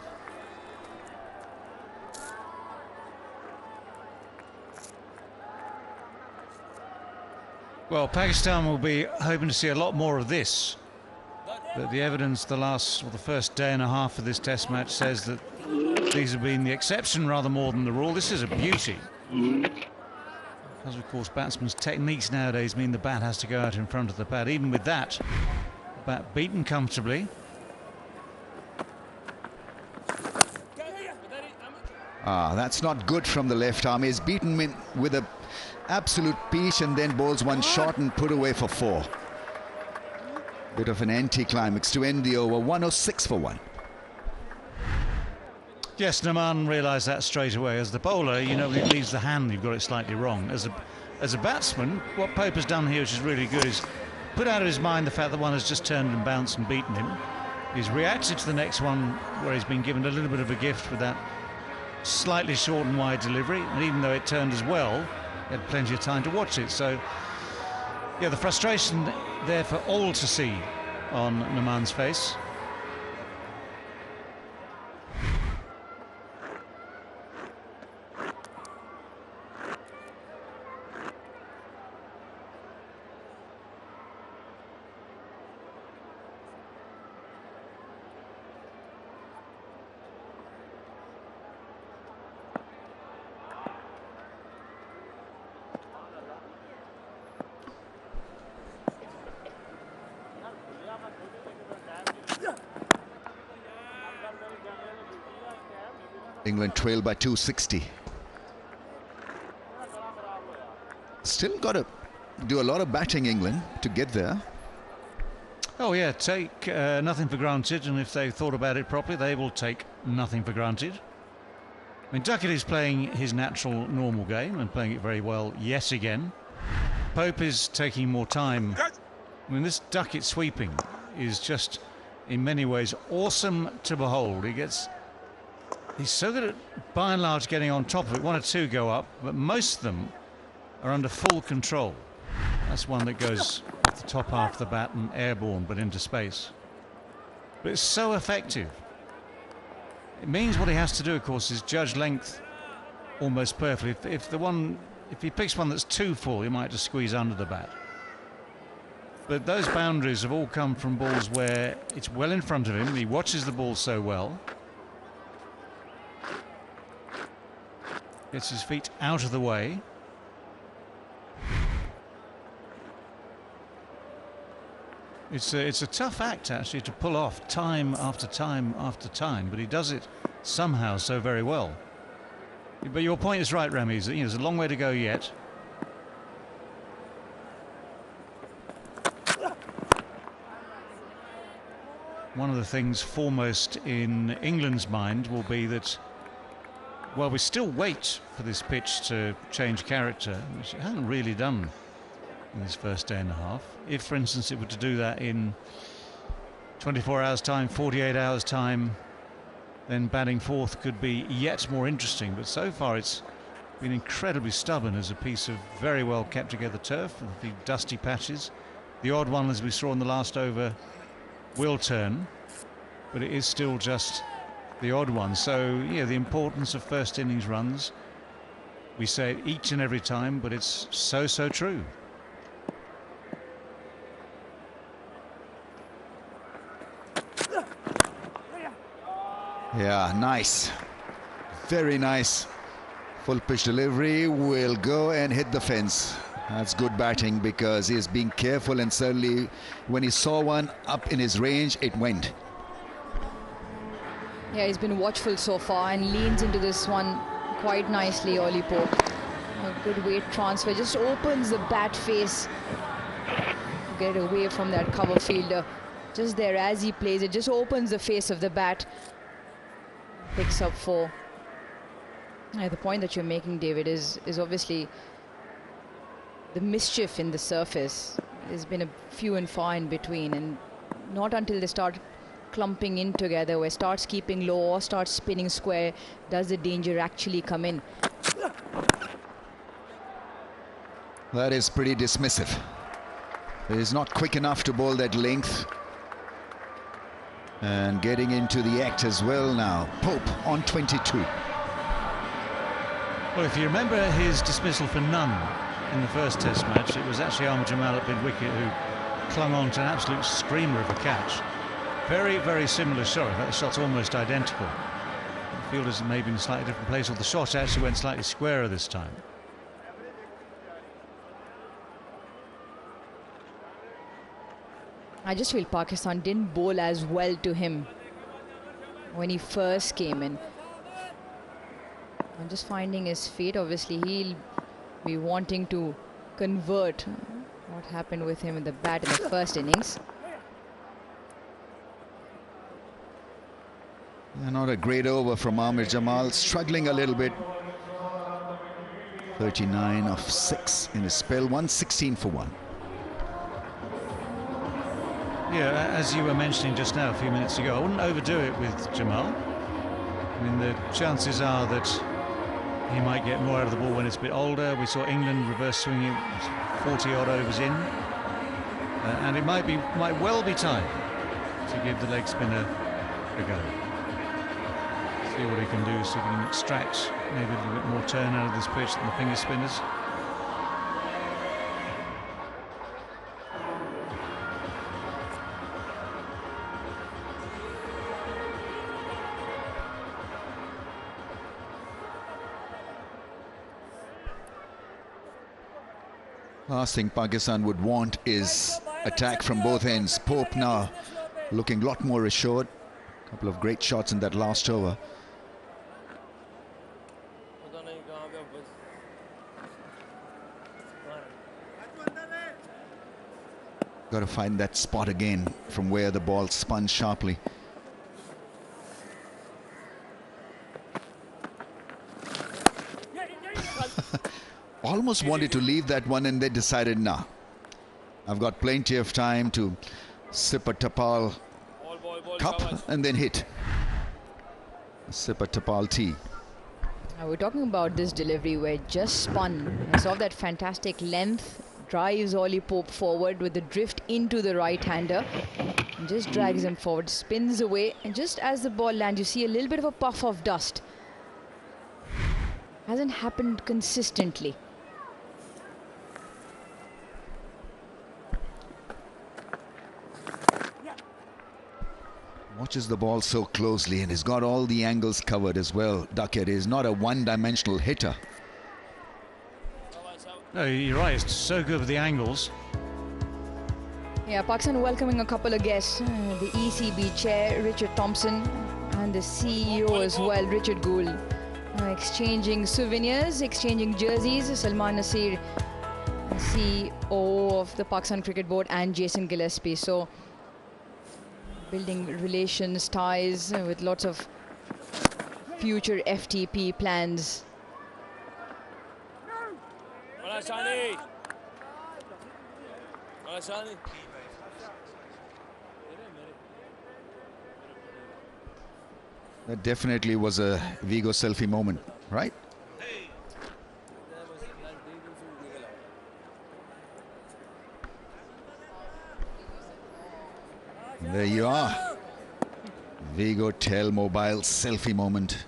Well, Pakistan will be hoping to see a lot more of this. But the evidence the first day and a half of this test match says that these have been the exception rather more than the rule. This is a beauty. Because, of course, batsmen's techniques nowadays mean the bat has to go out in front of the bat. Even with that, the bat beaten comfortably. That's not good from the left arm. He's beaten with a absolute peach, and then bowls one short and put away for 4. Bit of an anti-climax to end the over. 106 for 1. Yes, Naman realised that straight away. As the bowler, you know, when he leaves the hand, you've got it slightly wrong. As a batsman, what Pope has done here, which is really good, is put out of his mind the fact that one has just turned and bounced and beaten him. He's reacted to the next one, where he's been given a little bit of a gift with that slightly short and wide delivery, and even though it turned as well, he had plenty of time to watch it. So, yeah, the frustration there for all to see on Naman's face. England trail by 260. Still got to do a lot of batting, England, to get there. Oh yeah, take nothing for granted, and if they've thought about it properly, they will take nothing for granted. I mean, Ducket is playing his natural, normal game and playing it very well yet again. Pope is taking more time. I mean, this Ducket sweeping is just, in many ways, awesome to behold. He's so good at, by and large, getting on top of it. One or two go up, but most of them are under full control. That's one that goes off the top half of the bat and airborne, but into space. But it's so effective. It means what he has to do, of course, is judge length almost perfectly. If he picks one that's too full, he might just squeeze under the bat. But those boundaries have all come from balls where it's well in front of him. He watches the ball so well. Gets his feet out of the way. It's a tough act, actually, to pull off time after time after time, but he does it somehow so very well. But your point is right, Remy. There's a long way to go yet. One of the things foremost in England's mind will be that, well, we still wait for this pitch to change character, which it hasn't really done in this first day and a half. If, for instance, it were to do that in 24 hours' time, 48 hours' time, then batting fourth could be yet more interesting. But so far it's been incredibly stubborn as a piece of very well kept together turf with the dusty patches. The odd one, as we saw in the last over, will turn, but it is still just the odd one. So, yeah, the importance of first innings runs, we say it each and every time, but it's so true. Yeah, nice. Very nice. Full pitch delivery will go and hit the fence. That's good batting because he's being careful, and certainly when he saw one up in his range, it went. Yeah, he's been watchful so far and leans into this one quite nicely, Ollie Pope. A good weight transfer, just opens the bat face. Get away from that cover fielder. Just there as he plays it, just opens the face of the bat. Picks up four. Yeah, the point that you're making, David, is obviously the mischief in the surface. There's been a few and far in between, and not until they start clumping in together, where starts keeping low or starts spinning square, does the danger actually come in. That is pretty dismissive. It is not quick enough to bowl that length. And getting into the act as well now. Pope on 22. Well, if you remember his dismissal for none in the first Test match, it was actually Ahmed Jamal at mid-wicket who clung on to an absolute screamer of a catch. Very similar shot. That shot's almost identical. The fielders may be in a slightly different place, or the shot actually went slightly squarer this time. I just feel Pakistan didn't bowl as well to him when he first came in. I'm just finding his feet. Obviously, he'll be wanting to convert what happened with him in the bat in the first innings. Not a great over from Ahmed Jamal, struggling a little bit. 39 of 6 in his spell, 116 for 1. Yeah, as you were mentioning just now a few minutes ago, I wouldn't overdo it with Jamal. I mean, the chances are that he might get more out of the ball when it's a bit older. We saw England reverse swinging 40-odd overs in, and it might well be time to give the leg spinner a go. See what he can do, so he can extract maybe a little bit more turn out of this pitch than the finger spinners. Last thing Pakistan would want is attack from both ends. Pope now looking a lot more assured. A couple of great shots in that last over. Got to find that spot again from where the ball spun sharply. Almost wanted to leave that one, and they decided, nah, I've got plenty of time to sip a tapal cup and then hit. Sip a tapal tea. Now we're talking about this delivery where it just spun. I saw that fantastic length, drives Ollie Pope forward with the drift into the right-hander. Just drags him forward, spins away, and just as the ball lands, you see a little bit of a puff of dust. Hasn't happened consistently. Watches the ball so closely and has got all the angles covered as well. Duckett is not a one-dimensional hitter. No, you're right. It's so good with the angles. Yeah, Pakistan welcoming a couple of guests. The ECB chair, Richard Thompson, and the CEO as well, Richard Gould. Exchanging souvenirs, exchanging jerseys. Salman Nasir, CEO of the Pakistan Cricket Board, and Jason Gillespie. So, building relations, ties with lots of future FTP plans. That definitely was a Vigo selfie moment, right? There you are. Vigo Tel Mobile selfie moment.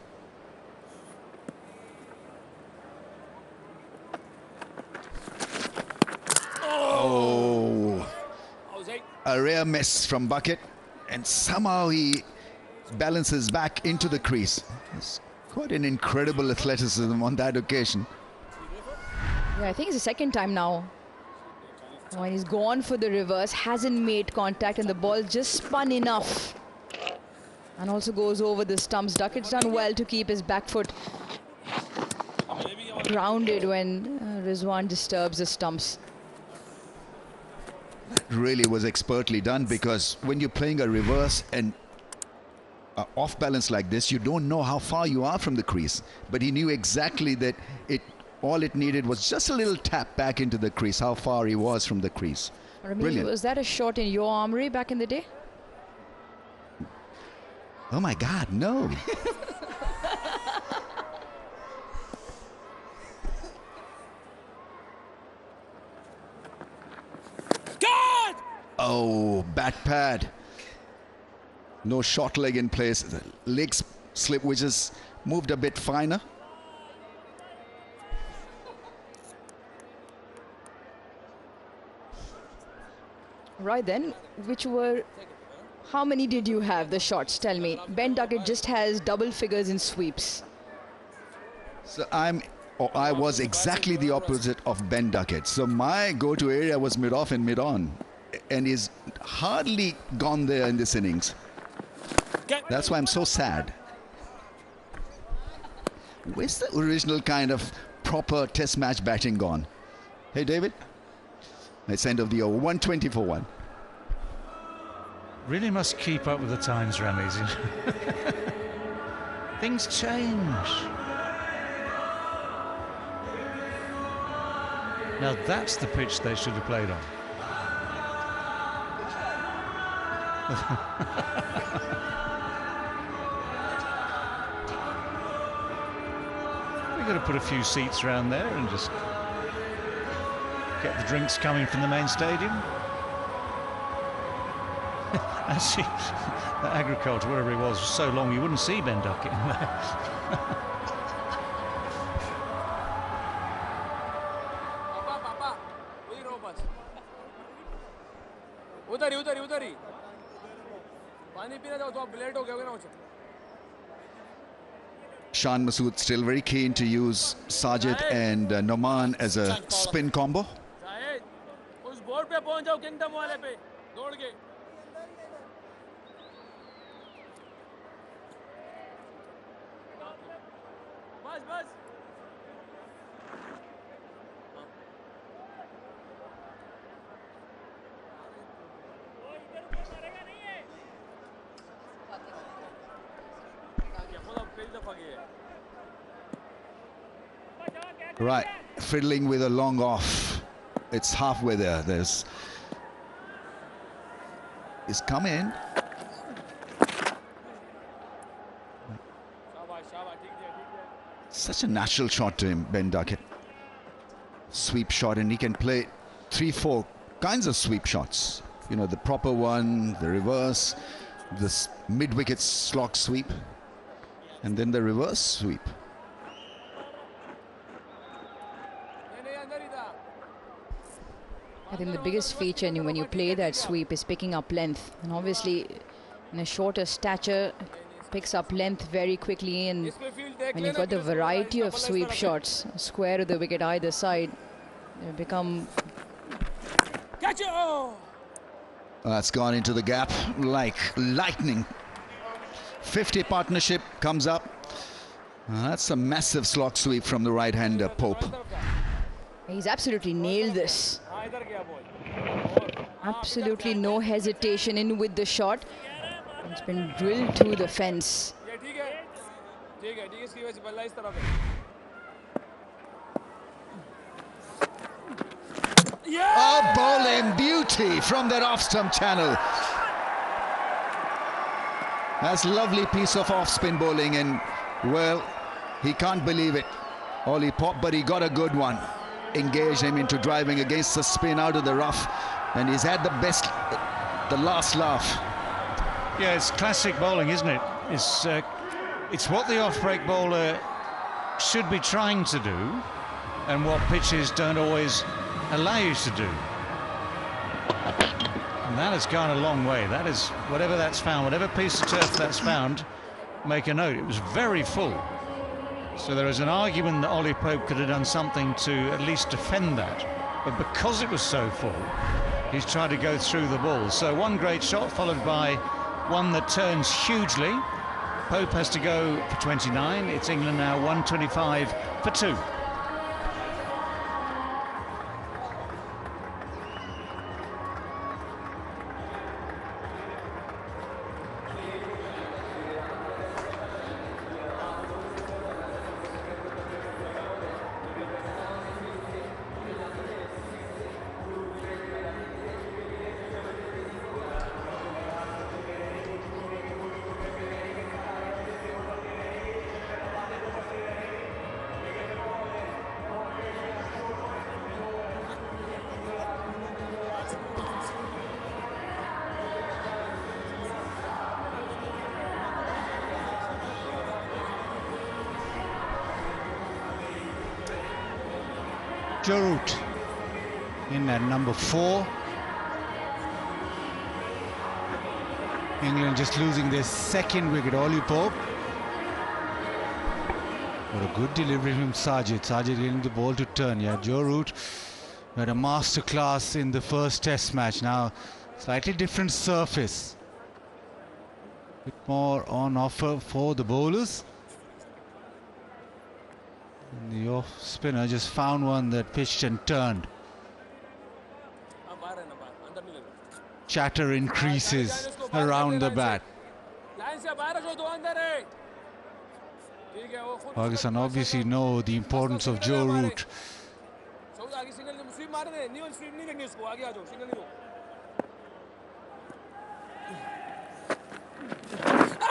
Oh, a rare miss from Bucket, and somehow he balances back into the crease. It's quite an incredible athleticism on that occasion. Yeah, I think it's the second time now. When he's gone for the reverse, hasn't made contact, and the ball just spun enough. And also goes over the stumps. Duckett's done well to keep his back foot grounded when Rizwan disturbs the stumps. Really was expertly done, because when you're playing a reverse and off balance like this, you don't know how far you are from the crease. But he knew exactly that all it needed was just a little tap back into the crease, how far he was from the crease. Brilliant. Was that a shot in your armory back in the day? Oh my God, no. God! Oh, bat pad. No short leg in place. The leg slip, which has moved a bit finer. Right then, how many did you have, the shots? Tell me. Ben Duckett just has double figures in sweeps. So I was exactly the opposite of Ben Duckett. So my go-to area was mid-off and mid-on. And he's hardly gone there in this innings. That's why I'm so sad. Where's the original kind of proper test match batting gone? Hey, David? It's end of the over. 120 for 1. Really must keep up with the times, Ramiz. Things change. Now that's the pitch they should have played on. We've got to put a few seats around there and just get the drinks coming from the main stadium. Actually, that agriculture, whatever it was so long you wouldn't see Ben Duckett in there. Shan Masood still very keen to use Sajid and Noman as a spin combo. Right, fiddling with a long off. It's halfway there. He's come in. Such a natural shot to him, Ben Duckett. Sweep shot, and he can play 3-4 kinds of sweep shots. You know, the proper one, the reverse, this mid-wicket slog sweep, and then the reverse sweep. I think the biggest feature when you play that sweep is picking up length, and obviously in a shorter stature picks up length very quickly, and when you've got the variety of sweep shots, square of the wicket either side, they become... That's gone into the gap like lightning. 50 partnership comes up. That's a massive slog sweep from the right-hander, Pope. He's absolutely nailed this. Absolutely no hesitation in with the shot. It's been drilled to the fence. Oh, bowling beauty from that off-stump channel. That's a lovely piece of off-spin bowling, and, well, he can't believe it. Ollie popped, but he got a good one. Engaged him into driving against the spin out of the rough, and he's had the last laugh. Yeah, it's classic bowling, isn't it? It's what the off-break bowler should be trying to do, and what pitches don't always allow you to do. And that has gone a long way. That is, whatever that's found, whatever piece of turf that's found, make a note. It was very full. So there is an argument that Ollie Pope could have done something to at least defend that. But because it was so full, he's tried to go through the ball. So one great shot followed by one that turns hugely. Pope has to go for 29. It's England now 125 for 2. Joe Root in at number 4. England just losing their second wicket. Ollie Pope. What a good delivery from Sajid. Sajid getting the ball to turn. Yeah, Joe Root had a masterclass in the first test match. Now, slightly different surface. Bit more on offer for the bowlers. And the off spinner just found one that pitched and turned. Chatter increases around the bat. Pakistan obviously know the importance of Joe Root.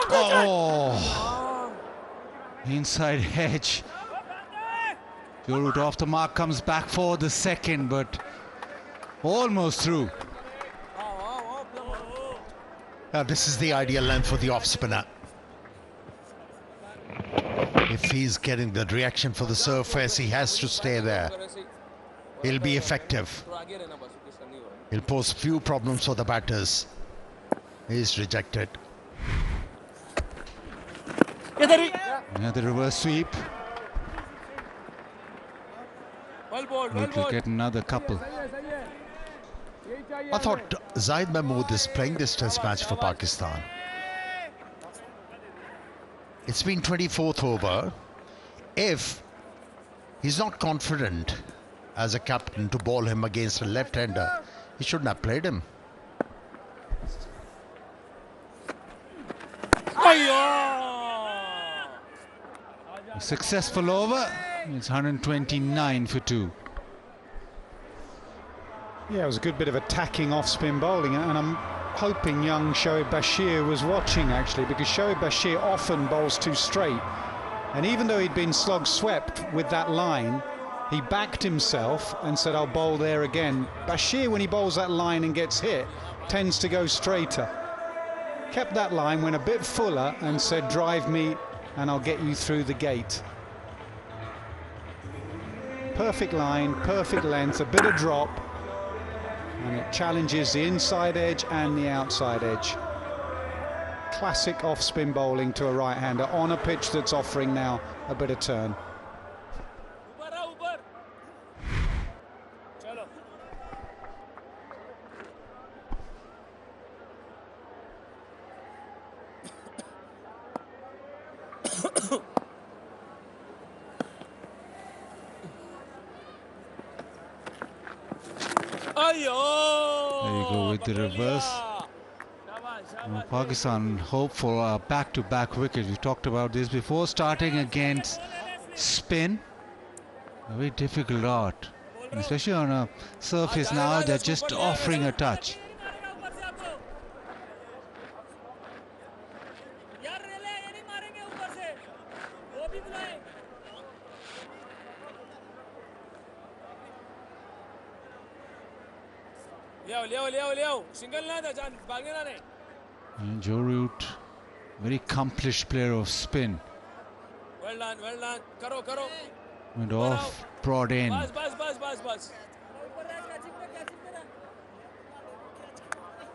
Oh! Inside edge. Joe Root off the mark, comes back for the second, but almost through. Now this is the ideal length for the off spinner. If he's getting the reaction for the surface, he has to stay there. He'll be effective. He'll pose few problems for the batters. He's rejected. Yeah, the reverse sweep. Root will get another couple. I thought Zaid Mahmood is playing this test match for Pakistan. It's been 24th over. If he's not confident as a captain to bowl him against a left-hander, he shouldn't have played him. A successful over. It's 129 for 2. Yeah, it was a good bit of attacking off-spin bowling, and I'm hoping young Shoaib Bashir was watching, actually, because Shoaib Bashir often bowls too straight. And even though he'd been slog swept with that line, he backed himself and said, I'll bowl there again. Bashir, when he bowls that line and gets hit, tends to go straighter. Kept that line, went a bit fuller and said, drive me and I'll get you through the gate. Perfect line, perfect length, a bit of drop, and it challenges the inside edge and the outside edge. Classic off-spin bowling to a right-hander on a pitch that's offering now a bit of turn. There you go with the reverse. Pakistan hope for a back-to-back wicket. We talked about this before. Starting against spin, a very difficult art, especially on a surface now they're just offering a touch. And Joe Root, very accomplished player of spin. Well done. Karo. Went off, brought in. Bas.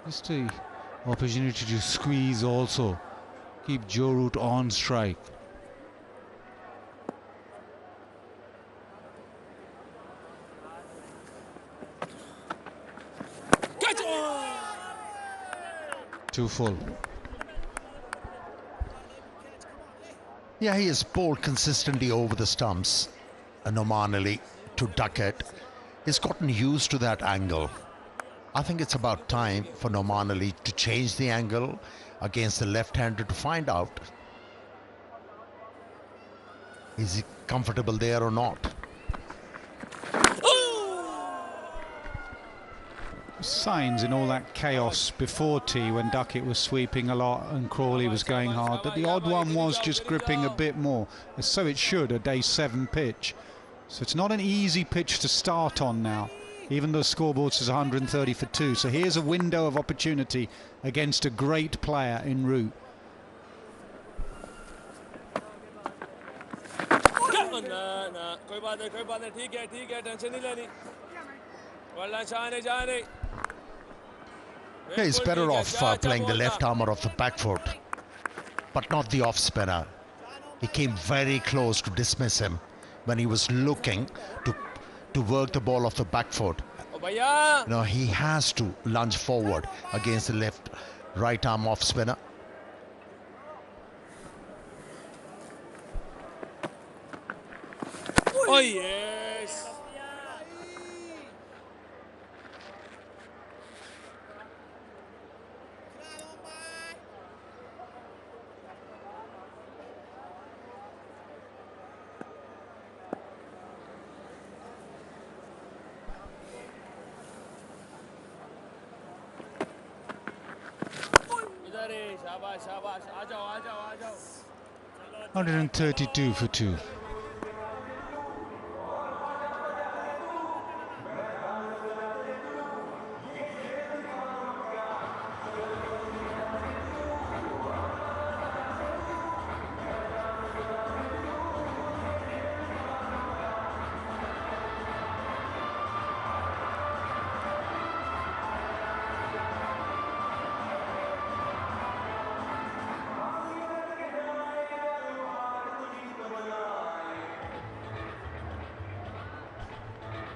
Just the opportunity to squeeze also. Keep Joe Root on strike. Too full. Yeah, he has bowled consistently over the stumps. And Oman Ali to Ducket. He's gotten used to that angle. I think it's about time for Noman Ali to change the angle against the left-hander to find out is he comfortable there or not. Signs in all that chaos before tea when Duckett was sweeping a lot and Crawley was going hard that the odd one was just gripping a bit more, so it should, a day 7 pitch. So it's not an easy pitch to start on now, even though scoreboard says 130 for 2. So here's a window of opportunity against a great player in Root. Yeah, he's better off playing the left armour of the back foot, but not the off spinner. He came very close to dismiss him when he was looking to work the ball off the back foot. You know, he has to lunge forward against the right arm off spinner. Oh yes. शाबाश आ जाओ 132 for 2.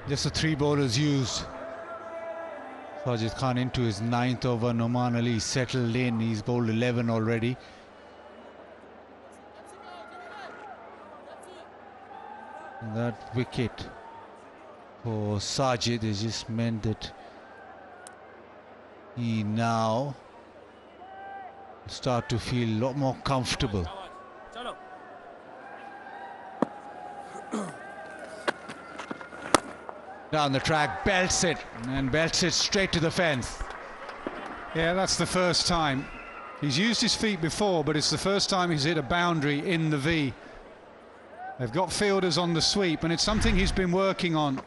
Just the 3 bowlers used. Sajid Khan into his 9th over. Noman Ali settled in. He's bowled 11 already. And that wicket for Sajid has just meant that he now start to feel a lot more comfortable. Down the track, belts it, and belts it straight to the fence. Yeah, that's the first time. He's used his feet before, but it's the first time he's hit a boundary in the V. They've got fielders on the sweep, and it's something he's been working on,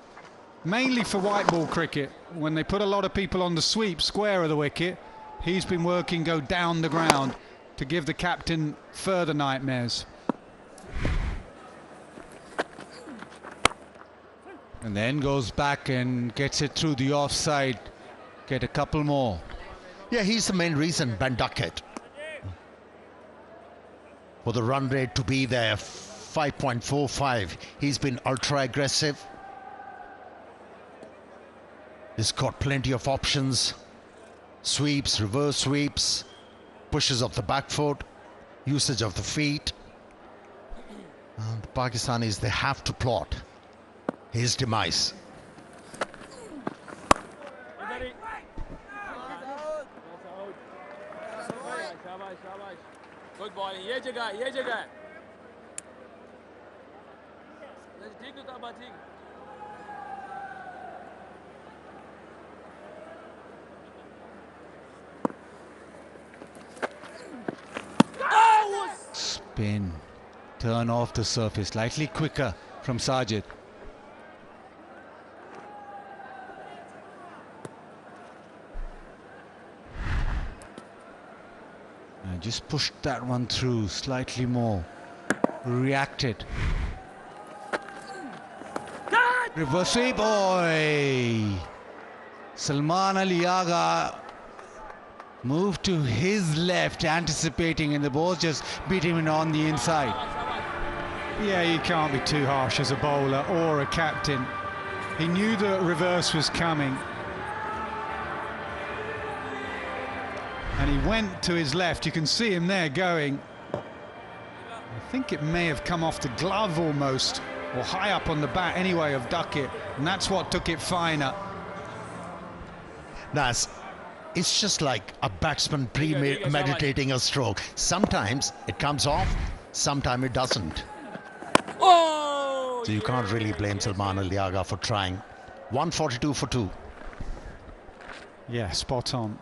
mainly for white ball cricket. When they put a lot of people on the sweep, square of the wicket, he's been working go down the ground to give the captain further nightmares. And then goes back and gets it through the offside. Get a couple more. Yeah, he's the main reason, Ben Duckett, for the run rate to be there, 5.45. He's been ultra aggressive. He's got plenty of options. Sweeps, reverse sweeps, pushes of the back foot, usage of the feet. And the Pakistanis, they have to plot his demise. Good boy. ये जगह. ठीक तो था ठीक. Spin, turn off the surface, slightly quicker from Sajid. And just pushed that one through slightly more. Reacted. Reverse sweep, boy. Salman Ali Agha moved to his left, anticipating, and the ball just beat him on the inside. Yeah, you can't be too harsh as a bowler or a captain. He knew the reverse was coming. And he went to his left. You can see him there going. I think it may have come off the glove almost, or high up on the bat anyway of Ducket, and that's what took it finer. Nas, it's just like a batsman premeditating a stroke. Sometimes it comes off, sometimes it doesn't. So you can't really blame Salman Ali Agha for trying. 142 for 2. Yeah, spot on.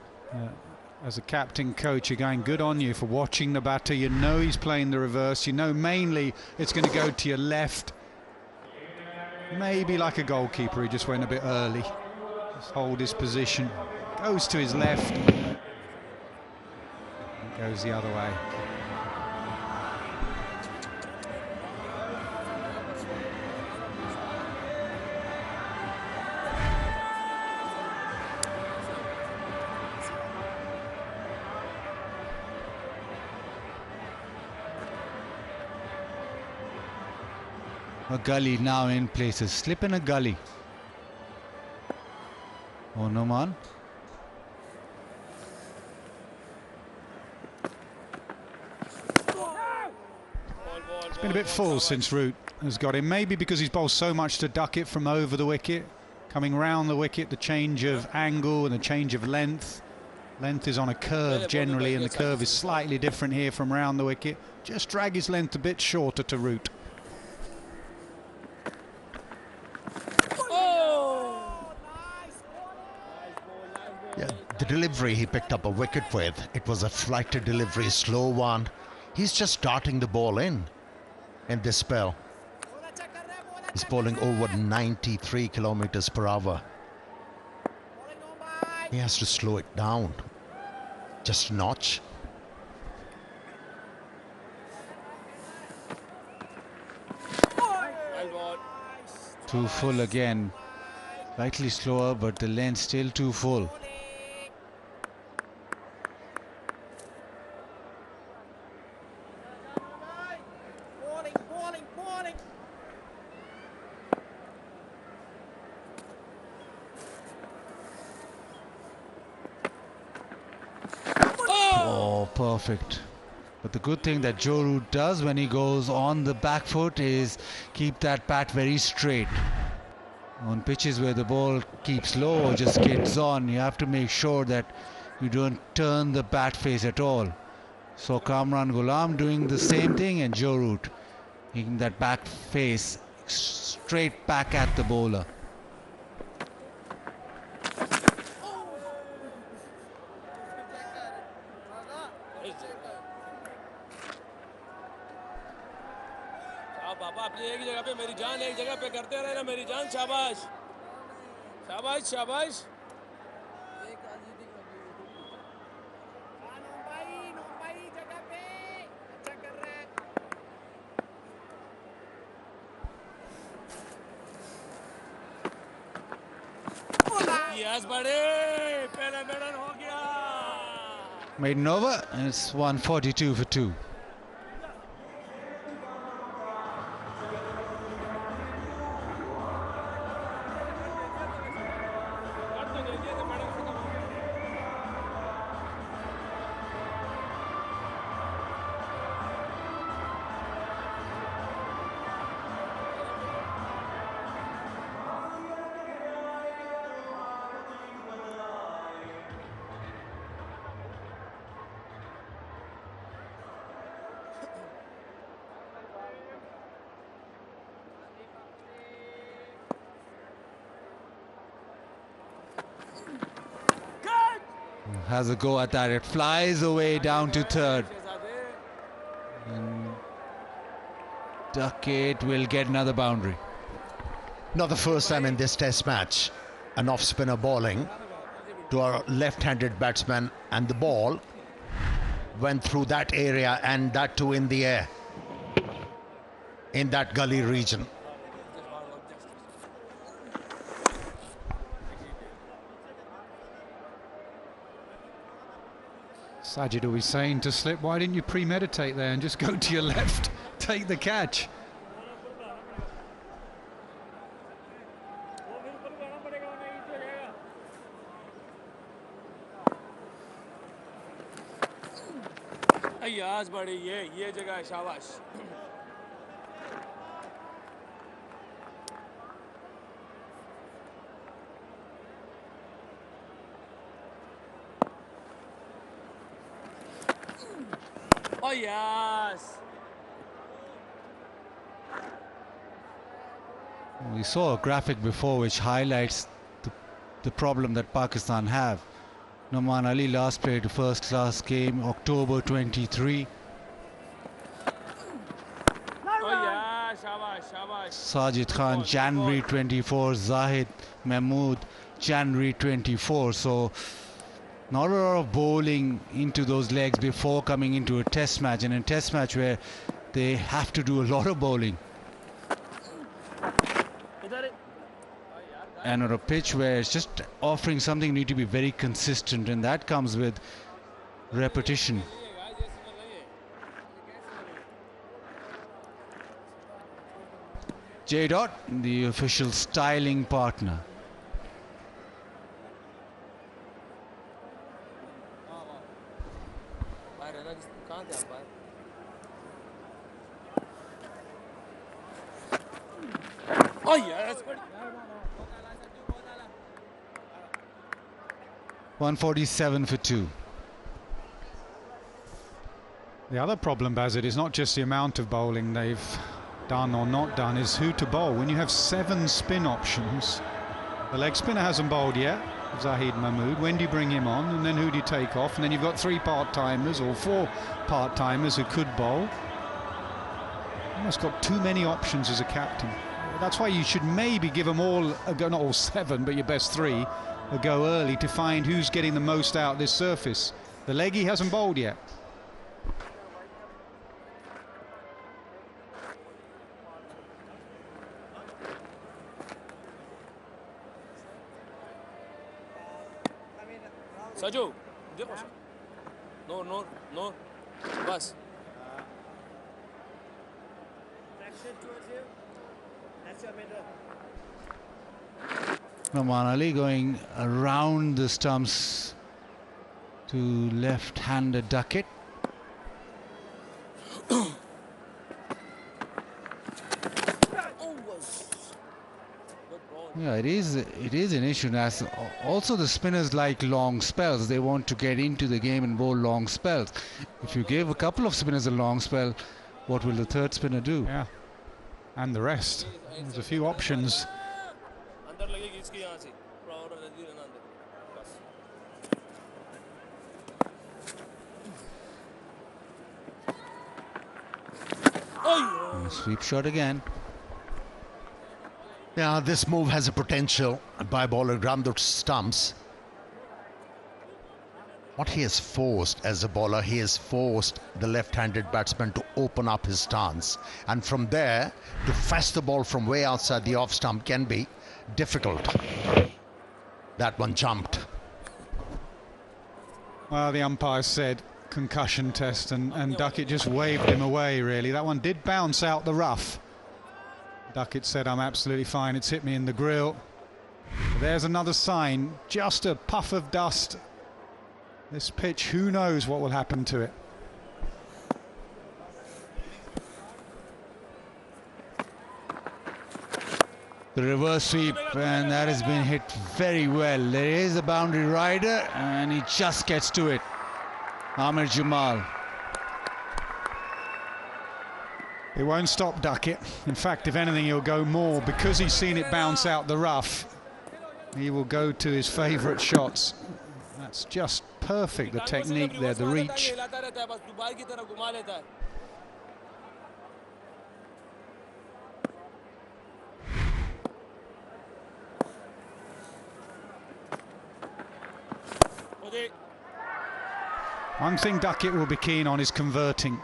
As a captain coach, you're going good on you for watching the batter. You know he's playing the reverse. You know mainly it's going to go to your left. Maybe like a goalkeeper, he just went a bit early. Just hold his position. Goes to his left. It goes the other way. A gully now in places. Slip in a gully. Oh no, man. It's been a bit full since Root has got him. Maybe because he's bowled so much to Ducket from over the wicket. Coming round the wicket, the change of angle and the change of length. Length is on a curve generally, and the curve is slightly different here from round the wicket. Just drag his length a bit shorter to Root. Yeah, the delivery he picked up a wicket with, it was a flighted delivery, slow one. He's just darting the ball in this spell. He's bowling over 93 kilometers per hour. He has to slow it down just a notch. Too full again. Slightly slower, but the length still too full. Oh, perfect. But the good thing that Joe Root does when he goes on the back foot is keep that bat very straight. On pitches where the ball keeps low or just skids on, you have to make sure that you don't turn the bat face at all. So Kamran Ghulam doing the same thing, and Joe Root making that back face straight back at the bowler. पापा अपनी एक जगह पे मेरी जान एक जगह पे करते रहे ना मेरी जान शाबाश शाबाश शाबाश जगह पे अच्छा कर रहा है यस बड़े पहला मैडल हो गया Maiden over, and it's 142 for 2. Has a go at that. It flies away down to third. And Ducket will get another boundary. Not the first time in this test match, an off-spinner bowling to our left-handed batsman, and the ball went through that area, and that too in the air, in that gully region. Sajid always saying to Slip, why didn't you premeditate there and just go to your left, take the catch? Yes बड़ी ये जगह है शाबाश Oh yes. We saw a graphic before which highlights the problem that Pakistan have. Noman Ali last played a first-class game, October 23. Sajid Khan, January 24. Zahid Mahmood, January 24. So not a lot of bowling into those legs before coming into a test match, and in a test match where they have to do a lot of bowling. And on a pitch where it's just offering something, you need to be very consistent, and that comes with repetition. J. Dot, the official styling partner. Oh yeah, that's good. 147 for 2. The other problem, Bazid, is not just the amount of bowling they've done or not done, is who to bowl. When you have 7 spin options, the leg spinner hasn't bowled yet, Zahid Mahmood. When do you bring him on, and then who do you take off? And then you've got 3 part-timers or 4 part-timers who could bowl. Almost got too many options as a captain. That's why you should maybe give them all a go, not all 7, but your best 3, a go early to find who's getting the most out of this surface. The leggy hasn't bowled yet. Saju, no, bus. Noman Ali going around the stumps to left-handed Ducket. Yeah, it is an issue. As also the spinners like long spells. They want to get into the game and bowl long spells. If you give a couple of spinners a long spell, what will the third spinner do? Yeah, and the rest. There's a few options. Sweep shot again. Yeah, this move has a potential by bowler around the stumps. What he has forced as a bowler, he has forced the left-handed batsman to open up his stance. And from there, to fetch the ball from way outside the off stump can be difficult. That one jumped. Well, the umpire said concussion test, and Duckett just waved him away, really. That one did bounce out the rough. Duckett said, I'm absolutely fine, it's hit me in the grill. But there's another sign, just a puff of dust. This pitch, who knows what will happen to it. The reverse sweep, and that has been hit very well. There is a boundary rider, and he just gets to it. Amir Jamal. It won't stop Duckett. In fact, if anything, he'll go more. Because he's seen it bounce out the rough, he will go to his favourite shots. That's just perfect, the technique there, the reach. One thing Duckett will be keen on is converting.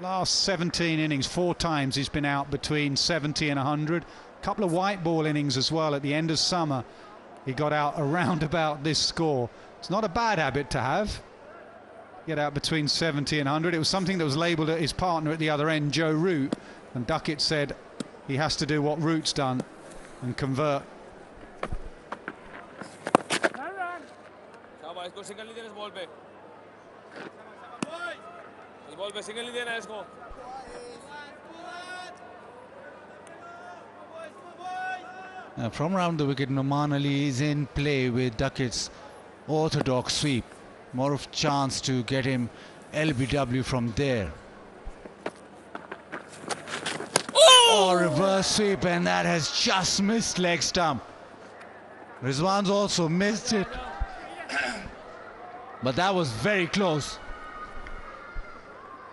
Last 17 innings, 4 times he's been out between 70 and 100. A couple of white ball innings as well at the end of summer. He got out around about this score. It's not a bad habit to have. Get out between 70 and 100. It was something that was labelled at his partner at the other end, Joe Root. And Duckett said he has to do what Root's done and convert. Now from round the wicket, Noman Ali is in play with Duckett's orthodox sweep. More of chance to get him LBW from there. Oh, reverse sweep, and that has just missed leg stump. Rizwan's also missed it. But that was very close.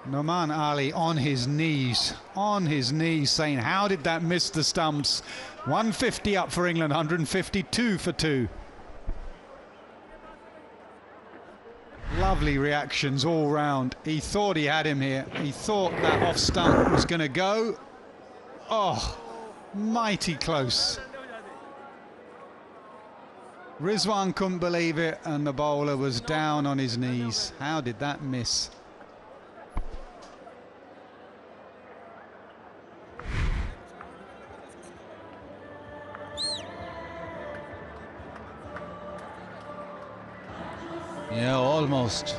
Noman Ali on his knees, saying, how did that miss the stumps? 150 up for England, 152 for 2. Lovely reactions all round. He thought he had him here. He thought that off stump was going to go. Oh, mighty close. Rizwan couldn't believe it, and the bowler was down on his knees. How did that miss? Yeah, almost.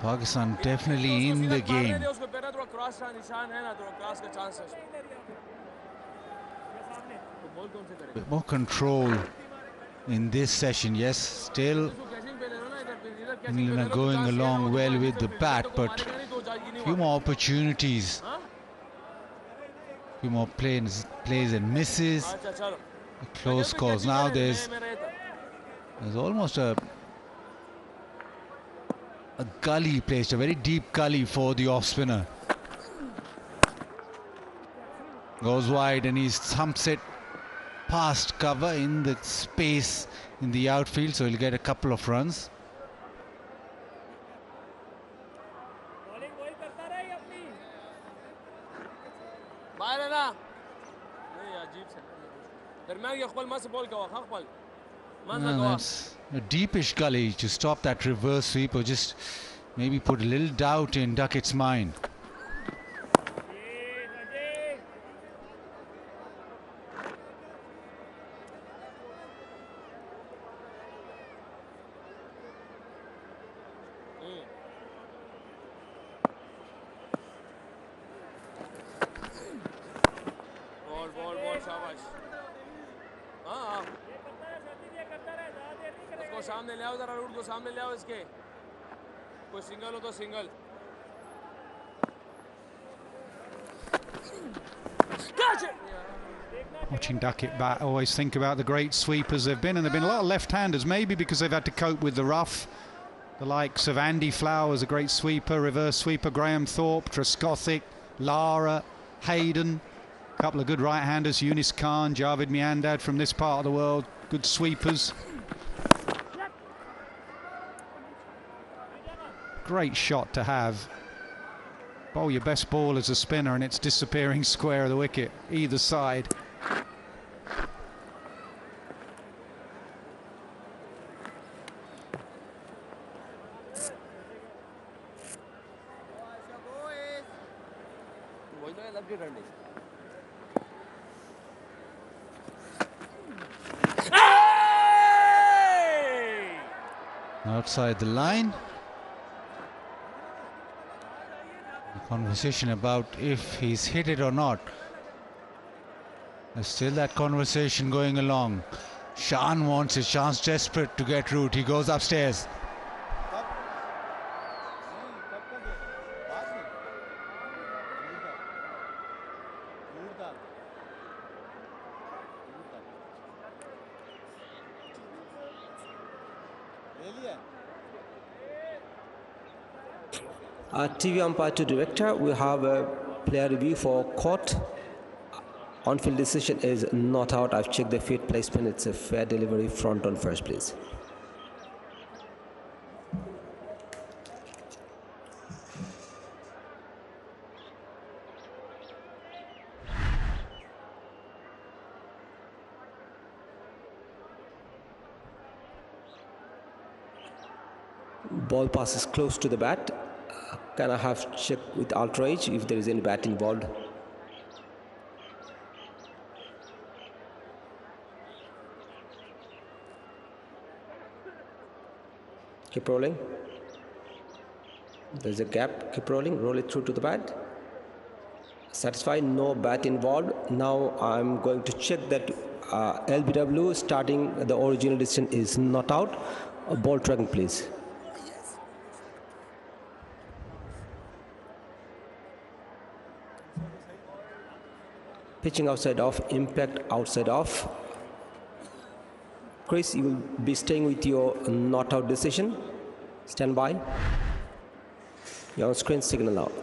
Pakistan definitely in the game. Bit more control in this session, yes. Still, England are going along well with the bat, but a few more opportunities. A few more plays and misses. Close calls. Now there's almost a gully placed, a very deep gully for the off spinner. Goes wide and he thumps it past cover in the space in the outfield, so he'll get a couple of runs. That's a deepish gully to stop that reverse sweep, or just maybe put a little doubt in Duckett's mind. Watching Duckett bat, I always think about the great sweepers they've been, and there have been a lot of left-handers, maybe because they've had to cope with the rough. The likes of Andy Flowers, a great sweeper, reverse sweeper, Graham Thorpe, Trescothick, Lara, Hayden. A couple of good right-handers, Yunis Khan, Javed Miandad from this part of the world. Good sweepers. Great shot to have. Bowl your best ball as a spinner and it's disappearing square of the wicket, either side. Outside the line. The conversation about if he's hit it or not. There's still that conversation going along. Shan wants it. Shan's desperate to get root. He goes upstairs. TV umpire to director, we have a player review for court. On-field decision is not out. I've checked the feet placement. It's a fair delivery. Front on first, please. Ball passes close to the bat. Can I have check with outrage if there is any bat involved? Keep rolling. There's a gap. Keep rolling. Roll it through to the bat. Satisfied. No bat involved. Now I'm going to check that LBW starting the original decision is not out. Ball tracking, please. Pitching outside off, impact outside off. Chris, you will be staying with your not out decision. Stand by. You're on screen, signal out.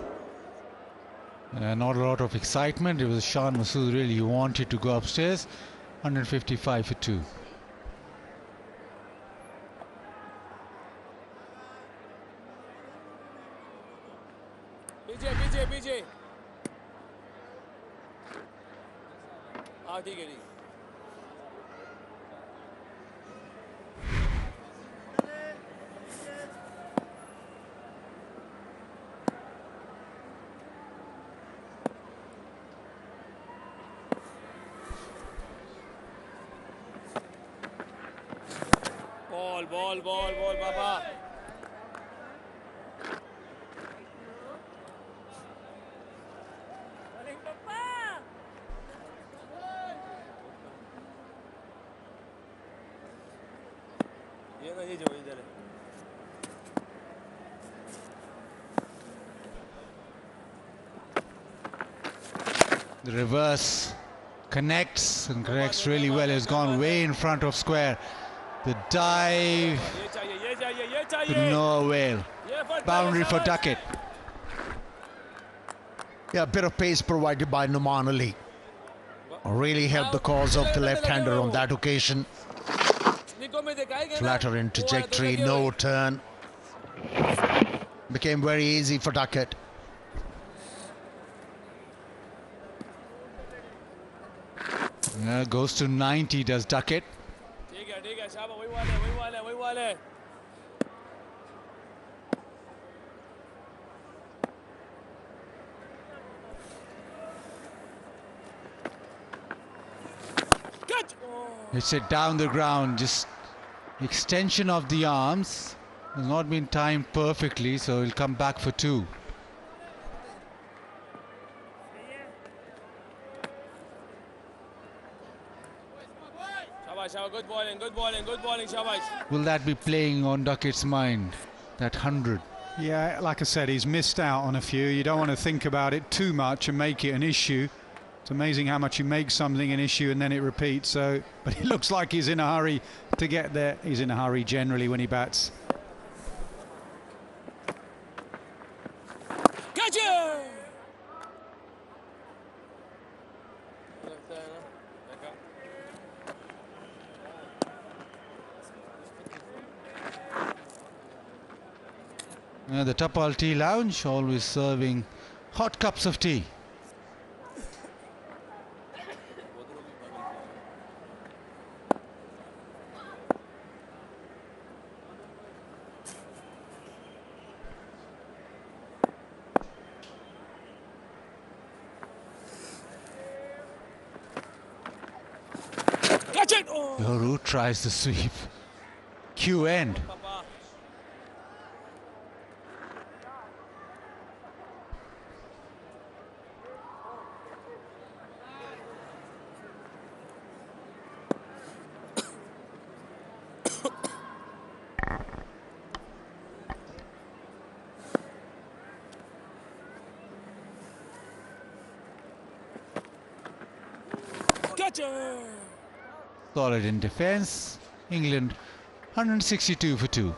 Not a lot of excitement. It was Shan Masood really who wanted to go upstairs. 155 for 2. BJ. ठीक है जी ball बाबा The reverse connects and connects really well. It's gone way in front of square. The dive to no avail. Boundary for Ducket. Yeah, a bit of pace provided by Numan Ali. Really helped the cause of the left-hander on that occasion. Flatter in trajectory, no turn. Became very easy for Ducket. Goes to 90, does Ducket. Hits it down the ground, just extension of the arms. Has not been timed perfectly, so he'll come back for 2. Good bowling, Shabash. Will that be playing on Duckett's mind, that 100? Yeah, like I said, he's missed out on a few. You don't want to think about it too much and make it an issue. It's amazing how much you make something an issue and then it repeats. So, but it looks like he's in a hurry to get there. He's in a hurry generally when he bats. The Tapal Tea Lounge, always serving hot cups of tea. Catch it! Oh. Yoru tries the sweep. Q end. Solid in defence. England 162 for 2.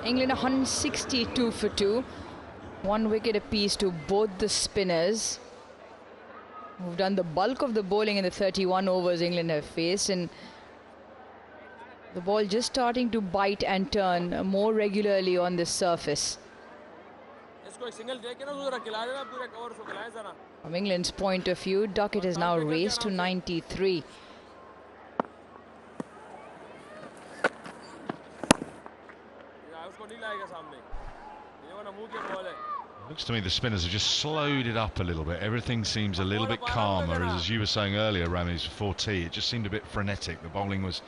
England 162 for 2. 1 wicket apiece to both the spinners, who've done the bulk of the bowling in the 31 overs England have faced, and the ball just starting to bite and turn more regularly on this surface. From England's point of view, Ducket has now raced to 93. Looks to me the spinners have just slowed it up a little bit. Everything seems a little bit calmer. As you were saying earlier, Ramiz, before tea, it just seemed a bit frenetic. The bowling was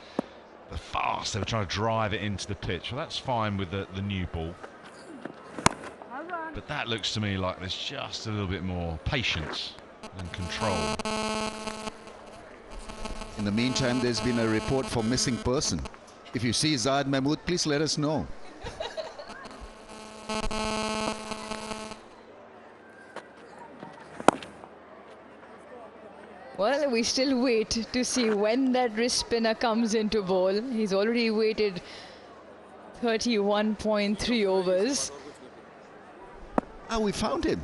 fast. They were trying to drive it into the pitch. Well, that's fine with the new ball. But that looks to me like there's just a little bit more patience and control. In the meantime, there's been a report for missing person. If you see Zahid Mahmood, please let us know. Well, we still wait to see when that wrist spinner comes into bowl. He's already waited 31.3 overs. Ah, we found him.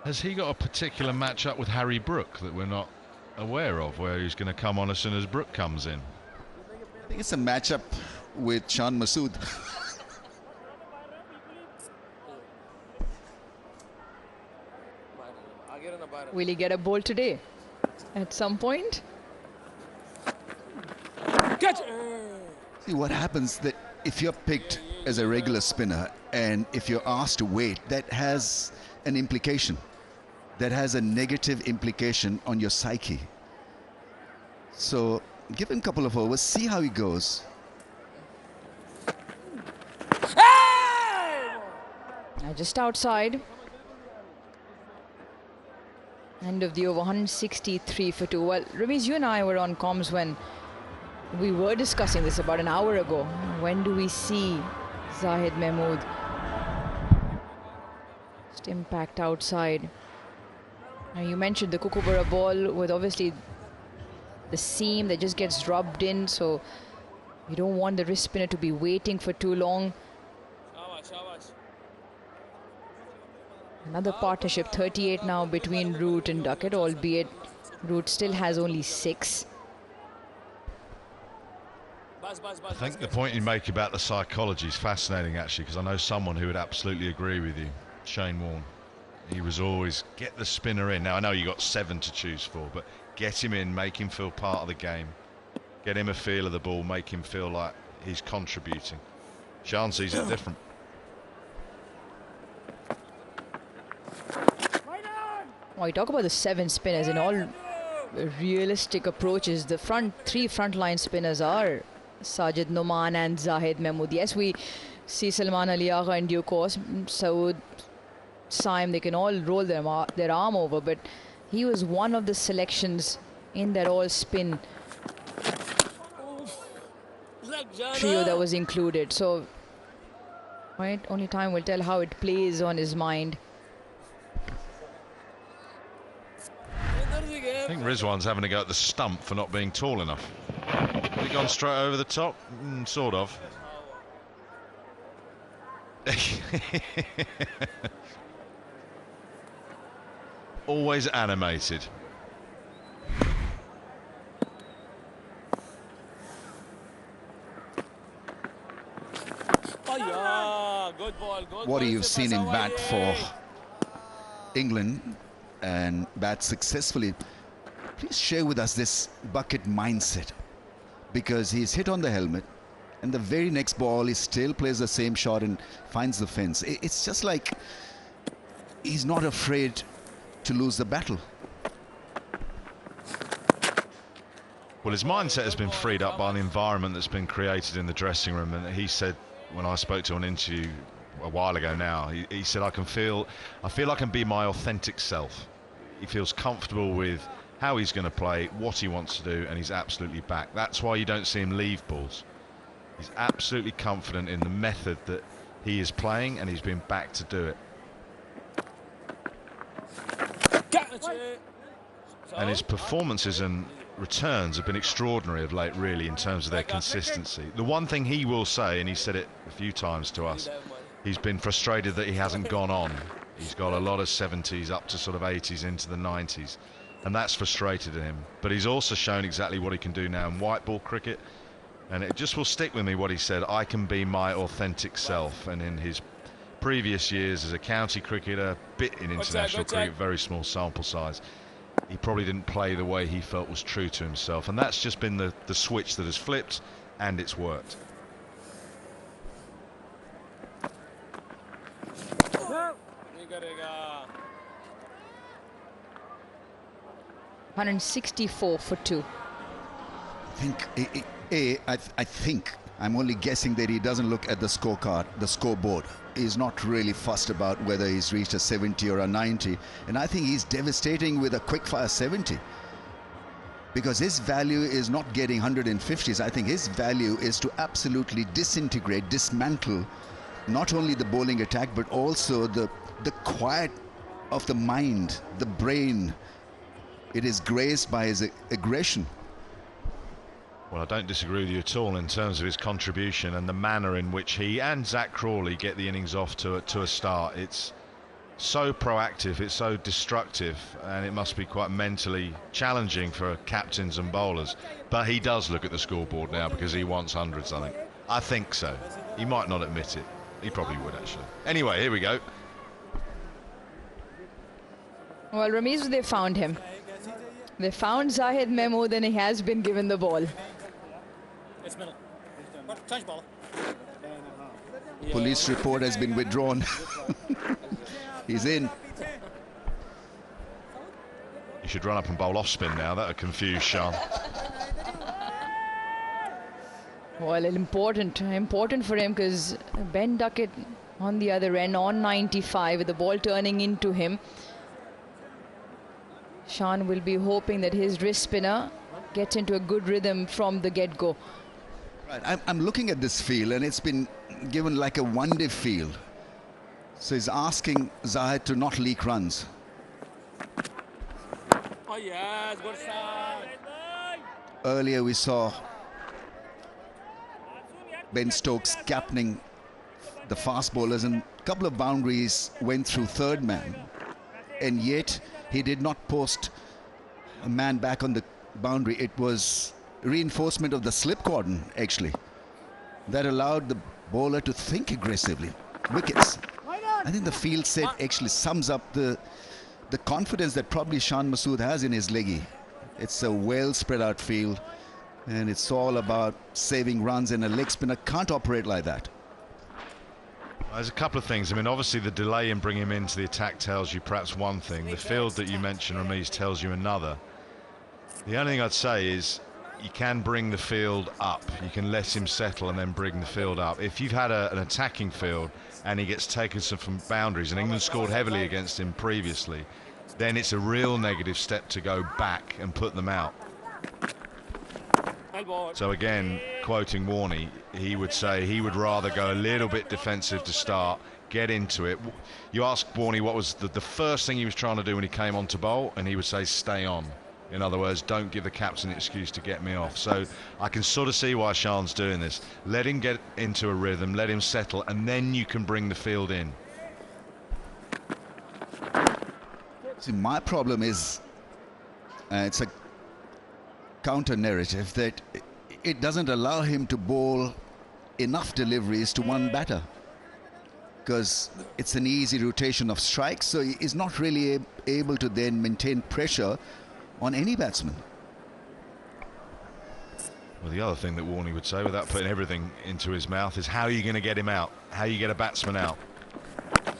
Has he got a particular matchup with Harry Brook that we're not aware of, where he's going to come on as soon as Brook comes in? I think it's a matchup with Shan Masood. Will he get a bowl today at some point? See what happens that if you're picked as a regular spinner and if you're asked to wait, that has an implication. That has a negative implication on your psyche. So give him a couple of overs, see how he goes. Just outside. End of the over, 163 for 2. Well, Ramiz, you and I were on comms when we were discussing this about an hour ago. When do we see Zahid Mahmood? Just impact outside. Now, you mentioned the Kookaburra ball with obviously the seam that just gets rubbed in, so you don't want the wrist spinner to be waiting for too long. Another partnership, 38 now between Root and Ducket, albeit Root still has only 6. I think the point you make about the psychology is fascinating, actually, because I know someone who would absolutely agree with you, Shane Warne. He was always, get the spinner in. Now, I know you got 7 to choose for, but get him in, make him feel part of the game. Get him a feel of the ball, make him feel like he's contributing. Shan sees it different. Well, you talk about the 7 spinners in all realistic approaches. The 3 frontline spinners are Sajid Noman and Zahid Mahmood. Yes, we see Salman Ali Agha in due course. Saud, Saim, they can all roll their arm over, but he was one of the selections in that all-spin trio that was included. So, right, only time will tell how it plays on his mind. I think Rizwan's having to go at the stump for not being tall enough. Has he gone straight over the top? Sort of. Always animated. Oh yeah, good ball, good What ball. you've seen him bat for England and bat successfully. Please share with us this Bucket mindset, because he's hit on the helmet and the very next ball he still plays the same shot and finds the fence. It's just like he's not afraid to lose the battle. Well, his mindset has been freed up by the environment that's been created in the dressing room, and he said, when I spoke to him on an interview a while ago now, he said, I feel I can be my authentic self. He feels comfortable with how he's going to play, what he wants to do, and he's absolutely back. That's why you don't see him leave balls. He's absolutely confident in the method that he is playing, and he's been back to do it. And his performances and returns have been extraordinary of late, really, in terms of their consistency. The one thing he will say, and he said it a few times to us, he's been frustrated that he hasn't gone on. He's got a lot of 70s up to sort of 80s into the 90s, and that's frustrated him. But he's also shown exactly what he can do now in white ball cricket, and it just will stick with me what he said, I can be my authentic self. And in his previous years as a county cricketer, bit in international cricket, very small sample size, he probably didn't play the way he felt was true to himself, and that's just been the switch that has flipped, and it's worked. $164 for 2. I think I'm only guessing that he doesn't look at the scorecard, the scoreboard. He's not really fussed about whether he's reached a 70 or a 90, and I think he's devastating with a quick-fire 70, because his value is not getting 150s. I think his value is to absolutely disintegrate, dismantle not only the bowling attack, but also the quiet of the mind, the brain. It is graced by his aggression. Well, I don't disagree with you at all in terms of his contribution and the manner in which he and Zach Crawley get the innings off to a start. It's so proactive, it's so destructive, and it must be quite mentally challenging for captains and bowlers. But he does look at the scoreboard now because he wants hundreds, I think. I think so. He might not admit it. He probably would, actually. Anyway, here we go. Well, Ramiz, they found him. They found Zahid Mahmood, and he has been given the ball. Police report has been withdrawn. He's in. You should run up and bowl off spin now. That would confuse Sean. Well, important for him, because Ben Duckett on the other end on 95 with the ball turning into him. Sean will be hoping that his wrist spinner gets into a good rhythm from the get-go. Right, I'm looking at this field, and it's been given like a one-day field. So he's asking Zahid to not leak runs. Oh yes, good shot. Earlier we saw Ben Stokes captaining the fast bowlers, and a couple of boundaries went through third man, and yet he did not post a man back on the boundary. It was reinforcement of the slip cordon, actually, that allowed the bowler to think aggressively. Wickets. I think the field set actually sums up the confidence that probably Shan Masood has in his leggy. It's a well spread out field, and it's all about saving runs, and a leg spinner can't operate like that. There's a couple of things. I mean, obviously the delay in bringing him into the attack tells you perhaps one thing. The field that you mentioned, Ramiz, tells you another. The only thing I'd say is you can bring the field up. You can let him settle and then bring the field up. If you've had an attacking field and he gets taken from boundaries, and England scored heavily against him previously, then it's a real negative step to go back and put them out. So again, quoting Warney, he would say he would rather go a little bit defensive to start, get into it. You ask Warney what was the first thing he was trying to do when he came on to bowl, and he would say stay on. In other words, don't give the captain an excuse to get me off. So I can sort of see why Shahan's doing this. Let him get into a rhythm, let him settle, and then you can bring the field in. See, my problem is it's a counter narrative that it doesn't allow him to bowl enough deliveries to one batter, because it's an easy rotation of strikes, so he's not really able to then maintain pressure on any batsman. Well, the other thing that Warney would say, without putting everything into his mouth, is how are you going to get him out? How you get a batsman out?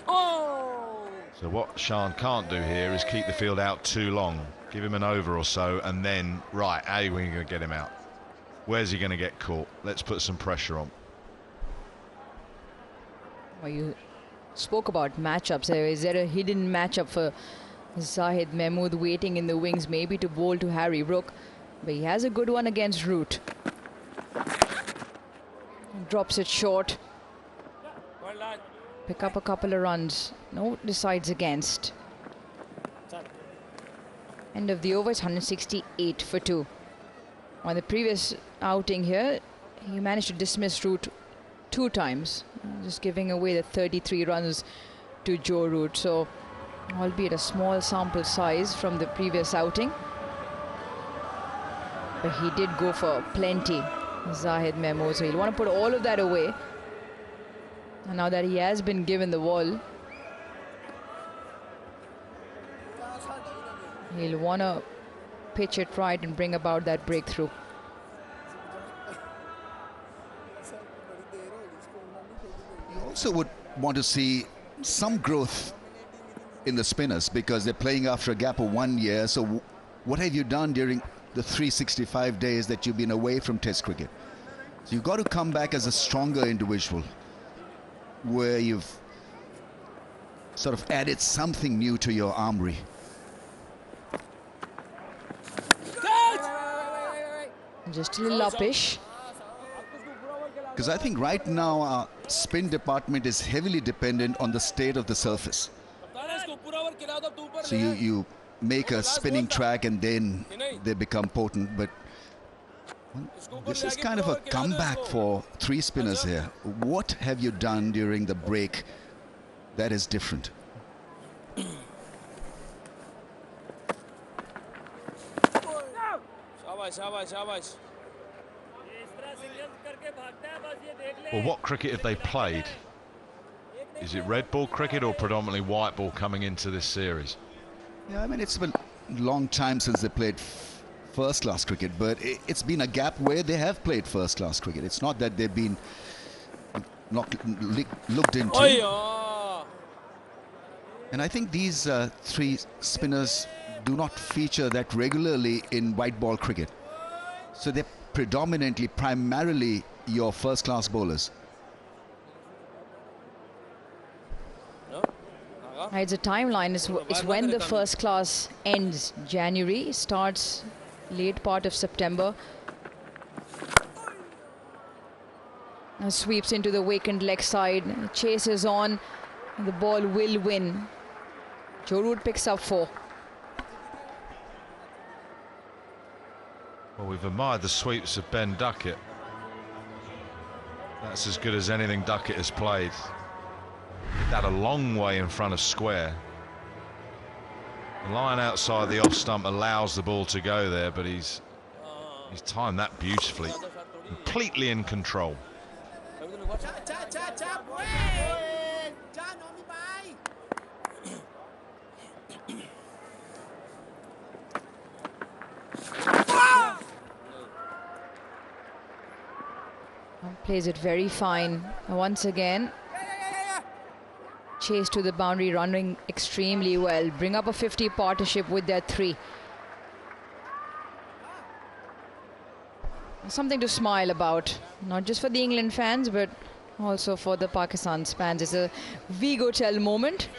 So what Shahan can't do here is keep the field out too long. Give him an over or so, and then, right, how are you going to get him out? Where's he going to get caught? Let's put some pressure on. Well, you spoke about matchups. Is there a hidden matchup for Zahid Mahmood waiting in the wings, maybe to bowl to Harry Brook? But he has a good one against Root. Drops it short. Pick up a couple of runs. No, decides against. End of the over, it's 168 for 2. On the previous outing here, he managed to dismiss Root 2 times, just giving away the 33 runs to Joe Root. So, albeit a small sample size from the previous outing, but he did go for plenty, Zahid Mahmood. So he'll want to put all of that away. And now that he has been given the ball, he'll want to pitch it right and bring about that breakthrough. You also would want to see some growth in the spinners, because they're playing after a gap of 1 year. So what have you done during the 365 days that you've been away from Test cricket? So you've got to come back as a stronger individual, where you've sort of added something new to your armory. Just a little uppish. Because I think right now our spin department is heavily dependent on the state of the surface. So you make a spinning track and then they become potent. But this is kind of a comeback for 3 spinners here. What have you done during the break that is different? Well, what cricket have they played? Is it red ball cricket or predominantly white ball coming into this series? Yeah, I mean, it's been a long time since they played first-class cricket, but it's been a gap where they have played first-class cricket. It's not that they've been looked into. And I think these 3 spinners do not feature that regularly in white ball cricket. So they're primarily your first-class bowlers. It's a timeline. It's when the first class ends. January, starts late part of September. Sweeps into the vacant leg side, chases on, and the ball will win. Joe Root picks up 4. Well, we've admired the sweeps of Ben Duckett. That's as good as anything Duckett has played. Hit that a long way in front of square. The line outside the off stump allows the ball to go there, but he's timed that beautifully. Completely in control. Plays it very fine. Once again, chase to the boundary, running extremely well. Bring up a 50 partnership with their 3. Something to smile about, not just for the England fans, but also for the Pakistan fans. It's a Vigotel moment.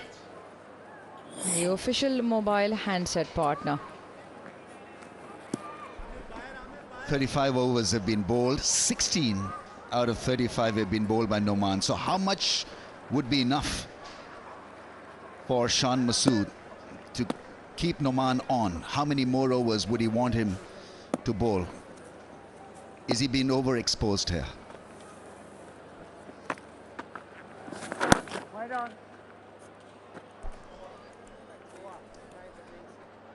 The official mobile handset partner. 35 overs have been bowled. 16 out of 35 have been bowled by Noman. So how much would be enough for Shan Masood to keep Noman on? How many more overs would he want him to bowl? Is he being overexposed here?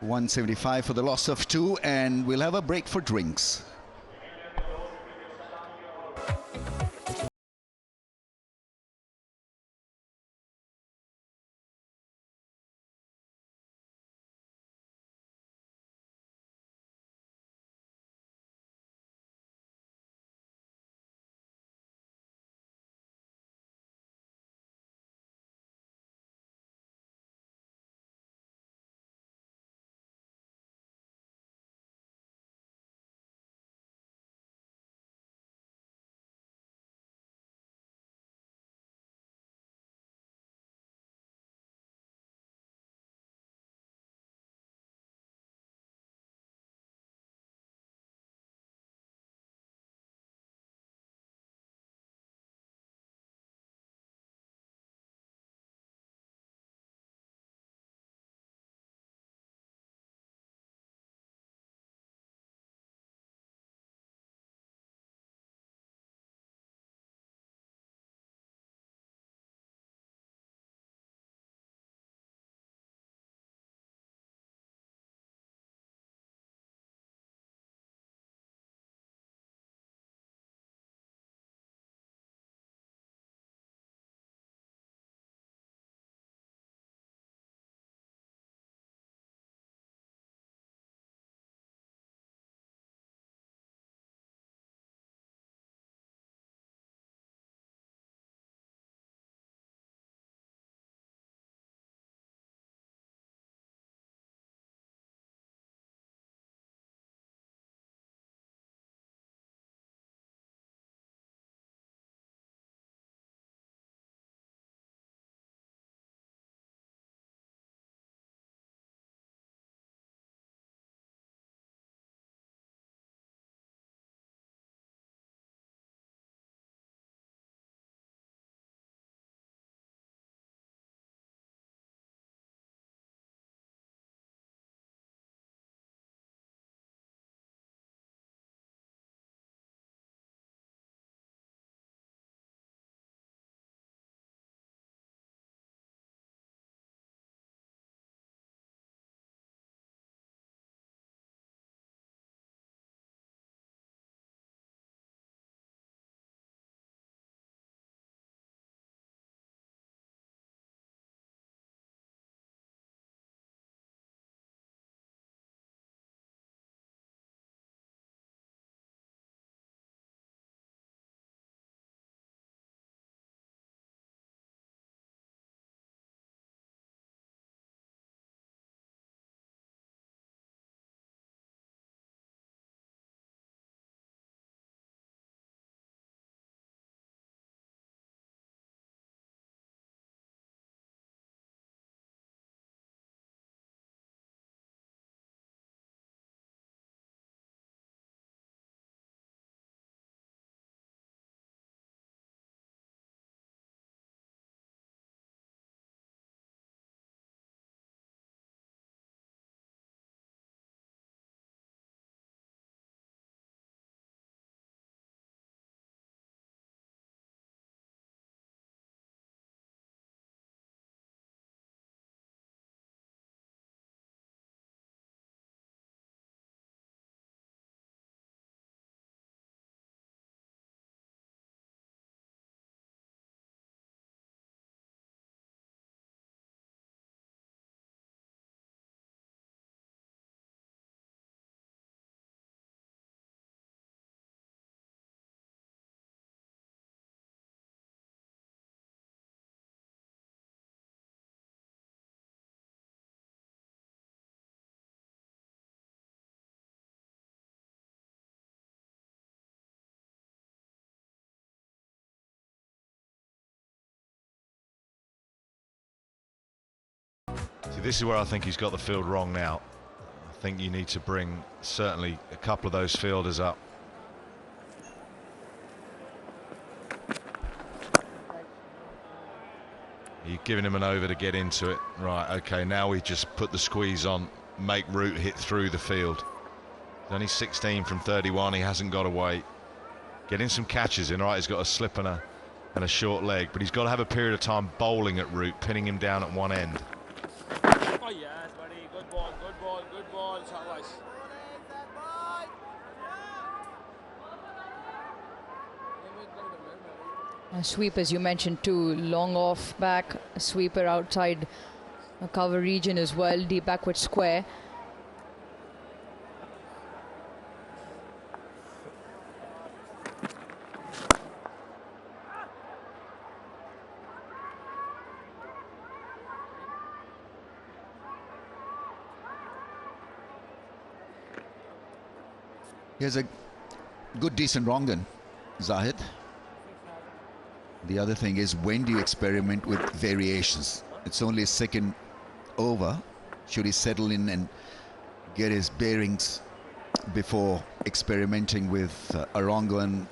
175 for the loss of 2, and we'll have a break for drinks. See, this is where I think he's got the field wrong now. I think you need to bring certainly a couple of those fielders up. You're giving him an over to get into it. Right, okay, now we just put the squeeze on, make Root hit through the field. He's only 16 from 31, he hasn't got away. Getting some catches in, right, he's got a slip and a short leg, but he's got to have a period of time bowling at Root, pinning him down at one end. Oh yes, buddy, good ball, good ball, good ball, shabash. A sweep, as you mentioned, too, long off back, a sweeper outside a cover region as well, deep backward square. Here's a good, decent wrong gun, Zahid. The other thing is, when do you experiment with variations? It's only a second over. Should he settle in and get his bearings before experimenting with a wrong gun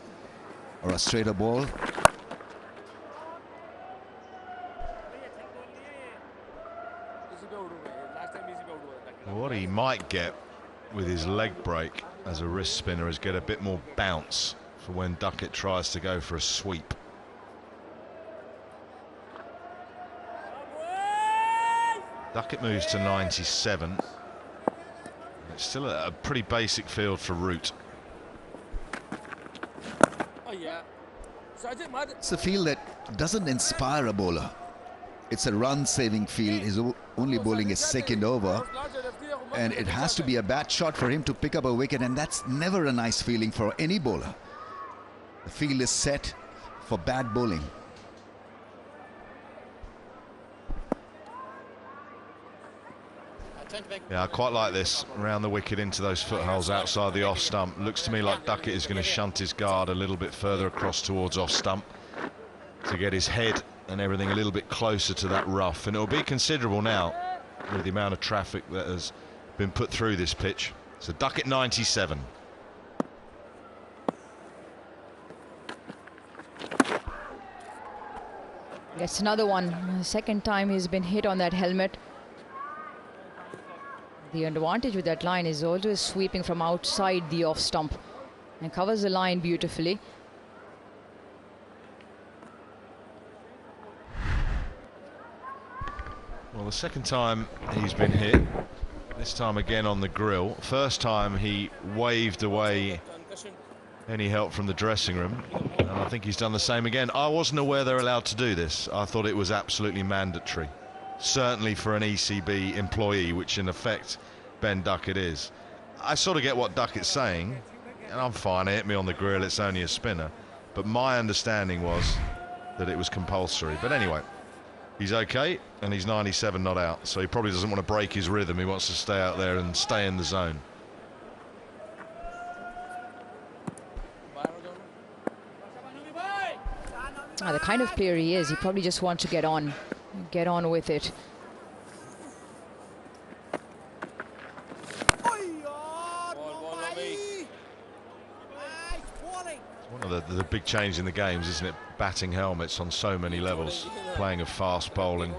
or a straighter ball? What he might get with his leg break as a wrist spinner is get a bit more bounce for when Duckett tries to go for a sweep. Ducket moves to 97. It's still a pretty basic field for Root. Oh yeah. It's a field that doesn't inspire a bowler. It's a run-saving field. He's only bowling a second over, and it has to be a bad shot for him to pick up a wicket, and that's never a nice feeling for any bowler. The field is set for bad bowling. Yeah, I quite like this around the wicket into those footholes outside the off stump. Looks to me like Duckett is going to shunt his guard a little bit further across towards off stump to get his head and everything a little bit closer to that rough, and it'll be considerable now with the amount of traffic that has been put through this pitch. So Duckett 97. That's another one. Second time he's been hit on that helmet. The advantage with that line is always sweeping from outside the off stump and covers the line beautifully. Well, the second time he's been hit, this time again on the grill. First time he waved away any help from the dressing room, and I think he's done the same again. I wasn't aware they're allowed to do this. I thought it was absolutely mandatory, certainly for an ECB employee, which in effect Ben Duckett is. I sort of get what Duckett's saying, and I'm fine, it hit me on the grill, it's only a spinner, but my understanding was that it was compulsory. But anyway, he's okay, and he's 97 not out, so he probably doesn't want to break his rhythm. He wants to stay out there and stay in the zone. The kind of player he is, he probably just wants to get on with it. One of the big change in the games, isn't it? Batting helmets on so many levels, playing of fast bowling,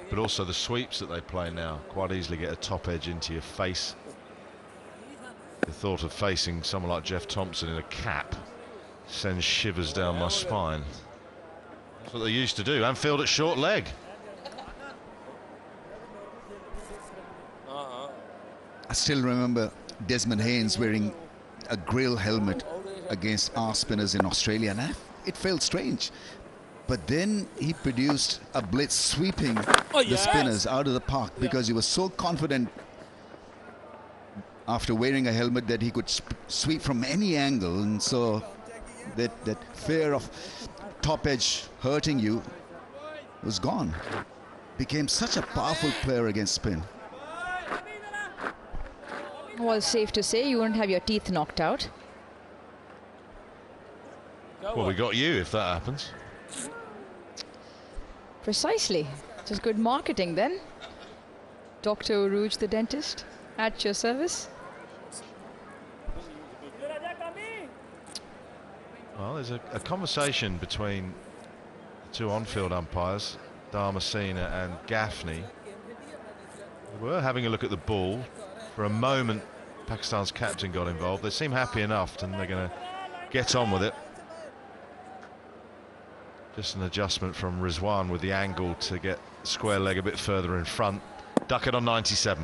but also the sweeps that they play now quite easily get a top edge into your face. The thought of facing someone like Jeff Thompson in a cap sends shivers down my spine. That's what they used to do, and field at short leg. I still remember Desmond Haynes wearing a grill helmet against our spinners in Australia, and it felt strange. But then he produced a blitz sweeping the spinners out of the park because he was so confident after wearing a helmet that he could sweep from any angle, and so that fear of top edge hurting you was gone. Became such a powerful player against spin. Well, safe to say you won't have your teeth knocked out. Well, we got you if that happens. Precisely. Just good marketing then. Dr. Uruj, the dentist, at your service. Well, there's a conversation between the two on-field umpires, Dharmasena and Gaffney. We were having a look at the ball. For a moment, Pakistan's captain got involved. They seem happy enough, and they're going to get on with it. Just an adjustment from Rizwan with the angle to get square leg a bit further in front. Ducket on 97.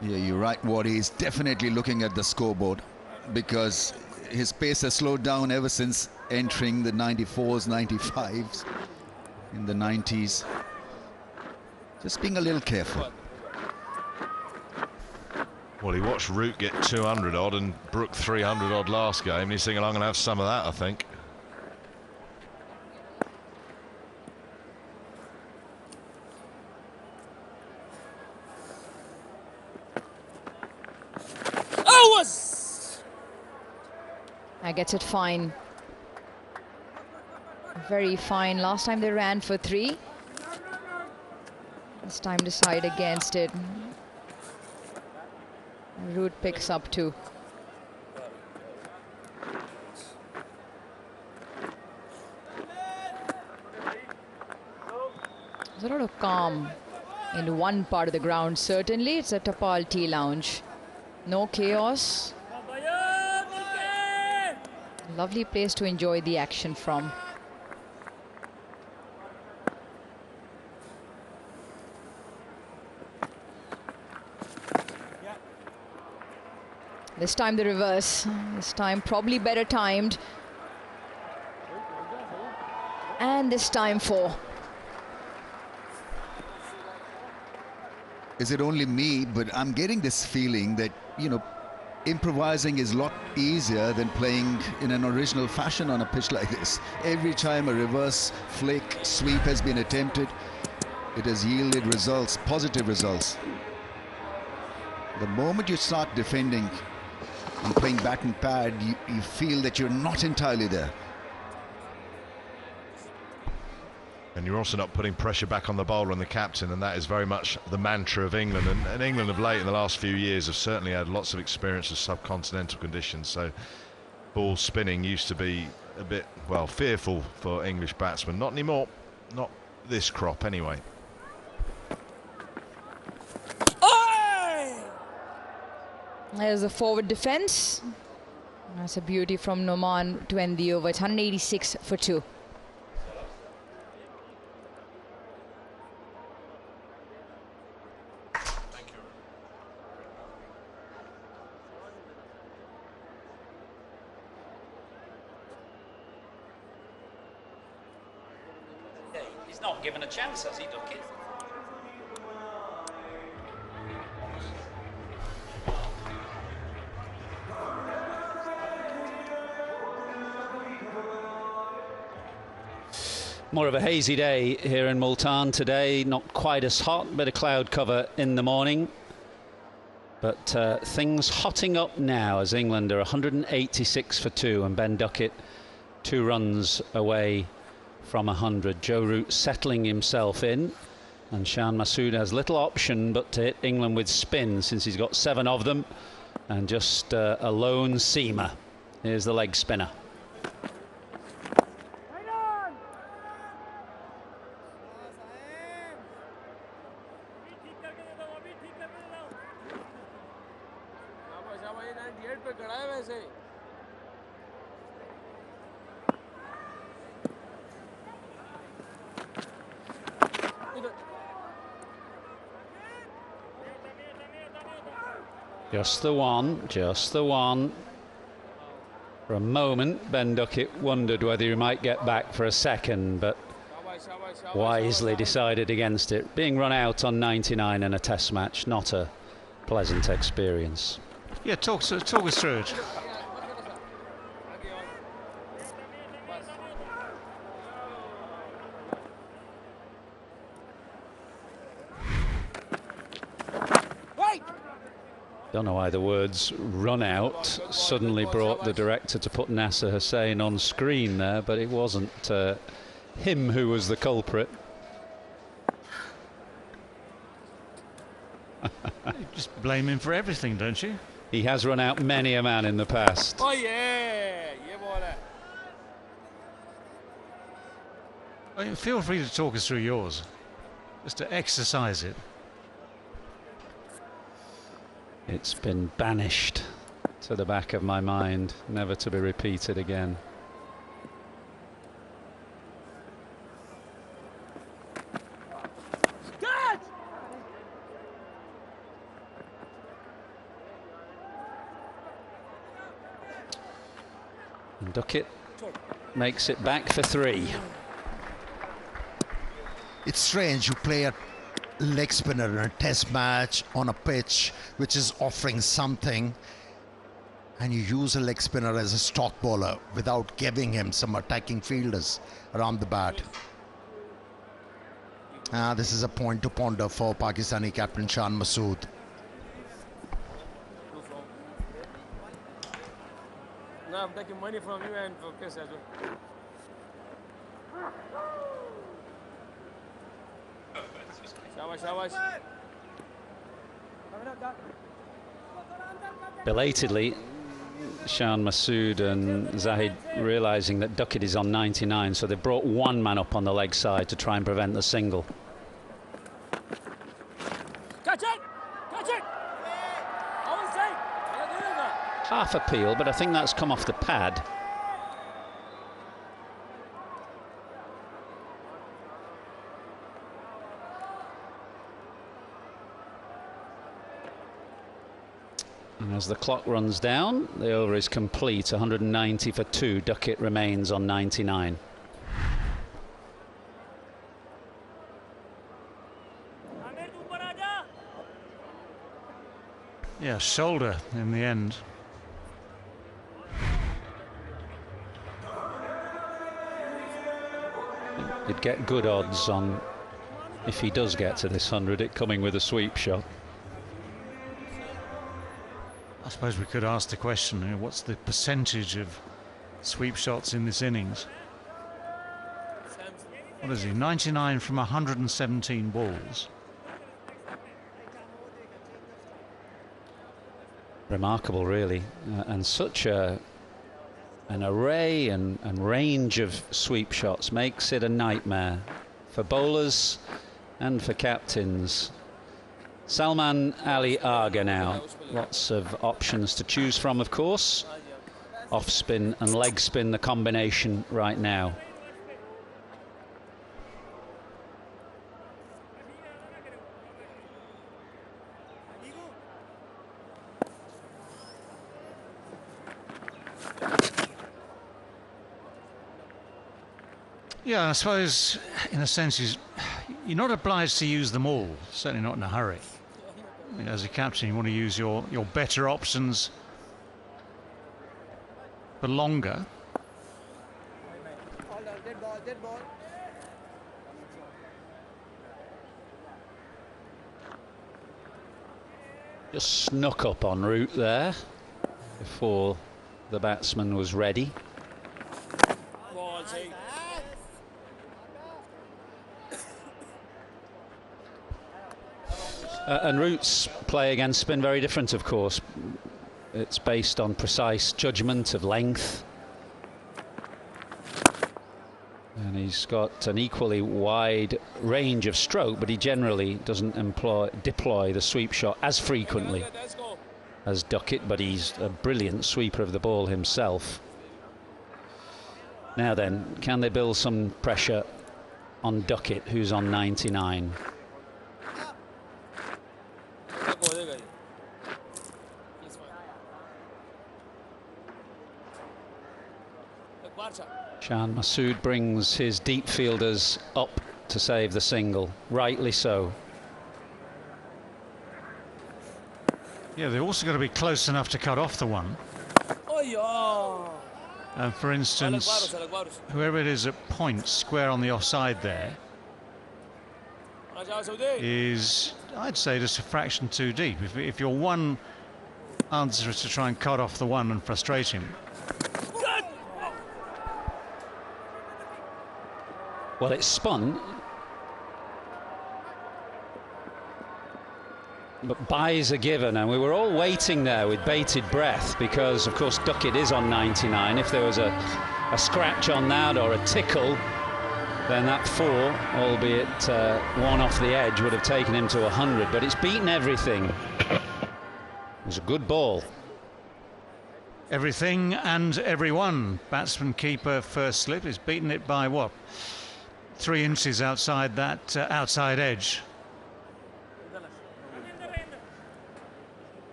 Yeah, you're right, Waddy. He's definitely looking at the scoreboard because his pace has slowed down ever since entering the 94s, 95s, in the 90s. Just being a little careful. Well, he watched Root get 200 odd and Brook 300 odd last game. He's thinking, I'm going to have some of that, I think. Gets it fine. Very fine. Last time they ran for 3. This time decide against it. Root picks up 2. There's a lot of calm in one part of the ground. Certainly, it's a Tapal Tea Lounge. No chaos. Lovely place to enjoy the action from. This time the reverse. This time probably better timed. And this time 4. Is it only me, but I'm getting this feeling that, you know, improvising is a lot easier than playing in an original fashion on a pitch like this. Every time a reverse flick sweep has been attempted, it has yielded results, positive results. The moment you start defending and playing bat and pad, you feel that you're not entirely there. And you're also not putting pressure back on the bowler and the captain, and that is very much the mantra of England. And England of late, in the last few years, have certainly had lots of experience of subcontinental conditions. So ball spinning used to be a bit, well, fearful for English batsmen. Not anymore. Not this crop, anyway. There's a forward defence. That's a beauty from Noman to end the over. It's 186 for 2. He's not given a chance, has he, Duckett? More of a hazy day here in Multan today, not quite as hot, bit of cloud cover in the morning. But things hotting up now as England are 186 for 2 and Ben Duckett 2 runs away from 100. Joe Root settling himself in, and Shan Masood has little option but to hit England with spin since he's got 7 of them, and just a lone seamer. Here's the leg spinner. Just the one, just the one. For a moment, Ben Duckett wondered whether he might get back for a second, but wisely decided against it. Being run out on 99 in a test match, not a pleasant experience. Yeah, talk us through it. Don't know why the words "run out" suddenly brought the director to put Nasser Hussain on screen there, but it wasn't him who was the culprit. You just blame him for everything, don't you? He has run out many a man in the past. Oh yeah, ye ball hai. Oh, feel free to talk us through yours, just to exercise it. It's been banished to the back of my mind, never to be repeated again. And Ducket makes it back for 3. It's strange you play a leg spinner in a test match on a pitch which is offering something, and you use a leg spinner as a stock bowler without giving him some attacking fielders around the bat. This is a point to ponder for Pakistani captain Shan Masood. No, I'm taking money from you and for Chris as well. Belatedly, Shan Masood and Zahid realising that Ducket is on 99, so they brought one man up on the leg side to try and prevent the single. Catch it! Catch it! Half appeal, but I think that's come off the pad. And as the clock runs down, the over is complete. 190 for 2. Ducket remains on 99. Yeah, shoulder in the end. You'd get good odds on, if he does get to this 100, it coming with a sweep shot. I suppose we could ask the question, you know, what's the percentage of sweep shots in this innings? What is he, 99 from 117 balls? Remarkable, really, and such an array and range of sweep shots makes it a nightmare for bowlers and for captains. Salman Ali Agha now, lots of options to choose from, of course. Off spin and leg spin, the combination right now. Yeah, I suppose in a sense you're not obliged to use them all, certainly not in a hurry. I mean, as a captain, you want to use your better options for longer. Just snuck up en route there before the batsman was ready. And Root's play against spin very different, of course. It's based on precise judgment of length. And he's got an equally wide range of stroke, but he generally doesn't deploy the sweep shot as frequently as Ducket, but he's a brilliant sweeper of the ball himself. Now then, can they build some pressure on Ducket, who's on 99? Shan Masood brings his deep fielders up to save the single, rightly so. Yeah, they're also got to be close enough to cut off the one. And for instance, whoever it is at point square on the offside there is, I'd say, just a fraction too deep. If you're one answer is to try and cut off the one and frustrate him. Well, it's spun, but byes are given, and we were all waiting there with bated breath because, of course, Ducket is on 99. If there was a scratch on that or a tickle, then that 4, albeit one off the edge, would have taken him to 100. But it's beaten everything. It was a good ball. Everything and everyone. Batsman, keeper, first slip. He's beaten it by what? 3 inches outside that outside edge.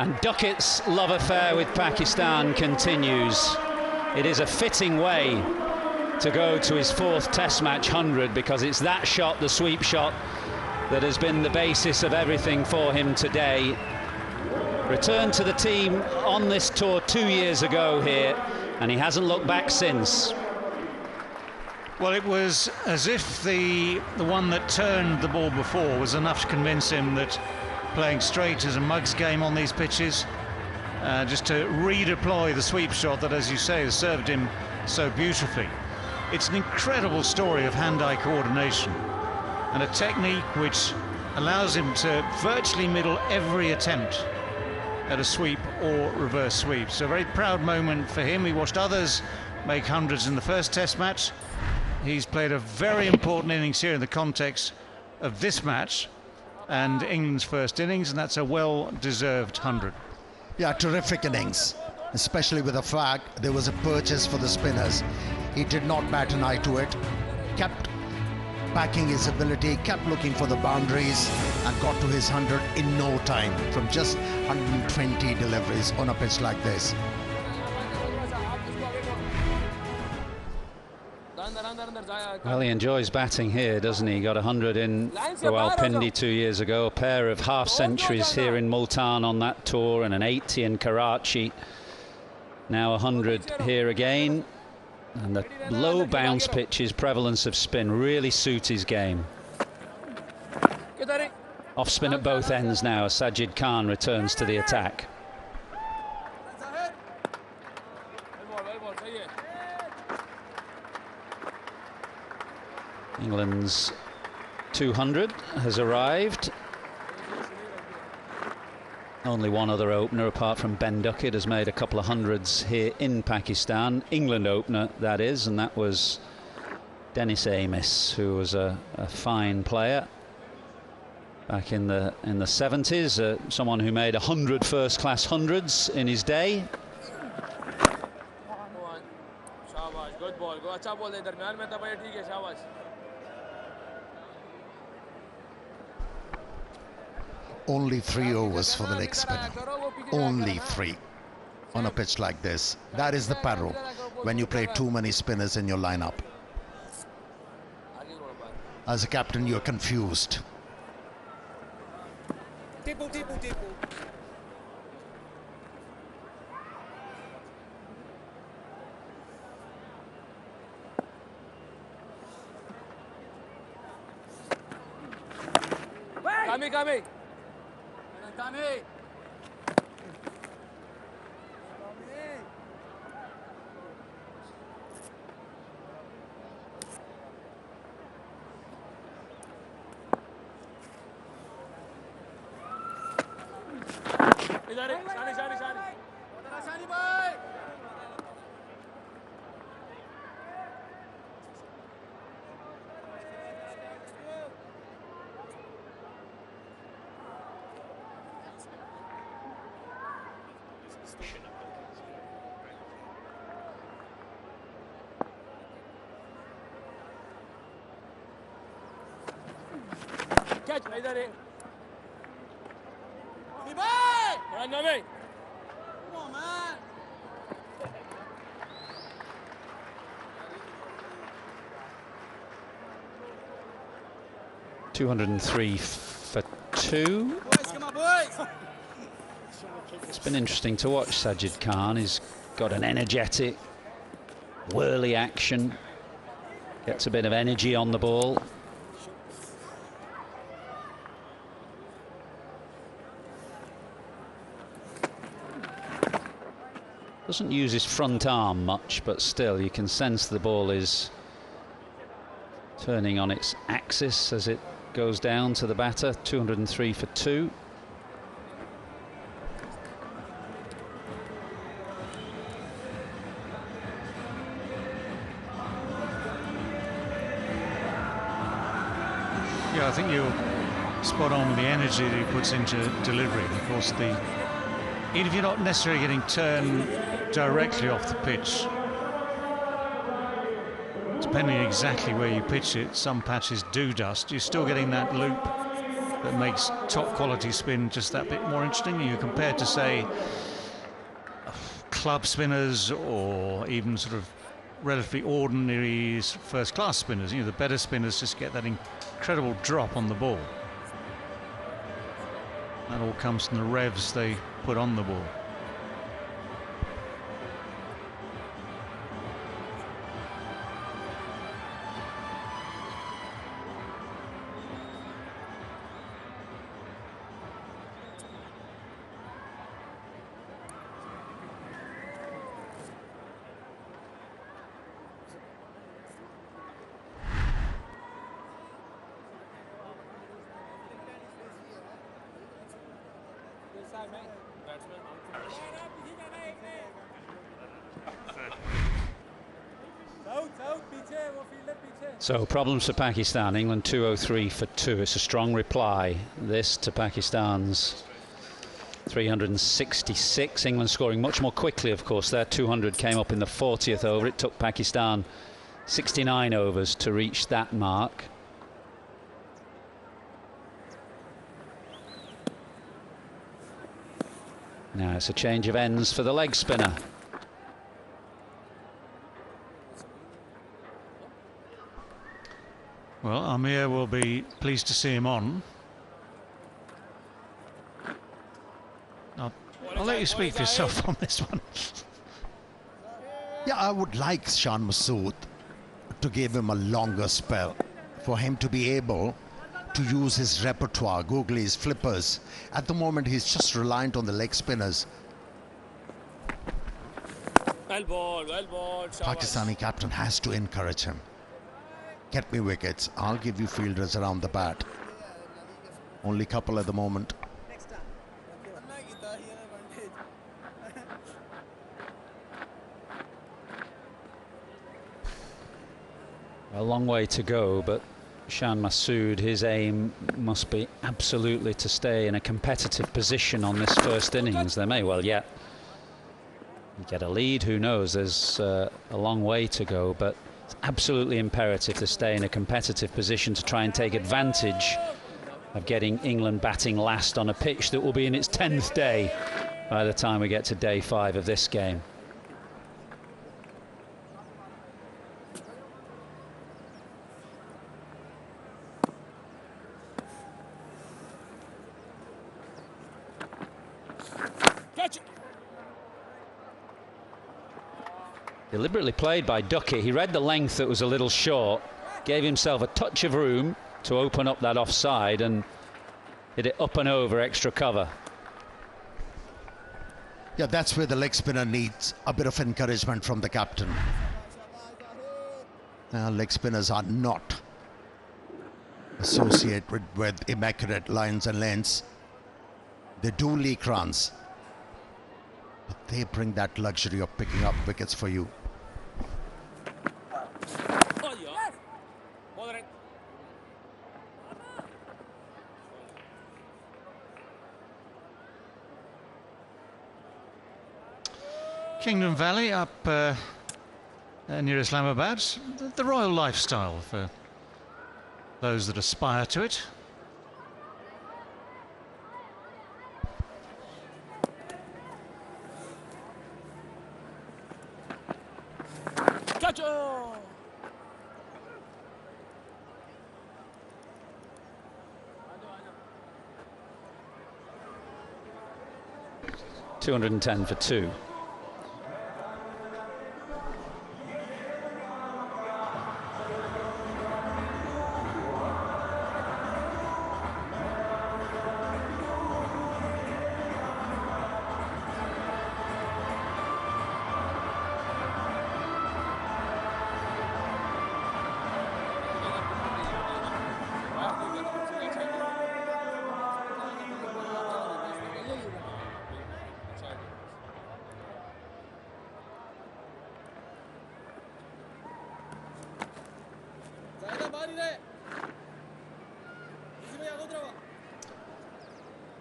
And Duckett's love affair with Pakistan continues. It is a fitting way to go to his 4th Test match 100, because it's that shot, the sweep shot, that has been the basis of everything for him today. Returned to the team on this tour 2 years ago here, and he hasn't looked back since. Well, it was as if the one that turned the ball before was enough to convince him that playing straight is a mug's game on these pitches. Just to redeploy the sweep shot that, as you say, has served him so beautifully. It's an incredible story of hand-eye coordination and a technique which allows him to virtually middle every attempt at a sweep or reverse sweep. So a very proud moment for him. He watched others make hundreds in the first Test match. He's played a very important innings here in the context of this match and England's first innings, and that's a well-deserved 100. Yeah, terrific innings, especially with the fact there was a purchase for the spinners. He did not bat an eye to it, kept backing his ability, kept looking for the boundaries, and got to his 100 in no time from just 120 deliveries on a pitch like this. Well, he enjoys batting here, doesn't he? He got 100 in Rawalpindi 2 years ago, a pair of half-centuries here in Multan on that tour, and an 80 in Karachi. Now 100 here again. And the low bounce pitches, prevalence of spin, really suit his game. Off spin at both ends now as Sajid Khan returns to the attack. England's 200 has arrived. Only one other opener apart from Ben Duckett has made a couple of hundreds here in Pakistan. England opener, that is, and that was Dennis Amiss, who was a fine player back in the 70s, someone who made 100 first-class hundreds in his day. Only 3 overs for the leg spinner. Only 3 on a pitch like this. That is the peril when you play too many spinners in your lineup. As a captain, you're confused. Coming. Catch, इधर है. Run, Nami. Come on, man. .203 for 2. Boys, come on, boys. It's been interesting to watch Sajid Khan. He's got an energetic, whirly action. Gets a bit of energy on the ball. Doesn't use his front arm much, but still you can sense the ball is turning on its axis as it goes down to the batter. 203 for 2. Yeah, I think you're spot on with the energy that he puts into delivery. Of course, even if you're not necessarily getting turned directly off the pitch, depending exactly where you pitch it, some patches do dust. You're still getting that loop that makes top quality spin just that bit more interesting. You compare to, say, club spinners or even sort of relatively ordinary first-class spinners. You know, the better spinners just get that incredible drop on the ball. That all comes from the revs they put on the ball. So problems for Pakistan. England 203 for 2. It's a strong reply, this, to Pakistan's 366. England scoring much more quickly, of course. Their 200 came up in the 40th over. It took Pakistan 69 overs to reach that mark. Now it's a change of ends for the leg spinner. Well, Amir will be pleased to see him on. I'll let you speak for yourself on this one. Yeah, I would like Shan Masood to give him a longer spell, for him to be able to use his repertoire, googlies, flippers. At the moment, he's just reliant on the leg spinners. Well ball, Pakistani captain has to encourage him. Get me wickets. I'll give you fielders around the bat. Only couple at the moment. A long way to go, but Shan Masood, his aim must be absolutely to stay in a competitive position on this first innings. They may well yet get a lead, who knows. There's a long way to go, but it's absolutely imperative to stay in a competitive position to try and take advantage of getting England batting last on a pitch that will be in its 10th day by the time we get to day 5 of this game. Deliberately played by Ducket. He read the length that was a little short, gave himself a touch of room to open up that offside and hit it up and over extra cover. Yeah, that's where the leg spinner needs a bit of encouragement from the captain. Leg spinners are not associated with immaculate lines and lengths. They do leak runs, but they bring that luxury of picking up wickets for you. Kingdom Valley up near Islamabad, the royal lifestyle for those that aspire to it. Gotcha! 210 for 2.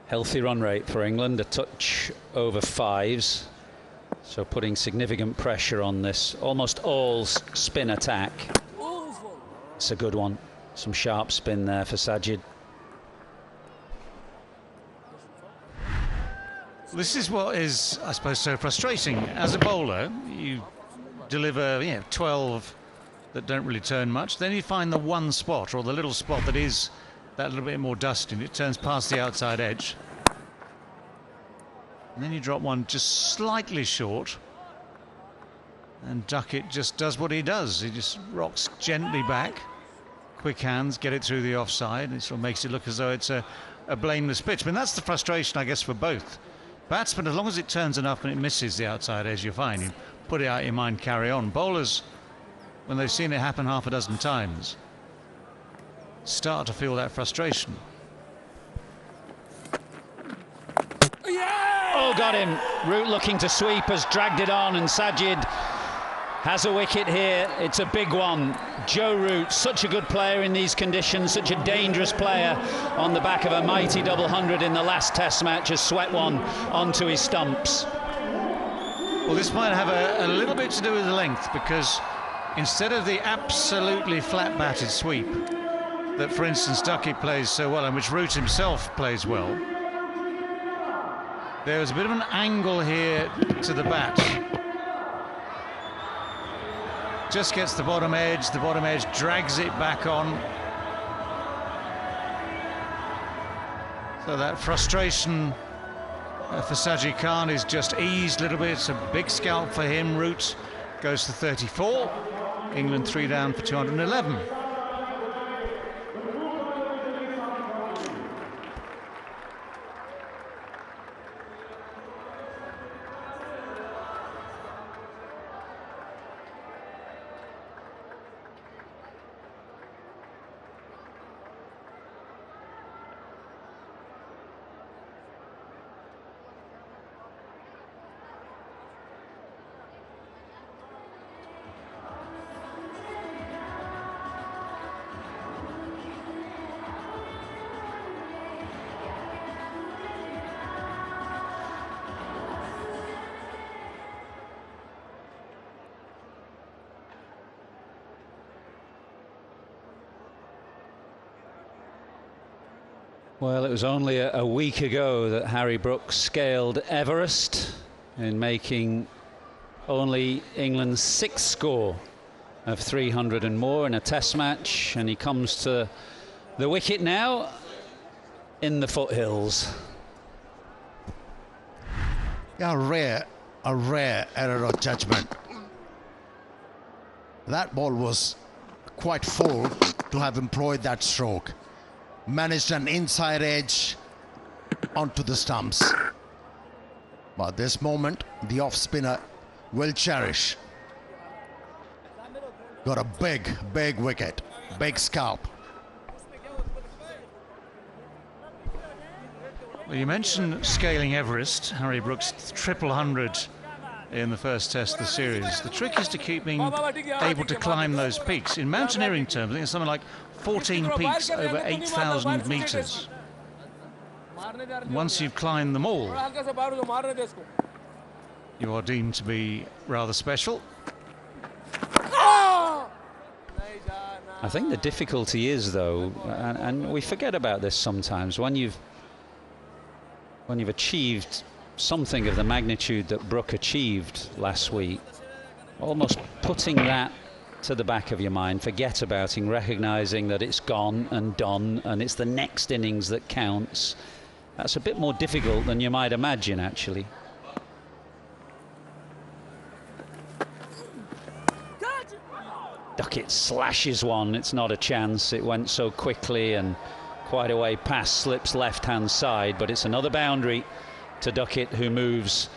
Healthy run rate for England, a touch over 5s. So putting significant pressure on this almost all spin attack. It's a good one. Some sharp spin there for Sajid. This is what is, I suppose, so frustrating. As a bowler, you deliver 12 that don't really turn much. Then you find the one spot, or the little spot that is that little bit more dust in it, turns past the outside edge. And then you drop one just slightly short. And Duckett just does what he does. He just rocks gently back. Quick hands, get it through the offside. It sort of makes it look as though it's a blameless pitch. I mean, that's the frustration, I guess, for both batsmen. As long as it turns enough and it misses the outside edge, you're fine. You put it out of your mind, carry on. Bowlers, when they've seen it happen half a dozen times, start to feel that frustration. Oh, got him. Root looking to sweep, has dragged it on, and Sajid has a wicket here. It's a big one. Joe Root, such a good player in these conditions, such a dangerous player on the back of a mighty double hundred in the last Test match, has swept one onto his stumps. Well, this might have a little bit to do with the length, because instead of the absolutely flat-batted sweep that, for instance, Ducket plays so well, and which Root himself plays well, there was a bit of an angle here to the bat. Just gets the bottom edge drags it back on. So that frustration for Sajid Khan is just eased a little bit. It's a big scalp for him. Root goes to 34. England 3 down for 211. Well, it was only a week ago that Harry Brooks scaled Everest in making only England's 6th score of 300 and more in a Test match, and he comes to the wicket now in the foothills. Yeah, a rare error of judgment. That ball was quite full to have employed that stroke. Managed an inside edge onto the stumps. But this moment, the off-spinner will cherish. Got a big wicket, big scalp. Well, you mentioned scaling Everest. Harry Brooks, 300 in the first Test of the series. The trick is to keep being able to climb those peaks. In mountaineering terms, I think it's something like 14 peaks over 8,000 meters. Once you've climbed them all, you are deemed to be rather special. I think the difficulty is, though, and we forget about this sometimes, when you've achieved something of the magnitude that Brook achieved last week, almost putting that to the back of your mind, forget about it, recognising that it's gone and done and it's the next innings that counts. That's a bit more difficult than you might imagine, actually. Ducket slashes one, it's not a chance, it went so quickly and quite a way past, slips left-hand side, but it's another boundary to Ducket, who moves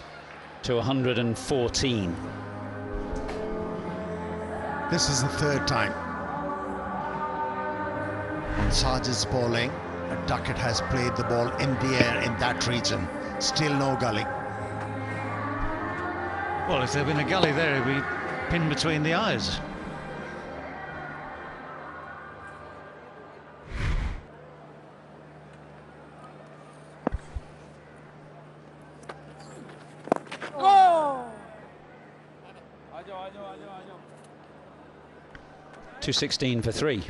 to 114. This is the 3rd time. When Sajid's bowling, Ducket has played the ball in the air in that region. Still no gully. Well, if there'd been a gully there, it'd be pinned between the eyes. 216 for 3.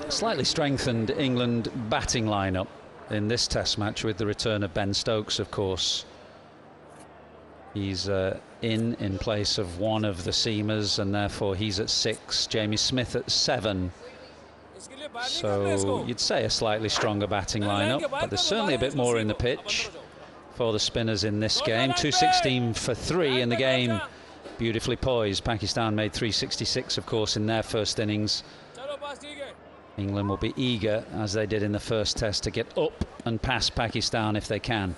Slightly strengthened England batting lineup in this test match with the return of Ben Stokes, of course. He's in place of one of the seamers, and therefore he's at 6. Jamie Smith at 7. So you'd say a slightly stronger batting lineup, but there's certainly a bit more in the pitch for the spinners in this game. 216 for 3 in the game. Beautifully poised. Pakistan made 366, of course, in their first innings. England will be eager, as they did in the first test, to get up and past Pakistan if they can.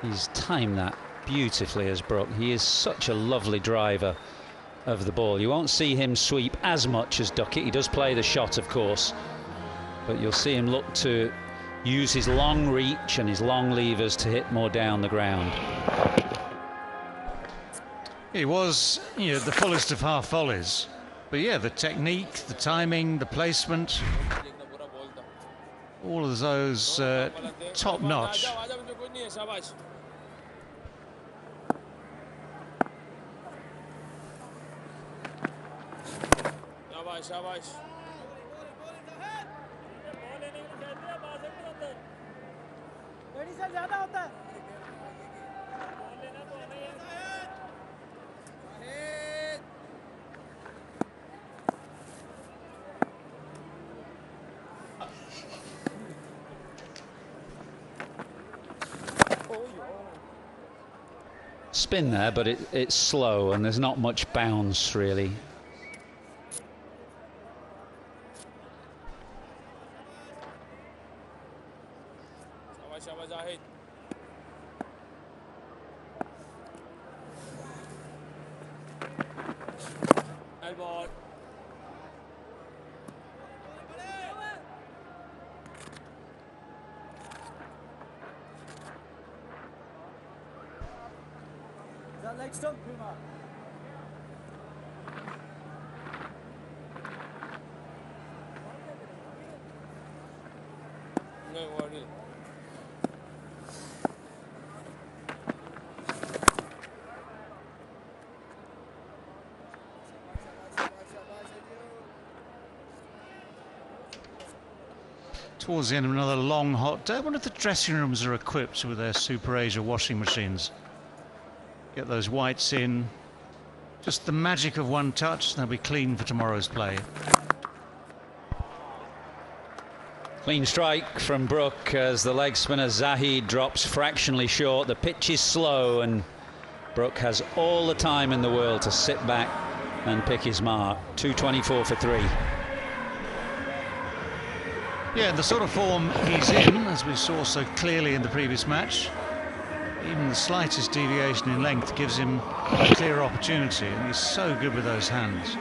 He's timed that beautifully as Brook. He is such a lovely driver of the ball. You won't see him sweep as much as Duckett. He does play the shot, of course, but you'll see him look to use his long reach and his long levers to hit more down the ground. He was, the fullest of half volleys, but yeah, the technique, the timing, the placement, all of those top notch. Spin there, but it's slow and there's not much bounce really. Towards the end of another long hot day. I wonder if the dressing rooms are equipped with their Super Asia washing machines. Get those whites in. Just the magic of one touch, they'll be clean for tomorrow's play. Clean strike from Brook as the leg spinner Zahid drops fractionally short. The pitch is slow and Brook has all the time in the world to sit back and pick his mark. 224 for 3. Yeah, the sort of form he's in, as we saw so clearly in the previous match, even the slightest deviation in length gives him a clear opportunity, and he's so good with those hands.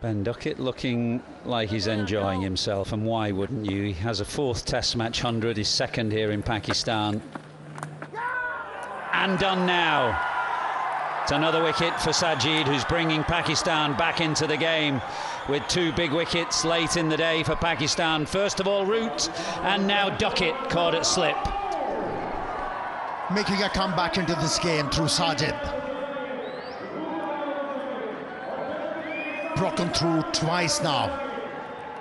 Ben Duckett looking like he's enjoying himself, and why wouldn't you? He has a 4th Test match 100, his 2nd here in Pakistan. And done now. It's another wicket for Sajid, who's bringing Pakistan back into the game with 2 big wickets late in the day for Pakistan. First of all, Root, and now Ducket caught at slip. Making a comeback into this game through Sajid. Broken through twice now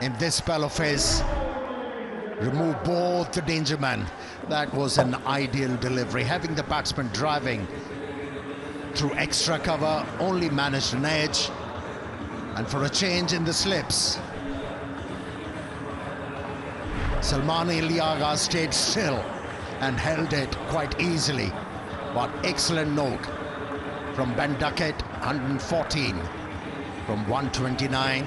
in this spell of his. Remove both the danger men. That was an ideal delivery. Having the batsman driving through extra cover, only managed an edge. And for a change in the slips, Salmani Liaga stayed still and held it quite easily. But excellent knock from Ben Duckett, 114 from 129.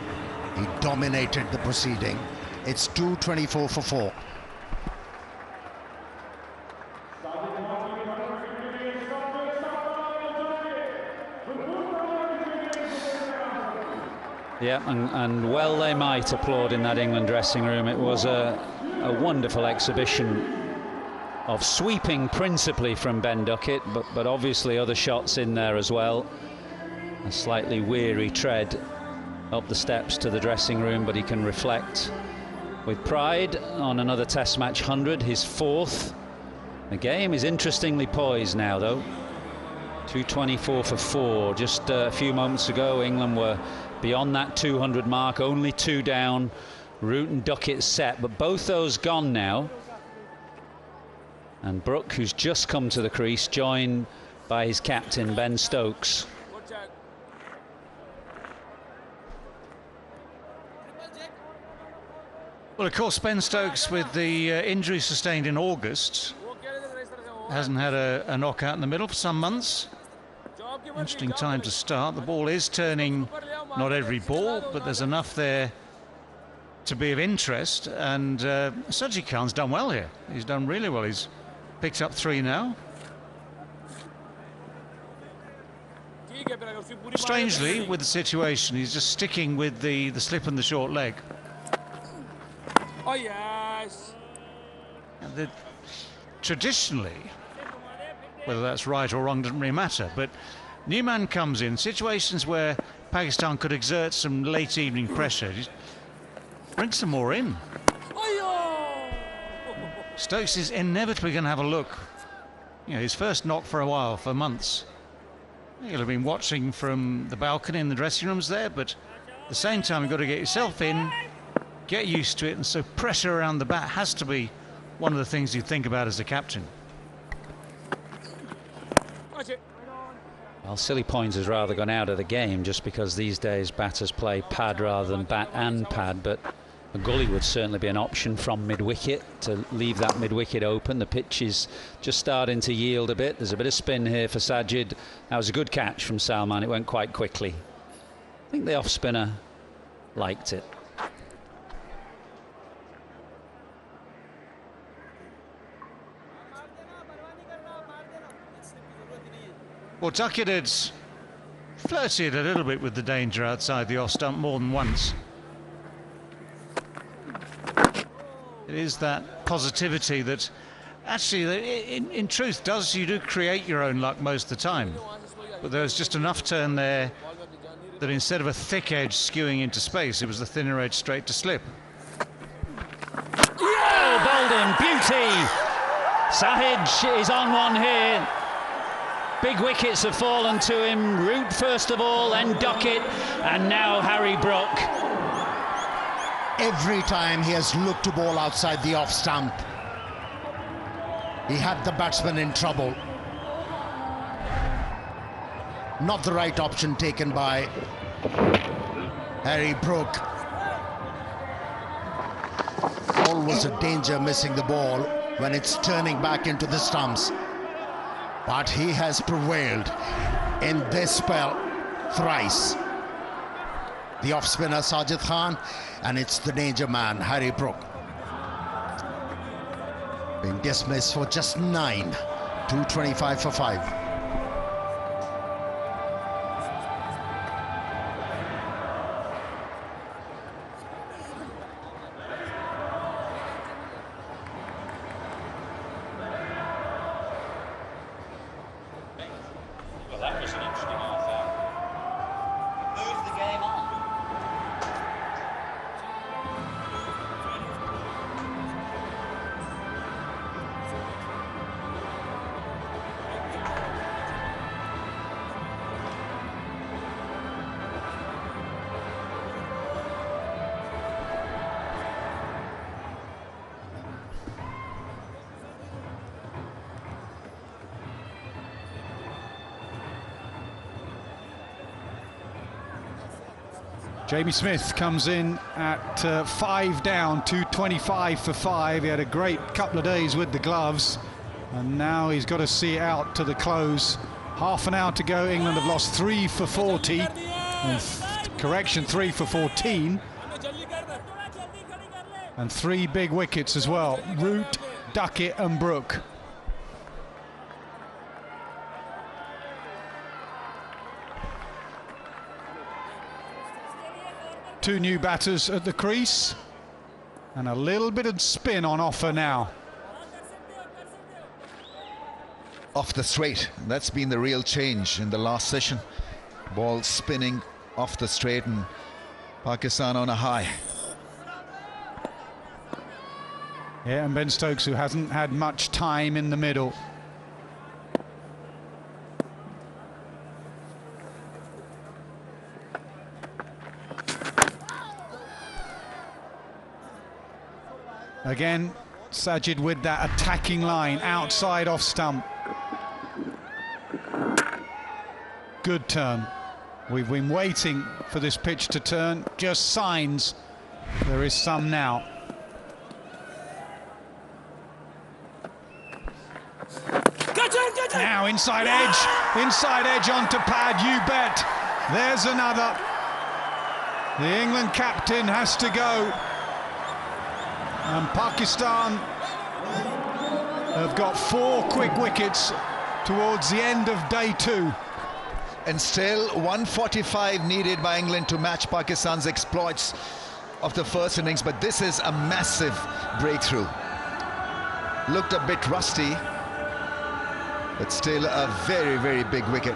He dominated the proceeding. It's 224 for 4. Yeah, and well they might applaud in that England dressing room. It was a wonderful exhibition of sweeping principally from Ben Duckett, but obviously other shots in there as well. A slightly weary tread up the steps to the dressing room, but he can reflect with pride on another Test match 100, his 4th. The game is interestingly poised now, though. 224 for 4. Just a few moments ago, England were beyond that 200 mark, only 2 down. Root and Duckett set, but both those gone now. And Brook, who's just come to the crease, joined by his captain, Ben Stokes. Well, of course, Ben Stokes, with the injury sustained in August, hasn't had a knockout in the middle for some months. Interesting time to start. The ball is turning, not every ball, but there's enough there to be of interest. And Sajid Khan's done well here. He's done really well. He's picked up 3 now. Strangely, with the situation, he's just sticking with the slip and the short leg. Oh yes. Traditionally, whether that's right or wrong doesn't really matter, but new man comes in, situations where Pakistan could exert some late evening pressure, just bring some more in. Stokes is inevitably going to have a look. You know, his first knock for a while, for months. You'll have been watching from the balcony in the dressing rooms there, but at the same time you've got to get yourself in, get used to it, and so pressure around the bat has to be one of the things you think about as a captain. Well, silly points has rather gone out of the game just because these days batters play pad rather than bat and pad, but a gully would certainly be an option from mid-wicket to leave that mid-wicket open. The pitch is just starting to yield a bit. There's a bit of spin here for Sajid. That was a good catch from Salman. It went quite quickly. I think the off-spinner liked it. Well, Duckett had flirted a little bit with the danger outside the off stump more than once. It is that positivity that actually, in truth, you do create your own luck most of the time. But there was just enough turn there that instead of a thick edge skewing into space, it was the thinner edge straight to slip. Oh, Bolden, beauty! Sajid is on one here. Big wickets have fallen to him. Root first of all, then Ducket, and now Harry Brook. Every time he has looked to ball outside the off stump, he had the batsman in trouble. Not the right option taken by Harry Brook. Always a danger missing the ball when it's turning back into the stumps. But he has prevailed in this spell thrice. The off-spinner Sajid Khan, and it's the danger man, Harry Brook. Being dismissed for just 9, 225 for 5. Jamie Smith comes in at 5 down, 225 for 5. He had a great couple of days with the gloves. And now he's got to see it out to the close. Half an hour to go. England have lost 3 for 40. And correction, 3 for 14. And 3 big wickets as well. Root, Duckett and Brook. Two new batters at the crease. And a little bit of spin on offer now. Off the straight, that's been the real change in the last session. Ball spinning off the straight and Pakistan on a high. Yeah, and Ben Stokes, who hasn't had much time in the middle. Again, Sajid with that attacking line outside off stump. Good turn. We've been waiting for this pitch to turn. Just signs there is some now. Now inside edge onto pad, you bet. There's another. The England captain has to go. And Pakistan have got 4 quick wickets towards the end of day 2. And still 145 needed by England to match Pakistan's exploits of the first innings, but this is a massive breakthrough. Looked a bit rusty, but still a very, very big wicket.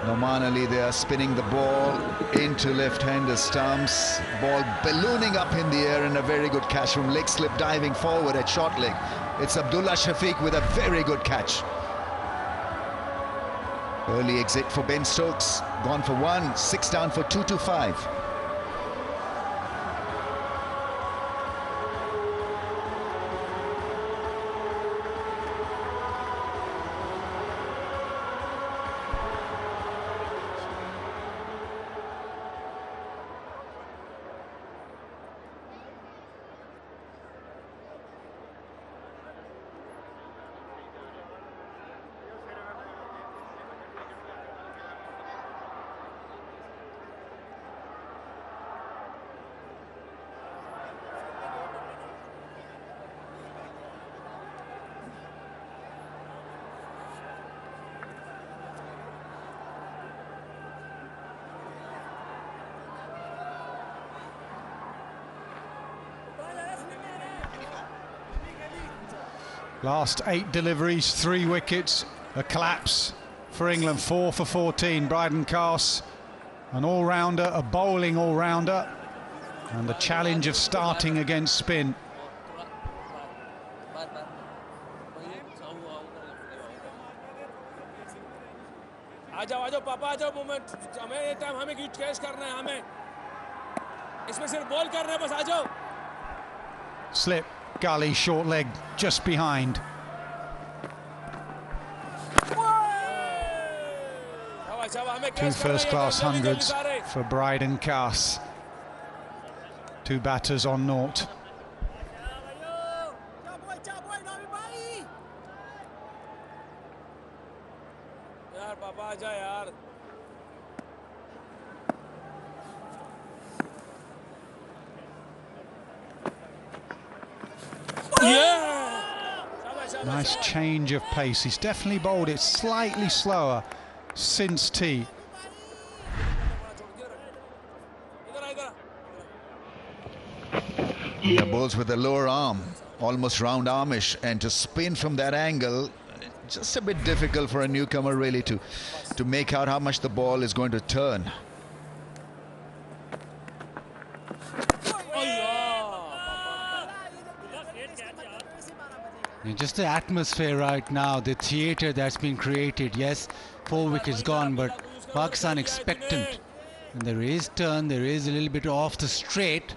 Noman Ali, they are spinning the ball into left-hander stumps. Ball ballooning up in the air and a very good catch from leg slip, diving forward at short leg. It's Abdullah Shafiq with a very good catch. Early exit for Ben Stokes, gone for 1, 6 down for 2 to 5. Last 8 deliveries, 3 wickets, a collapse for England, 4 for 14. Bryden Carse, an all-rounder, a bowling all-rounder, and the challenge of starting against spin. आ जाओ पापा आ जाओ moment हमें ये time हमें Git cash करना है हमें इसमें सिर्फ बॉल करना है बस आ जाओ. Slip, gully, short leg, just behind. Two first-class hundreds for Bryden Carse. 2 batters on naught. यार पापा आ जा यार. Nice change of pace. He's definitely bowled it slightly slower since tea. Yeah, bowls with the lower arm, almost round armish, and to spin from that angle, just a bit difficult for a newcomer really to make out how much the ball is going to turn. Just the atmosphere right now, the theatre that's been created. Yes, 4 wickets gone, but Pakistan expectant. And there is turn, there is a little bit off the straight.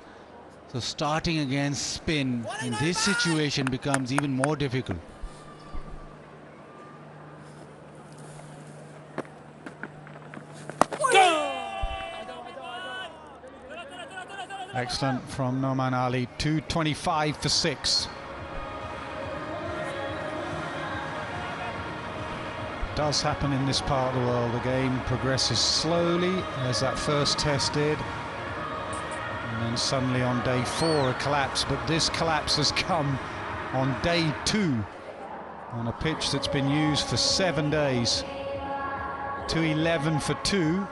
So starting against spin in this situation becomes even more difficult. Excellent from Noman Ali, 225 for 6. does happen in this part of the world. The game progresses slowly, as that first test did. And then suddenly on day 4 a collapse, but this collapse has come on day 2 on a pitch that's been used for 7 days. 211 for 2,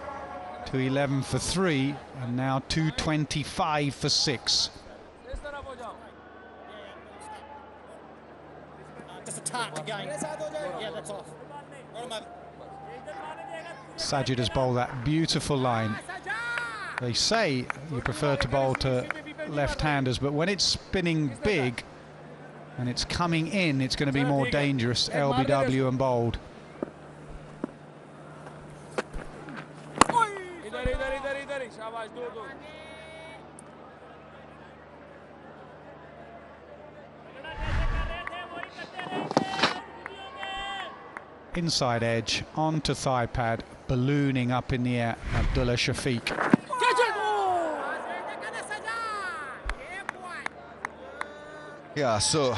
211 for 3, and now 225 for 6. Just attack again. Yeah, that's off. Sajid has bowled that beautiful line. They say you prefer to bowl to left-handers, but when it's spinning big and it's coming in, it's going to be more dangerous. LBW and bowled. Inside edge, onto thigh pad, ballooning up in the air, Abdullah Shafiq. Yeah, so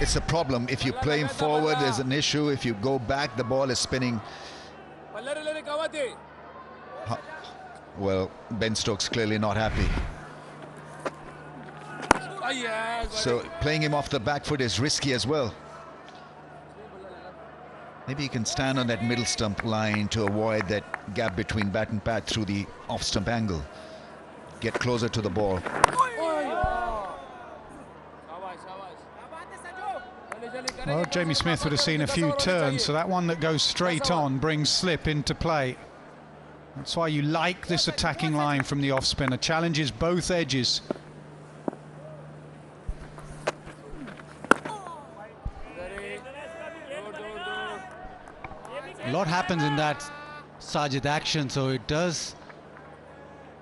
it's a problem. If you play him forward, there's an issue. If you go back, the ball is spinning. Well, Ben Stokes clearly not happy. So playing him off the back foot is risky as well. Maybe he can stand on that middle stump line to avoid that gap between bat and pad through the off stump angle. Get closer to the ball. Well, Jamie Smith would have seen a few turns, so that one that goes straight on brings slip into play. That's why you like this attacking line from the off spinner. Challenges both edges. A lot happens in that Sajid action, so it does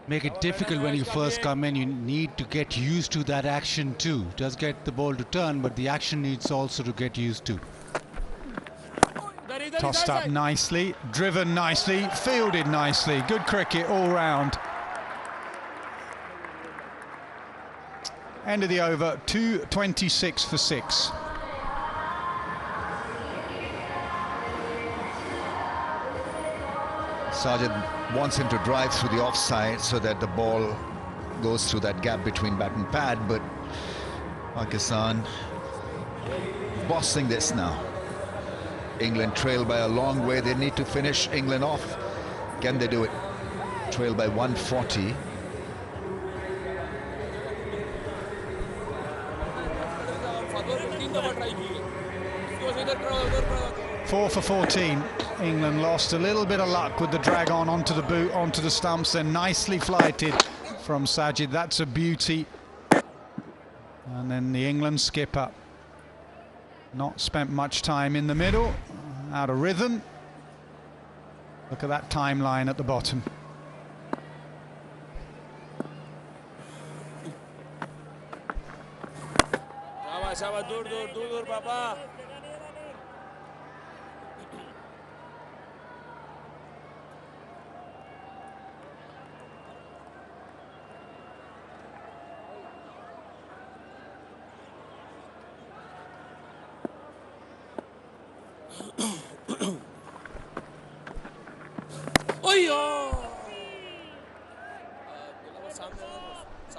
make it difficult when you first come in. You need to get used to that action too. It does get the ball to turn, but the action needs also to get used to. Tossed up nicely, driven nicely, fielded nicely. Good cricket all round. End of the over, 226 for 6. Sajid wants him to drive through the offside so that the ball goes through that gap between bat and pad, but Pakistan bossing this now. England trail by a long way. They need to finish England off. Can they do it? Trail by 140. Four for 14. England lost a little bit of luck with the drag on onto the boot, onto the stumps, and nicely flighted from Sajid. That's a beauty. And then the England skipper. Not spent much time in the middle, out of rhythm. Look at that timeline at the bottom.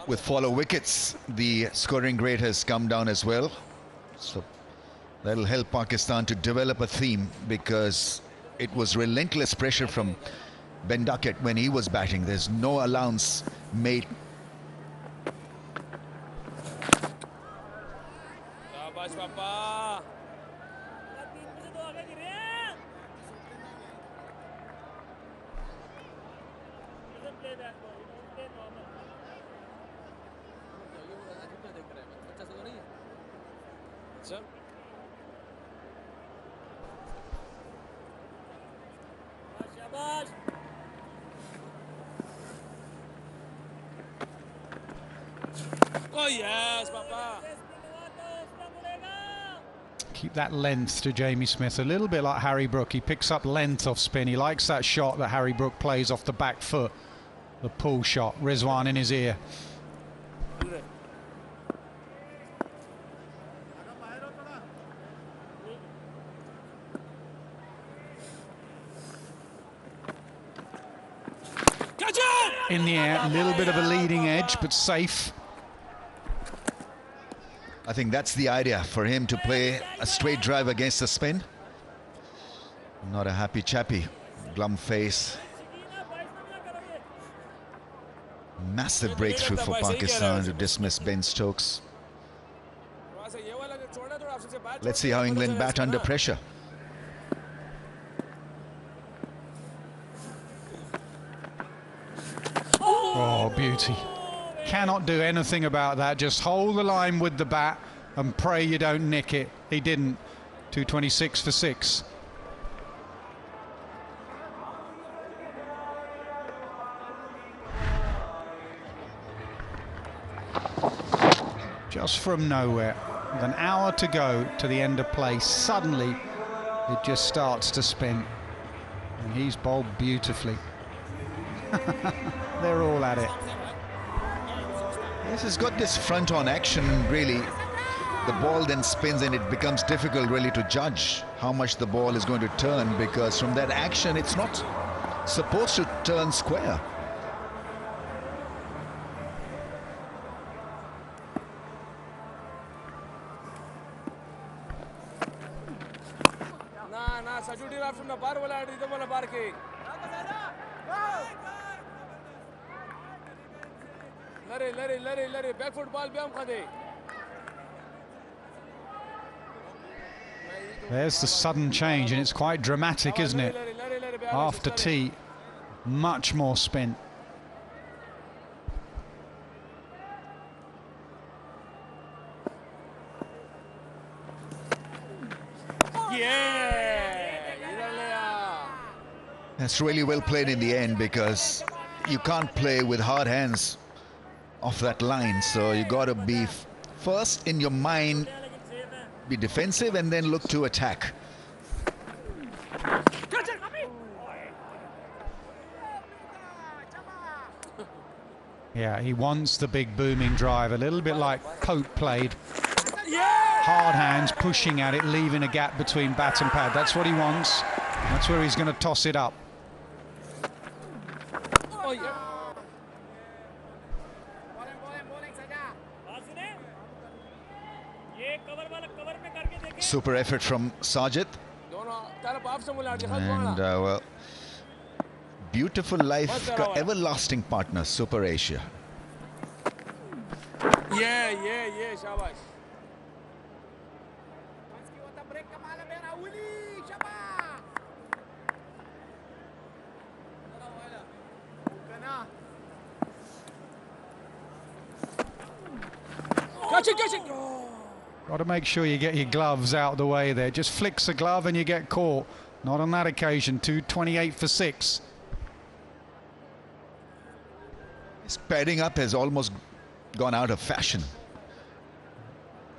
With follow wickets, the scoring rate has come down as well. So that'll help Pakistan to develop a theme, because it was relentless pressure from Ben Duckett when he was batting. There's no allowance made. Oh yes, Papa. Keep that length to Jamie Smith, a little bit like Harry Brook. He picks up length off spin. He likes that shot that Harry Brook plays off the back foot, the pull shot. Rizwan in his ear. In the air, a little bit of a leading edge, but safe. I think that's the idea for him, to play a straight drive against the spin. Not a happy chappy, glum face. Massive breakthrough for Pakistan to dismiss Ben Stokes. Let's see how England bat under pressure. Oh, beauty. Cannot do anything about that. Just hold the line with the bat and pray you don't nick it. He didn't. 226 for 6. Just from nowhere, with an hour to go to the end of play, suddenly it just starts to spin. And he's bowled beautifully. They're all at it. This has got this front-on action, really. The ball then spins and it becomes difficult really to judge how much the ball is going to turn, because from that action it's not supposed to turn square. There's the sudden change, and it's quite dramatic, isn't it? After tea, much more spin. That's really well played in the end, because you can't play with hard hands off that line, so you got to be first in your mind, be defensive and then look to attack. Yeah, he wants the big booming drive, a little bit like Pope played. Hard hands, pushing at it, leaving a gap between bat and pad. That's what he wants. That's where he's going to toss it up. Super effort from Sajid. And well, beautiful life, everlasting partner, Super Asia. Yeah, shabash. Got to make sure you get your gloves out of the way there. Just flicks a glove and you get caught. Not on that occasion. 228 for 6. His padding up has almost gone out of fashion.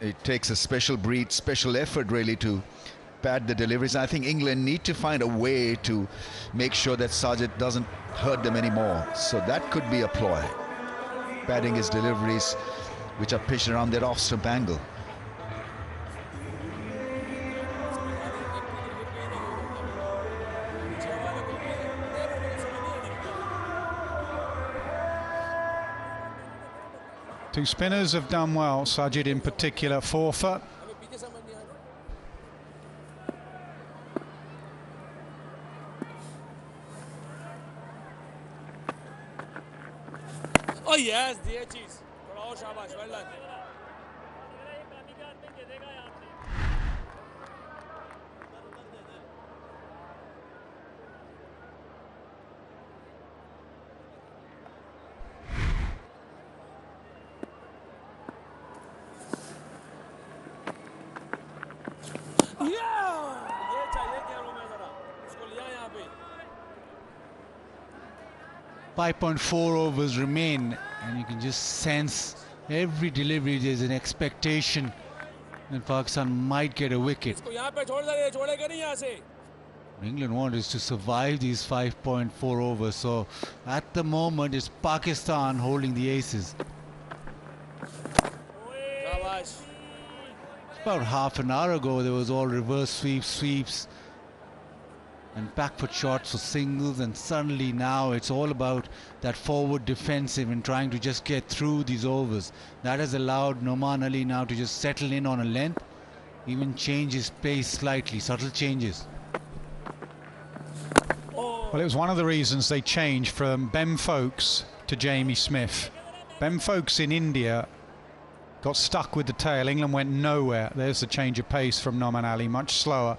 It takes a special breed, special effort really to pad the deliveries. I think England need to find a way to make sure that Sajid doesn't hurt them anymore. So that could be a ploy. Padding his deliveries, which are pitched around that off-stump angle. Two spinners have done well, Sajid in particular, 4 for. Oh yes, the cheese. Oh, shabash, well done. Yeah! 5.4 overs remain, and you can just sense every delivery there's an expectation that Pakistan might get a wicket. What England want is to survive these 5.4 overs, so at the moment it's Pakistan holding the aces. About half an hour ago there was all reverse sweeps, and back foot shots for singles, and suddenly now it's all about that forward defensive and trying to just get through these overs. That has allowed Noman Ali now to just settle in on a length, even change his pace slightly, subtle changes. Well, it was one of the reasons they changed from Ben Foakes to Jamie Smith. Ben Foakes in India got stuck with the tail. England went nowhere. There's the change of pace from Noman Ali, much slower.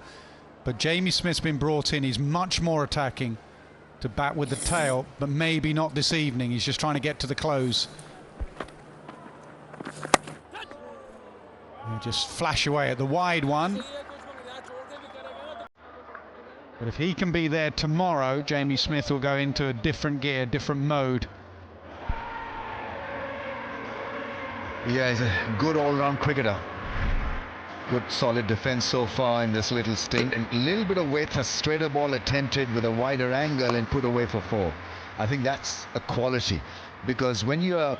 But Jamie Smith's been brought in. He's much more attacking to bat with the tail, but maybe not this evening. He's just trying to get to the close. He'll just flash away at the wide one. But if he can be there tomorrow, Jamie Smith will go into a different gear, different mode. Yeah, he's a good all-round cricketer. Good solid defense so far in this little stint. And a little bit of width, a straighter ball attempted with a wider angle and put away for 4. I think that's a quality, because when you are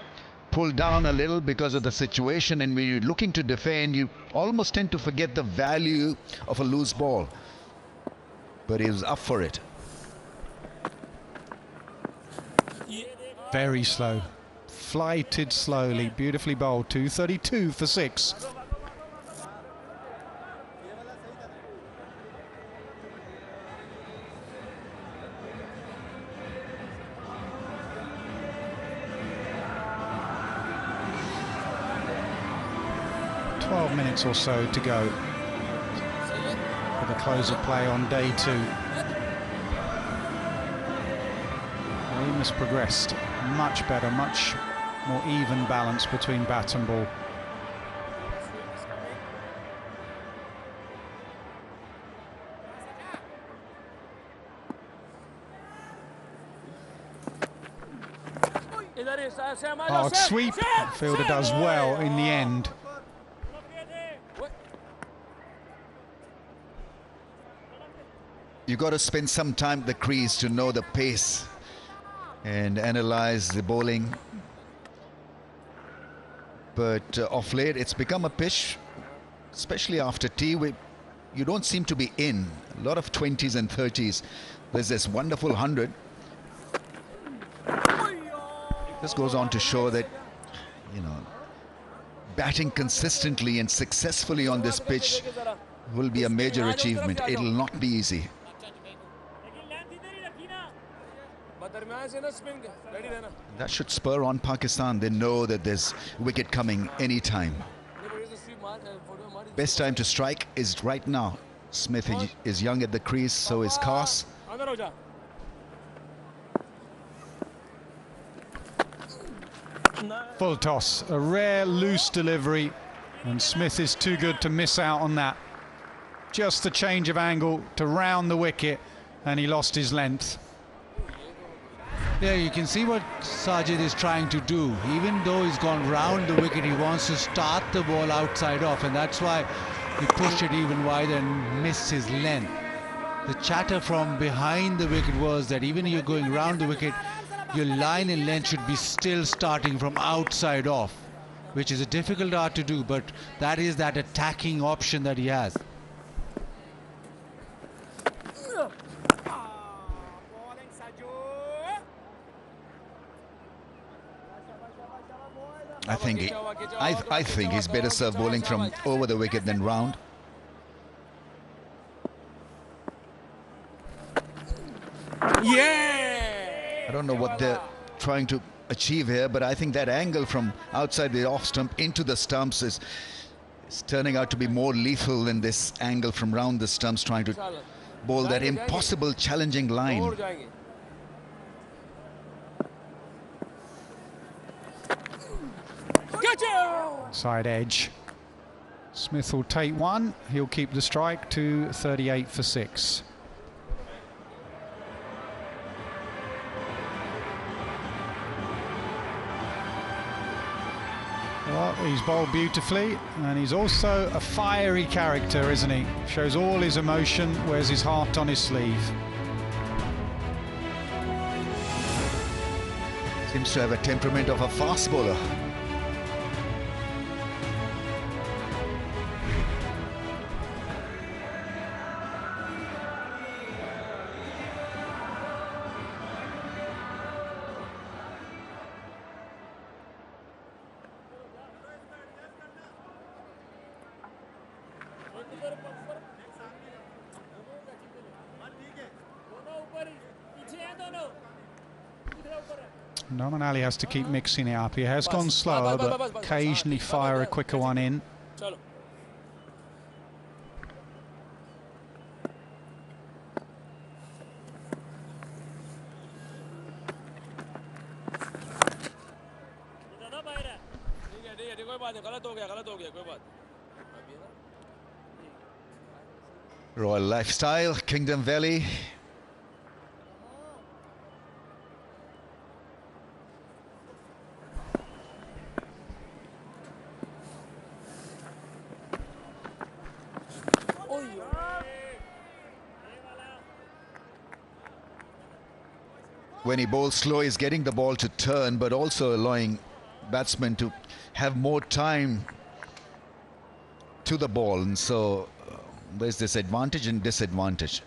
pulled down a little because of the situation and when you're looking to defend, you almost tend to forget the value of a loose ball. But he was up for it. Very slow. Flighted slowly, beautifully bowled. 232 for 6. Minutes or so to go for the close of play on day 2. The game has progressed much better, much more even balance between bat and ball. Hard sweep. Fielder does well in the end. You've got to spend some time at the crease to know the pace and analyze the bowling. But of late, it's become a pitch, especially after tea, you don't seem to be in. A lot of 20s and 30s. There's this wonderful 100. This goes on to show that, you know, batting consistently and successfully on this pitch will be a major achievement. It'll not be easy. That should spur on Pakistan. They know that there's wicket coming anytime. Best time to strike is right now. Smith is young at the crease, so is Khas. Full toss, a rare loose delivery, and Smith is too good to miss out on that. Just the change of angle to round the wicket, and he lost his length. Yeah, you can see what Sajid is trying to do. Even though he's gone round the wicket, he wants to start the ball outside off, and that's why he pushed it even wider and missed his length. The chatter from behind the wicket was that even if you're going round the wicket, your line and length should be still starting from outside off, which is a difficult art to do, but that is that attacking option that he has. I think he's better served bowling from over the wicket than round. Yeah! I don't know what they're trying to achieve here, but I think that angle from outside the off stump into the stumps is turning out to be more lethal than this angle from round the stumps, trying to bowl that impossible challenging line. Side edge. Smith will take one. He'll keep the strike to 38 for 6. Well, he's bowled beautifully, and he's also a fiery character, isn't he? Shows all his emotion, wears his heart on his sleeve. Seems to have a temperament of a fast bowler. Noman Ali has to keep mixing it up. He has gone slower, but occasionally fire a quicker one in. Royal Lifestyle, Kingdom Valley. When he bowls slow, he's getting the ball to turn, but also allowing batsmen to have more time to the ball, and so there's this advantage and disadvantage.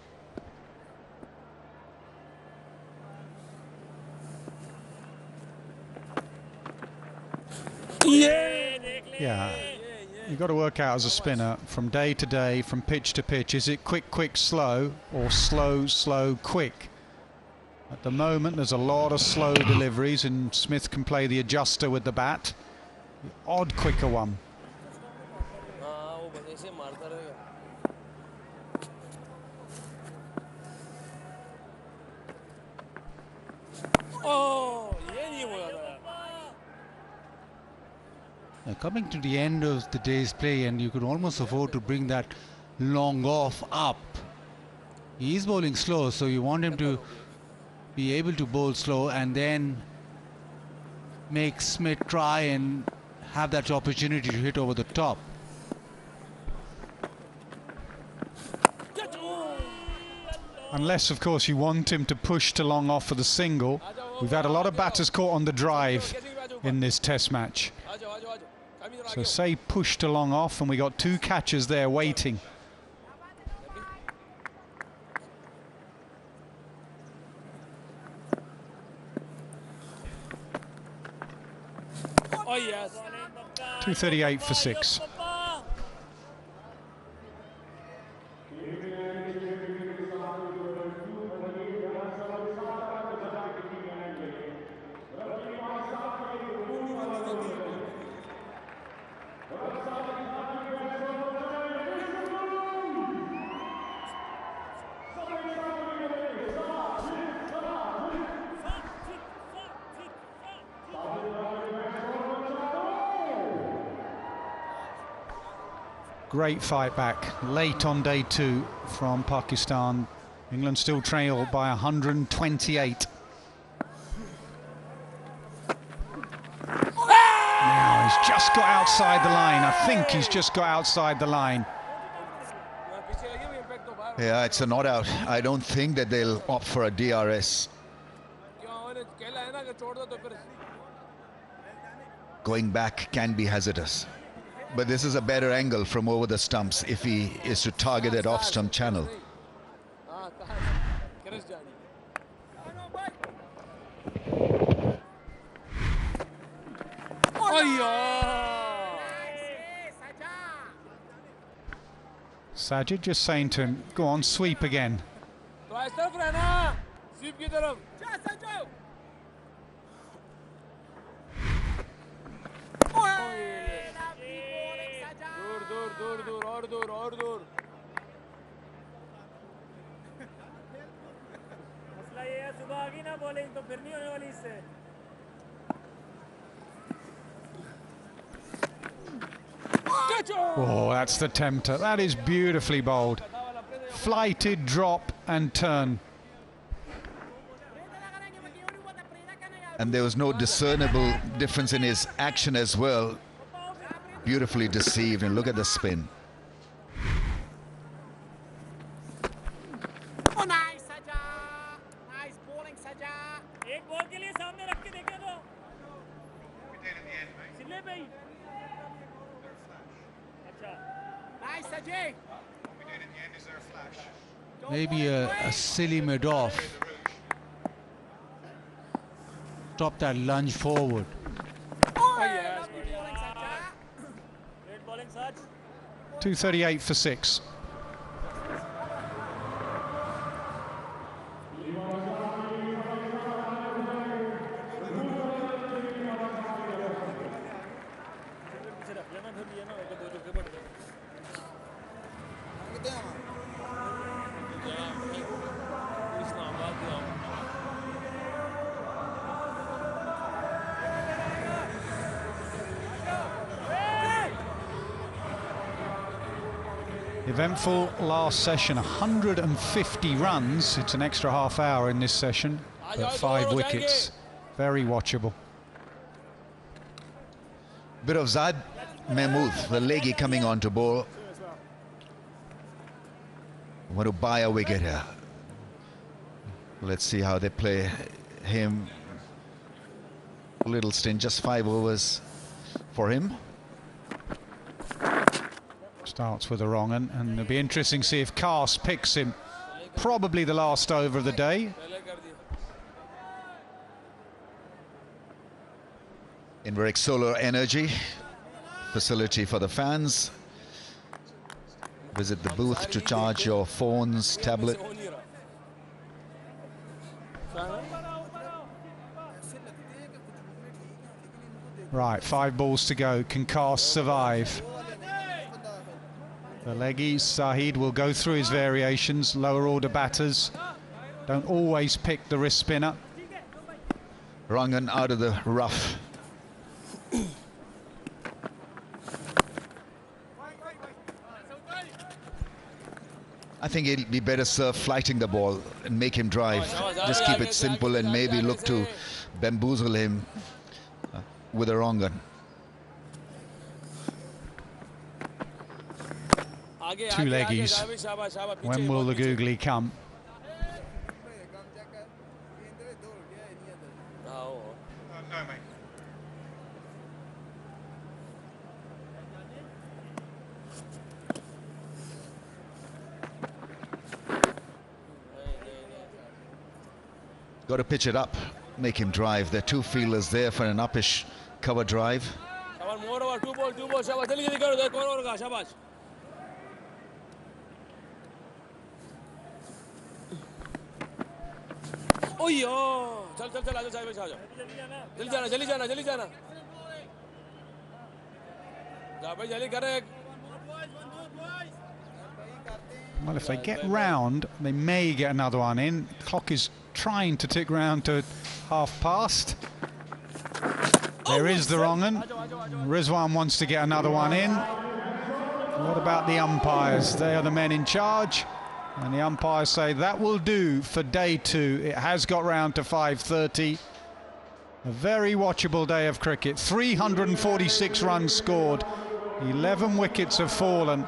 Yeah, you've got to work out as a spinner from day to day, from pitch to pitch. Is it quick, quick, slow, or slow, slow, quick? At the moment, there's a lot of slow deliveries, and Smith can play the adjuster with the bat. The odd quicker one. Now, coming to the end of the day's play, and you could almost afford to bring that long off up. He is bowling slow, so you want him to be able to bowl slow and then make Smith try and have that opportunity to hit over the top. Unless, of course, you want him to push to long off for the single. We've had a lot of batters caught on the drive in this test match. So say push to long off, and we got two catchers there waiting. Oh yes. 238 for 6. Great fight back late on day 2 from Pakistan. England still trail by 128. Now he's just got outside the line. I think he's just got outside the line. Yeah, it's a not out. I don't think that they'll opt for a DRS. Going back can be hazardous. But this is a better angle from over the stumps if he is to target that off-stump channel. Sajid just saying to him, go on, sweep again. Oh, that's the tempter. That is beautifully bowled. Flighted, drop and turn. And there was no discernible difference in his action as well. Beautifully deceived, and look at the spin. Oh, nice, Sajid. Nice bowling, Sajid. एक ball के लिए सामने रख के देखे तो सिले पे ही अच्छा nice, Sajid. Maybe a silly mid-off. Drop that lunge forward. 238 for 6. Eventful last session, 150 runs. It's an extra half hour in this session, but 5 wickets. Very watchable. Bit of Zad Mahmood, the leggy coming on to bowl. Want to buy a wicket here. Let's see how they play him. Little stint, just 5 overs for him. Starts with a wrong un, and it'll be interesting to see if Cast picks him. Probably the last over of the day. Inverix Solar Energy facility for the fans. Visit the booth to charge your phones, tablet. Right, 5 balls to go. Can Cast survive? The leggy Sajid will go through his variations. Lower order batters don't always pick the wrist spinner. Rangan out of the rough. I think it'll be better served flighting the ball and make him drive. Just keep it simple and maybe look to bamboozle him with a Rangan. 2 leggies. When will the googly come? Got to pitch it up, make him drive. There are 2 fielders there for an uppish cover drive. Well, if they get round, they may get another one in. The clock is trying to tick round to past. There is the wrong one. Rizwan wants to get another one in. What about the umpires? They are the men in charge. And the umpires say that will do for day 2. It has got round to 5:30. A very watchable day of cricket. 346 runs scored. 11 wickets have fallen.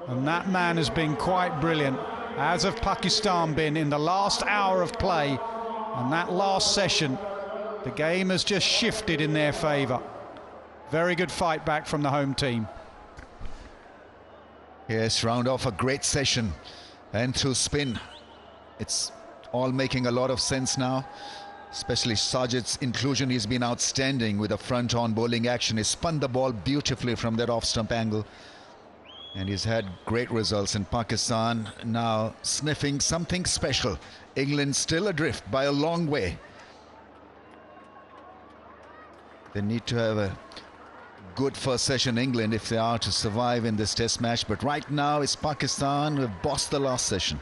And that man has been quite brilliant, as have Pakistan been in the last hour of play. And that last session, the game has just shifted in their favour. Very good fight back from the home team. Yes, round off a great session. And through spin. It's all making a lot of sense now. Especially Sajid's inclusion. He's been outstanding with a front-on bowling action. He spun the ball beautifully from that off-stump angle. And he's had great results in Pakistan. Now sniffing something special. England still adrift by a long way. They need to have a good first session, England, if they are to survive in this test match. But right now it's Pakistan who have bossed the last session.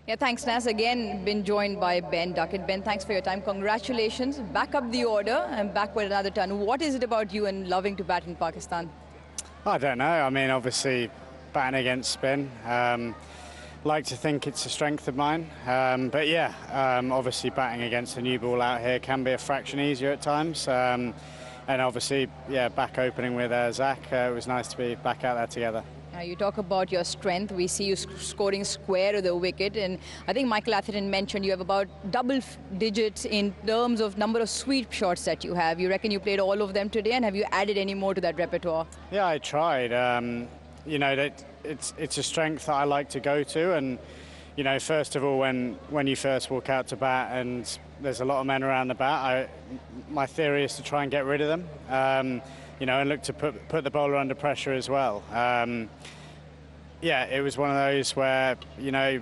Yeah, thanks, Nas. Again, been joined by Ben Duckett. Ben, thanks for your time. Congratulations. Back up the order and back with another ton. What is it about you and loving to bat in Pakistan? I don't know. I mean, obviously, batting against spin. Like to think it's a strength of mine. But yeah, obviously batting against a new ball out here can be a fraction easier at times. And obviously, yeah, back opening with Zach. It was nice to be back out there together. You talk about your strength. We see you scoring square of the wicket, and I think Michael Atherton mentioned you have about double digits in terms of number of sweep shots that you have. You reckon you played all of them today, and have you added any more to that repertoire? Yeah, I tried. You know, it's a strength that I like to go to, and you know, first of all, when you first walk out to bat and there's a lot of men around the bat, my theory is to try and get rid of them. You know, and look to put the bowler under pressure as well. Yeah, it was one of those where, you know,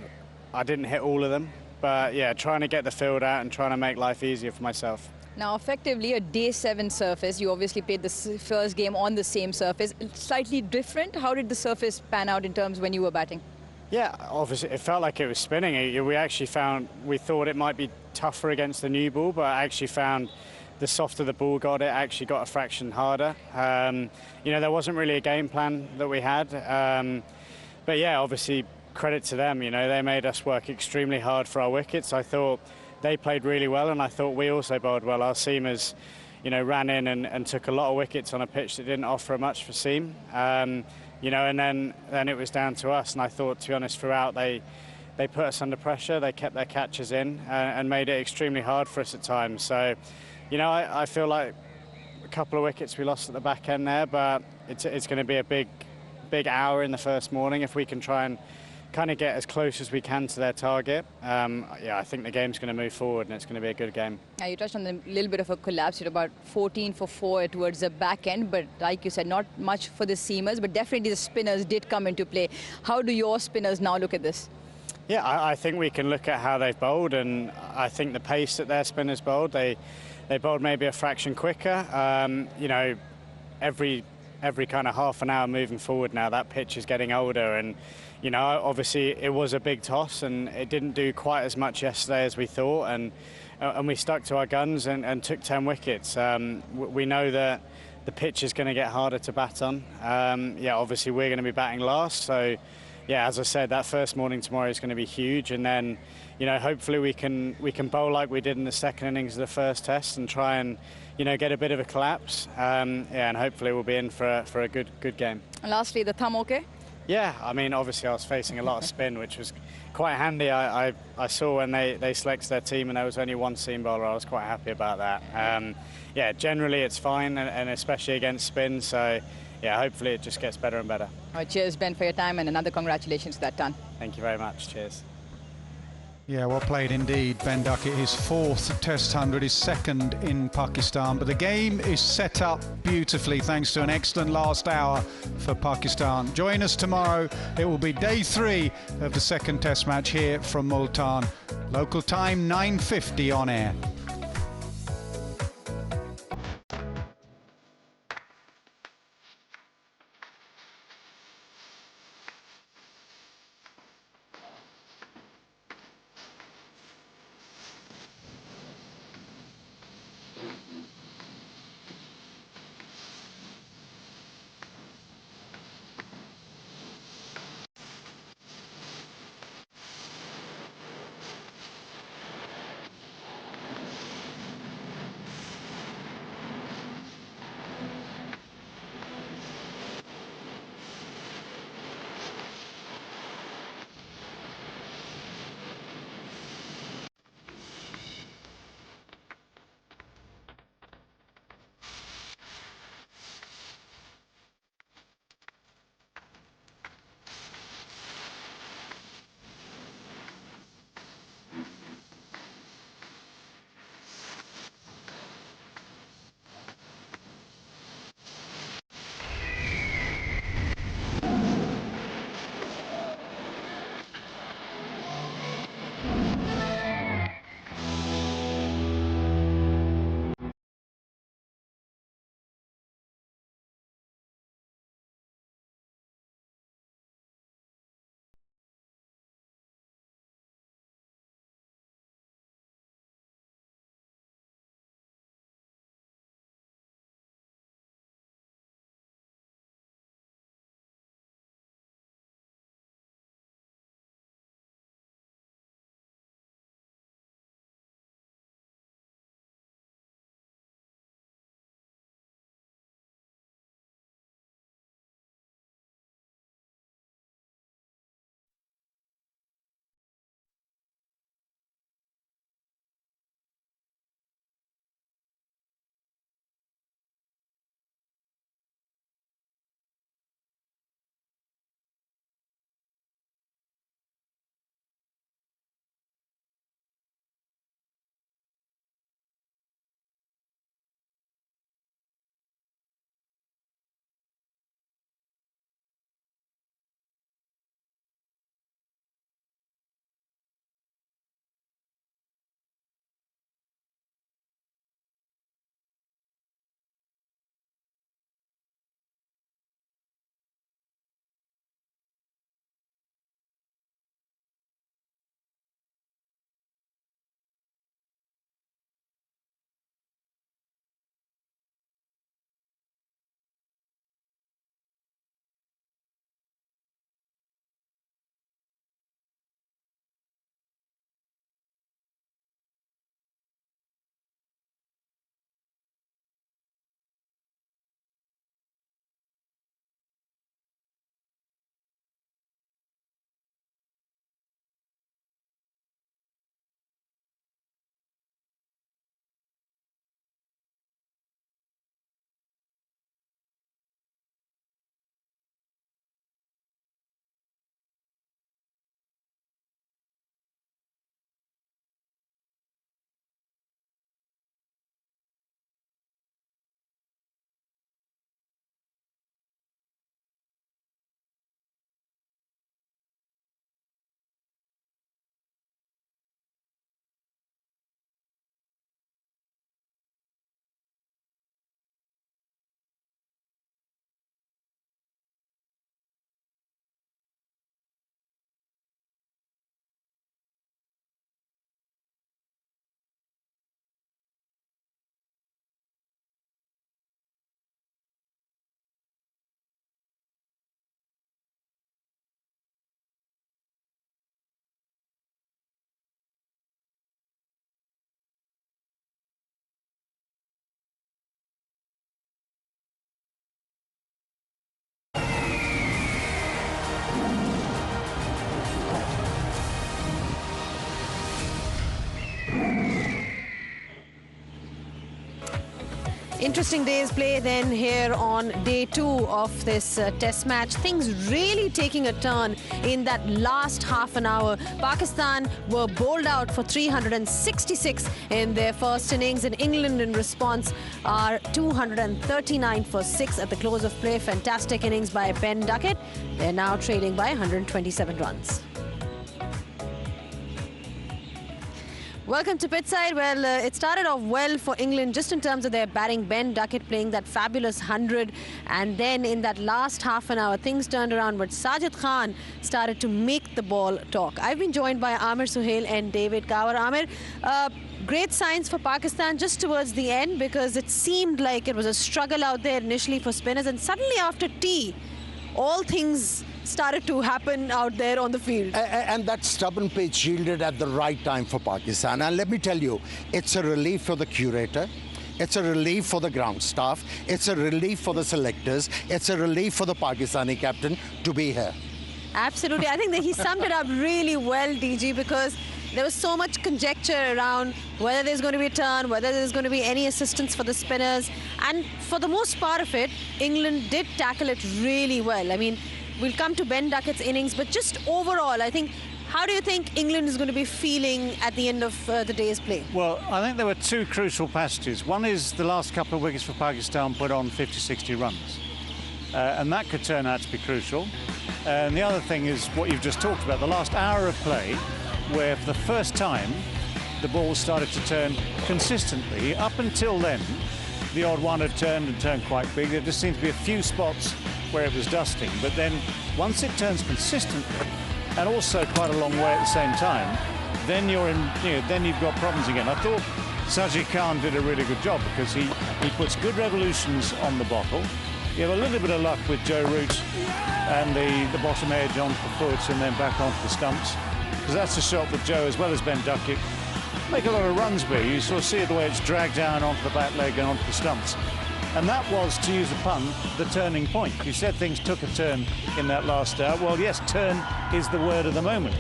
I didn't hit all of them, but yeah, trying to get the field out and trying to make life easier for myself. Now, effectively, a day 7 surface. You obviously played the first game on the same surface. Slightly different. How did the surface pan out in terms when you were batting? Yeah, obviously, it felt like it was spinning. We thought it might be tougher against the new ball, but I actually found the softer the ball got, it actually got a fraction harder. You know, there wasn't really a game plan that we had. But yeah, obviously, credit to them. You know, they made us work extremely hard for our wickets. I thought they played really well, and I thought we also bowled well. Our seamers, you know, ran in and took a lot of wickets on a pitch that didn't offer much for seam. You know, and then it was down to us. And I thought, to be honest, throughout they put us under pressure. They kept their catches in and made it extremely hard for us at times. So, you know, I feel like a couple of wickets we lost at the back end there, but it's going to be a big hour in the first morning if we can try and kind of get as close as we can to their target. Yeah, I think the game's going to move forward and it's going to be a good game. You touched on a little bit of a collapse. You're about 14 for 4 towards the back end, but like you said, not much for the seamers, but definitely the spinners did come into play. How do your spinners now look at this? Yeah, I think we can look at how they've bowled, and I think the pace that their spinners bowled, they bowled maybe a fraction quicker. You know, every kind of half an hour moving forward now, that pitch is getting older, and you know, obviously it was a big toss and it didn't do quite as much yesterday as we thought, and we stuck to our guns and took 10 wickets. We know that the pitch is going to get harder to bat on. Yeah, obviously we're going to be batting last, so yeah, as I said, that first morning tomorrow is going to be huge, and then, you know, hopefully we can bowl like we did in the second innings of the first test and try and, you know, get a bit of a collapse. Yeah, and hopefully we'll be in for a good game. And lastly, the thumb okay? Yeah, I mean, obviously I was facing a lot of spin, which was quite handy. I saw when they selected their team and there was only one seam bowler. I was quite happy about that. Yeah, generally it's fine, and especially against spin. So yeah, hopefully it just gets better and better. All right, cheers, Ben, for your time, and another congratulations to that ton. Thank you very much. Cheers. Yeah, well played indeed, Ben Duckett. His 4th Test 100, his 2nd in Pakistan. But the game is set up beautifully thanks to an excellent last hour for Pakistan. Join us tomorrow. It will be day 3 of the 2nd Test match here from Multan. Local time 9:50 on air. Interesting day's play then here on day 2 of this test match. Things really taking a turn in that last half an hour. Pakistan were bowled out for 366 in their first innings, and England in response are 239 for 6 at the close of play. Fantastic innings by Ben Duckett. They're now trailing by 127 runs. Welcome to Pitside. Well, it started off well for England just in terms of their batting. Ben Duckett playing that fabulous 100, and then in that last half an hour things turned around, but Sajid Khan started to make the ball talk. I've been joined by Amir Suhail and David Kaur. Amir, great signs for Pakistan just towards the end, because it seemed like it was a struggle out there initially for spinners, and suddenly after tea, all things started to happen out there on the field. And that stubborn pitch yielded at the right time for Pakistan. And let me tell you, it's a relief for the curator. It's a relief for the ground staff. It's a relief for the selectors. It's a relief for the Pakistani captain to be here. Absolutely. I think that he summed it up really well, DG, because there was so much conjecture around whether there's going to be a turn, whether there's going to be any assistance for the spinners. And for the most part of it, England did tackle it really well. I mean, we'll come to Ben Duckett's innings, but just overall, I think, how do you think England is going to be feeling at the end of the day's play? Well, I think there were two crucial passages. One is the last couple of wickets for Pakistan put on 50-60 runs. And that could turn out to be crucial. And the other thing is what you've just talked about, the last hour of play, where for the first time the ball started to turn consistently. Up until then, the odd one had turned and turned quite big. There just seemed to be a few spots where it was dusting, but then once it turns consistently and also quite a long way at the same time, then you're in, then you've got problems again. I thought Sajid Khan did a really good job, because he puts good revolutions on the bottle. You have a little bit of luck with Joe Root and the bottom edge onto the foot and then back onto the stumps, because that's a shot that Joe, as well as Ben Duckett, make a lot of runs with. You sort of see it the way it's dragged down onto the back leg and onto the stumps. And that was, to use a pun, the turning point. You said things took a turn in that last hour. Well, yes, turn is the word of the moment.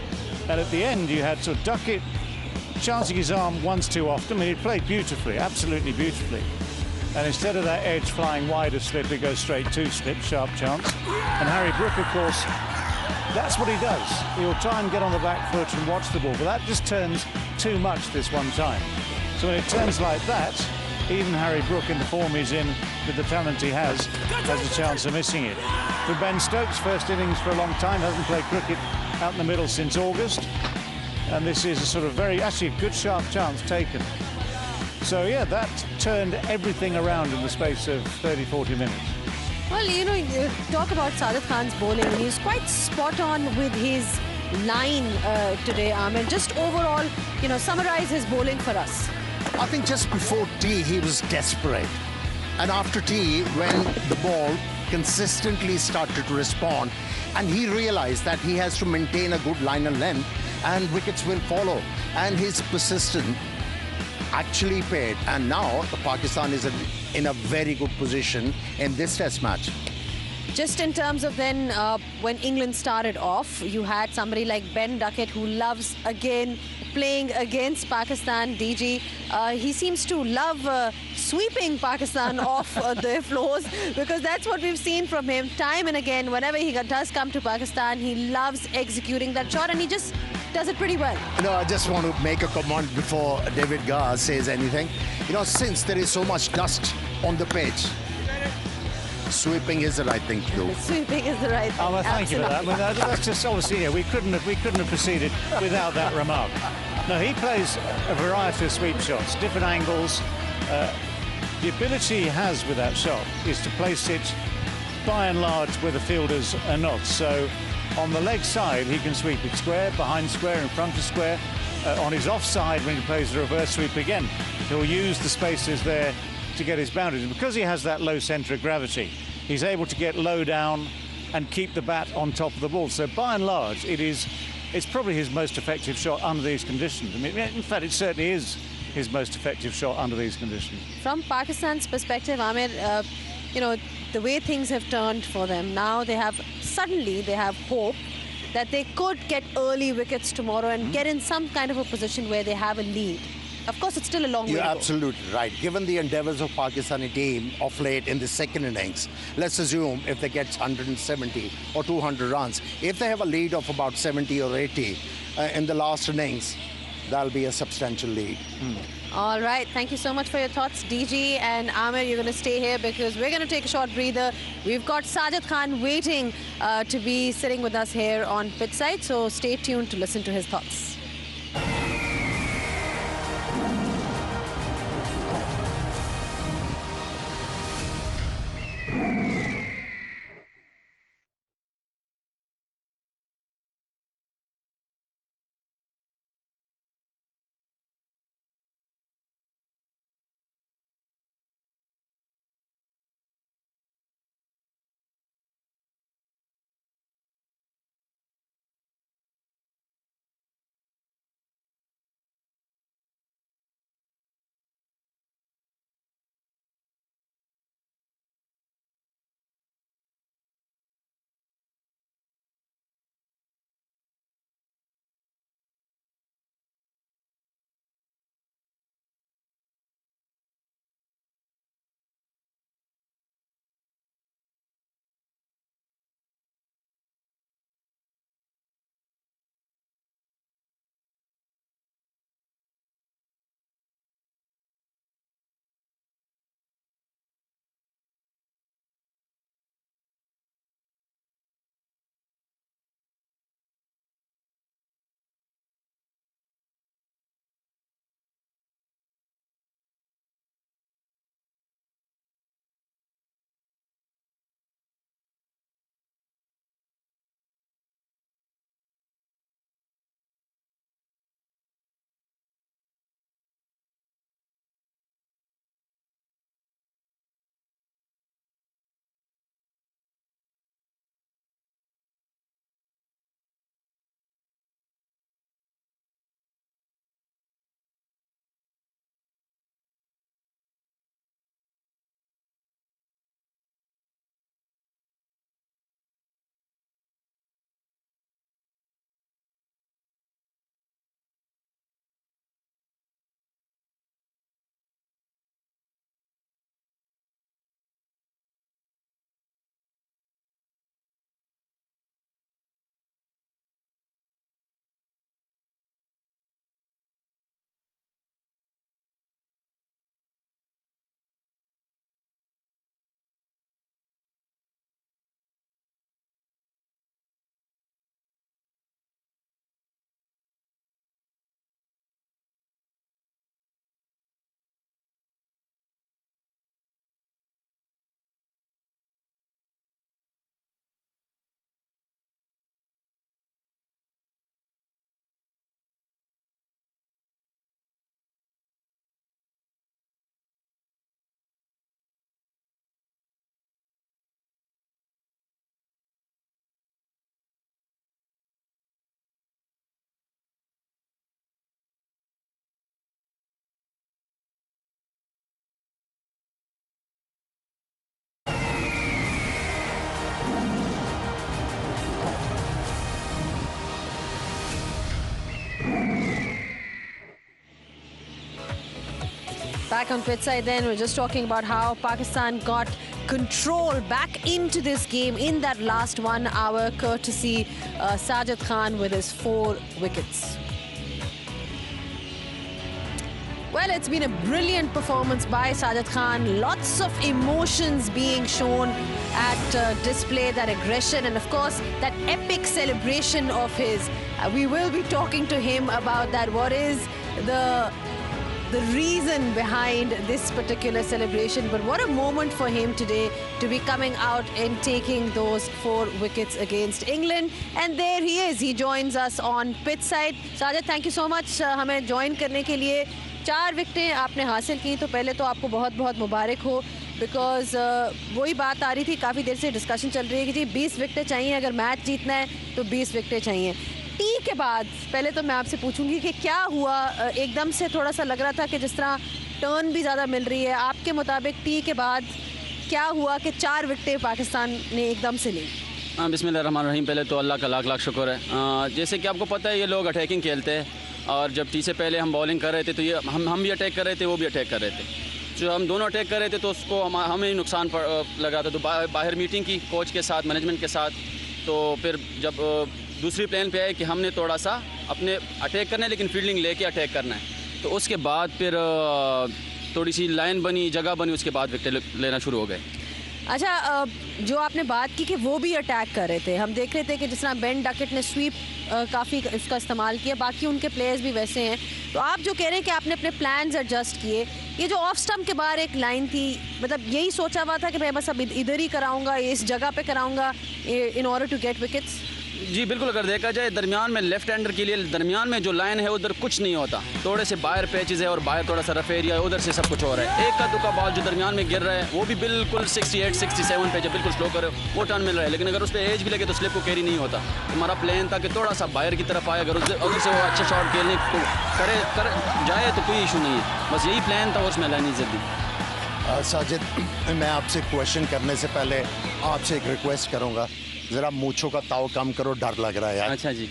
And at the end, you had sort of Duckett chancing his arm once too often. I mean, he played beautifully, absolutely beautifully. And instead of that edge flying wide of slip, it goes straight to slip, sharp chance. And Harry Brook, of course, that's what he does. He'll try and get on the back foot and watch the ball, but that just turns too much this one time. So when it turns like that, even Harry Brook, in the form he's in, with the talent he has a chance of missing it. For Ben Stokes, first innings for a long time, hasn't played cricket out in the middle since August. And this is a sort of actually a good sharp chance taken. So yeah, that turned everything around in the space of 30-40 minutes. Well, you talk about Sajid Khan's bowling, and he's quite spot on with his line today, Amir. Just overall, summarize his bowling for us. I think just before tea, he was desperate. And after tea, when the ball consistently started to respond, and he realized that he has to maintain a good line and length, and wickets will follow. And his persistence actually paid. And now Pakistan is in a very good position in this test match. Just in terms of then, when England started off, you had somebody like Ben Duckett, who loves, again, playing against Pakistan, DG. He seems to love sweeping Pakistan off their floors, because that's what we've seen from him time and again. Whenever he does come to Pakistan, he loves executing that shot, and he just does it pretty well. I just want to make a comment before David Gar says anything. Since there is so much dust on the pitch, sweeping is the right thing to do. Sweeping is the right thing. Well, thank you for that. I mean, that's just obviously, we couldn't have proceeded without that remark. No, he plays a variety of sweep shots, different angles. The ability he has with that shot is to place it, by and large, where the fielders are not. So on the leg side, he can sweep it square, behind square, in front of square. On his offside, when he plays the reverse sweep again, he'll use the spaces there to get his boundaries. And because he has that low centre of gravity, he's able to get low down and keep the bat on top of the ball. So by and large, it's probably his most effective shot under these conditions. I mean, in fact, it certainly is his most effective shot under these conditions. From Pakistan's perspective, Amir, the way things have turned for them, now they have hope that they could get early wickets tomorrow and get in some kind of a position where they have a lead. of course, it's still a long way You're to go. absolutely right. Given the endeavours of Pakistani team of late in the second innings, let's assume if they get 170 or 200 runs, if they have a lead of about 70 or 80 in the last innings, that'll be a substantial lead. All right, thank you so much for your thoughts, DG and Amir. You're going to stay here because we're going to take a short breather. We've got Sajid Khan waiting to be sitting with us here on pitch side, so stay tuned to listen to his thoughts. Back on pitch side then, we're just talking about how Pakistan got control back into this game in that last 1 hour, courtesy Sajid Khan with his 4 wickets. Well, it's been a brilliant performance by Sajid Khan. Lots of emotions being shown at display, that aggression and of course that epic celebration of his. We will be talking to him about that. What is the reason behind this particular celebration? But what a moment for him today to be coming out and taking those 4 wickets against England. And there he is. He joins us on pitch side. Sajid, thank you so much हमें join करने के लिए. 4 विकेटें आपने हासिल की, तो पहले तो आपको बहुत बहुत मुबारक हो, बिकॉज वही बात आ रही थी, काफ़ी देर से डिस्कशन चल रही है कि जी 20 विकेटें चाहिए, अगर मैच जीतना है तो 20 विकेटें चाहिए. टी के बाद पहले तो मैं आपसे पूछूंगी कि क्या हुआ, एकदम से थोड़ा सा लग रहा था कि जिस तरह टर्न भी ज़्यादा मिल रही है, आपके मुताबिक टी के बाद क्या हुआ कि 4 विकेटें पाकिस्तान ने एकदम से ली? बिस्मिल्लाह रहमान रहीम. पहले तो अल्लाह का लाख लाख शुक्र है. जैसे कि आपको पता है ये लोग अटैकिंग खेलते हैं और जब टी से पहले हम बॉलिंग कर रहे थे तो ये हम भी अटैक कर रहे थे, वो भी अटैक कर रहे थे। जो हम दोनों अटैक कर रहे थे तो उसको हमें ही नुकसान लगा था। तो बाहर मीटिंग की कोच के साथ, मैनेजमेंट के साथ। तो फिर जब दूसरी प्लान पे आए कि हमने थोड़ा सा अपने अटैक करना है लेकिन फील्डिंग लेके अटैक करना है, तो उसके बाद फिर थोड़ी सी लाइन बनी, जगह बनी, उसके बाद विकेट लेना शुरू हो गए। अच्छा, जो आपने बात की कि वो भी अटैक कर रहे थे, हम देख रहे थे कि जिस तरह बेन डकेट ने स्वीप काफ़ी इसका इस्तेमाल किया, बाकी उनके प्लेयर्स भी वैसे हैं। तो आप जो कह रहे हैं कि आपने अपने प्लान्स एडजस्ट किए, ये जो ऑफ स्टम्प के बाहर एक लाइन थी, मतलब यही सोचा हुआ था कि मैं बस अब इधर ही कराऊंगा, इस जगह पे कराऊंगा in order to get wickets? जी बिल्कुल, अगर देखा जाए दरमियान में लेफ्ट हैंडर के लिए दरमियान में जो लाइन है उधर कुछ नहीं होता, थोड़े से बाहर पैचेस है और बाहर थोड़ा सा रफ एरिया है, उधर से सब कुछ हो रहा है। एक का दुका बॉल जो दरमियान में गिर रहा है वो भी बिल्कुल 68 67 पे जब बिल्कुल स्लो करे वो टर्न मिल रहा है, लेकिन अगर उस पर एज भी लगे तो स्लिप को कैरी नहीं होता। हमारा प्लान था कि थोड़ा सा बाहर की तरफ आए, अगर उधर से वो अच्छा शॉट खेलने को कर जाए तो कोई इशू नहीं है, बस यही प्लान था, उसमें लाइन इज्जत दी। साजिद, मैं आपसे क्वेश्चन करने से पहले आपसे एक रिक्वेस्ट करूंगा, ज़रा मूंछों का ताव कम करो, डर लग रहा है यार। अच्छा जी।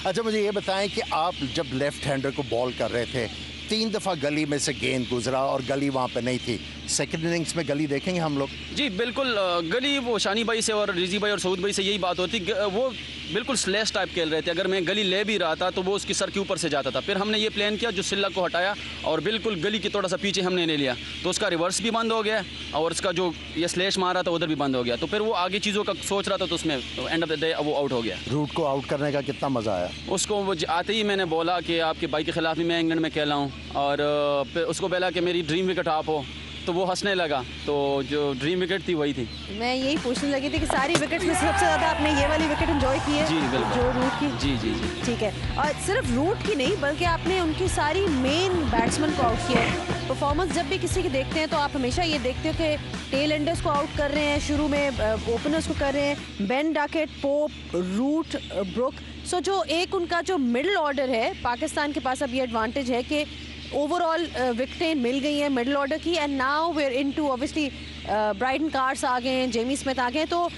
अच्छा, मुझे ये बताएं कि आप जब लेफ्ट हैंडर को बॉल कर रहे थे, 3 दफ़ा गली में से गेंद गुजरा और गली वहाँ पे नहीं थी। सेकंड इनिंग्स में गली देखेंगे हम लोग? जी बिल्कुल, गली वो शानी भाई से और रिजी भाई और सऊद भाई से यही बात होती, वो बिल्कुल स्लैश टाइप खेल रहे थे, अगर मैं गली ले भी रहा था तो वो उसकी सर के ऊपर से जाता था। फिर हमने ये प्लान किया, जो सिल्ला को हटाया और बिल्कुल गली के थोड़ा सा पीछे हमने ले लिया, तो उसका रिवर्स भी बंद हो गया और उसका जो ये स्लैश मारा था उधर भी बंद हो गया। तो फिर वो आगे चीज़ों का सोच रहा था, तो उसमें एंड ऑफ द डे वो आउट हो गया। रूट को आउट करने का कितना मज़ा आया उसको? वो आते ही मैंने बोला कि आपके भाई के खिलाफ भी मैं इंग्लैंड में खेला हूँ, और फिर उसको बोला कि मेरी ड्रीम विकेट आप हो, तो वो हंसने लगा। तो जो ड्रीम विकेट थी वही थी। मैं यही पूछने लगी थी कि सारी विकेट्स में सबसे ज़्यादा आपने ये वाली विकेट एंजॉय की है? जी बिल्कुल, जो रूट की। जी जी जी ठीक है, और सिर्फ रूट की नहीं बल्कि आपने उनकी सारी मेन बैट्समैन को आउट किया है। परफॉर्मेंस जब भी किसी की देखते हैं तो आप हमेशा ये देखते हो कि टेल एंडर्स को आउट कर रहे हैं, शुरू में ओपनर्स को कर रहे हैं, Ben Duckett, Pope, Root, Brook. So जो एक उनका जो मिडिल ऑर्डर है, पाकिस्तान के पास अब ये एडवांटेज है कि ओवरऑल विकेटें मिल गई हैं मिडिल ऑर्डर की, and now we are into obviously Brydon Carse आ गए हैं, जेमी स्मिथ आ गए हैं। तो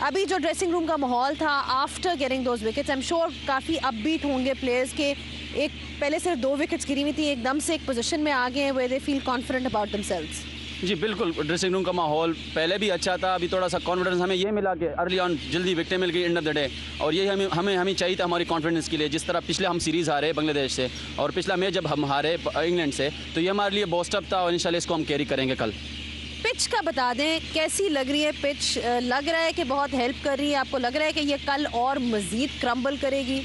अभी जो ड्रेसिंग रूम का माहौल था after getting those wickets, I am sure काफ़ी अपबीट होंगे प्लेयर्स के। एक पहले सिर्फ 2 विकेट्स गिरी हुई थी, एकदम से एक पोजीशन में आ गए हैं where they feel confident about themselves. जी बिल्कुल, ड्रेसिंग रूम का माहौल पहले भी अच्छा था, अभी थोड़ा सा कॉन्फिडेंस हमें ये मिला कि अर्ली ऑन जल्दी विकेटें मिल गई एंड ऑफ द डे, और ये हमें चाहिए था हमारी कॉन्फिडेंस के लिए। जिस तरह पिछले हम सीरीज़ हारे बांग्लादेश से और पिछला मैच जब हम हारे इंग्लैंड से, तो ये हमारे लिए बॉस्टअप था और इंशाल्लाह इसको हम कैरी करेंगे कल। पिच का बता दें, कैसी लग रही है पिच? लग रहा है कि बहुत हेल्प कर रही है आपको? लग रहा है कि ये कल और मज़ीद क्रम्बल करेगी?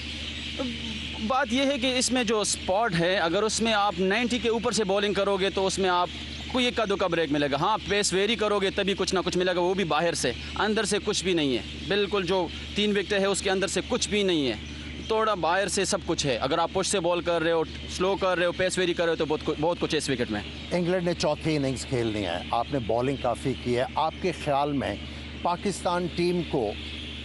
बात यह है कि इसमें जो स्पॉट है, अगर उसमें आप 90 के ऊपर से बॉलिंग करोगे तो उसमें आप कोई एक का दो का ब्रेक मिलेगा। हाँ, पेस वेरी करोगे तभी कुछ ना कुछ मिलेगा, वो भी बाहर से, अंदर से कुछ भी नहीं है। बिल्कुल जो 3 विकेटें है उसके अंदर से कुछ भी नहीं है, थोड़ा बाहर से सब कुछ है। अगर आप पुश से बॉल कर रहे हो, स्लो कर रहे हो, पेस वेरी कर रहे हो, तो बहुत कुछ है इस विकेट में। इंग्लैंड ने चौथी इनिंग्स खेलनी है, आपने बॉलिंग काफ़ी की है। आपके ख्याल में पाकिस्तान टीम को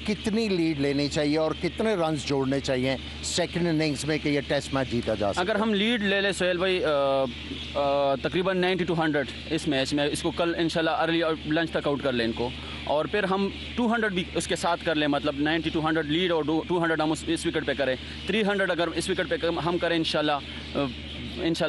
कितनी लीड लेनी चाहिए और कितने रन्स जोड़ने चाहिए सेकंड इनिंग्स में कि ये टेस्ट मैच जीता जा सके? अगर हम लीड ले लें सोहेल भाई तकरीबन 90 to 100 इस मैच में, इसको कल इंशाल्लाह अर्ली लंच तक आउट कर लें इनको, और फिर हम 200 भी उसके साथ कर लें, मतलब 90 to 100 लीड और 200 हम इस विकेट पे करें, 300 अगर इस विकेट पे हम करें इंशाल्लाह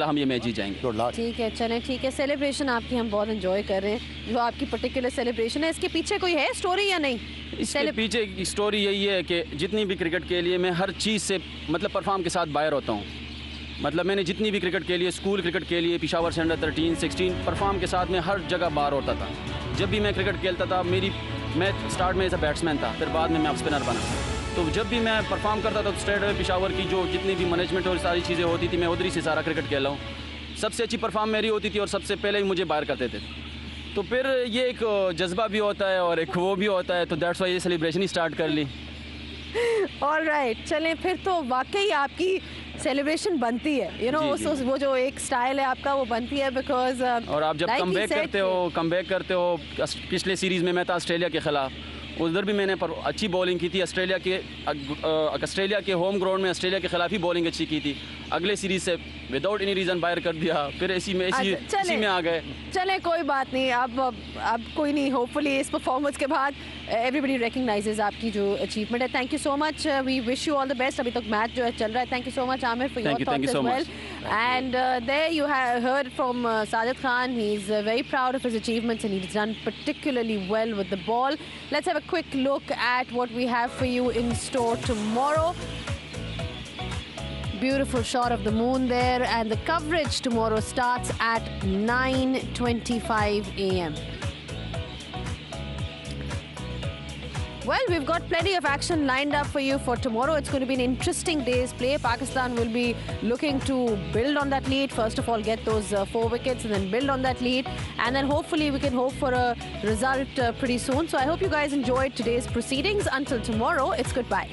हम ये मैच जीत जाएंगे। ठीक है, चलें, ठीक है। सेलिब्रेशन आपकी हम बहुत एंजॉय कर रहे हैं, जो आपकी पर्टिकुलर सेलिब्रेशन है, इसके पीछे कोई है स्टोरी या नहीं? इसके पीछे की स्टोरी यही है कि जितनी भी क्रिकेट के लिए मैं हर चीज़ से मतलब परफॉर्म के साथ बाहर होता हूँ। मतलब मैंने जितनी भी क्रिकेट के लिए, स्कूल क्रिकेट के लिए, पिशावर से अंडर 13, 16 परफॉर्म के साथ में हर जगह बाहर होता था। जब भी मैं क्रिकेट खेलता था, मैं स्टार्ट में एज अ बैट्समैन था, फिर बाद में मैं स्पिनर बना। तो जब भी मैं परफॉर्म करता था तो स्ट्रेट अवे पिशावर की जो जितनी भी मैनेजमेंट और सारी चीज़ें होती थी, मैं उधर ही से सारा क्रिकेट खेला हूँ। सबसे अच्छी परफॉर्म मेरी होती थी और सबसे पहले ही मुझे बाहर करते थे। तो फिर ये एक जज्बा भी होता है और एक वो भी होता है, तो दैट्स वाई ये सेलिब्रेशन ही स्टार्ट कर ली। ऑलराइट, चलें, फिर तो वाकई आपकी सेलिब्रेशन बनती है, यू नो, वो जो एक स्टाइल है आपका वो बनती है, बिकॉज और आप जब कम बैक करते हो पिछले सीरीज़ में मैं था ऑस्ट्रेलिया के ख़िलाफ़, उधर भी मैंने अच्छी बॉलिंग की थी। ऑस्ट्रेलिया के होम ग्राउंड में ऑस्ट्रेलिया के खिलाफ ही बॉलिंग अच्छी की थी। अगले सीरीज से विदाउट एनी रीज़न बाहर कर दिया, फिर इसी में आ गए। चले कोई बात नहीं, अब कोई नहीं, होपफुली इस परफॉर्मेंस के बाद एवरीबडी रिकग्नाइजेज आपकी जो अचीवमेंट है। Thank you so much, we wish you all the best. अभी तक मैच जो है चल रहा है। Thank you so much Aamir for your thoughts as well. And there you have heard from Sajid Khan. He's very proud of his achievements and he's done particularly well with the ball. Let's have a quick look at what we have for you in store tomorrow. Beautiful shot of the moon there, and the coverage tomorrow starts at 9:25 a.m. Well, we've got plenty of action lined up for you for tomorrow. It's going to be an interesting day's play. Pakistan will be looking to build on that lead. First of all, get those 4 wickets and then build on that lead. And then hopefully we can hope for a result pretty soon. So I hope you guys enjoyed today's proceedings. Until tomorrow, it's goodbye.